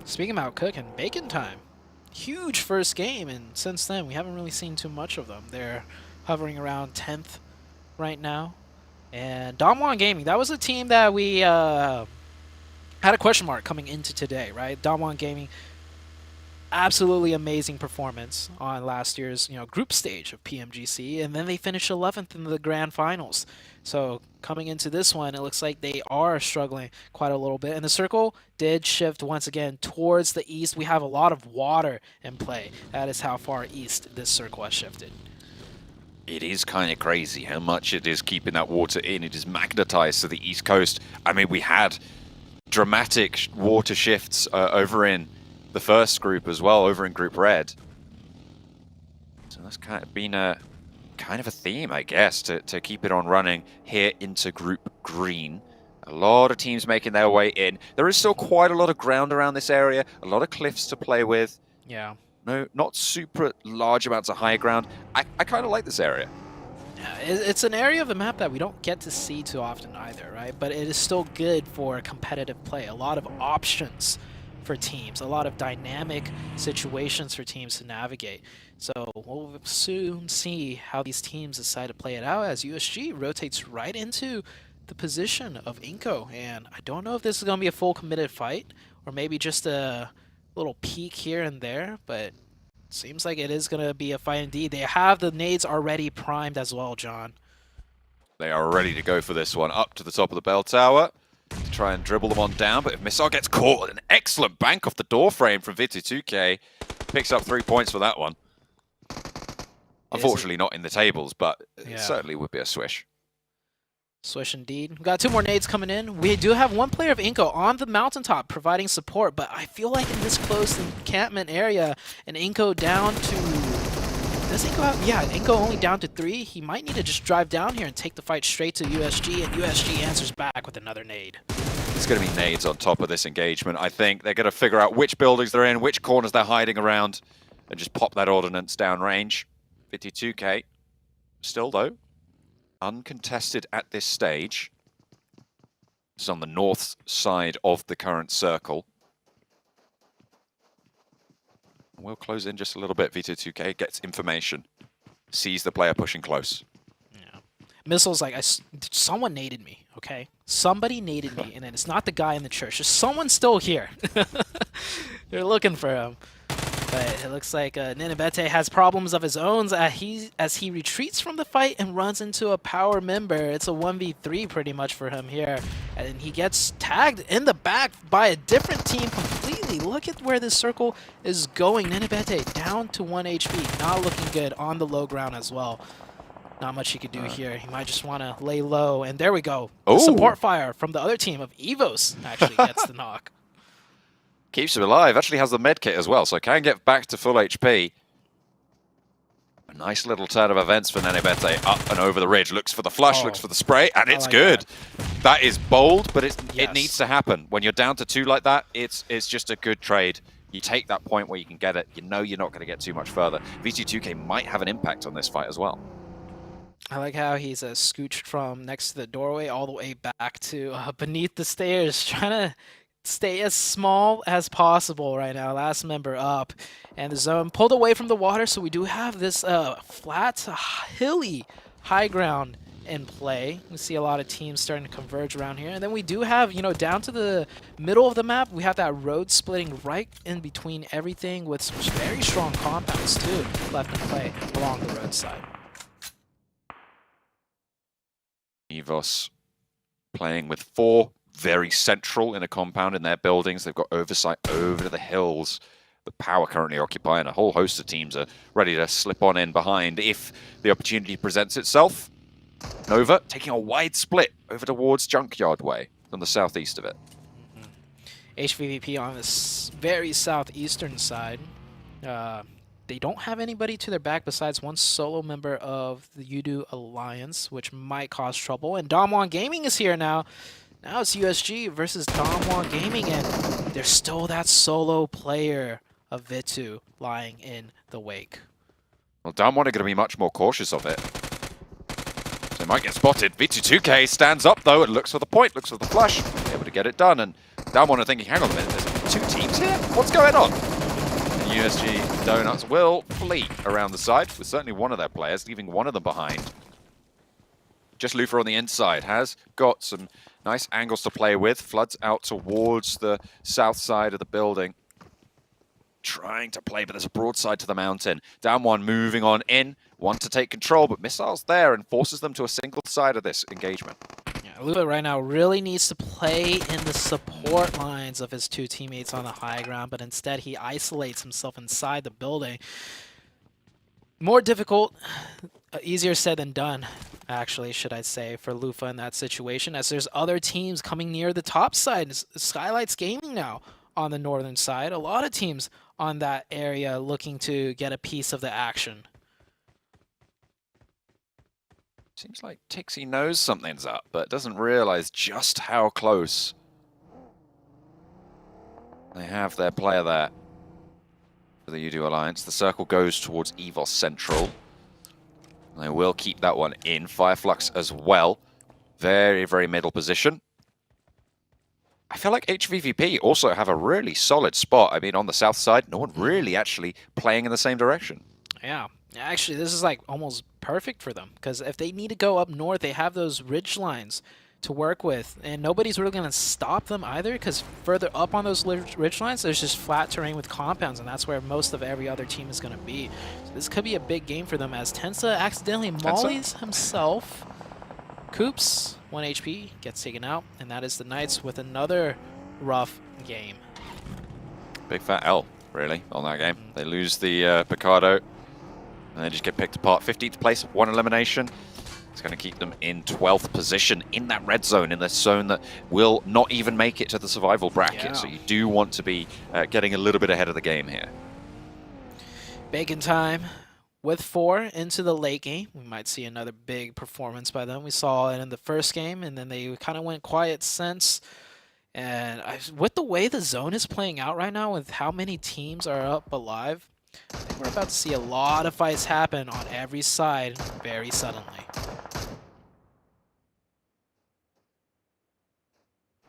Speaking about cooking, Bacon Time. Huge first game, and since then we haven't really seen too much of them. They're hovering around 10th right now. And Damwon Gaming, that was a team that we had a question mark coming into today, right? Damwon Gaming, absolutely amazing performance on last year's group stage of PMGC, and then they finished 11th in the grand finals. So coming into this one, it looks like they are struggling quite a little bit. And the circle did shift once again towards the east. We have a lot of water in play. That is how far east this circle has shifted. It is kind of crazy how much it is keeping that water in. It is magnetized to the east coast. I mean, we had dramatic water shifts over in the first group as well, over in Group Red. So that's kind of been a theme, I guess, to keep it on running here into Group Green. A lot of teams making their way in. There is still quite a lot of ground around this area, a lot of cliffs to play with. Yeah. No, not super large amounts of high ground. I kind of like this area. It's an area of the map that we don't get to see too often either, right? But it is still good for competitive play. A lot of options for teams, a lot of dynamic situations for teams to navigate. So we'll soon see how these teams decide to play it out as USG rotates right into the position of Inko. And I don't know if this is going to be a full committed fight or maybe just a little peek here and there, but seems like it is going to be a fight indeed. They have the nades already primed as well, John. They are ready to go for this one. Up to the top of the bell tower to try and dribble them on down, but if Missile gets caught, an excellent bank off the door frame from Vitu2K. Picks up 3 points for that one. Unfortunately not in the tables, but it certainly would be a swish. Swish indeed. We've got 2 more nades coming in. We do have 1 player of Inko on the mountaintop providing support, but I feel like in this close encampment area, and Inko down to... Does Inko have... Yeah, Inko only down to 3. He might need to just drive down here and take the fight straight to USG, and USG answers back with another nade. There's going to be nades on top of this engagement. I think they're going to figure out which buildings they're in, which corners they're hiding around, and just pop that ordnance down range. 52K. Still, though, uncontested at this stage. It's on the north side of the current circle. We'll close in just a little bit. Vito2K gets information, sees the player pushing close. Yeah. Missile's like, someone naded me, okay? Somebody naded me, and it's not the guy in the church. There's someone still here. They're looking for him. But it looks like Ninibete has problems of his own as he retreats from the fight and runs into a power member. It's a 1v3 pretty much for him here. And he gets tagged in the back by a different team completely. Look at where this circle is going. Ninibete down to 1 HP. Not looking good on the low ground as well. Not much he could do here. He might just want to lay low. And there we go. The support fire from the other team of Evos actually gets the knock. Keeps him alive, actually has the medkit as well, so can get back to full HP. A nice little turn of events for Nenebete, up and over the ridge. Looks for the flush, looks for the spray, and it's good. That is bold, but it needs to happen. When you're down to 2 like that, it's just a good trade. You take that point where you can get it, you know you're not going to get too much further. VT2K might have an impact on this fight as well. I like how he's scooched from next to the doorway all the way back to beneath the stairs, trying to stay as small as possible right now. Last member up, and the zone pulled away from the water, so we do have this flat, hilly high ground in play. We see a lot of teams starting to converge around here, and then we do have, you know, down to the middle of the map, we have that road splitting right in between everything with some very strong compounds too left in play along the roadside. Evos playing with 4 very central in a compound in their buildings. They've got oversight over to the hills. The power currently occupying a whole host of teams are ready to slip on in behind if the opportunity presents itself. Nova taking a wide split over towards Junkyard Way on the southeast of it. HVVP on this very southeastern side. They don't have anybody to their back besides 1 solo member of the Yudu Alliance, which might cause trouble. And Damwon Gaming is here now. Now it's USG versus Damwon Gaming, and there's still that solo player of Vitu lying in the wake. Well, Damwon are going to be much more cautious of it. They might get spotted. Vitu2K stands up, though, and looks for the point, looks for the flush. Able to get it done, and Damwon are thinking, hang on a minute, there's 2 teams here? What's going on? And USG Donuts will flee around the side with certainly one of their players, leaving one of them behind. Just Lufa on the inside has got some nice angles to play with. Floods out towards the south side of the building. Trying to play, but there's a broadside to the mountain. Damwon moving on in. Want to take control, but Missile's there and forces them to a single side of this engagement. Yeah, Lufa right now really needs to play in the support lines of his 2 teammates on the high ground, but instead he isolates himself inside the building. More difficult, easier said than done, actually, should I say, for Lufa in that situation, as there's other teams coming near the top side. Skylights Gaming now on the northern side. A lot of teams on that area looking to get a piece of the action. Seems like Tixie knows something's up, but doesn't realize just how close they have their player there. for the UDO Alliance. The circle goes towards EVOS Central. They will keep that one in. Fireflux as well. Very, very middle position. I feel like HVVP also have a really solid spot. I mean, on the south side, no one really actually playing in the same direction. Yeah. Actually, this is like almost perfect for them, because if they need to go up north, they have those ridge lines to work with, and nobody's really going to stop them either, because further up on those ridge lines, there's just flat terrain with compounds, and that's where most of every other team is going to be. So this could be a big game for them, as Tensa accidentally mollies himself. Coops, 1 HP, gets taken out, and that is the Knights with another rough game. Big fat L, really, on that game. They lose the Picardo, and they just get picked apart. 15th place, 1 elimination. It's going to keep them in 12th position in that red zone, in the zone that will not even make it to the survival bracket. Yeah. So you do want to be getting a little bit ahead of the game here. Bacon time with 4 into the late game. We might see another big performance by them. We saw it in the first game, and then they kind of went quiet since. And with the way the zone is playing out right now, with how many teams are up alive, I think we're about to see a lot of fights happen on every side very suddenly.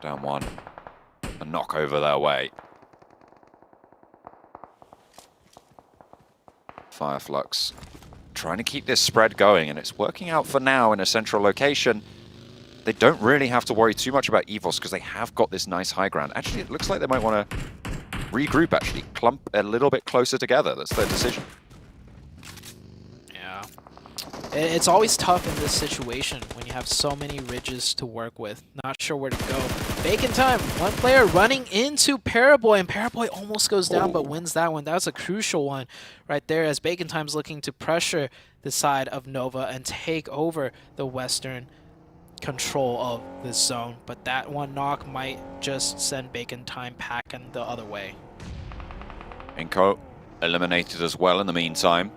Down 1. A knock over their way. Fireflux trying to keep this spread going, and it's working out for now in a central location. They don't really have to worry too much about EVOS because they have got this nice high ground. Actually, it looks like they might want to regroup, actually. Clump a little bit closer together. That's their decision. Yeah. It's always tough in this situation when you have so many ridges to work with. Not sure where to go. Bacon time. One player running into Paraboy, and Paraboy almost goes down but wins that one. That was a crucial one right there, as Bacon time's looking to pressure the side of Nova and take over the western control of this zone, but that one knock might just send Bacon time packing the other way. Inco eliminated as well in the meantime.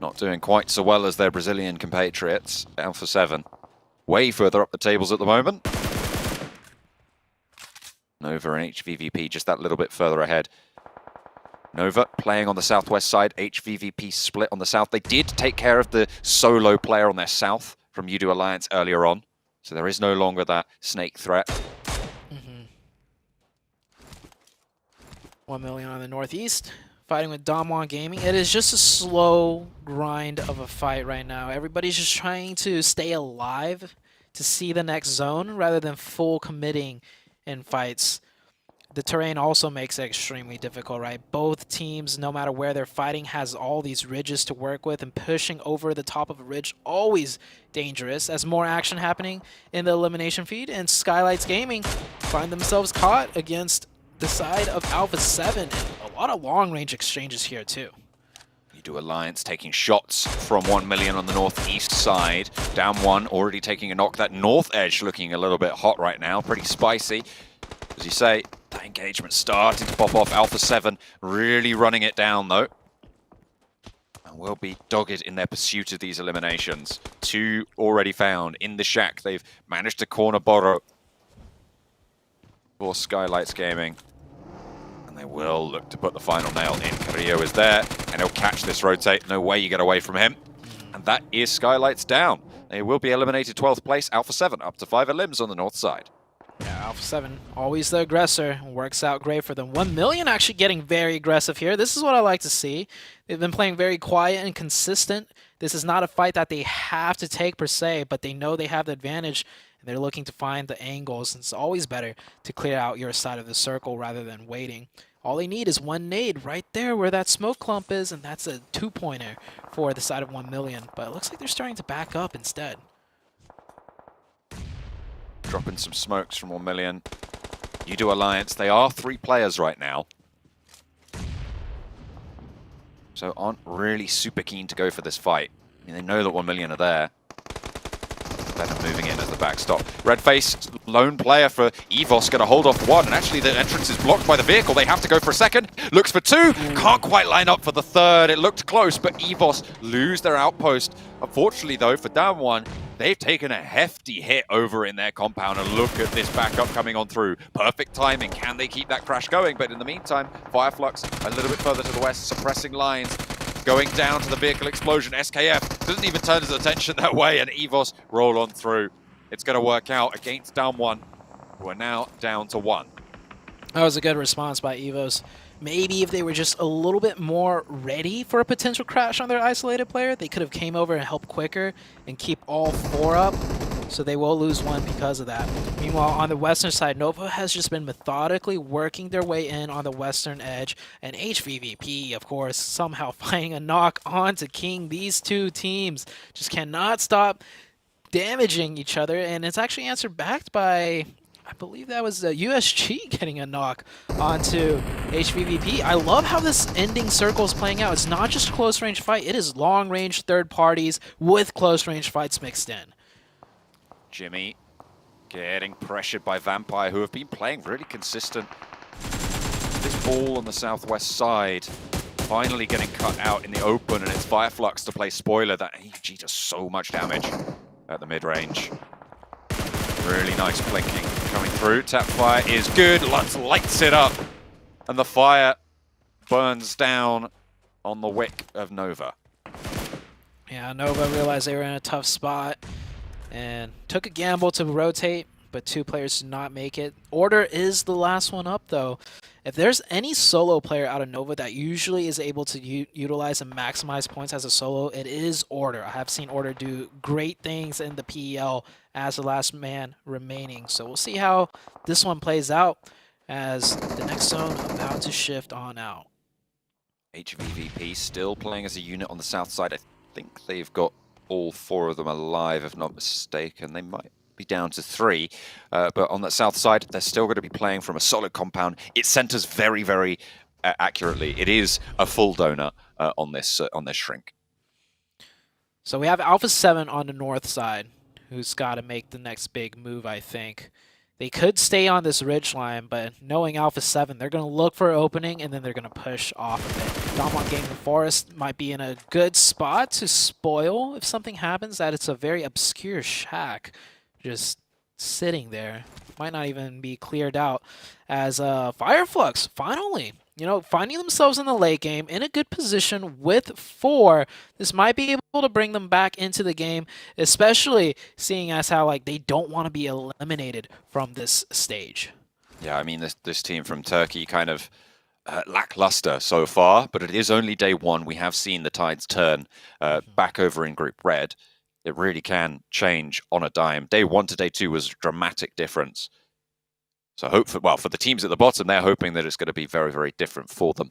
Not doing quite so well as their Brazilian compatriots. Alpha 7 way further up the tables at the moment. Nova and HVVP just that little bit further ahead. Nova playing on the southwest side, HVVP split on the south. They did take care of the solo player on their south from UDO Alliance earlier on, so there is no longer that snake threat. 1 million on the northeast, fighting with Damwon Gaming. It is just a slow grind of a fight right now. Everybody's just trying to stay alive to see the next zone rather than full committing in fights. The terrain also makes it extremely difficult, right? Both teams, no matter where they're fighting, has all these ridges to work with, and pushing over the top of a ridge, always dangerous, as more action happening in the elimination feed, and Skylights Gaming find themselves caught against the side of Alpha 7. A lot of long-range exchanges here, too. UDO Alliance taking shots from 1 million on the northeast side. Down 1, already taking a knock. That north edge looking a little bit hot right now, pretty spicy. As you say, that engagement starting to pop off. Alpha 7 really running it down, though. And will be dogged in their pursuit of these eliminations. 2 already found in the shack. They've managed to corner Boro for Skylights Gaming. And they will look to put the final nail in. Carrillo is there, and he'll catch this rotate. No way you get away from him. And that is Skylights down. They will be eliminated 12th place. Alpha 7 up to 5 elims on the north side. Yeah, Alpha 7, always the aggressor. Works out great for them. 1 million actually getting very aggressive here. This is what I like to see. They've been playing very quiet and consistent. This is not a fight that they have to take per se, but they know they have the advantage, and they're looking to find the angles. It's always better to clear out your side of the circle rather than waiting. All they need is one nade right there where that smoke clump is, and that's a 2-pointer for the side of 1 million. But it looks like they're starting to back up instead. Dropping some smokes from 1 million. UDO Alliance, they are 3 players right now. So aren't really super keen to go for this fight. I mean, they know that 1 million are there. Better moving in as the backstop. Redface, lone player for EVOS, going to hold off 1. And actually the entrance is blocked by the vehicle. They have to go for a second. Looks for 2. Can't quite line up for the 3rd. It looked close, but EVOS lose their outpost. Unfortunately, though, for down 1, They've taken a hefty hit over in their compound, and look at this backup coming on through. Perfect timing. Can they keep that crash going? But in the meantime, Fireflux a little bit further to the west, suppressing lines, going down to the vehicle explosion. SKF doesn't even turn his attention that way, and EVOS roll on through. It's going to work out against down 1. We're now down to 1. That was a good response by EVOS. Maybe if they were just a little bit more ready for a potential crash on their isolated player, they could have came over and helped quicker and keep all 4 up, so they will lose 1 because of that. Meanwhile, on the western side, Nova has just been methodically working their way in on the western edge, and HVVP, of course, somehow finding a knock onto King. These two teams just cannot stop damaging each other, and it's actually answered back by, I believe that was USG getting a knock onto HVVP. I love how this ending circle is playing out. It's not just a close-range fight. It is long-range third parties with close-range fights mixed in. Jimmy getting pressured by Vampire, who have been playing really consistent. This ball on the southwest side finally getting cut out in the open, and it's Fireflux to play spoiler. That AEG does so much damage at the mid-range. Really nice blinking coming through. Tap fire is good. Lutz lights it up. And the fire burns down on the wick of Nova. Yeah, Nova realized they were in a tough spot and took a gamble to rotate, but 2 players did not make it. Order is the last one up, though. If there's any solo player out of Nova that usually is able to utilize and maximize points as a solo, it is Order. I have seen Order do great things in the PEL as the last man remaining. So we'll see how this one plays out as the next zone about to shift on out. HVVP still playing as a unit on the south side. I think they've got all 4 of them alive, if not mistaken. They might be down to 3, but on that south side, they're still going to be playing from a solid compound. It centers very, very accurately. It is a full donut on this shrink. So we have Alpha 7 on the north side, who's got to make the next big move, I think. They could stay on this ridge line, but knowing Alpha 7, they're going to look for an opening, and then they're going to push off of it. Donmont Gaming Forest might be in a good spot to spoil if something happens, that it's a very obscure shack just sitting there. Might not even be cleared out, as Fireflux finally, finding themselves in the late game in a good position with 4. This might be able to bring them back into the game, especially seeing as how they don't want to be eliminated from this stage. Yeah, I mean, this team from Turkey kind of lackluster so far, but it is only day 1. We have seen the tides turn back over in Group Red. It really can change on a dime. Day 1 to day 2 was a dramatic difference. So for the teams at the bottom, they're hoping that it's going to be very, very different for them.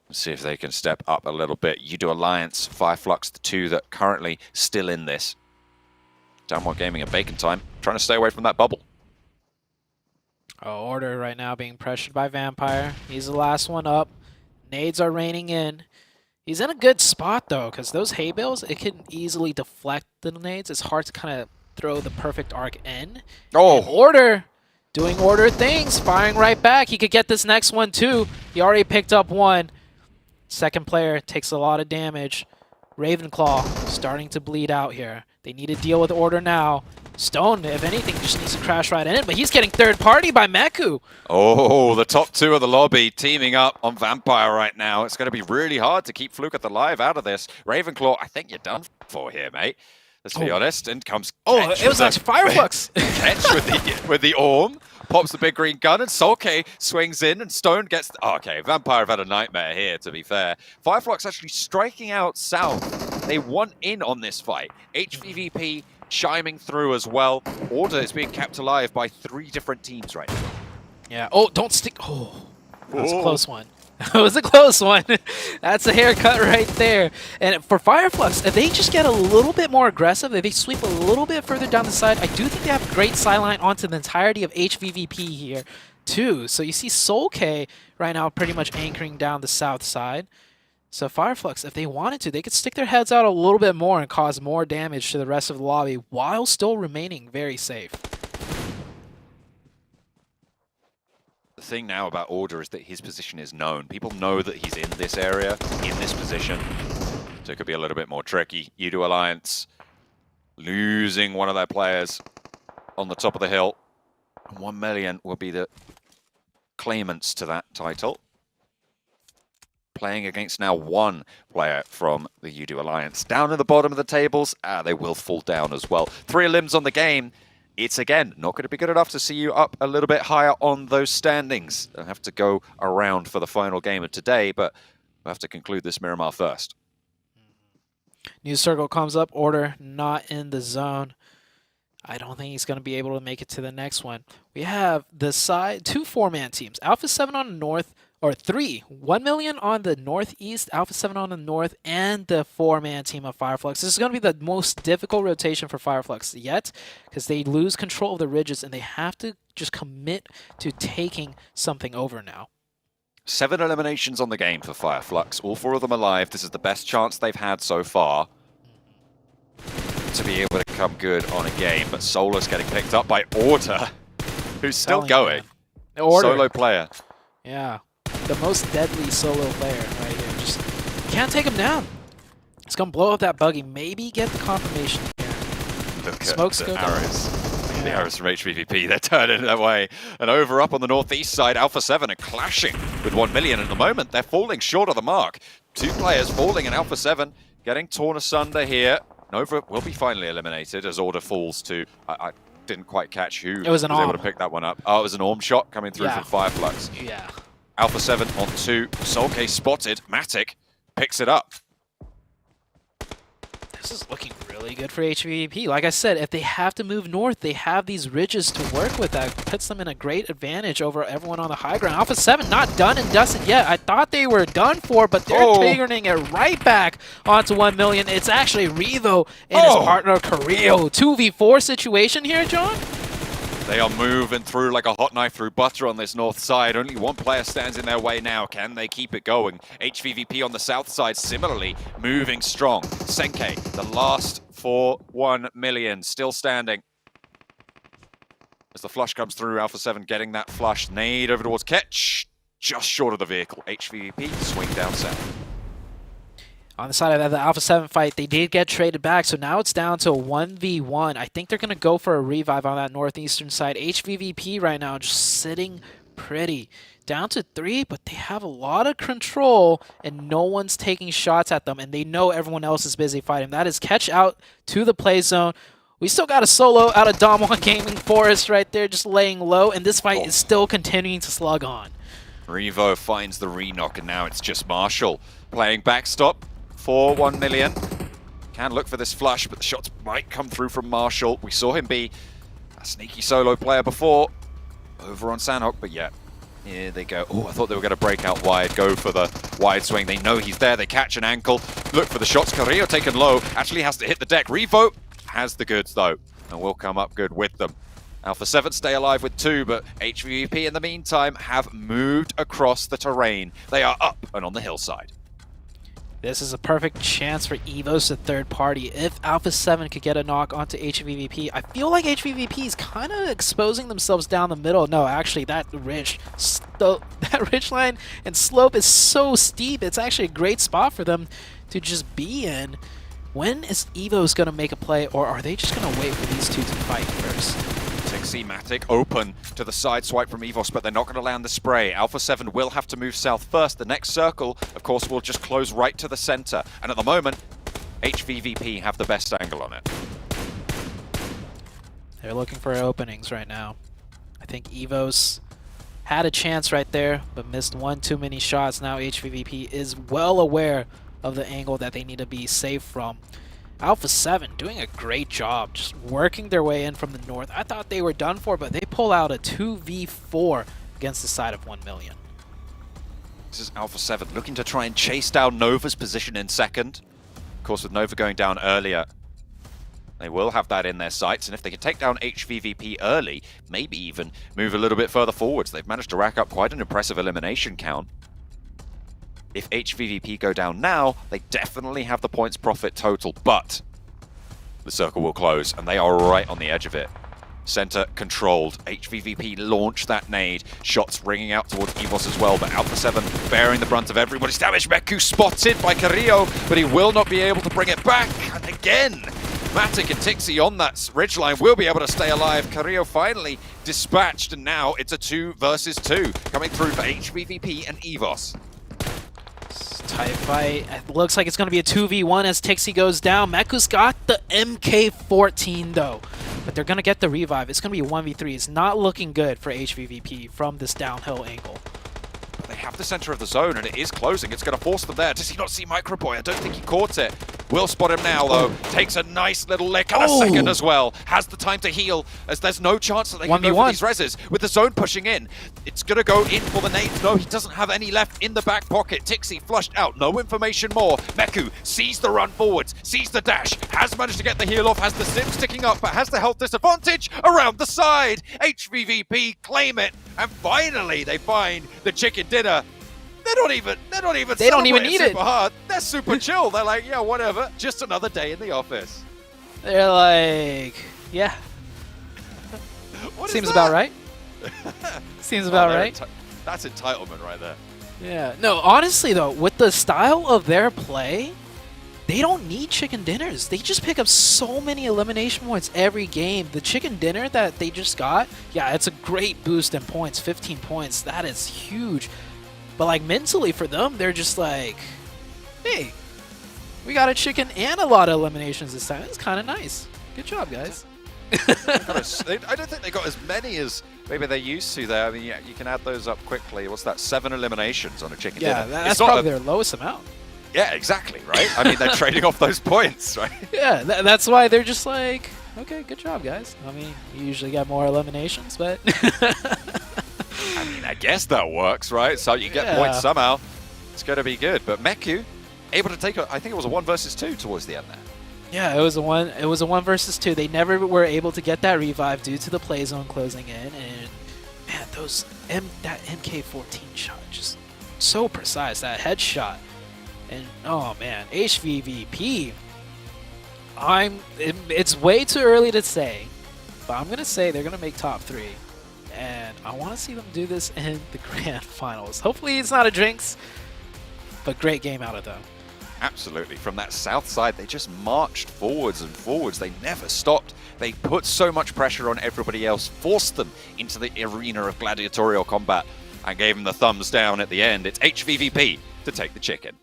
Let's see if they can step up a little bit. Udo Alliance, Fireflux, the 2 that currently still in this. Downward Gaming and Bacon Time, trying to stay away from that bubble. Order right now being pressured by Vampire. He's the last one up. Nades are raining in. He's in a good spot, though, because those hay bales, it can easily deflect the nades. It's hard to kind of throw the perfect arc in. Oh! And Order doing Order things, firing right back. He could get this next one, too. He already picked up 1. Second player takes a lot of damage. Ravenclaw starting to bleed out here. They need to deal with Order now. Stone, if anything, just needs to crash right in, but he's getting third party by Meku. Oh, the top 2 of the lobby teaming up on Vampire right now. It's going to be really hard to keep Fluke at the live out of this. Ravenclaw, I think you're done for here, mate. Let's be honest. And comes it was actually Fireflux. Catch with the Orm. Pops the big green gun, and Solke swings in, and Stone gets... okay, Vampire have had a nightmare here, to be fair. Fireflux actually striking out south. They want in on this fight. HVVP chiming through as well. Order is being kept alive by 3 different teams right now. Yeah. Oh, don't stick... Oh, that was a close one. That was a close one. That's a haircut right there. And for Fireflux, if they just get a little bit more aggressive, if they sweep a little bit further down the side, I do think they have great sideline onto the entirety of HVVP here, too. So you see Solke right now pretty much anchoring down the south side. So Fireflux, if they wanted to, they could stick their heads out a little bit more and cause more damage to the rest of the lobby while still remaining very safe. The thing now about Order is that his position is known. People know that he's in this area, in this position. So it could be a little bit more tricky. Udo Alliance losing one of their players on the top of the hill. And 1 million will be the claimants to that title. Playing against now one player from the Udo Alliance. Down in the bottom of the tables, they will fall down as well. 3 limbs on the game. It's, again, not going to be good enough to see you up a little bit higher on those standings. They'll have to go around for the final game of today, but we'll have to conclude this Miramar first. New circle comes up, order not in the zone. I don't think he's going to be able to make it to the next one. We have the side 2 4-man teams. Alpha 7 on the north, or 3. 1 million on the northeast, Alpha 7 on the north, and the 4-man team of Fireflux. This is going to be the most difficult rotation for Fireflux yet, because they lose control of the ridges, and they have to just commit to taking something over now. 7 eliminations on the game for Fireflux. All 4 of them alive. This is the best chance they've had so far to be able to come good on a game. But Solar's getting picked up by Order, who's still going. Solo player. Yeah, the most deadly solo player right here. Just can't take him down. It's going to blow up that buggy. Maybe get the confirmation here. Look Smokes at go the down. arrows. The arrows from HVVP, they're turning that way. And over up on the northeast side, Alpha 7 are clashing with 1 million at the moment. They're falling short of the mark. 2 players falling in Alpha 7, getting torn asunder here. Nova will be finally eliminated as Order falls to... I didn't quite catch who was able to pick that one up. Oh, it was an Orm shot coming through from Fireflux. Yeah. Alpha 7 on 2. Soulcase spotted. Matic picks it up. This is looking really good for HVP. Like I said, if they have to move north, they have these ridges to work with. That puts them in a great advantage over everyone on the high ground. Alpha 7 not done and dusted yet. I thought they were done for, but they're turning it right back onto 1 million. It's actually Revo and his partner Carrillo. 2v4 situation here, John? They are moving through like a hot knife through butter on this north side. Only 1 player stands in their way now. Can they keep it going? HVVP on the south side similarly moving strong. Senke, the last for 1 million, still standing. As the flush comes through, Alpha 7 getting that flush. Nade over towards Ketch, just short of the vehicle. HVVP swing down south. On the side of the Alpha 7 fight, they did get traded back, so now it's down to 1v1. I think they're going to go for a revive on that northeastern side. HVVP right now just sitting pretty. Down to 3, but they have a lot of control, and no one's taking shots at them, and they know everyone else is busy fighting. That is Catch out to the play zone. We still got a solo out of Damwon Gaming Forest right there, just laying low, and this fight is still continuing to slug on. Revo finds the re-knock, and now it's just Marshall playing backstop for 1 million. Can look for this flush, but the shots might come through from Marshall. We saw him be a sneaky solo player before over on Sanhok, but yeah, here they go. Oh, I thought they were going to break out wide, go for the wide swing. They know he's there. They catch an ankle, look for the shots. Carrillo taken low, actually has to hit the deck. Revo has the goods though, and will come up good with them. Alpha 7 stay alive with 2, but HVVP in the meantime have moved across the terrain. They are up and on the hillside. This is a perfect chance for Evos, the third party. If Alpha 7 could get a knock onto HVVP, I feel like HVVP is kind of exposing themselves down the middle. No, actually, that ridge line and slope is so steep. It's actually a great spot for them to just be in. When is Evos going to make a play, or are they just going to wait for these 2 to fight first? Tixie Matic open to the side swipe from Evos, but they're not going to land the spray. Alpha 7 will have to move south first. The next circle, of course, will just close right to the center. And at the moment, HVVP have the best angle on it. They're looking for openings right now. I think Evos had a chance right there, but missed 1 too many shots. Now HVVP is well aware of the angle that they need to be safe from. Alpha 7 doing a great job, just working their way in from the north. I thought they were done for, but they pull out a 2v4 against the side of 1 million. This is Alpha 7 looking to try and chase down Nova's position in second. Of course, with Nova going down earlier, they will have that in their sights, and if they can take down HVVP early, maybe even move a little bit further forwards. They've managed to rack up quite an impressive elimination count. If HVVP go down now, they definitely have the points profit total, but the circle will close, and they are right on the edge of it. Center controlled. HVVP launched that nade. Shots ringing out towards Evos as well, but Alpha 7 bearing the brunt of everybody's damage. Meku spotted by Carrillo, but he will not be able to bring it back. And again, Matic and Tixie on that ridgeline will be able to stay alive. Carrillo finally dispatched, and now it's a 2 versus 2 coming through for HVVP and EVOS. Tight fight. It looks like it's going to be a 2v1 as Tixie goes down. Meku's got the MK14 though, but they're going to get the revive. It's going to be a 1v3. It's not looking good for HVVP from this downhill angle. But they have the center of the zone, and it is closing. It's going to force them there. Does he not see Microboy? I don't think he caught it. Will spot him now, though. Takes a nice little lick and a second as well. Has the time to heal, as there's no chance that they can go for these reses. With the zone pushing in, it's going to go in for the nades. No, he doesn't have any left in the back pocket. Tixie flushed out. No information more. Meku sees the run forwards, sees the dash, has managed to get the heal off, has the sim sticking up, but has the health disadvantage around the side. HVVP claim it, and finally they find the chicken dinner. They don't even need it. Hard. They're super chill. They're like, yeah, whatever. Just another day in the office. They're like, yeah. Seems about right. Seems about right. That's entitlement right there. Yeah. No, honestly though, with the style of their play, they don't need chicken dinners. They just pick up so many elimination points every game. The chicken dinner that they just got, yeah, it's a great boost in points. 15 points. That is huge. But like mentally for them, they're just like, hey, we got a chicken and a lot of eliminations this time. It's kind of nice. Good job, guys. I don't think they got as many as maybe they're used to there. I mean, yeah, you can add those up quickly. What's that? 7 eliminations on a chicken dinner. Yeah, that's probably their lowest amount. Yeah, exactly, right? I mean, they're trading off those points, right? Yeah, that's why they're just like, okay, good job, guys. I mean, you usually get more eliminations, but... I mean, I guess that works, right? So you get points somehow. It's going to be good. But Meku able to take I think it was a 1 versus 2 towards the end there. Yeah, it was a 1 versus 2. They never were able to get that revive due to the play zone closing in, and man, that MK14 shot just so precise. That headshot, and oh man, HVVP. It's way too early to say, but I'm gonna say they're gonna make top 3. And I want to see them do this in the grand finals. Hopefully it's not a Jinx, but great game out of them. Absolutely. From that south side, they just marched forwards and forwards. They never stopped. They put so much pressure on everybody else, forced them into the arena of gladiatorial combat, and gave them the thumbs down at the end. It's HVVP to take the chicken.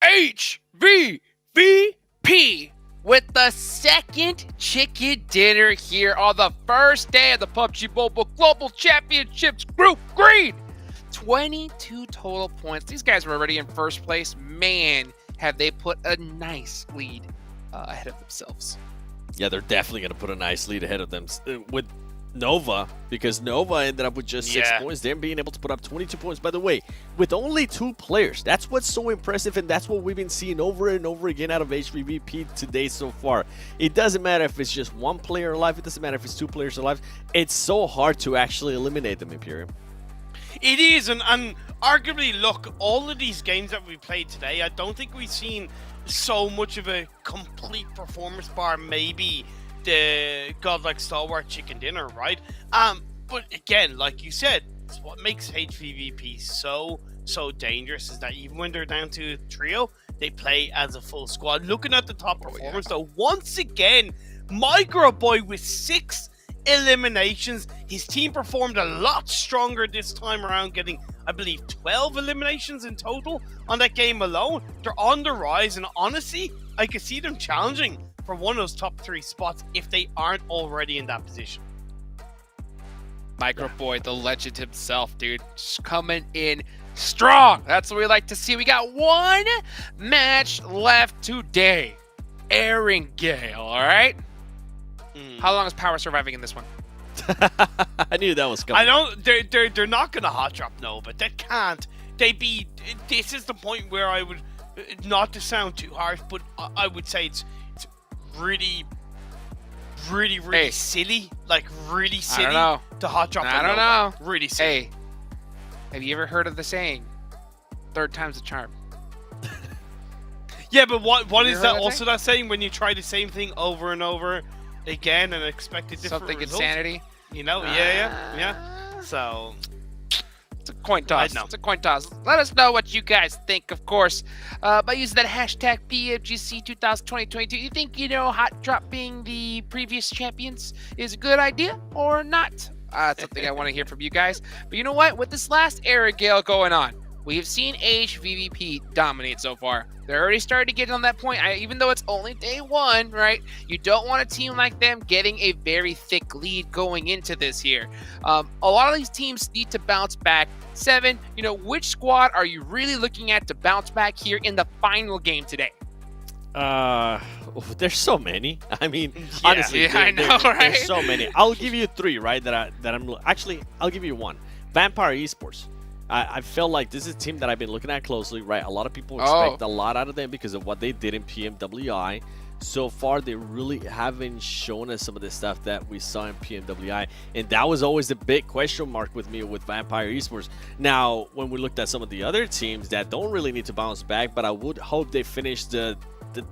HVVP with the second chicken dinner here on the first day of the PUBG Mobile Global Championships Group Green. 22 total points. These guys were already in first place. Man, have they put a nice lead ahead of themselves. Yeah, they're definitely going to put a nice lead ahead of them with Nova, because Nova ended up with just 6 points. Them being able to put up 22 points. By the way, with only 2 players, that's what's so impressive, and that's what we've been seeing over and over again out of HVVP today so far. It doesn't matter if it's just 1 player alive. It doesn't matter if it's 2 players alive. It's so hard to actually eliminate them, Imperium. It is, and arguably, look, all of these games that we played today, I don't think we've seen so much of a complete performance bar, maybe the godlike stalwart chicken dinner, right? But again, like you said, it's what makes HVVP so dangerous is that even when they're down to a trio, they play as a full squad. Looking at the top performers, though, once again, Microboy with 6 eliminations. His team performed a lot stronger this time around, getting, I believe, 12 eliminations in total on that game alone. They're on the rise, and honestly, I could see them challenging for one of those top 3 spots if they aren't already in that position. Microboy, the legend himself, dude, just coming in strong. That's what we like to see. We got one match left today. Aaron Gale, all right? How long is Power surviving in this one? I knew that was coming. I don't. They're not gonna hot drop, no, but they can't. This is the point where I would, not to sound too harsh, but I would say it's really silly. Like really silly to hot drop. I don't know. Really silly. Hey, have you ever heard of the saying, third time's a charm? Yeah, but what is that also that saying when you try the same thing over and over again and expect a different Something result? insanity? You know, yeah. So it's a coin toss. It's a coin toss. Let us know what you guys think, of course, by using that hashtag PMGC 2022. You think, hot drop being the previous champions is a good idea or not? It's something I want to hear from you guys. But you know what? With this last Aaron Gale going on, we have seen HVVP dominate so far. They're already starting to get on that point. Even though it's only day 1, right? You don't want a team like them getting a very thick lead going into this year. A lot of these teams need to bounce back. 7, which squad are you really looking at to bounce back here in the final game today? There's so many. I mean, honestly, I know, right? There's so many. I'll give you 3, right? I'll give you 1. Vampire Esports. I feel like this is a team that I've been looking at closely, right? A lot of people expect a lot out of them because of what they did in PMWI. So far, they really haven't shown us some of the stuff that we saw in PMWI. And that was always the big question mark with me with Vampire Esports. Now, when we looked at some of the other teams that don't really need to bounce back, but I would hope they finish the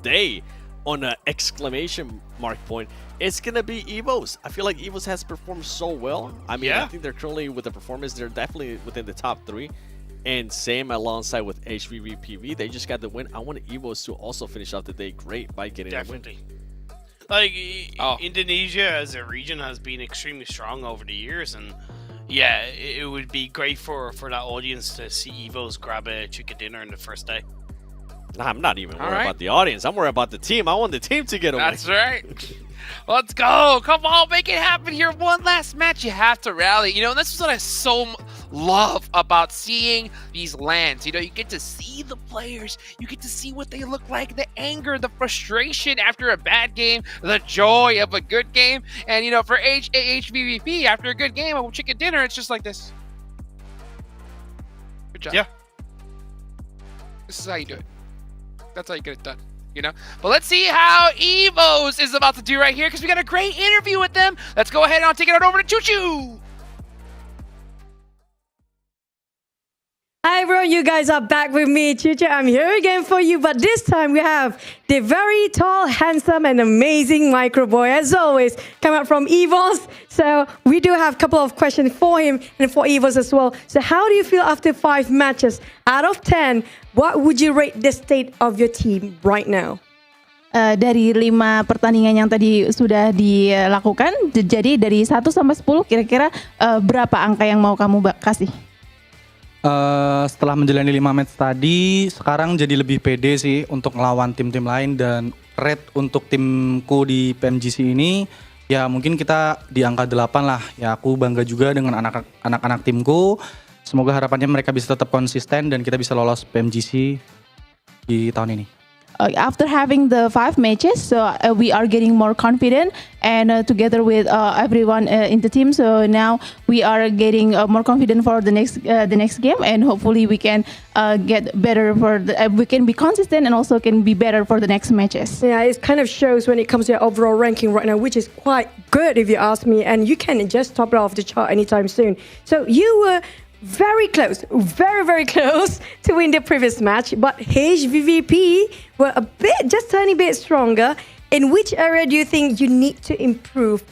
day on an exclamation mark point, it's going to be EVOS. I feel like EVOS has performed so well. I mean, I think they're currently, with the performance, they're definitely within the top 3. And same alongside with HVVPV. They just got the win. I want EVOS to also finish off the day great by getting a win. Like, Indonesia as a region has been extremely strong over the years. And yeah, it would be great for that audience to see EVOS grab a chicken dinner in the first day. I'm not even worried about the audience. I'm worried about the team. I want the team to get a win. That's right. Let's go. Come on, make it happen here. One last match. You have to rally. And this is what I so love about seeing these LANs. You get to see the players. You get to see what they look like. The anger, the frustration after a bad game, the joy of a good game. And, for HVVP, after a good game of chicken dinner, it's just like this. Good job. Yeah. This is how you do it. That's how you get it done. But let's see how EVOS is about to do right here, because we got a great interview with them. Let's go ahead and take it over to Choo Choo. Hi everyone, you guys are back with me, Chucha. I'm here again for you, but this time we have the very tall, handsome, and amazing Microboy, as always, coming up from EVOS. So we do have a couple of questions for him and for EVOS as well. So how do you feel after 5 matches? Out of 10, what would you rate the state of your team right now? Dari 5 pertandingan yang tadi sudah dilakukan, jadi dari 1 sampai 10 kira-kira berapa angka yang mau kamu kasih? Setelah menjalani 5 match tadi, sekarang jadi lebih pede sih untuk ngelawan tim-tim lain, dan rate untuk timku di PMGC ini ya mungkin kita di angka 8 lah. Ya aku bangga juga dengan anak-anak timku. Semoga harapannya mereka bisa tetap konsisten dan kita bisa lolos PMGC di tahun ini. After having the 5 matches, so we are getting more confident, and together with everyone in the team, so now we are getting more confident for the next game, and hopefully we can get better we can be consistent and also can be better for the next matches. Yeah, it kind of shows when it comes to your overall ranking right now, which is quite good if you ask me, and you can just top it off the chart anytime soon. So you were very close, very close to win the previous match, but HVVP were just tiny bit stronger. In which area do you think you need to improve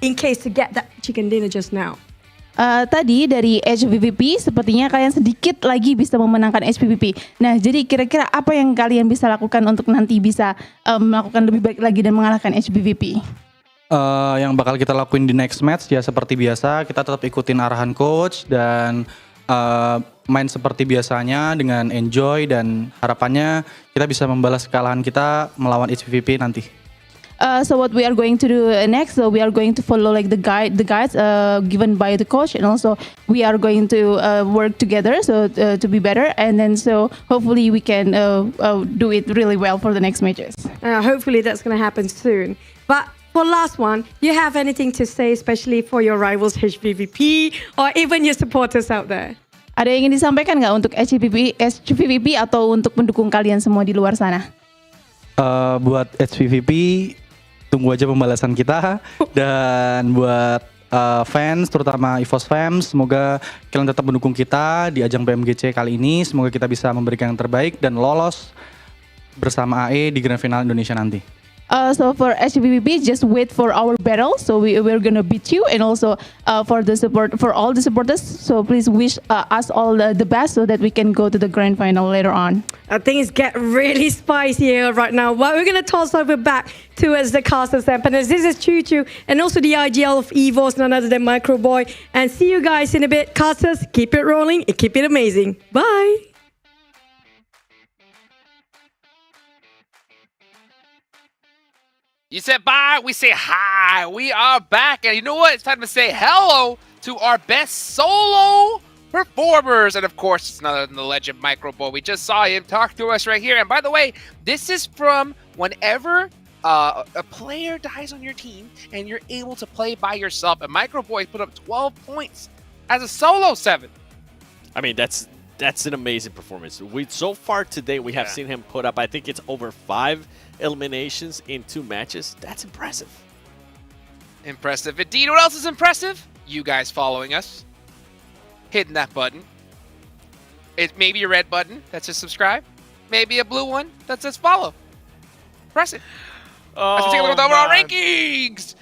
in case to get that chicken dinner just now? Tadi dari HVVP sepertinya kalian sedikit lagi bisa memenangkan HVVP. Nah, jadi kira-kira apa yang kalian bisa lakukan untuk nanti bisa melakukan lebih baik lagi dan mengalahkan HVVP? Yang bakal kita lakuin di next match ya seperti biasa, kita tetap ikutin arahan coach dan main seperti biasanya dengan enjoy, dan harapannya kita bisa membalas kekalahan kita melawan HVVP nanti. So what we are going to do next, so we are going to follow like the guides given by the coach, and also we are going to work together so to be better, and then so hopefully we can do it really well for the next matches. Hopefully that's going to happen soon. But for last one, you have anything to say, especially for your rivals HVVP or even your supporters out there? Ada yang ingin disampaikan nggak untuk HVVP atau untuk pendukung kalian semua di luar sana? Buat HVVP, tunggu aja pembalasan kita. Dan buat fans, terutama EVOS fans, semoga kalian tetap mendukung kita di ajang PMGC kali ini. Semoga kita bisa memberikan yang terbaik dan lolos bersama AE di Grand Final Indonesia nanti. So for HVVP, just wait for our battle. So we're gonna beat you, and also for all the supporters. So please wish us all the best so that we can go to the grand final later on. Things get really spicy here right now. But we're gonna toss over back towards the casters and panelists. This is Choo Choo, and also the IGL of EVOS, none other than Microboy. And see you guys in a bit. Casters, keep it rolling and keep it amazing. Bye. You said bye, we say hi. We are back, and you know what? It's time to say hello to our best solo performers. And of course, it's none other than the legend Microboy. We just saw him talk to us right here. And by the way, this is from whenever a player dies on your team and you're able to play by yourself. And Microboy put up 12 points as a solo 7. I mean, that's an amazing performance. So far today, we have seen him put up, I think it's over 5 eliminations in 2 matches. That's impressive. Impressive indeed. What else is impressive? You guys following us, hitting that button. It may be a red button that says subscribe, maybe a blue one that says follow. Press it. Let's take a look at the overall rankings.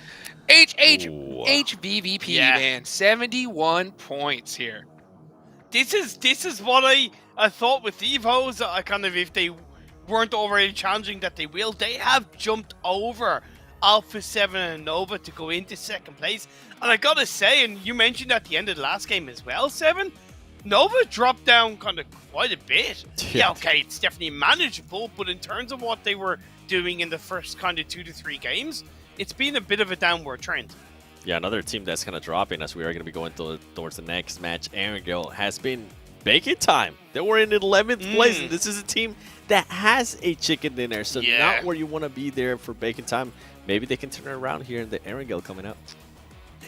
HVVP, man, 71 points here. This is what I thought with EVOs. I kind of, if they weren't already challenging, that they will. They have jumped over Alpha 7 and Nova to go into second place. And I gotta say, and you mentioned at the end of the last game as well, 7, Nova dropped down kind of quite a bit. Yeah, okay, it's definitely manageable, but in terms of what they were doing in the first kind of 2 to 3 games, it's been a bit of a downward trend. Yeah, another team that's kind of dropping as we are going to be going towards the next match. Erangel has been Bacon Time. They were in 11th place, and this is a team that has a chicken dinner, so not where you want to be there for Bacon Time. Maybe they can turn it around here in the Erangel coming up.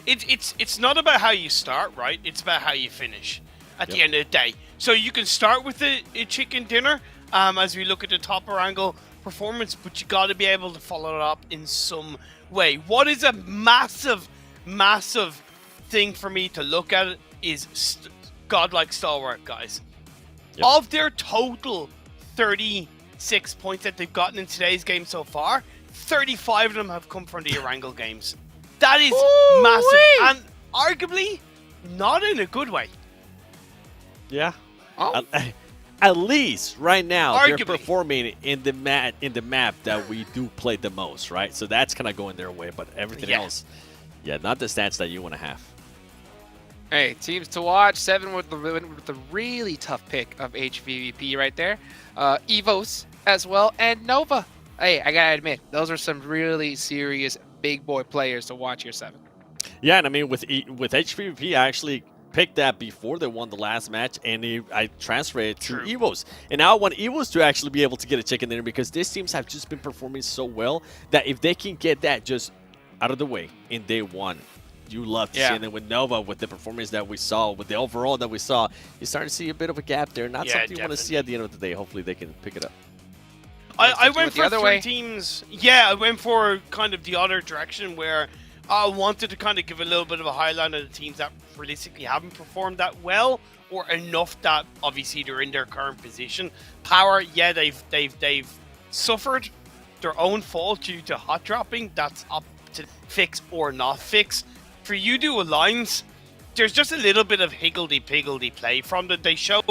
It's not about how you start, right? It's about how you finish at the end of the day. So you can start with a chicken dinner as we look at the top Erangel performance, but you got to be able to follow it up in some way. What is a massive thing for me to look at is godlike stalwart, guys. Of their total 36 points that they've gotten in today's game so far, 35 of them have come from the Erangel games. That is massive, and arguably not in a good way. Yeah. At least right now they're performing in the map that we do play the most, right? So that's kind of going their way, but everything else, not the stats that you want to have. Hey, teams to watch. 7 with the really tough pick of HVVP right there. EVOS as well, and Nova. Hey, I gotta admit, those are some really serious big boy players to watch here, 7. Yeah, and I mean with HVVP, I actually picked that before they won the last match, and I transferred it to EVOS. And now I want EVOS to actually be able to get a chicken dinner, because these teams have just been performing so well that if they can get that just out of the way in day 1, you love to see it. And then with Nova, with the performance that we saw, with the overall that we saw, you're starting to see a bit of a gap there. Not something you want to see at the end of the day. Hopefully they can pick it up. I went for 3 teams. Yeah, I went for kind of the other direction, where I wanted to kind of give a little bit of a highlight of the teams that realistically haven't performed that well, or enough that obviously they're in their current position. Power, yeah, they've suffered their own fault due to hot dropping. That's up to fix or not fix. For U-Do Alliance, there's just a little bit of higgledy-piggledy play from them. They show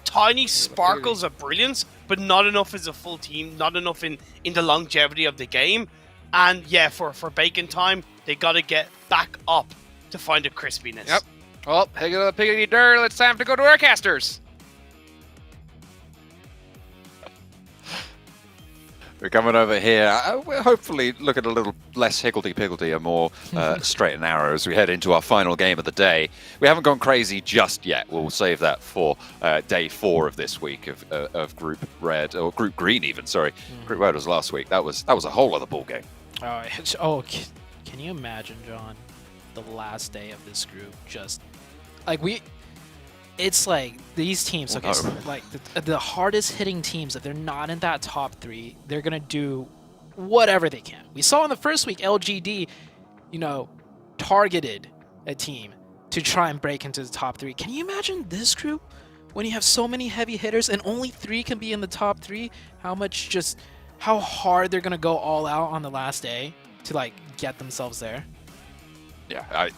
tiny sparkles of brilliance, but not enough as a full team, not enough in the longevity of the game. And yeah, for Bacon Time, they got to get back up to find a crispiness. Yep. Well, higgledy dirt, it's time to go to our casters. We're coming over here. We'll hopefully look at a little less higgledy-piggledy and more straight and narrow as we head into our final game of the day. We haven't gone crazy just yet. We'll save that for day 4 of this week of Group Red, or Group Green even, sorry. Group Red was last week. That was a whole other ball game. Can you imagine, John, the last day of this group? Just like it's like these teams, okay, so like the hardest hitting teams, if they're not in that top 3, they're gonna do whatever they can. We saw in the first week, LGD, targeted a team to try and break into the top 3. Can you imagine this group when you have so many heavy hitters and only 3 can be in the top 3? How hard they're gonna go all out on the last day to like get themselves there. Yeah,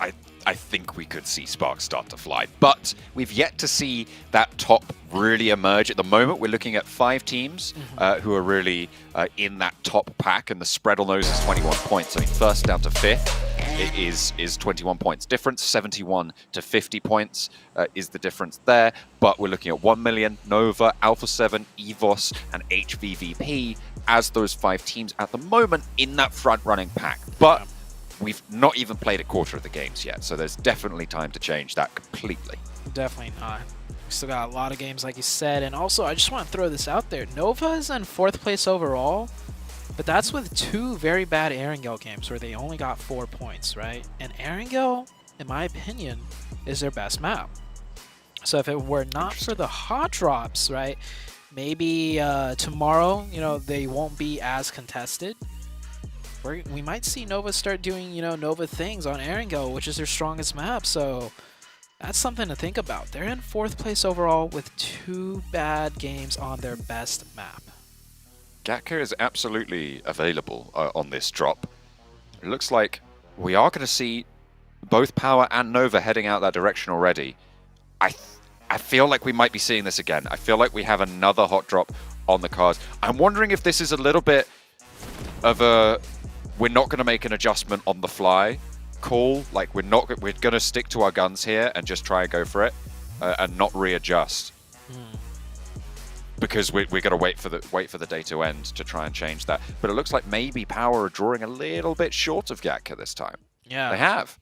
I think we could see sparks start to fly, but we've yet to see that top really emerge. At the moment, we're looking at 5 teams who are really in that top pack, and the spread on those is 21 points. I mean, first down to 5th is 21 points difference. 71 to 50 points is the difference there, but we're looking at 1 million, Nova, Alpha 7, EVOS, and HVVP as those 5 teams at the moment in that front-running pack. But we've not even played a quarter of the games yet, so there's definitely time to change that completely. Definitely not. We still got a lot of games, like you said, and also I just want to throw this out there. Nova is in 4th place overall, but that's with 2 very bad Erangel games where they only got 4 points, right? And Erangel, in my opinion, is their best map. So if it were not for the hot drops, right, maybe tomorrow, they won't be as contested. We might see Nova start doing, Nova things on Erangel, which is their strongest map. So that's something to think about. They're in 4th place overall with 2 bad games on their best map. Gatka is absolutely available on this drop. It looks like we are going to see both Power and Nova heading out that direction already. I feel like we might be seeing this again. I feel like we have another hot drop on the cards. I'm wondering if this is a little bit of a we're not going to make an adjustment on the fly call. Like we're going to stick to our guns here and just try and go for it and not readjust. Because we're going to wait for the day to end to try and change that. But it looks like maybe Power are drawing a little bit short of Gatka this time. Yeah, they have.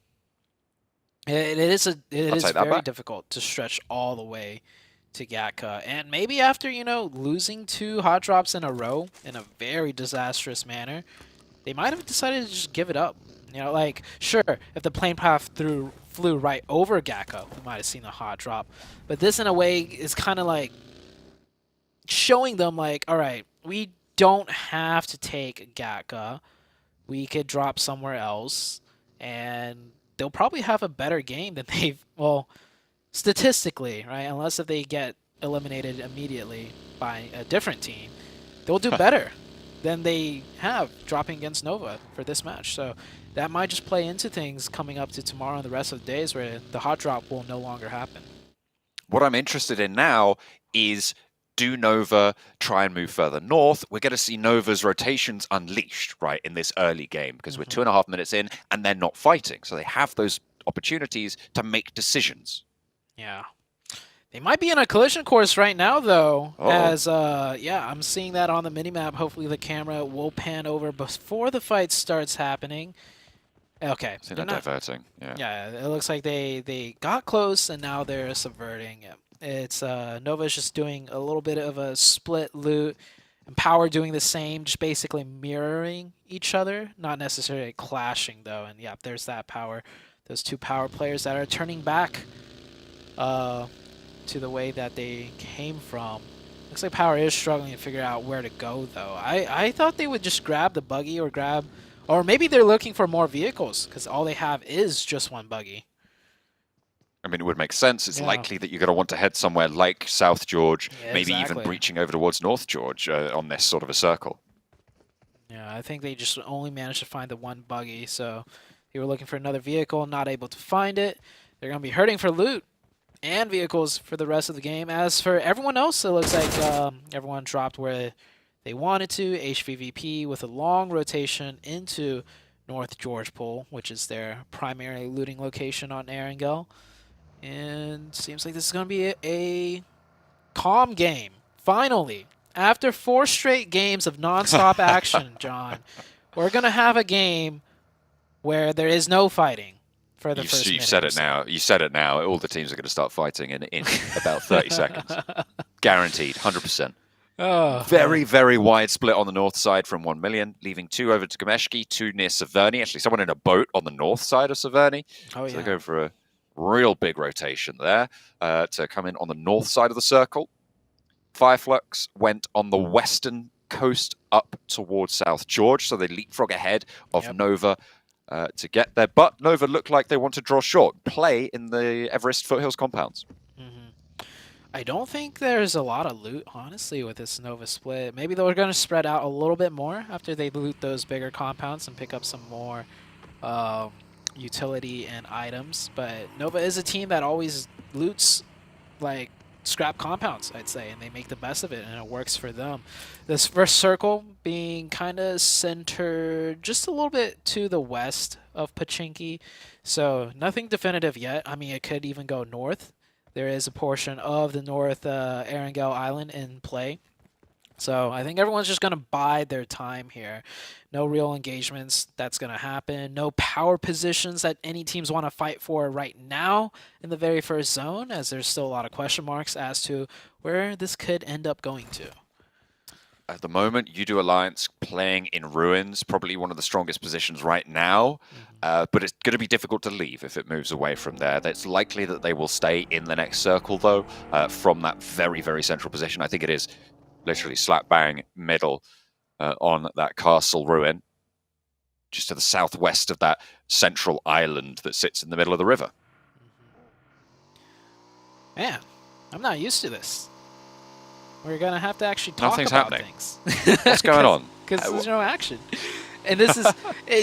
It is very difficult to stretch all the way to Gatka, and maybe after losing 2 hot drops in a row in a very disastrous manner, they might have decided to just give it up. Like sure, if the plane path flew right over Gatka, we might have seen a hot drop. But this, in a way, is kind of like showing them, like, all right, we don't have to take Gatka. We could drop somewhere else, and they'll probably have a better game than statistically, right? Unless if they get eliminated immediately by a different team, they'll do better than they have dropping against Nova for this match. So that might just play into things coming up to tomorrow and the rest of the days where the hot drop will no longer happen. What I'm interested in now is, do Nova try and move further north? We're going to see Nova's rotations unleashed, right, in this early game, because we're 2.5 minutes in and they're not fighting. So they have those opportunities to make decisions. Yeah. They might be in a collision course right now, though, as, I'm seeing that on the minimap. Hopefully the camera will pan over before the fight starts happening. Okay. So they're diverting. Yeah, it looks like they got close, and now they're subverting. Yeah. It's Nova's just doing a little bit of a split loot, and Power doing the same, just basically mirroring each other, not necessarily clashing, though. And, yeah, there's that Power. Those 2 Power players that are turning back to the way that they came from. Looks like Power is struggling to figure out where to go, though. I thought they would just grab the buggy or maybe they're looking for more vehicles because all they have is just 1 buggy. I mean, it would make sense. It's likely that you're going to want to head somewhere like South George, maybe even breaching over towards North George on this sort of a circle. Yeah, I think they just only managed to find the 1 buggy, so they were looking for another vehicle, not able to find it. They're going to be hurting for loot and vehicles for the rest of the game. As for everyone else, it looks like everyone dropped where they wanted to. HVVP with a long rotation into North George Pool, which is their primary looting location on Erangel. And seems like this is going to be a calm game, finally, after 4 straight games of non-stop action, John, we're going to have a game where there is no fighting for the first minute. You said it now. You said it now. All the teams are going to start fighting in about 30 seconds. Guaranteed, 100%. Oh, very, very wide split on the north side from 1 million, leaving 2 over to Gameshki, 2 near Severny. Actually, someone in a boat on the north side of Severny. Oh, so they're going for a real big rotation there to come in on the north side of the circle. Fireflux went on the western coast up towards South George, so they leapfrog ahead of Nova to get there. But Nova looked like they want to draw short, play in the Everest Foothills compounds. I don't think there's a lot of loot, honestly, with this Nova split. Maybe they're going to spread out a little bit more after they loot those bigger compounds and pick up some more utility and items. But Nova is a team that always loots, like, scrap compounds, I'd say, and they make the best of it, and it works for them. This first circle being kind of centered just a little bit to the west of Pachinki, so nothing definitive yet. I mean, it could even go north. There is a portion of the North Erangel Island in play. So I think everyone's just going to bide their time here. No real engagements that's going to happen. No power positions that any teams want to fight for right now in the very first zone, as there's still a lot of question marks as to where this could end up going to. At the moment, Yudu Alliance playing in ruins, probably one of the strongest positions right now, but it's going to be difficult to leave if it moves away from there. It's likely that they will stay in the next circle, though, from that very, very central position. I think it is literally slap bang middle on that castle ruin, just to the southwest of that central island that sits in the middle of the river. Man, I'm not used to this. We're going to have to actually talk Nothing's about happening. things. What's going on? Because there's no action. And this is,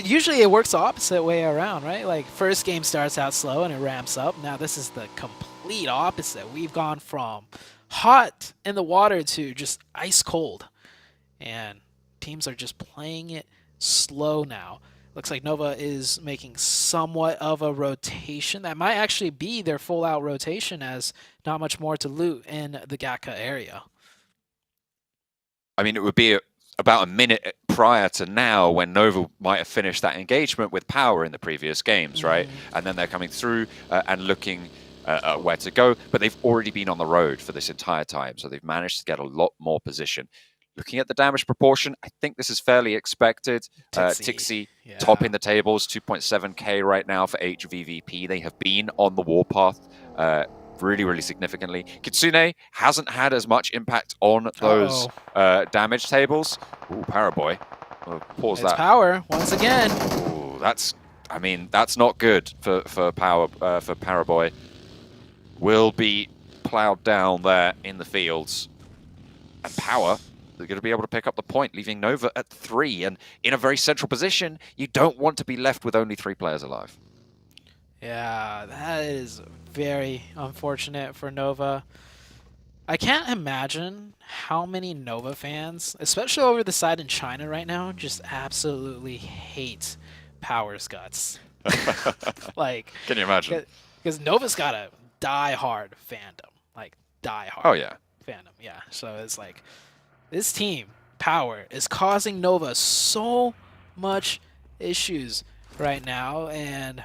usually it works the opposite way around, right? Like, first game starts out slow and it ramps up. Now this is the complete opposite. We've gone from hot in the water to just ice cold. And teams are just playing it slow now. Looks like Nova is making somewhat of a rotation. That might actually be their full-out rotation, as not much more to loot in the Gatka area. I mean, it would be about a minute prior to now when Nova might have finished that engagement with power in the previous games, right? And then they're coming through and looking where to go, but they've already been on the road for this entire time, so they've managed to get a lot more position. Looking at the damage proportion, I think this is fairly expected. Tixi topping the tables, 2.7k right now for HVVP. They have been on the warpath really, really significantly. Kitsune hasn't had as much impact on those damage tables. Ooh, Paraboy. Pause that. It's power once again. Ooh, I mean, that's not good for Paraboy. Will be plowed down there in the fields. And Power, they're going to be able to pick up the point, leaving Nova at 3. And in a very central position, you don't want to be left with only 3 players alive. Yeah, that is very unfortunate for Nova. I can't imagine how many Nova fans, especially over the side in China right now, just absolutely hate Power's guts. Like, can you imagine? Because Nova's got a die-hard fandom. Like, die-hard. Oh, yeah. Fandom, yeah. So it's like, this team, Power, is causing Nova so much issues right now, and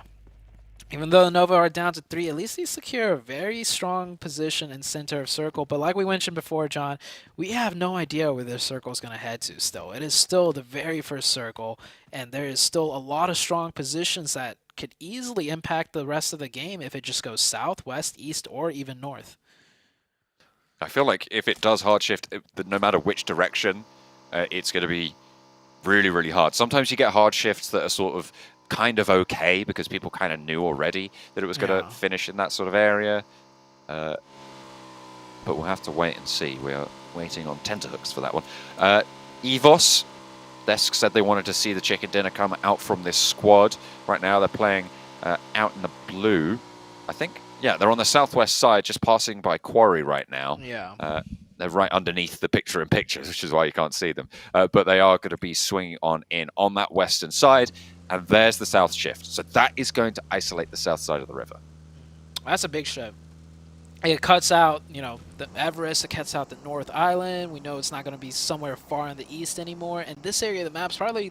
even though Nova are down to 3, at least they secure a very strong position in center of circle. But like we mentioned before, John, we have no idea where this circle is going to head to still. It is still the very first circle, and there is still a lot of strong positions that could easily impact the rest of the game if it just goes south, west, east, or even north. I feel like if it does hard shift, no matter which direction, it's going to be really, really hard. Sometimes you get hard shifts that are sort of kind of okay because people kind of knew already that it was going to finish in that sort of area. But we'll have to wait and see. We are waiting on tenterhooks for that one. EVOS, Desk said they wanted to see the chicken dinner come out from this squad. Right now they're playing out in the blue, I think. Yeah, they're on the southwest side, just passing by Quarry right now. Yeah. They're right underneath the picture-in-pictures, which is why you can't see them. But they are going to be swinging on in on that western side. And there's the south shift. So that is going to isolate the south side of the river. That's a big shift. It cuts out, you know, the Everest. It cuts out the North Island. We know it's not going to be somewhere far in the east anymore. And this area of the map's probably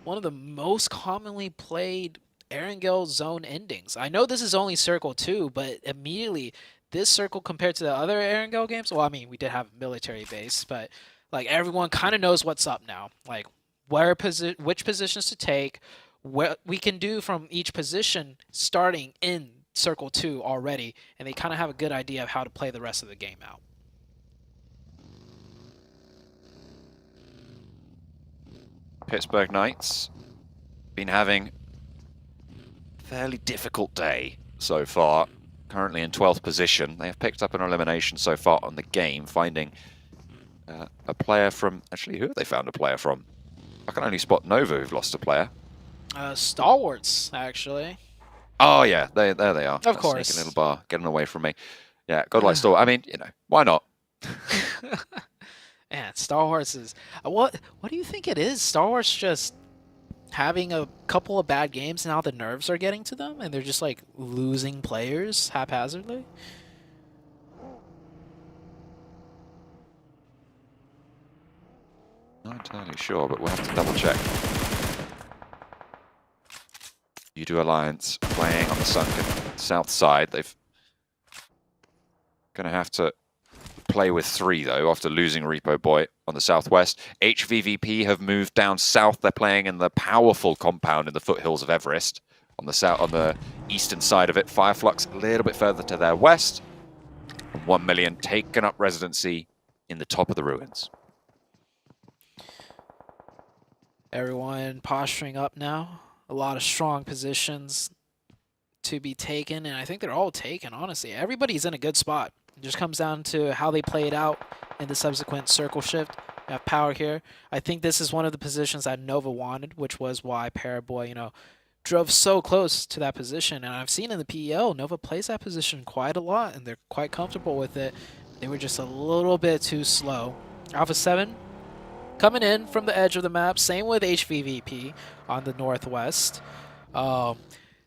one of the most commonly played Erangel zone endings. I know this is only Circle 2, but immediately this circle compared to the other Erangel games, well, I mean, we did have a military base, but like everyone kind of knows what's up now. Like which positions to take, what we can do from each position starting in Circle 2 already, and they kind of have a good idea of how to play the rest of the game out. Pittsburgh Knights been having a fairly difficult day so far. Currently in 12th position. They have picked up an elimination so far on the game, finding a player from... Actually, who have they found a player from? I can only spot Nova, who've lost a player. Stalwarts, actually. Oh, yeah, there they are. Of course. Sneaking little bar, getting away from me. Yeah, Godlike Stalwart. I mean, you know, why not? Man, Star Wars is... What do you think it is? Star Wars just having a couple of bad games, now the nerves are getting to them, and they're just, like, losing players haphazardly? Not entirely sure, but we'll have to double check. U2 Alliance playing on the sunken south side. They've going to have to play with 3, though, after losing Repo Boy on the southwest. HVVP have moved down south. They're playing in the powerful compound in the foothills of Everest on the eastern side of it. Fireflux a little bit further to their west. And 1 Million taken up residency in the top of the ruins. Everyone posturing up now. A lot of strong positions to be taken, and I think they're all taken, honestly. Everybody's in a good spot. It just comes down to how they play it out in the subsequent circle shift. We have power here. I think this is one of the positions that Nova wanted, which was why Paraboy, you know, drove so close to that position. And I've seen in the PEL, Nova plays that position quite a lot, and they're quite comfortable with it. They were just a little bit too slow. Alpha 7 coming in from the edge of the map. Same with HVVP on the northwest.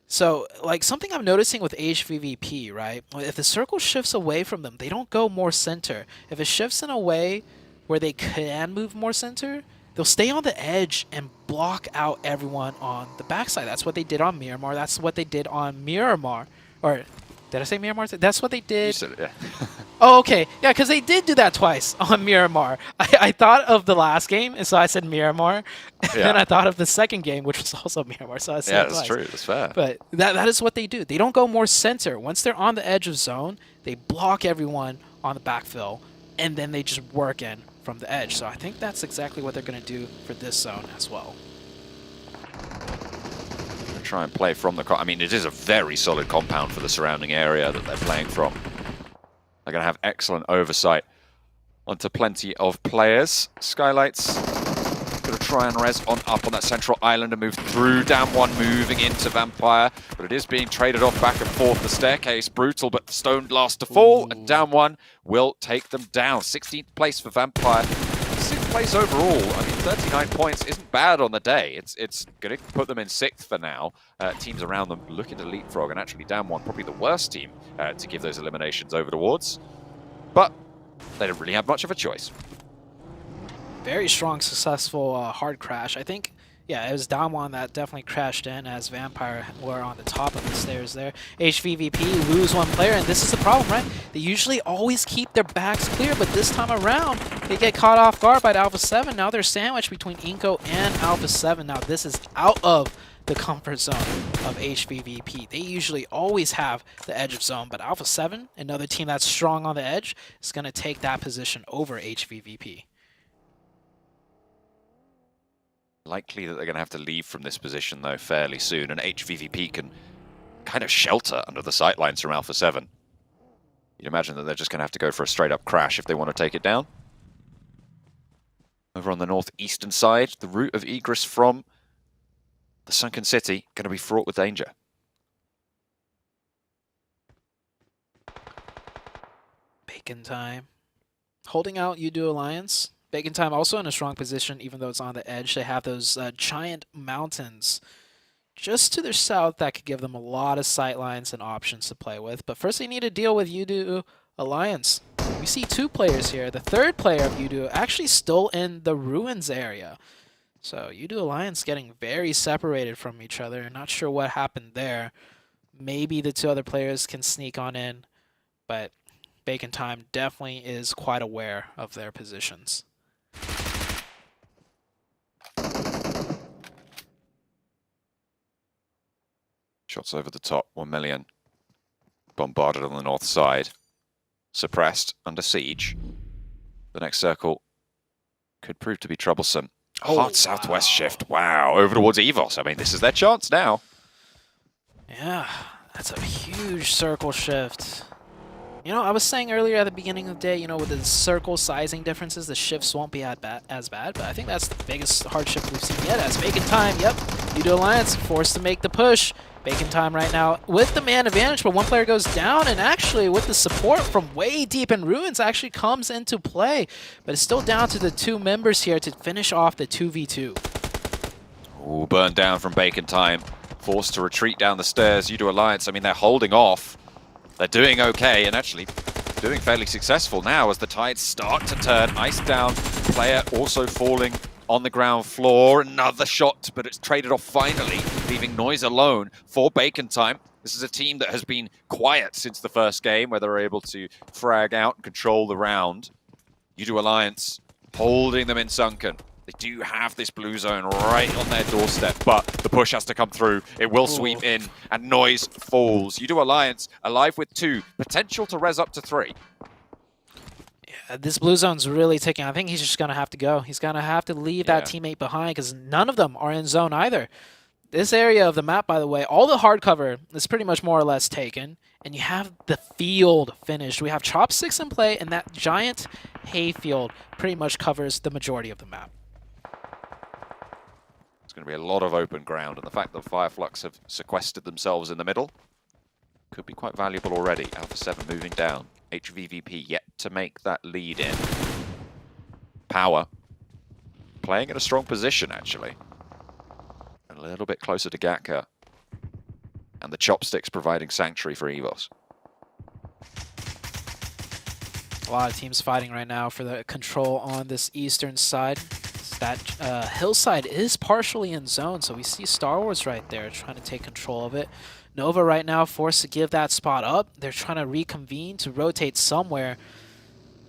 So, like, something I'm noticing with HVVP, right? If the circle shifts away from them, they don't go more center. If it shifts in a way where they can move more center, they'll stay on the edge and block out everyone on the backside. That's what they did on Miramar. That's what they did on Miramar. Or, did I say Miramar? That's what they did. You said it, yeah. Oh, okay. Yeah, because they did do that twice on Miramar. I thought of the last game, and so I said Miramar. And Yeah. then I thought of the second game, which was also Miramar, so I said it Yeah, twice. that's true. That's fair. But that is what they do. They don't go more center. Once they're on the edge of zone, they block everyone on the backfill, and then they just work in from the edge. So I think that's exactly what they're going to do for this zone as well. Try and play from the... I mean, it is a very solid compound for the surrounding area that they're playing from. They're going to have excellent oversight onto plenty of players. Skylights going to try and res on up on that central island and move through. Down 1 moving into Vampire, but it is being traded off back and forth. The staircase, brutal, but Stone last to fall. And Down 1 will take them down. 16th place for Vampire. 6th place overall. I mean, 39 points isn't bad on the day. It's going to put them in 6th for now. Teams around them looking to leapfrog, and actually Down 1 probably the worst team to give those eliminations over towards. But they don't really have much of a choice. Very strong, successful hard crash. I think, yeah, it was Down 1 that definitely crashed in as Vampire were on the top of the stairs there. HVVP lose 1 player, and this is the problem, right? They usually always keep their backs clear, but this time around, they get caught off guard by the Alpha 7. Now they're sandwiched between Inko and Alpha 7. Now this is out of the comfort zone of HVVP. They usually always have the edge of zone, but Alpha 7, another team that's strong on the edge, is going to take that position over HVVP. Likely that they're going to have to leave from this position, though, fairly soon, and HVVP can kind of shelter under the sightlines from Alpha 7. You'd imagine that they're just going to have to go for a straight-up crash if they want to take it down. Over on the northeastern side, the route of egress from the sunken city going to be fraught with danger. Bacon time. Holding out U2 Alliance. Bacon time also in a strong position, even though it's on the edge. They have those giant mountains just to their south that could give them a lot of sightlines and options to play with. But first they need to deal with Udo Alliance. We see 2 players here. The third player of Udo actually still in the ruins area. So Udo Alliance getting very separated from each other. Not sure what happened there. Maybe the 2 other players can sneak on in, but Bacon Time definitely is quite aware of their positions. Shots over the top, 1 million. Bombarded on the north side. Suppressed, under siege. The next circle could prove to be troublesome. Hard southwest shift, wow, over towards EVOS. I mean, this is their chance now. Yeah, that's a huge circle shift. You know, I was saying earlier at the beginning of the day, you know, with the circle sizing differences, the shifts won't be as bad, but I think that's the biggest hard shift we've seen yet. As Bacon Time, yep, Udo Alliance forced to make the push. Bacon Time right now with the man advantage, but 1 player goes down, and actually with the support from way deep in ruins actually comes into play. But it's still down to the 2 members here to finish off the 2v2. Ooh, burned down from Bacon Time. Forced to retreat down the stairs. Udo Alliance, I mean, they're holding off. They're doing okay, and actually doing fairly successful now as the tides start to turn. Ice down, player also falling on the ground floor. Another shot, but it's traded off finally, leaving Noise alone for Bacon Time. This is a team that has been quiet since the first game, where they were able to frag out and control the round. Udo Alliance holding them in Sunken. They do have this blue zone right on their doorstep, but the push has to come through. It will sweep in, and Noise falls. Udo Alliance alive with 2, potential to res up to 3. Yeah, this blue zone's really ticking. I think he's just going to have to go. He's going to have to leave that teammate behind because none of them are in zone either. This area of the map, by the way, all the hard cover is pretty much more or less taken, and you have the field finished. We have Chopsticks in play, and that giant hayfield pretty much covers the majority of the map. Going to be a lot of open ground, and the fact that Fireflux have sequestered themselves in the middle could be quite valuable already. Alpha 7 moving down. HVVP yet to make that lead in. Power playing in a strong position, actually. A little bit closer to Gatka. And the Chopsticks providing sanctuary for EVOS. A lot of teams fighting right now for the control on this eastern side. That hillside is partially in zone, so we see Star Wars right there trying to take control of it. Nova right now forced to give that spot up. They're trying to reconvene to rotate somewhere.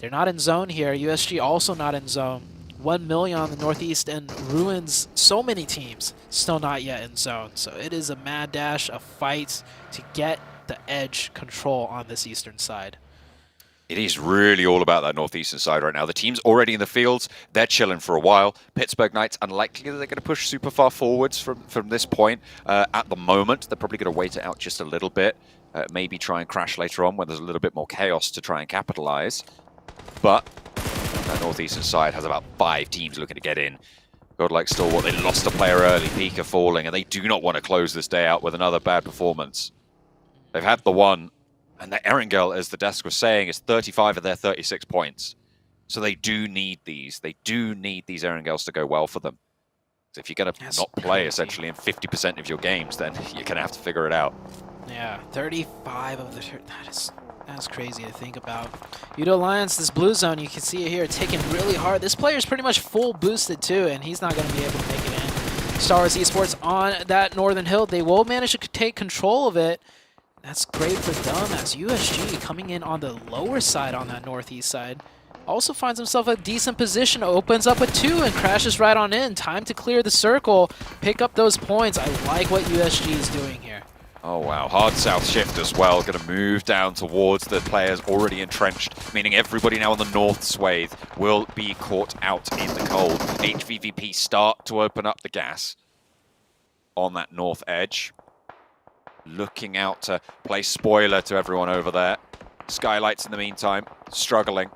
They're not in zone here. USG also not in zone. 1 million on the northeast and ruins so many teams still not yet in zone. So it is a mad dash, a fight to get the edge control on this eastern side. It is really all about that northeastern side right now. The team's already in the fields. They're chilling for a while. Pittsburgh Knights, unlikely that they're going to push super far forwards from this point. At the moment, they're probably going to wait it out just a little bit. Maybe try and crash later on when there's a little bit more chaos to try and capitalize. But that northeastern side has about 5 teams looking to get in. Godlike Stalwart, they lost a player early. Pika falling, and they do not want to close this day out with another bad performance. They've had the one. And the Erangel, as the desk was saying, is 35 of their 36 points. So they do need these. They do need these Erangels to go well for them. So if you're going to not play essentially in 50% of your games, then you're going to have to figure it out. Yeah, 35 of the... That's crazy to think about. Udo Alliance, this blue zone, you can see it here, taking really hard. This player's pretty much full boosted too, and he's not going to be able to make it in. Star Wars Esports on that northern hill. They will manage to take control of it. That's great for them as USG coming in on the lower side on that northeast side. Also finds himself a decent position, opens up with 2 and crashes right on in. Time to clear the circle, pick up those points. I like what USG is doing here. Oh wow, hard south shift as well. Going to move down towards the players already entrenched, meaning everybody now on the north swathe will be caught out in the cold. HVVP start to open up the gas on that north edge. Looking out to play spoiler to everyone over there. Skylights in the meantime, struggling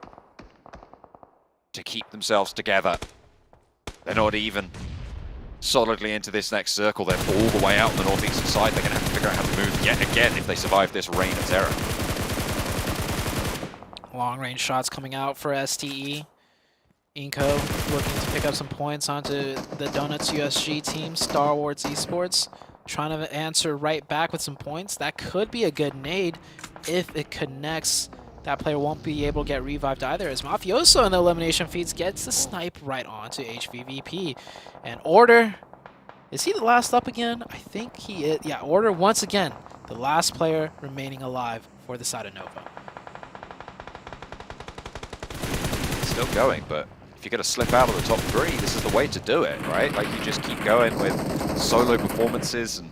to keep themselves together. They're not even solidly into this next circle. They're all the way out on the northeastern side. They're going to have to figure out how to move yet again if they survive this reign of terror. Long range shots coming out for STE. Inco looking to pick up some points onto the Donuts USG team, Star Wars Esports. trying to answer right back with some points. That could be a good nade if it connects. That player won't be able to get revived either, as Mafioso in the elimination feeds gets the snipe right onto HVVP. And Order, is he the last up again? I think he is. Yeah, Order once again, the last player remaining alive for the side of Nova. Still going, but if you're going to slip out of the top 3, this is the way to do it, right? Like, you just keep going with solo performances, and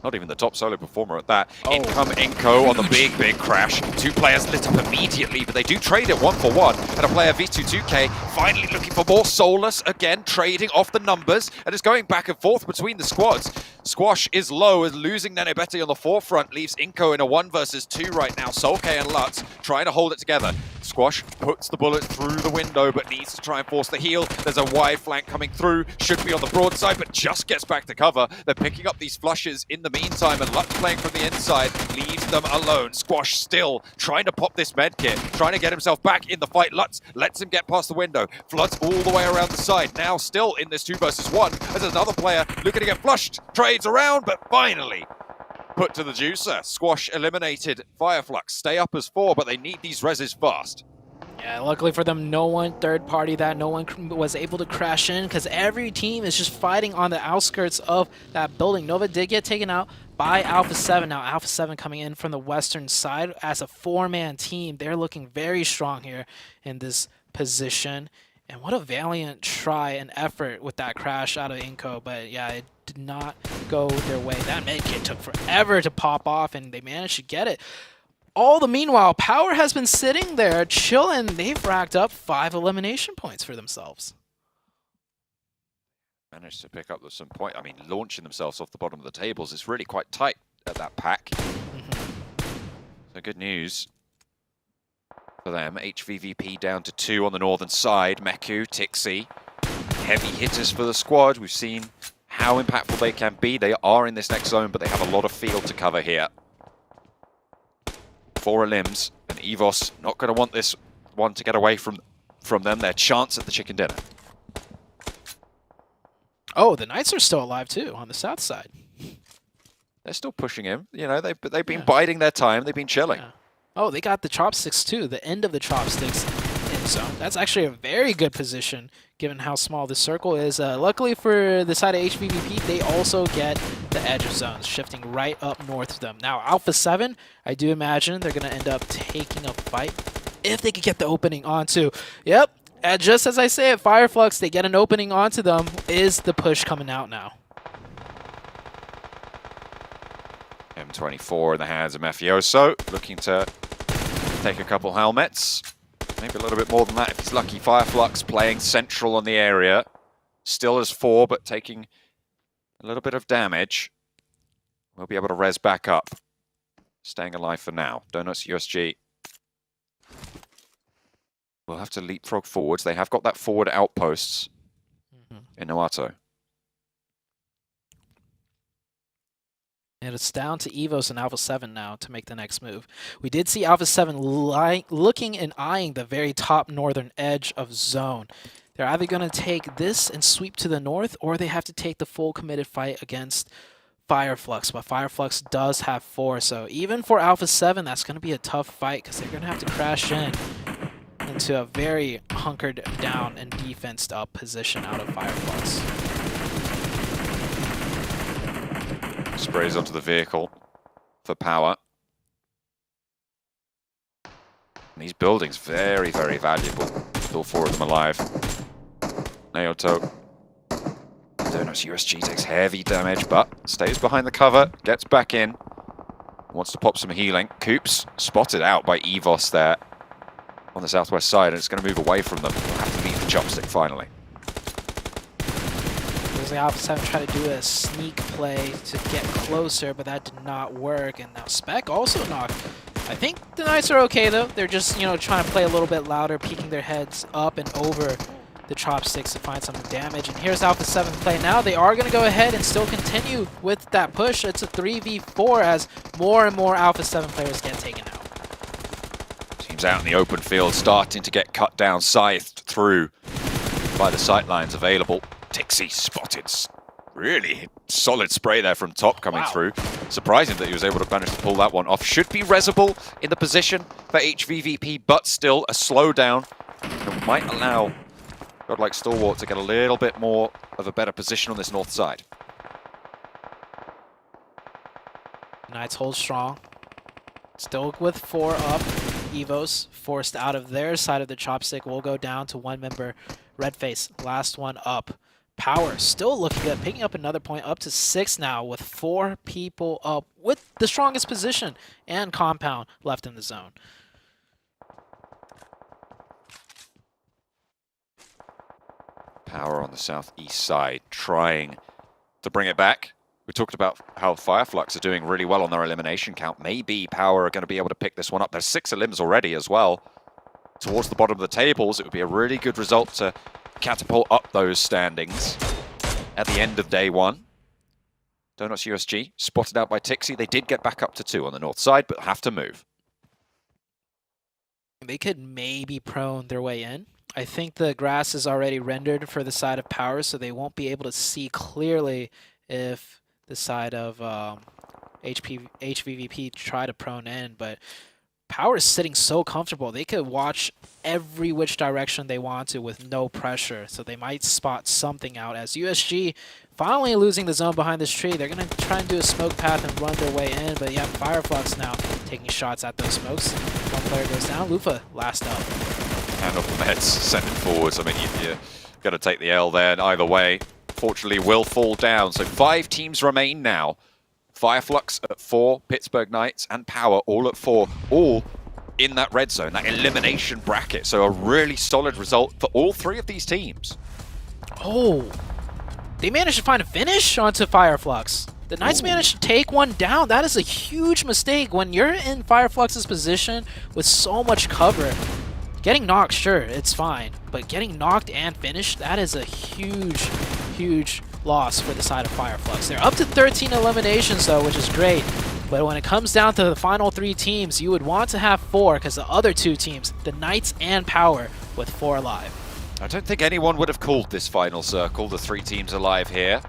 not even the top solo performer at that. In come Inko on the big crash. 2 players lit up immediately, but they do trade it 1-for-1. And a player V22K finally looking for more solace again, trading off the numbers, and it's going back and forth between the squads. Squash is low, is losing Nenebeti on the forefront, leaves Inko in a 1 versus 2 right now. Solke and Lutz trying to hold it together. Squash puts the bullet through the window, but needs to try and force the heal. There's a wide flank coming through, should be on the broadside, but just gets back to cover. They're picking up these flushes in the meantime, and Lutz playing from the inside leaves them alone. Squash still trying to pop this med kit, trying to get himself back in the fight. Lutz lets him get past the window, floods all the way around the side. Now still in this 2 versus 1, as another player looking to get flushed, trades around, but finally put to the juicer. Squash eliminated. Fireflux stay up as 4, but they need these reses fast. Yeah, luckily for them, no one third party that, no one was able to crash in, because every team is just fighting on the outskirts of that building. Nova did get taken out by Alpha 7. Now Alpha 7 coming in from the western side as a 4-man team. They're looking very strong here in this position. And what a valiant try and effort with that crash out of Inko. But yeah, it did not go their way. That medkit took forever to pop off, and they managed to get it. All the meanwhile, Power has been sitting there chilling. They've racked up 5 elimination points for themselves. Managed to pick up some point. I mean, launching themselves off the bottom of the tables is really quite tight at that pack. So good news for them. HVVP down to 2 on the northern side. Meku, Tixi, heavy hitters for the squad. We've seen how impactful they can be. They are in this next zone, but they have a lot of field to cover here. 4 limbs, and Evos not going to want this one to get away from them. Their chance at the chicken dinner. Oh, the Knights are still alive too on the south side. They're still pushing him. You know, they've been biding their time. They've been chilling. Yeah. Oh, they got the chopsticks too. The end of the chopsticks in zone. That's actually a very good position given how small the circle is. Luckily for the side of HVVP, they also get the edge of zones, shifting right up north to them. Now, Alpha 7, I do imagine they're going to end up taking a fight if they could get the opening onto. Yep, and just as I say it, Fireflux, they get an opening onto them. Is the push coming out now? M24 in the hands of Mafioso, looking to take a couple helmets. Maybe a little bit more than that if he's lucky. Fireflux playing central on the area. Still as 4, but taking a little bit of damage. We'll be able to res back up. Staying alive for now. Donuts USG. We'll have to leapfrog forwards. They have got that forward outposts in Noato. And it's down to Evos and Alpha 7 now to make the next move. We did see Alpha 7 looking and eyeing the very top northern edge of zone. They're either going to take this and sweep to the north, or they have to take the full committed fight against Fireflux. But Fireflux does have 4, so even for Alpha 7, that's going to be a tough fight because they're going to have to crash into a very hunkered down and defensed up position out of Fireflux. Sprays onto the vehicle for power. And these buildings very, very valuable. All 4 of them alive. Naoto. Donuts USG takes heavy damage, but stays behind the cover, gets back in. Wants to pop some healing. Coops spotted out by Evos there on the southwest side, and it's going to move away from them. We'll have to leave the chopstick finally. The Alpha 7 tried to do a sneak play to get closer, but that did not work. And now Spec also knocked. I think the Knights are okay though. They're just, trying to play a little bit louder, peeking their heads up and over the chopsticks to find some damage. And here's Alpha 7 play now. They are going to go ahead and still continue with that push. It's a 3v4 as more and more Alpha 7 players get taken out. Teams out in the open field starting to get cut down, scythed through by the sightlines available. Tixi spotted Really solid spray there from top coming through. Surprising that he was able to manage to pull that one off. Should be Resable in the position for HVVP, but still a slowdown. It might allow God like Stalwart to get a little bit more of a better position on this north side. Knights hold strong. Still with 4 up. Evos forced out of their side of the chopstick will go down to 1 member. Redface, last one up. Power still looking good, picking up another point, up to 6 now with 4 people up with the strongest position and Compound left in the zone. Power on the southeast side trying to bring it back. We talked about how Fireflux are doing really well on their elimination count. Maybe Power are going to be able to pick this one up. There's 6 elims already as well. Towards the bottom of the tables, it would be a really good result to catapult up those standings at the end of day 1. Donuts USG spotted out by Tixie. They did get back up to 2 on the north side, but have to move. They could maybe prone their way in. I think the grass is already rendered for the side of Power, so they won't be able to see clearly if the side of HVVP try to prone in, but Power is sitting so comfortable. They could watch every which direction they want to with no pressure, so they might spot something out. As USG finally losing the zone behind this tree, they're going to try and do a smoke path and run their way in, but yeah, Fireflux now taking shots at those smokes. 1 player goes down. Lufa last up. Hand off the meds, send it forwards. I mean, you're going to take the L there either way. Fortunately, will fall down. So 5 teams remain now. Fireflux at 4, Pittsburgh Knights and Power all at 4, all in that red zone, that elimination bracket. So a really solid result for all 3 of these teams. Oh, they managed to find a finish onto Fireflux. The Knights managed to take one down. That is a huge mistake when you're in Fireflux's position with so much cover. Getting knocked, sure, it's fine. But getting knocked and finished, that is a huge, huge loss for the side of Fireflux. They're up to 13 eliminations though, which is great. But when it comes down to the final 3 teams, you would want to have 4 because the other 2 teams, the Knights and Power, with 4 alive. I don't think anyone would have called this final circle, the 3 teams alive here.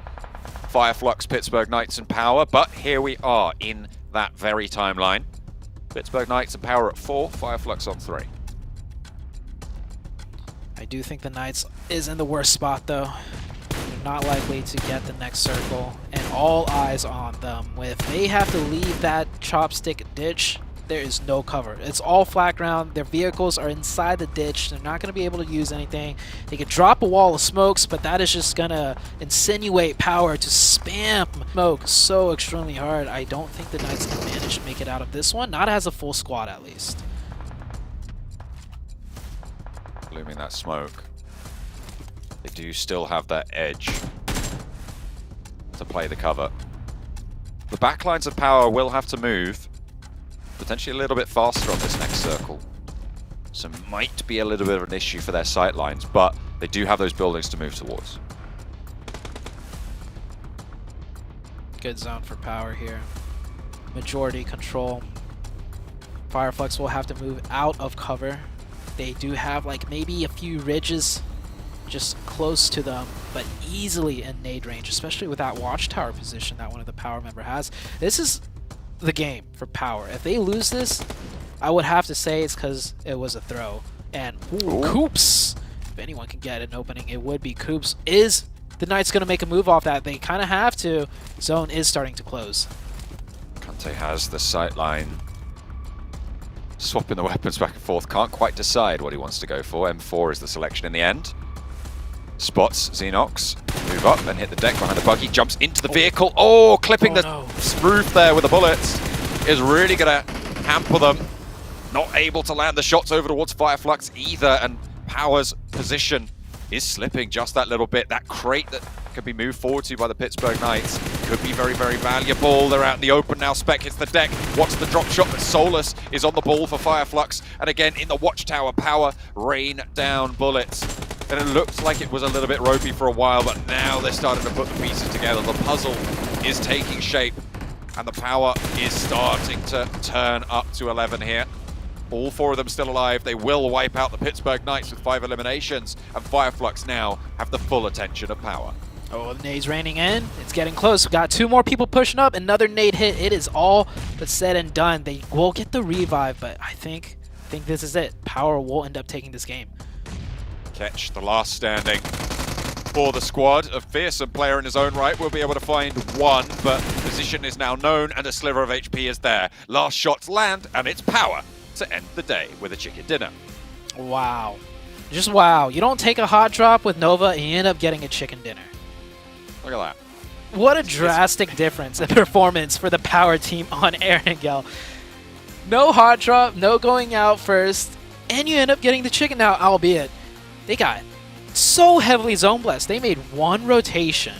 Fireflux, Pittsburgh Knights and Power, but here we are in that very timeline. Pittsburgh Knights and Power at 4, Fireflux on 3. I do think the Knights is in the worst spot though. They're not likely to get the next circle, and all eyes on them. If they have to leave that chopstick ditch, there is no cover. It's all flat ground. Their vehicles are inside the ditch. They're not going to be able to use anything. They could drop a wall of smokes, but that is just going to insinuate Power to spam smoke so extremely hard. I don't think the Knights can manage to make it out of this one, not as a full squad at least. Looming that smoke. They do still have that edge to play the cover. The backlines of Power will have to move potentially a little bit faster on this next circle. So might be a little bit of an issue for their sight lines, but they do have those buildings to move towards. Good zone for Power here. Majority control. Fireflux will have to move out of cover. They do have like maybe a few ridges just close to them, but easily in nade range, especially with that watchtower position that one of the Power member has. This is the game for Power. If they lose this, I would have to say it's because it was a throw. And Coops, if anyone can get an opening, it would be Coops. Is the Knights going to make a move off that? They kind of have to. Zone is starting to close. Kante has the sight line. Swapping the weapons back and forth. Can't quite decide what he wants to go for. M4 is the selection in the end. Spots Xenox, move up and hit the deck behind the buggy, jumps into the vehicle. Oh, clipping the roof there with the bullets is really going to hamper them. Not able to land the shots over towards Fireflux either, and Power's position is slipping just that little bit. That crate that could be moved forward to by the Pittsburgh Knights could be very, very valuable. They're out in the open now. Spec hits the deck. What's the drop shot? But Solus is on the ball for Fireflux. And again, in the watchtower, Power rain down bullets. And it looked like it was a little bit ropey for a while, but now they're starting to put the pieces together. The puzzle is taking shape, and the Power is starting to turn up to 11 here. All 4 of them still alive. They will wipe out the Pittsburgh Knights with 5 eliminations, and Fireflux now have the full attention of Power. Oh, the nade's raining in. It's getting close. We got 2 more people pushing up. Another nade hit. It is all but said and done. They will get the revive, but I think this is it. Power will end up taking this game. Catch the last standing for the squad. A fearsome player in his own right will be able to find one, but position is now known and a sliver of HP is there. Last shots land, and it's Power to end the day with a chicken dinner. Wow. Just wow. You don't take a hot drop with Nova and you end up getting a chicken dinner. Look at that. What a drastic difference in performance for the Power team on Erangel. No hot drop, no going out first, and you end up getting the chicken now, albeit they got so heavily zone blessed. They made 1 rotation,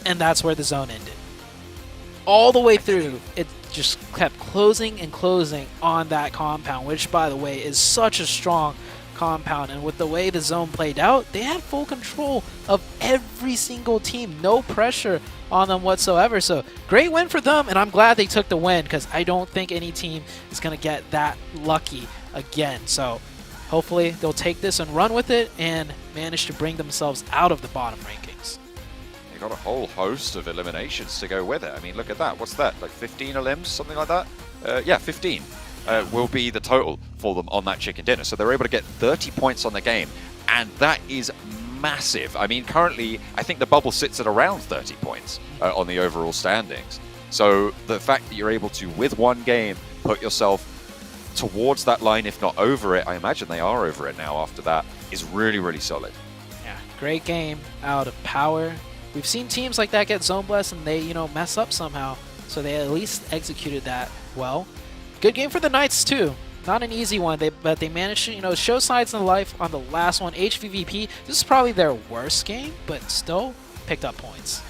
and that's where the zone ended. All the way through, it just kept closing and closing on that compound, which, by the way, is such a strong compound. And with the way the zone played out, they had full control of every single team. No pressure on them whatsoever. So great win for them, and I'm glad they took the win because I don't think any team is going to get that lucky again. So hopefully they'll take this and run with it and manage to bring themselves out of the bottom rankings. They got a whole host of eliminations to go with it. I mean, look at that. What's that? Like 15 elims, something like that? Yeah, 15 will be the total for them on that chicken dinner. So they're able to get 30 points on the game, and that is massive. I mean, currently, I think the bubble sits at around 30 points on the overall standings. So the fact that you're able to, with one game, put yourself towards that line, if not over it, I imagine they are over it now after that, is really, really solid. Yeah, great game out of Power. We've seen teams like that get zone blessed and they, mess up somehow. So they at least executed that well. Good game for the Knights too. Not an easy one, but they managed to, show signs of life on the last one. HVVP, this is probably their worst game, but still picked up points.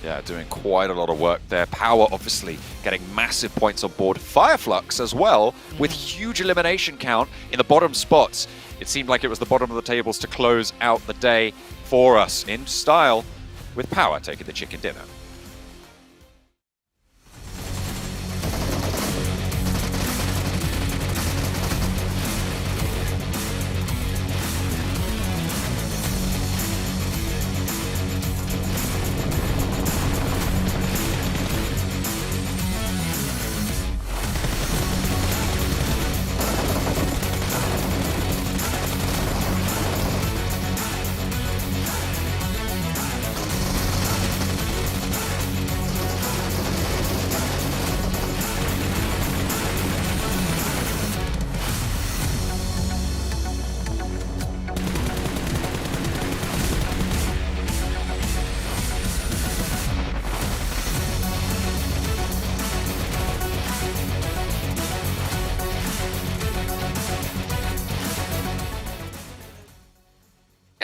Yeah, doing quite a lot of work there. Power obviously getting massive points on board. Fireflux as well, with huge elimination count in the bottom spots. It seemed like it was the bottom of the tables to close out the day for us in style, with Power taking the chicken dinner.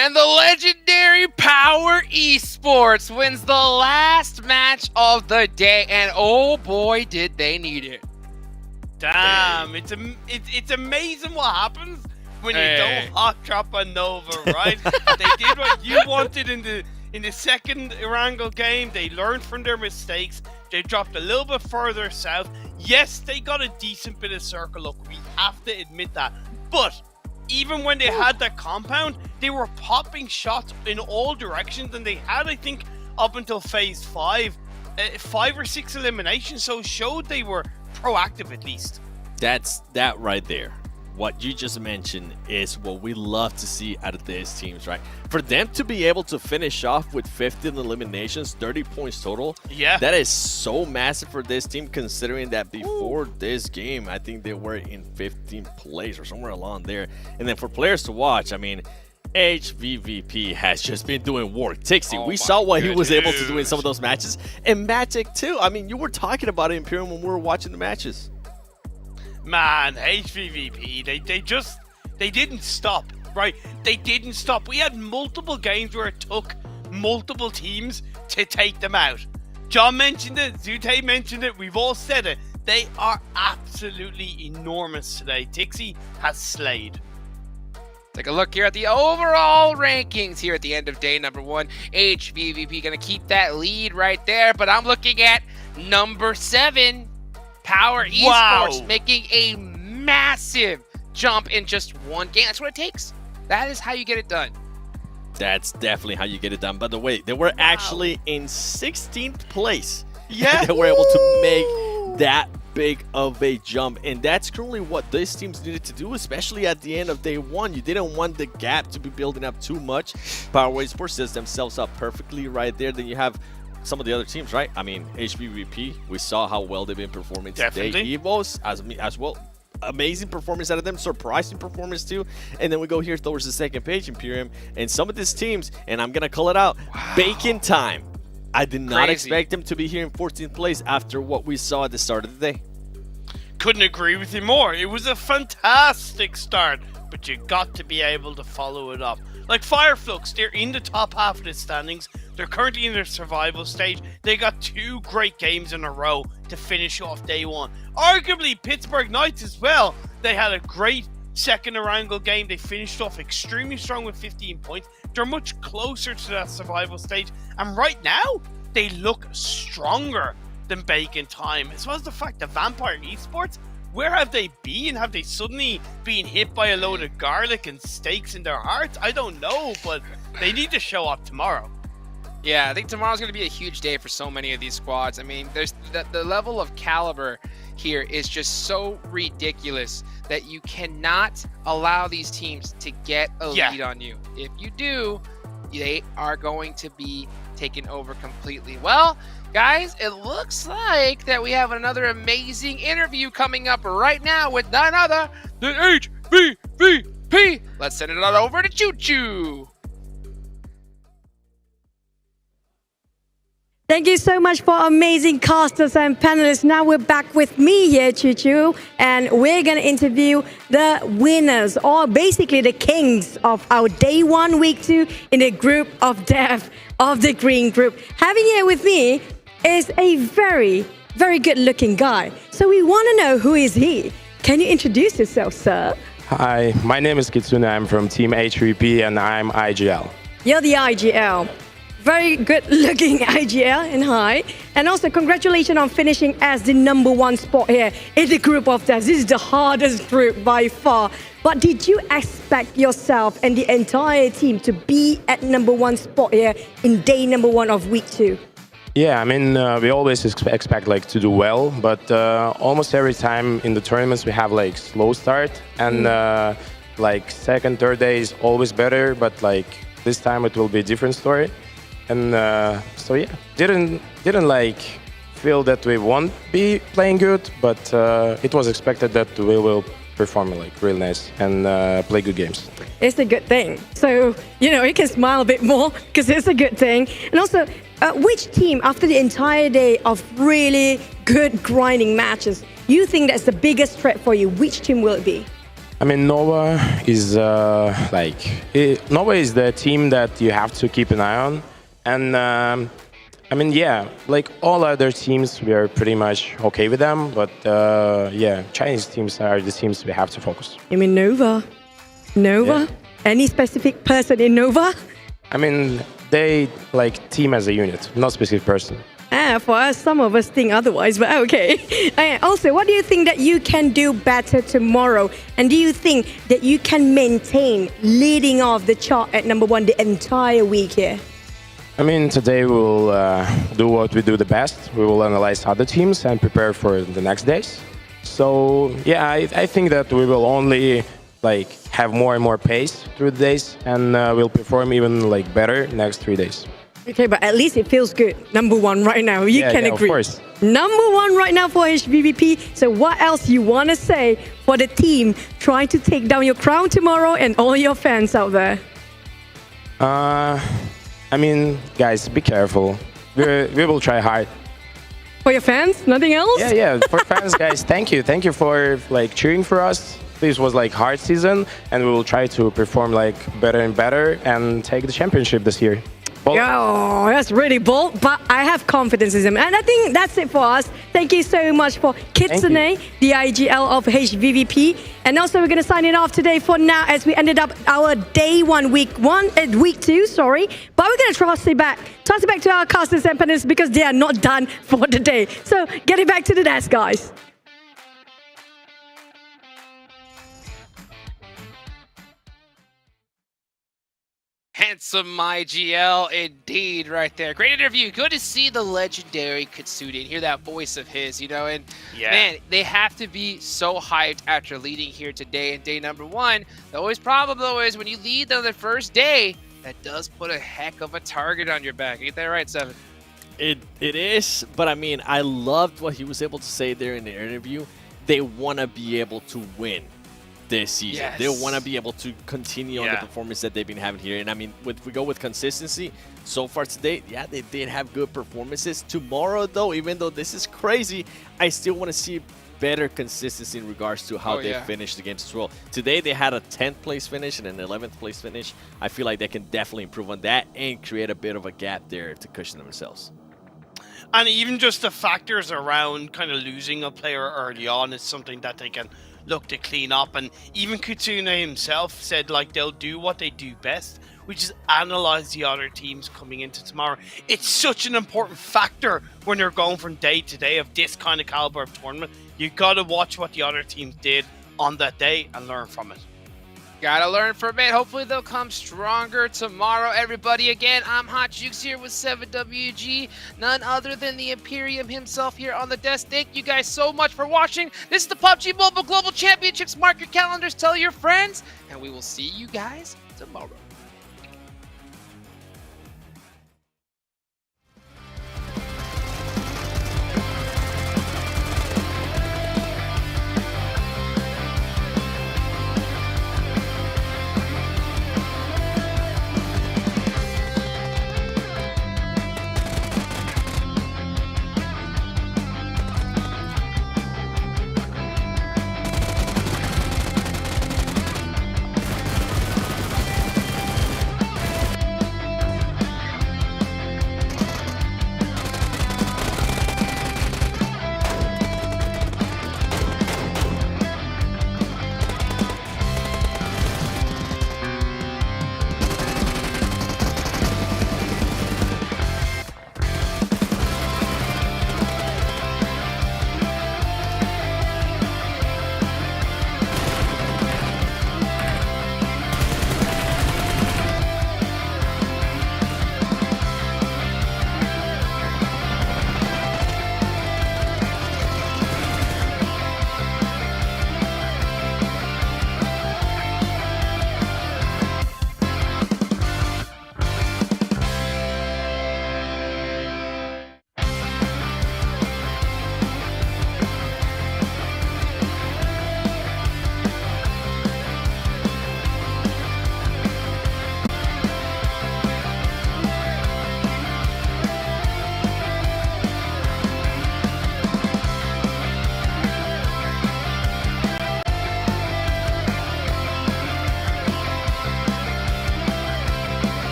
And the legendary Power Esports wins the last match of the day, and oh boy, did they need it. Damn, it's amazing what happens when you don't hot drop a Nova, right? They did what you wanted in the second Erangel game. They learned from their mistakes. They dropped a little bit further south. Yes, they got a decent bit of circle luck. We have to admit that. But even when they had that compound, they were popping shots in all directions, and they had, I think, up until phase 5, 5 or 6 eliminations, so showed they were proactive at least. That's that right there. What you just mentioned is what we love to see out of these teams, right? For them to be able to finish off with 15 eliminations, 30 points total, that is so massive for this team, considering that before this game, I think they were in 15th place or somewhere along there. And then for players to watch, I mean, HVVP has just been doing work. Tixie, we saw what he was able to do in some of those matches. And Magic too. I mean, you were talking about it, Imperium, when we were watching the matches. Man, HVVP, they didn't stop, right? They didn't stop. We had multiple games where it took multiple teams to take them out. John mentioned it, Zute mentioned it, we've all said it. They are absolutely enormous today. Tixie has slayed. Take a look here at the overall rankings here at the end of day number 1. HVVP going to keep that lead right there, but I'm looking at number 7. Power Esports making a massive jump in just one game. That's what it takes. That is how you get it done. That's definitely how you get it done. By the way, they were actually in 16th place. Yeah. They were able to make that big of a jump, and that's currently what these teams needed to do, especially at the end of day one. You didn't want the gap to be building up too much. Powerway Sports sets themselves up perfectly right there. Then you have some of the other teams, right? I mean, HBVP, we saw how well they've been performing today. EVOS, as well. Amazing performance out of them, surprising performance too. And then we go here towards the second page, Imperium, and some of these teams, and I'm gonna call it out, Bacon Time. I did not expect them to be here in 14th place after what we saw at the start of the day. Couldn't agree with you more. It was a fantastic start, but you got to be able to follow it up. Like Fireflux, they're in the top half of the standings. They're currently in their survival stage. They got 2 great games in a row to finish off day one. Arguably, Pittsburgh Knights as well. They had a great second Orango game. They finished off extremely strong with 15 points. They're much closer to that survival stage. And right now, they look stronger than Bacon Time. As well as the fact that Vampire Esports, where have they been? Have they suddenly been hit by a load of garlic and steaks in their hearts? I don't know, but they need to show up tomorrow. Yeah, I think tomorrow's going to be a huge day for so many of these squads. I mean, there's the level of caliber here is just so ridiculous that you cannot allow these teams to get a lead on you. If you do, they are going to be taken over completely. Well, guys, it looks like that we have another amazing interview coming up right now with none other than HBVP. Let's send it on over to Choo Choo. Thank you so much for amazing casters and panelists. Now we're back with me here, Choo Choo, and we're going to interview the winners, or basically the kings of our day one, week 2 in the group of death of the green group. Having here with me is a very, very good looking guy. So we want to know, who is he? Can you introduce yourself, sir? Hi, my name is Kitsune. I'm from Team HVP and I'm IGL. You're the IGL. Very good looking IGL and hi. And also congratulations on finishing as the #1 spot here in the group of death. This is the hardest group by far. But did you expect yourself and the entire team to be at #1 spot here in day #1 of week 2? Yeah, I mean, we always expect like to do well, but almost every time in the tournaments we have like slow start, and like second, third day is always better, but like this time it will be a different story. And so yeah, didn't like feel that we won't be playing good, but it was expected that we will perform like real nice and play good games. It's a good thing. So, you know, you can smile a bit more because it's a good thing. And also, which team, after the entire day of really good grinding matches, you think that's the biggest threat for you? Which team will it be? I mean, Nova is Nova is the team that you have to keep an eye on. And I mean, yeah, like all other teams, we are pretty much okay with them. But yeah, Chinese teams are the teams we have to focus. You mean Nova? Nova? Yeah. Any specific person in Nova? I mean, they like team as a unit, not specific person. For us, some of us think otherwise, but okay. Also, what do you think that you can do better tomorrow? And do you think that you can maintain leading off the chart at #1 the entire week here? I mean, today we'll do what we do the best. We will analyze other teams and prepare for the next days. So yeah, I think that we will only like have more and more pace through the days, and we'll perform even like better next 3 days. Okay, but at least it feels good. #1 right now, you can agree. Of course. #1 right now for HBVP. So what else you want to say for the team trying to take down your crown tomorrow and all your fans out there? I mean, guys, be careful. We will try hard. For your fans? Nothing else? Yeah. For fans, guys, thank you. Thank you for like cheering for us. This was like hard season, and we will try to perform like better and better and take the championship this year. Oh, that's really bold, but I have confidence in him. And I think that's it for us. Thank you so much for Kitsune, the IGL of HVVP. And also we're going to sign it off today for now as we ended up our day 1, week 2, sorry. But we're going to toss it back to our casters and panelists because they are not done for the day. So get it back to the desk, guys. handsome IGL indeed right there. Great interview. Good to see the legendary Kitsune and hear that voice of his, you know, and man, they have to be so hyped after leading here today in day number 1. The always problem though is when you lead on the first day, that does put a heck of a target on your back. Get that right, Seven? It is, but I mean, I loved what he was able to say there in the interview. They want to be able to win this season. Yes. They want to be able to continue on the performance that they've been having here. And I mean, if we go with consistency, so far today, yeah, they did have good performances. Tomorrow, though, even though this is crazy, I still want to see better consistency in regards to how they finish the games as well. Today, they had a 10th place finish and an 11th place finish. I feel like they can definitely improve on that and create a bit of a gap there to cushion themselves. And even just the factors around kind of losing a player early on is something that they can look to clean up. And even Kitsune himself said like they'll do what they do best, which is analyze the other teams coming into tomorrow. It's such an important factor when you're going from day to day of this kind of caliber of tournament. You got to watch what the other teams did on that day and learn from it. Gotta learn from it. Hopefully they'll come stronger tomorrow. Everybody, again, I'm Hot Jukes here with 7WG. None other than the Imperium himself here on the desk. Thank you guys so much for watching. This is the PUBG Mobile Global Championships. Mark your calendars, tell your friends, and we will see you guys tomorrow.